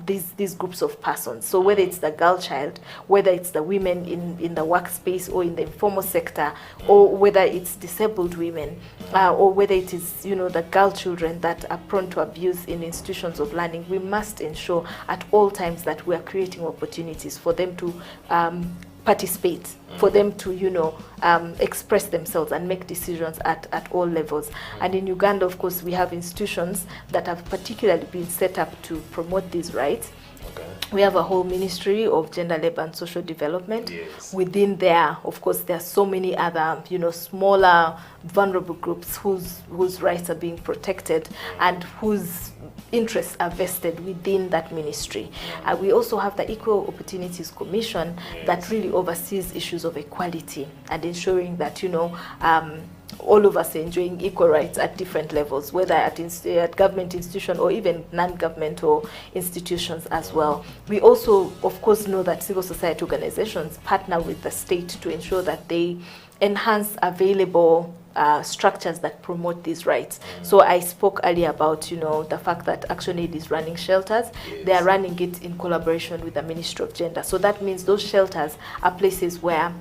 these groups of persons. So whether it's the girl child, whether it's the women in the workspace or in the informal sector, or whether it's disabled women, or whether it is the girl children that are prone to abuse in institutions of learning, we must ensure at all times that we are creating opportunities for them to participate, for them to express themselves and make decisions at all levels. And in Uganda, of course, we have institutions that have particularly been set up to promote these rights. We have a whole Ministry of Gender, Labour and Social Development. Within there, of course, there are so many other, smaller, vulnerable groups whose rights are being protected and whose interests are vested within that ministry. We also have the Equal Opportunities Commission that really oversees issues of equality and ensuring that, all of us are enjoying equal rights at different levels, whether at government institutions or even non-governmental institutions as well. We also, of course, know that civil society organizations partner with the state to ensure that they enhance available structures that promote these rights. So I spoke earlier about, the fact that ActionAid is running shelters. They are running it in collaboration with the Ministry of Gender. So that means those shelters are places where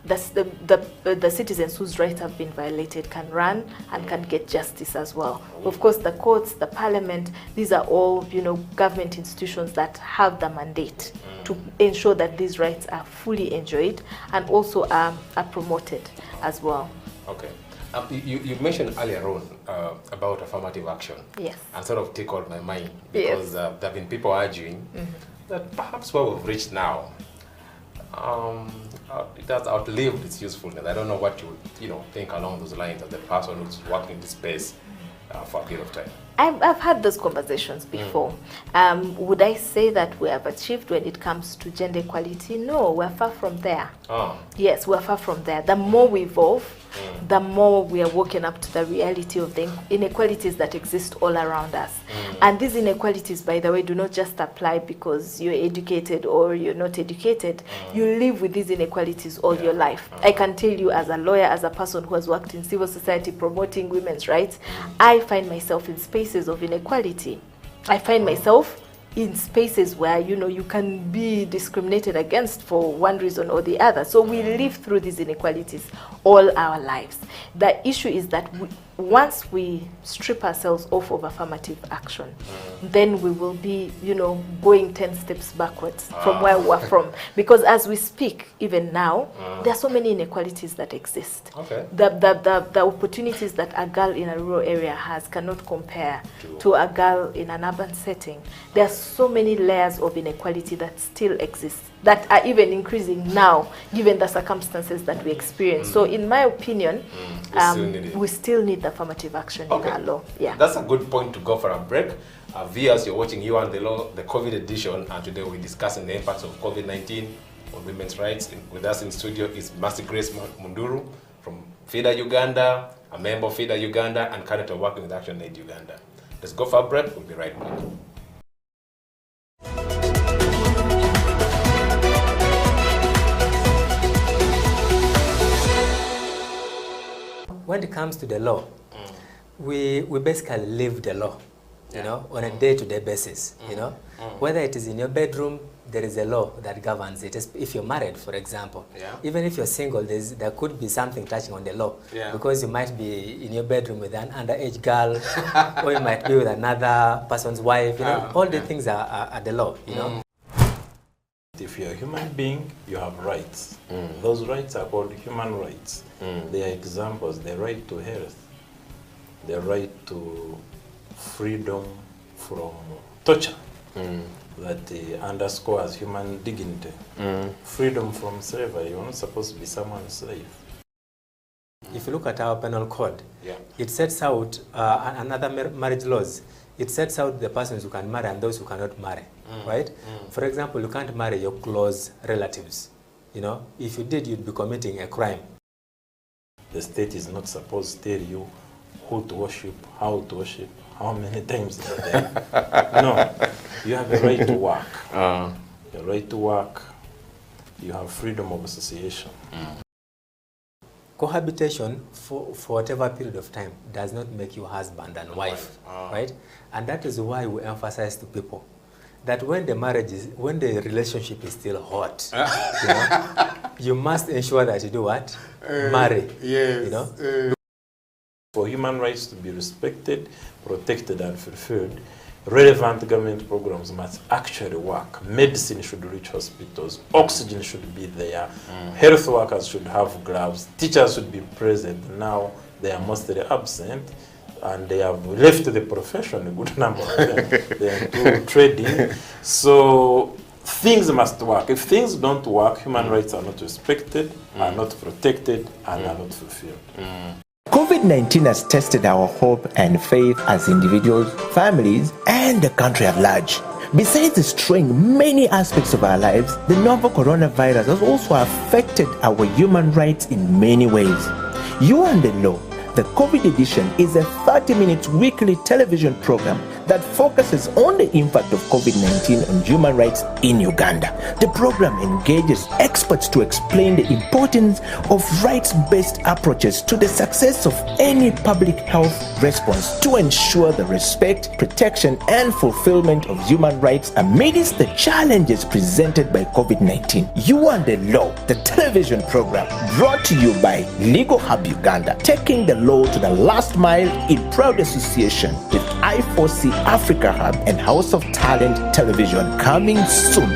the citizens whose rights have been violated can run and can get justice as well. Of course, the courts, the parliament, these are all, government institutions that have the mandate to ensure that these rights are fully enjoyed and also are promoted as well. Okay. You mentioned earlier on about affirmative action. Yes. And sort of tickled my mind because there have been people arguing that perhaps where we've reached now, it has outlived its usefulness. I don't know what you think along those lines as the person who's working in this space for a period of time. I've had those conversations before. Would I say that we have achieved when it comes to gender equality? No, we're far from there. Oh. Yes, we're far from there. The more we evolve, the more we are waking up to the reality of the inequalities that exist all around us. And these inequalities, by the way, do not just apply because you're educated or you're not educated. You live with these inequalities all your life. I can tell you as a lawyer, as a person who has worked in civil society promoting women's rights, I find myself in spaces of inequality. I find myself in spaces where, you can be discriminated against for one reason or the other. So we live through these inequalities all our lives. The issue is that once we strip ourselves off of affirmative action, then we will be, going 10 steps backwards from where we are from. Because as we speak, even now, there are so many inequalities that exist. Okay. The opportunities that a girl in a rural area has cannot compare to a girl in an urban setting. There are so many layers of inequality that still exist, that are even increasing now, given the circumstances that we experience. So in my opinion, we still need the affirmative action in our law. Yeah. That's a good point to go for a break. Viewers, you're watching You and the Law, the COVID edition, and today we're discussing the impacts of COVID-19 on women's rights. With us in studio is Mercy Grace Munduru from FIDA Uganda, a member of FIDA Uganda, and currently working with Action Aid Uganda. Let's go for a break. We'll be right back. When it comes to the law, we basically live the law, on a day-to-day basis, Whether it is in your bedroom, there is a law that governs it. If you're married, for example, even if you're single, there could be something touching on the law, because you might be in your bedroom with an underage girl, or you might be with another person's wife, all the things are the law, If you're a human being, you have rights. Those rights are called human rights. They are examples: the right to health, the right to freedom from torture, that underscores human dignity, freedom from slavery. You're not supposed to be someone's slave. If you look at our penal code, it sets out another marriage laws. It sets out the persons who can marry and those who cannot marry, right? For example, you can't marry your close relatives. If you did, you'd be committing a crime. The state is not supposed to tell you who to worship, how to worship, how many times a day. No, you have a right to work. A right to work. You have freedom of association. Cohabitation for whatever period of time does not make you husband and wife, right? And that is why we emphasize to people that when the relationship is still hot, you must ensure that you do what? Marry. Yes. For human rights to be respected, protected, and fulfilled, relevant government programs must actually work. Medicine should reach hospitals, oxygen should be there, health workers should have gloves, teachers should be present. Now they are mostly absent, and they have left the profession, a good number of them. They are into trading. So things must work. If things don't work, human rights are not respected, are not protected, and are not fulfilled. COVID-19 has tested our hope and faith as individuals, families, and the country at large. Besides destroying many aspects of our lives, the novel coronavirus has also affected our human rights in many ways. You and the Law, the COVID edition, is a 30-minute weekly television program that focuses on the impact of COVID-19 on human rights in Uganda. The program engages experts to explain the importance of rights-based approaches to the success of any public health response to ensure the respect, protection, and fulfillment of human rights amidst the challenges presented by COVID-19. You and the Law, the television program, brought to you by Legal Hub Uganda, taking the law to the last mile in proud association with I4C Africa Hub and House of Talent Television, coming soon.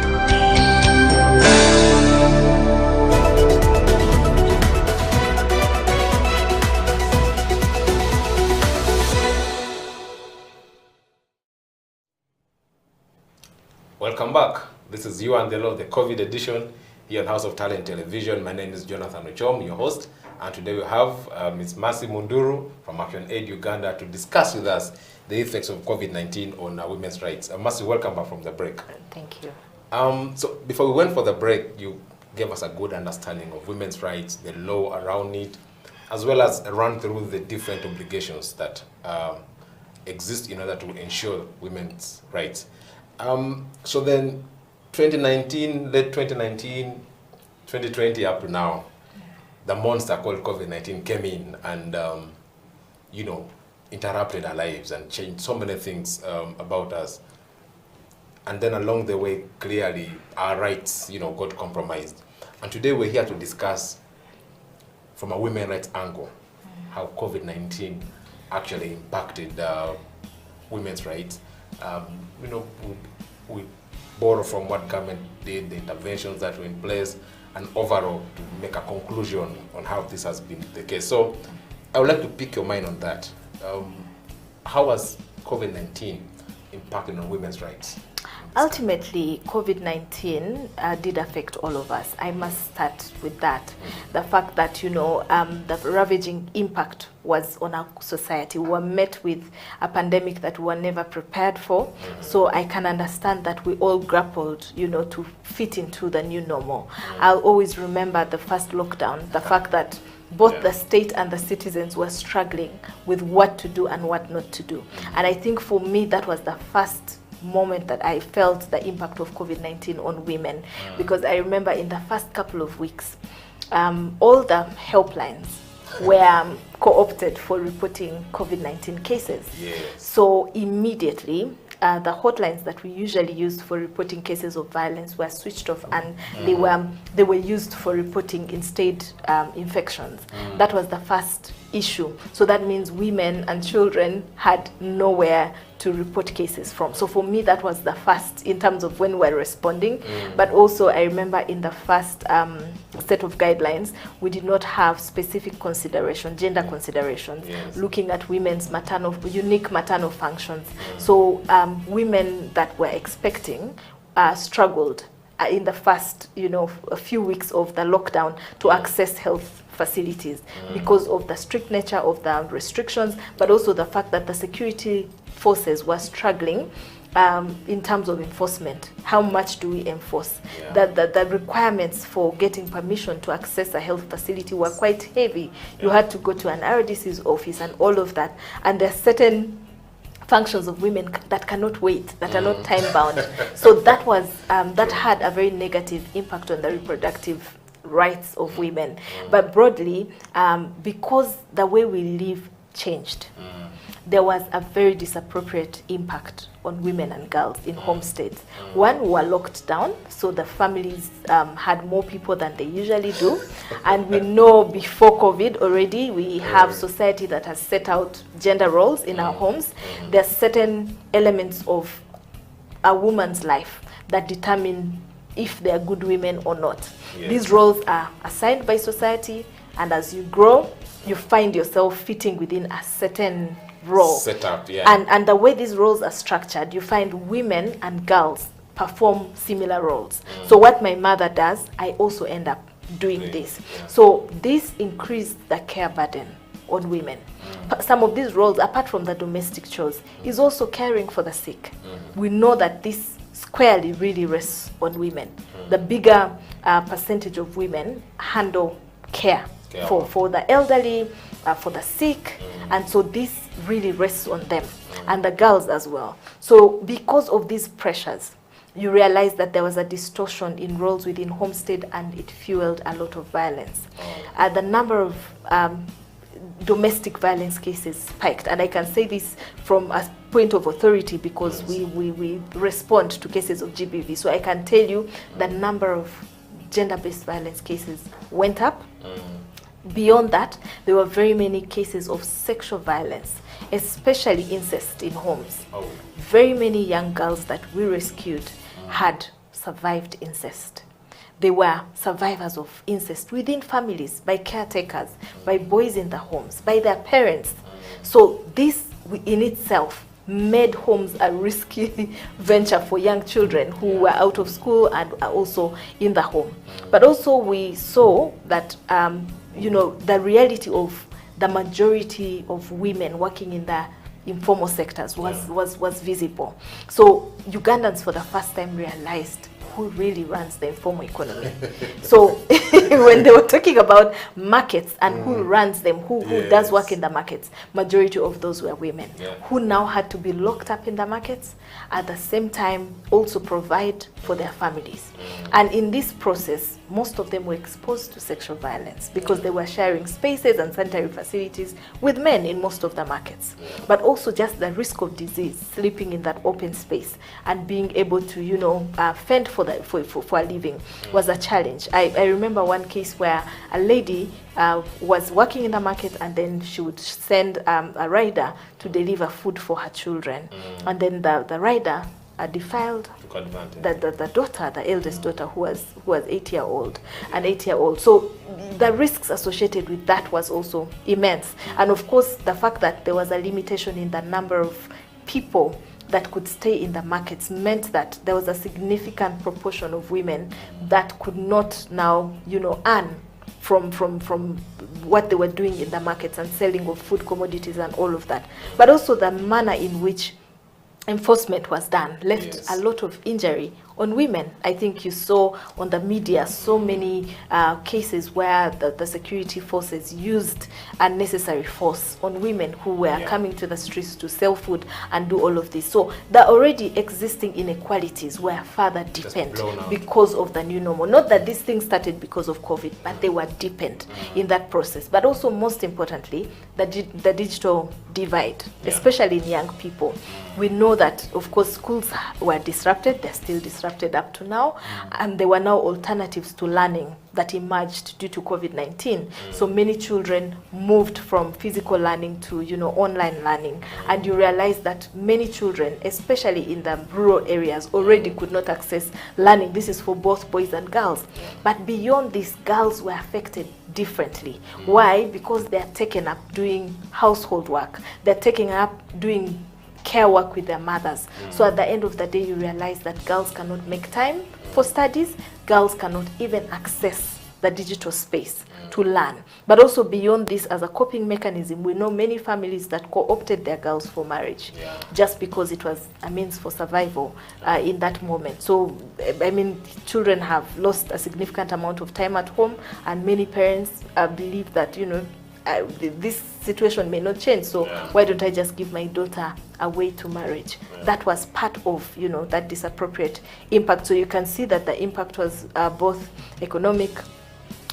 Welcome back. This is You and the Law, the COVID edition here on House of Talent Television. My name is Jonathan Ochom, your host, and today we have Ms. Mercy Munduru from Action Aid Uganda to discuss with us the effects of COVID-19 on women's rights. Mercy, welcome back from the break. Thank you. So before we went for the break, you gave us a good understanding of women's rights, the law around it, as well as a run through the different obligations that exist in order to ensure women's rights. So then 2019, late 2019, 2020 up to now, the monster called COVID-19 came in and, you know, interrupted our lives and changed so many things about us. And then along the way, clearly, our rights, you know, got compromised. And today we're here to discuss from a women's rights angle how COVID-19 actually impacted women's rights. You know, we borrow from what government did, the interventions that were in place, and overall to make a conclusion on how this has been the case. So I would like to pick your mind on that. How has COVID-19 impacted on women's rights? Ultimately, COVID-19 did affect all of us. I must start with that. The fact that, you know, the ravaging impact was on our society. We were met with a pandemic that we were never prepared for. So I can understand that we all grappled, you know, to fit into the new normal. I'll always remember the first lockdown, the fact that both the state and the citizens were struggling with what to do and what not to do. And I think for me, that was the first moment that I felt the impact of COVID-19 on women, because I remember in the first couple of weeks, all the helplines were co-opted for reporting COVID-19 cases. So immediately, the hotlines that we usually used for reporting cases of violence were switched off, and they were used for reporting instead infections. That was the first issue. So that means women and children had nowhere to report cases from. So for me, that was the first in terms of when we're responding. But also I remember in the first set of guidelines, we did not have specific consideration, gender considerations, looking at women's unique maternal functions. So women that were expecting struggled in the first, you know, a few weeks of the lockdown to access health facilities because of the strict nature of the restrictions, but also the fact that the security forces were struggling in terms of enforcement. How much do we enforce? The requirements for getting permission to access a health facility were quite heavy. You had to go to an RDC's office and all of that. And there are certain functions of women that cannot wait, that are not time bound. So that was that had a very negative impact on the reproductive rights of women. But broadly, because the way we live changed, there was a very disappropriate impact on women and girls in homesteads. One, we were locked down, so the families had more people than they usually do. And we know before COVID already, we have society that has set out gender roles in our homes. There are certain elements of a woman's life that determine if they are good women or not. These roles are assigned by society, and as you grow, you find yourself fitting within a certain role. Set up, And the way these roles are structured, you find women and girls perform similar roles. So what my mother does, I also end up doing this. So this increased the care burden on women. Some of these roles, apart from the domestic chores, is also caring for the sick. We know that this squarely really rests on women. The bigger percentage of women handle care for the elderly, for the sick, and so this really rests on them, and the girls as well. So because of these pressures, you realize that there was a distortion in roles within homestead, and it fueled a lot of violence. The number of domestic violence cases spiked, and I can say this from a point of authority because we respond to cases of GBV. So I can tell you the number of gender-based violence cases went up. Beyond that, there were very many cases of sexual violence, especially incest in homes. Very many young girls that we rescued had survived incest. They were survivors of incest within families, by caretakers, by boys in the homes, by their parents. So this in itself made homes a risky venture for young children who were out of school and are also in the home. But also we saw that, you know, the reality of the majority of women working in the informal sectors was visible. So Ugandans for the first time realized who really runs the informal economy. So when they were talking about markets and who runs them, who does work in the markets, majority of those were women who now had to be locked up in the markets, at the same time also provide for their families. And in this process, most of them were exposed to sexual violence because they were sharing spaces and sanitary facilities with men in most of the markets. But also just the risk of disease, sleeping in that open space and being able to, you know, fend for a living was a challenge. I remember one case where a lady was working in the market and then she would send a rider to deliver food for her children. And then the rider defiled the daughter, the eldest daughter, who was 8-year-old, an 8-year-old. So the risks associated with that was also immense. And of course, the fact that there was a limitation in the number of people that could stay in the markets meant that there was a significant proportion of women that could not now, you know, earn from what they were doing in the markets and selling of food commodities and all of that. But also the manner in which enforcement was done left a lot of injury on women. I think you saw on the media so many cases where the security forces used unnecessary force on women who were coming to the streets to sell food and do all of this. So the already existing inequalities were further deepened because of the new normal. Not that these things started because of COVID, but they were deepened in that process. But also, most importantly, the digital divide, especially in young people. We know that, of course, schools were disrupted. They're still disrupted up to now. And there were now alternatives to learning that emerged due to COVID-19. So many children moved from physical learning to, you know, online learning. And you realize that many children, especially in the rural areas, already could not access learning. This is for both boys and girls. But beyond this, girls were affected differently. Why? Because they're taken up doing household work. They're taken up doing care work with their mothers. So at the end of the day, you realize that girls cannot make time for studies. Girls cannot even access the digital space to learn. But also beyond this, as a coping mechanism, we know many families that co-opted their girls for marriage just because it was a means for survival in that moment. So, I mean, children have lost a significant amount of time at home, and many parents believe that, you know, this situation may not change, so why don't I just give my daughter away to marriage? That was part of, you know, that disappropriate impact. So you can see that the impact was both economic,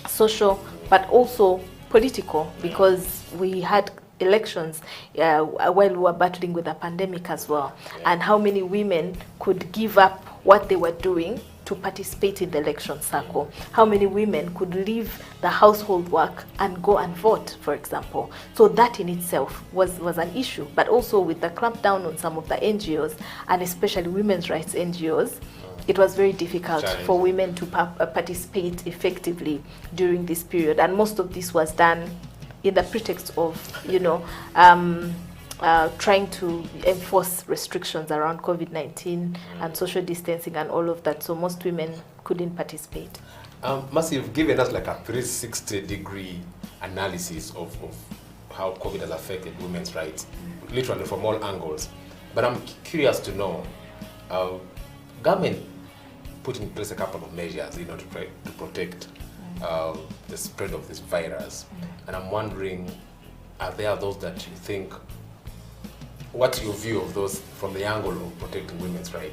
social, but also political, because we had elections while we were battling with the pandemic as well, and how many women could give up what they were doing to participate in the election cycle. How many women could leave the household work and go and vote, for example. So that in itself was an issue. But also with the clampdown on some of the NGOs, and especially women's rights NGOs, it was very difficult for women to participate effectively during this period. And most of this was done in the pretext of, you know, trying to enforce restrictions around COVID-19 and social distancing and all of that. So most women couldn't participate. Mercy, you've given us like a 360-degree analysis of how COVID has affected women's rights, literally from all angles. But I'm curious to know, government put in place a couple of measures, you know, to protect the spread of this virus. And I'm wondering, are there those that you think, what's your view of those from the angle of protecting women's rights,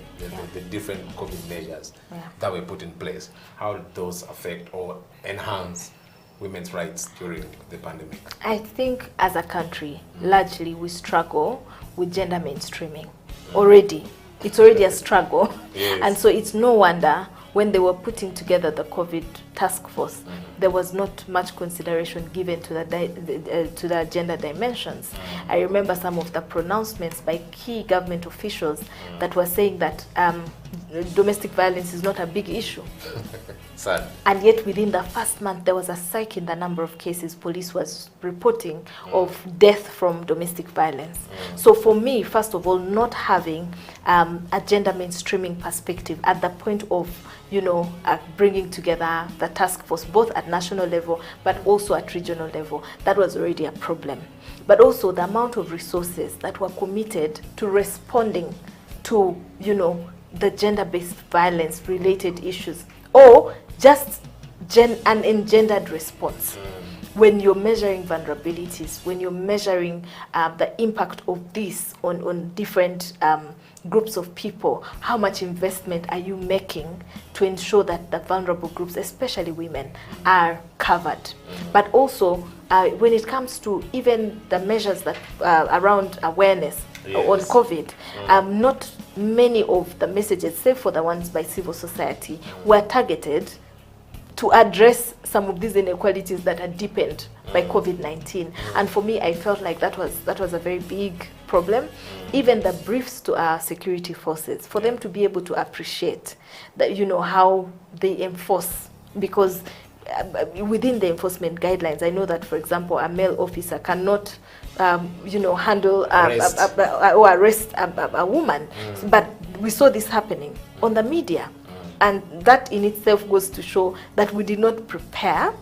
the different COVID measures that were put in place? How did those affect or enhance women's rights during the pandemic? I think as a country, largely we struggle with gender mainstreaming already. It's already a struggle. And so it's no wonder when they were putting together the COVID task force, there was not much consideration given to the gender dimensions. I remember some of the pronouncements by key government officials that were saying that domestic violence is not a big issue. Sad. And yet within the first month, there was a spike in the number of cases police was reporting of death from domestic violence. So for me, first of all, not having a gender mainstreaming perspective at the point of, bringing together the task force, both at national level, but also at regional level, that was already a problem. But also the amount of resources that were committed to responding to, the gender-based violence related issues, or just an engendered response. When you're measuring vulnerabilities, when you're measuring the impact of this on different groups of people, how much investment are you making to ensure that the vulnerable groups, especially women, are covered? But also, when it comes to even the measures that around awareness on COVID, not many of the messages, save for the ones by civil society, were targeted to address some of these inequalities that are deepened by COVID-19. And for me, I felt like that was a very big problem. Even the briefs to our security forces, for them to be able to appreciate that, how they enforce, because within the enforcement guidelines, I know that, for example, a male officer cannot handle or arrest a woman. But we saw this happening on the media. And that in itself goes to show that we did not prepare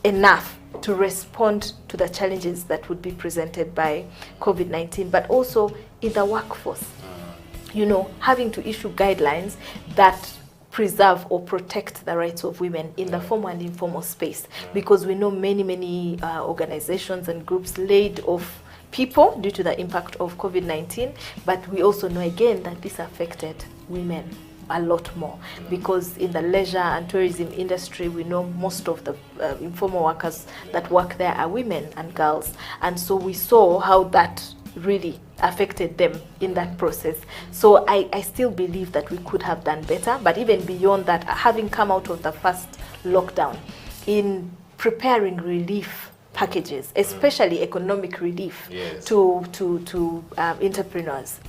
enough to respond to the challenges that would be presented by COVID-19, but also in the workforce. Having to issue guidelines that preserve or protect the rights of women in the formal and informal space, because we know many organizations and groups laid off people due to the impact of COVID-19, but we also know again that this affected women a lot more, because in the leisure and tourism industry, we know most of the informal workers that work there are women and girls, and so we saw how that really affected them in that process. So I still believe that we could have done better, but even beyond that, having come out of the first lockdown, in preparing relief packages, especially economic relief to entrepreneurs,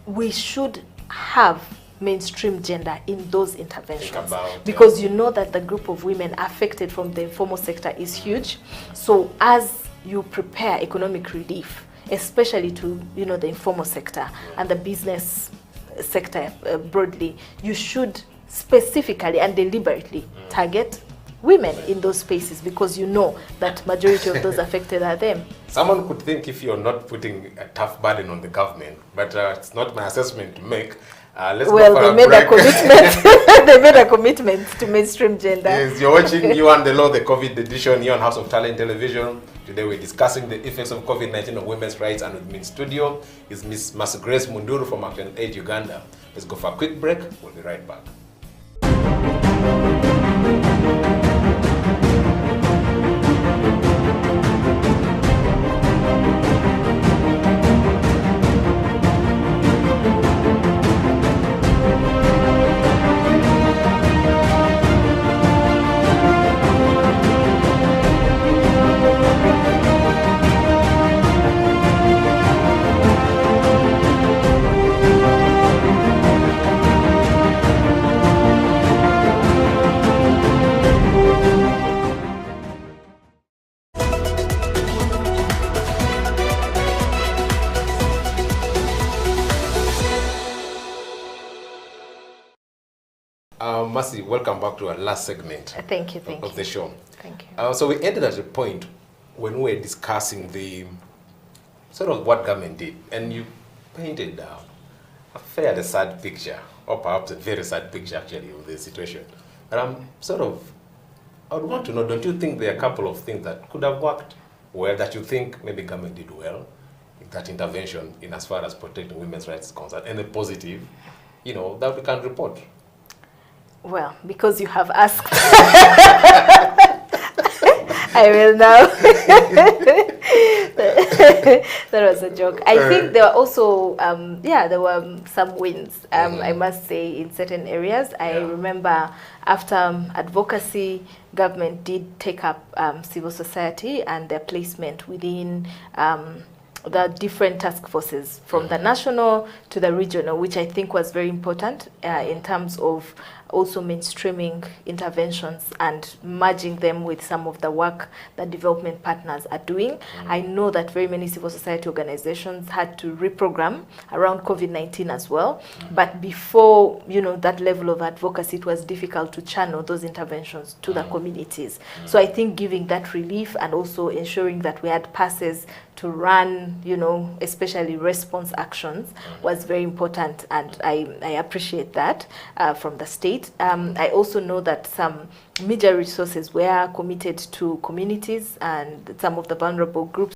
we should have mainstream gender in those interventions, because you know that the group of women affected from the informal sector is huge. So as you prepare economic relief, especially to the informal sector and the business sector broadly, you should specifically and deliberately target women in those spaces, because you know that majority of those affected are them. Someone could think if you're not putting a tough burden on the government, but it's not my assessment to make. Let's go for they made a commitment. They made a commitment to mainstream gender. Yes, you're watching You and the Law, the COVID edition here on House of Talent Television. Today we're discussing the effects of COVID-19 on women's rights, and with me in studio is Miss Grace Munduru from Action Aid Uganda. Let's go for a quick break. We'll be right back. Mercy, welcome back to our last segment thank you. of the show. Thank you. So we ended at a point when we were discussing the sort of what government did, and you painted a fairly sad picture, or perhaps a very sad picture actually, of the situation. And I would want to know, don't you think there are a couple of things that could have worked well, that you think maybe government did well in that intervention in as far as protecting women's rights is concerned, and the positive, that we can report? Well, because you have asked, I will now. That was a joke. I think there were also, there were some wins, I must say, in certain areas. I remember after advocacy, government did take up civil society and their placement within the different task forces from the national to the regional, which I think was very important in terms of also mainstreaming interventions and merging them with some of the work that development partners are doing. I know that very many civil society organizations had to reprogram around COVID-19 as well, but before, you know, that level of advocacy, it was difficult to channel those interventions to the communities. So I think giving that relief and also ensuring that we had passes to run, you know, especially response actions was very important, and I appreciate that from the state. I also know that some major resources were committed to communities and some of the vulnerable groups.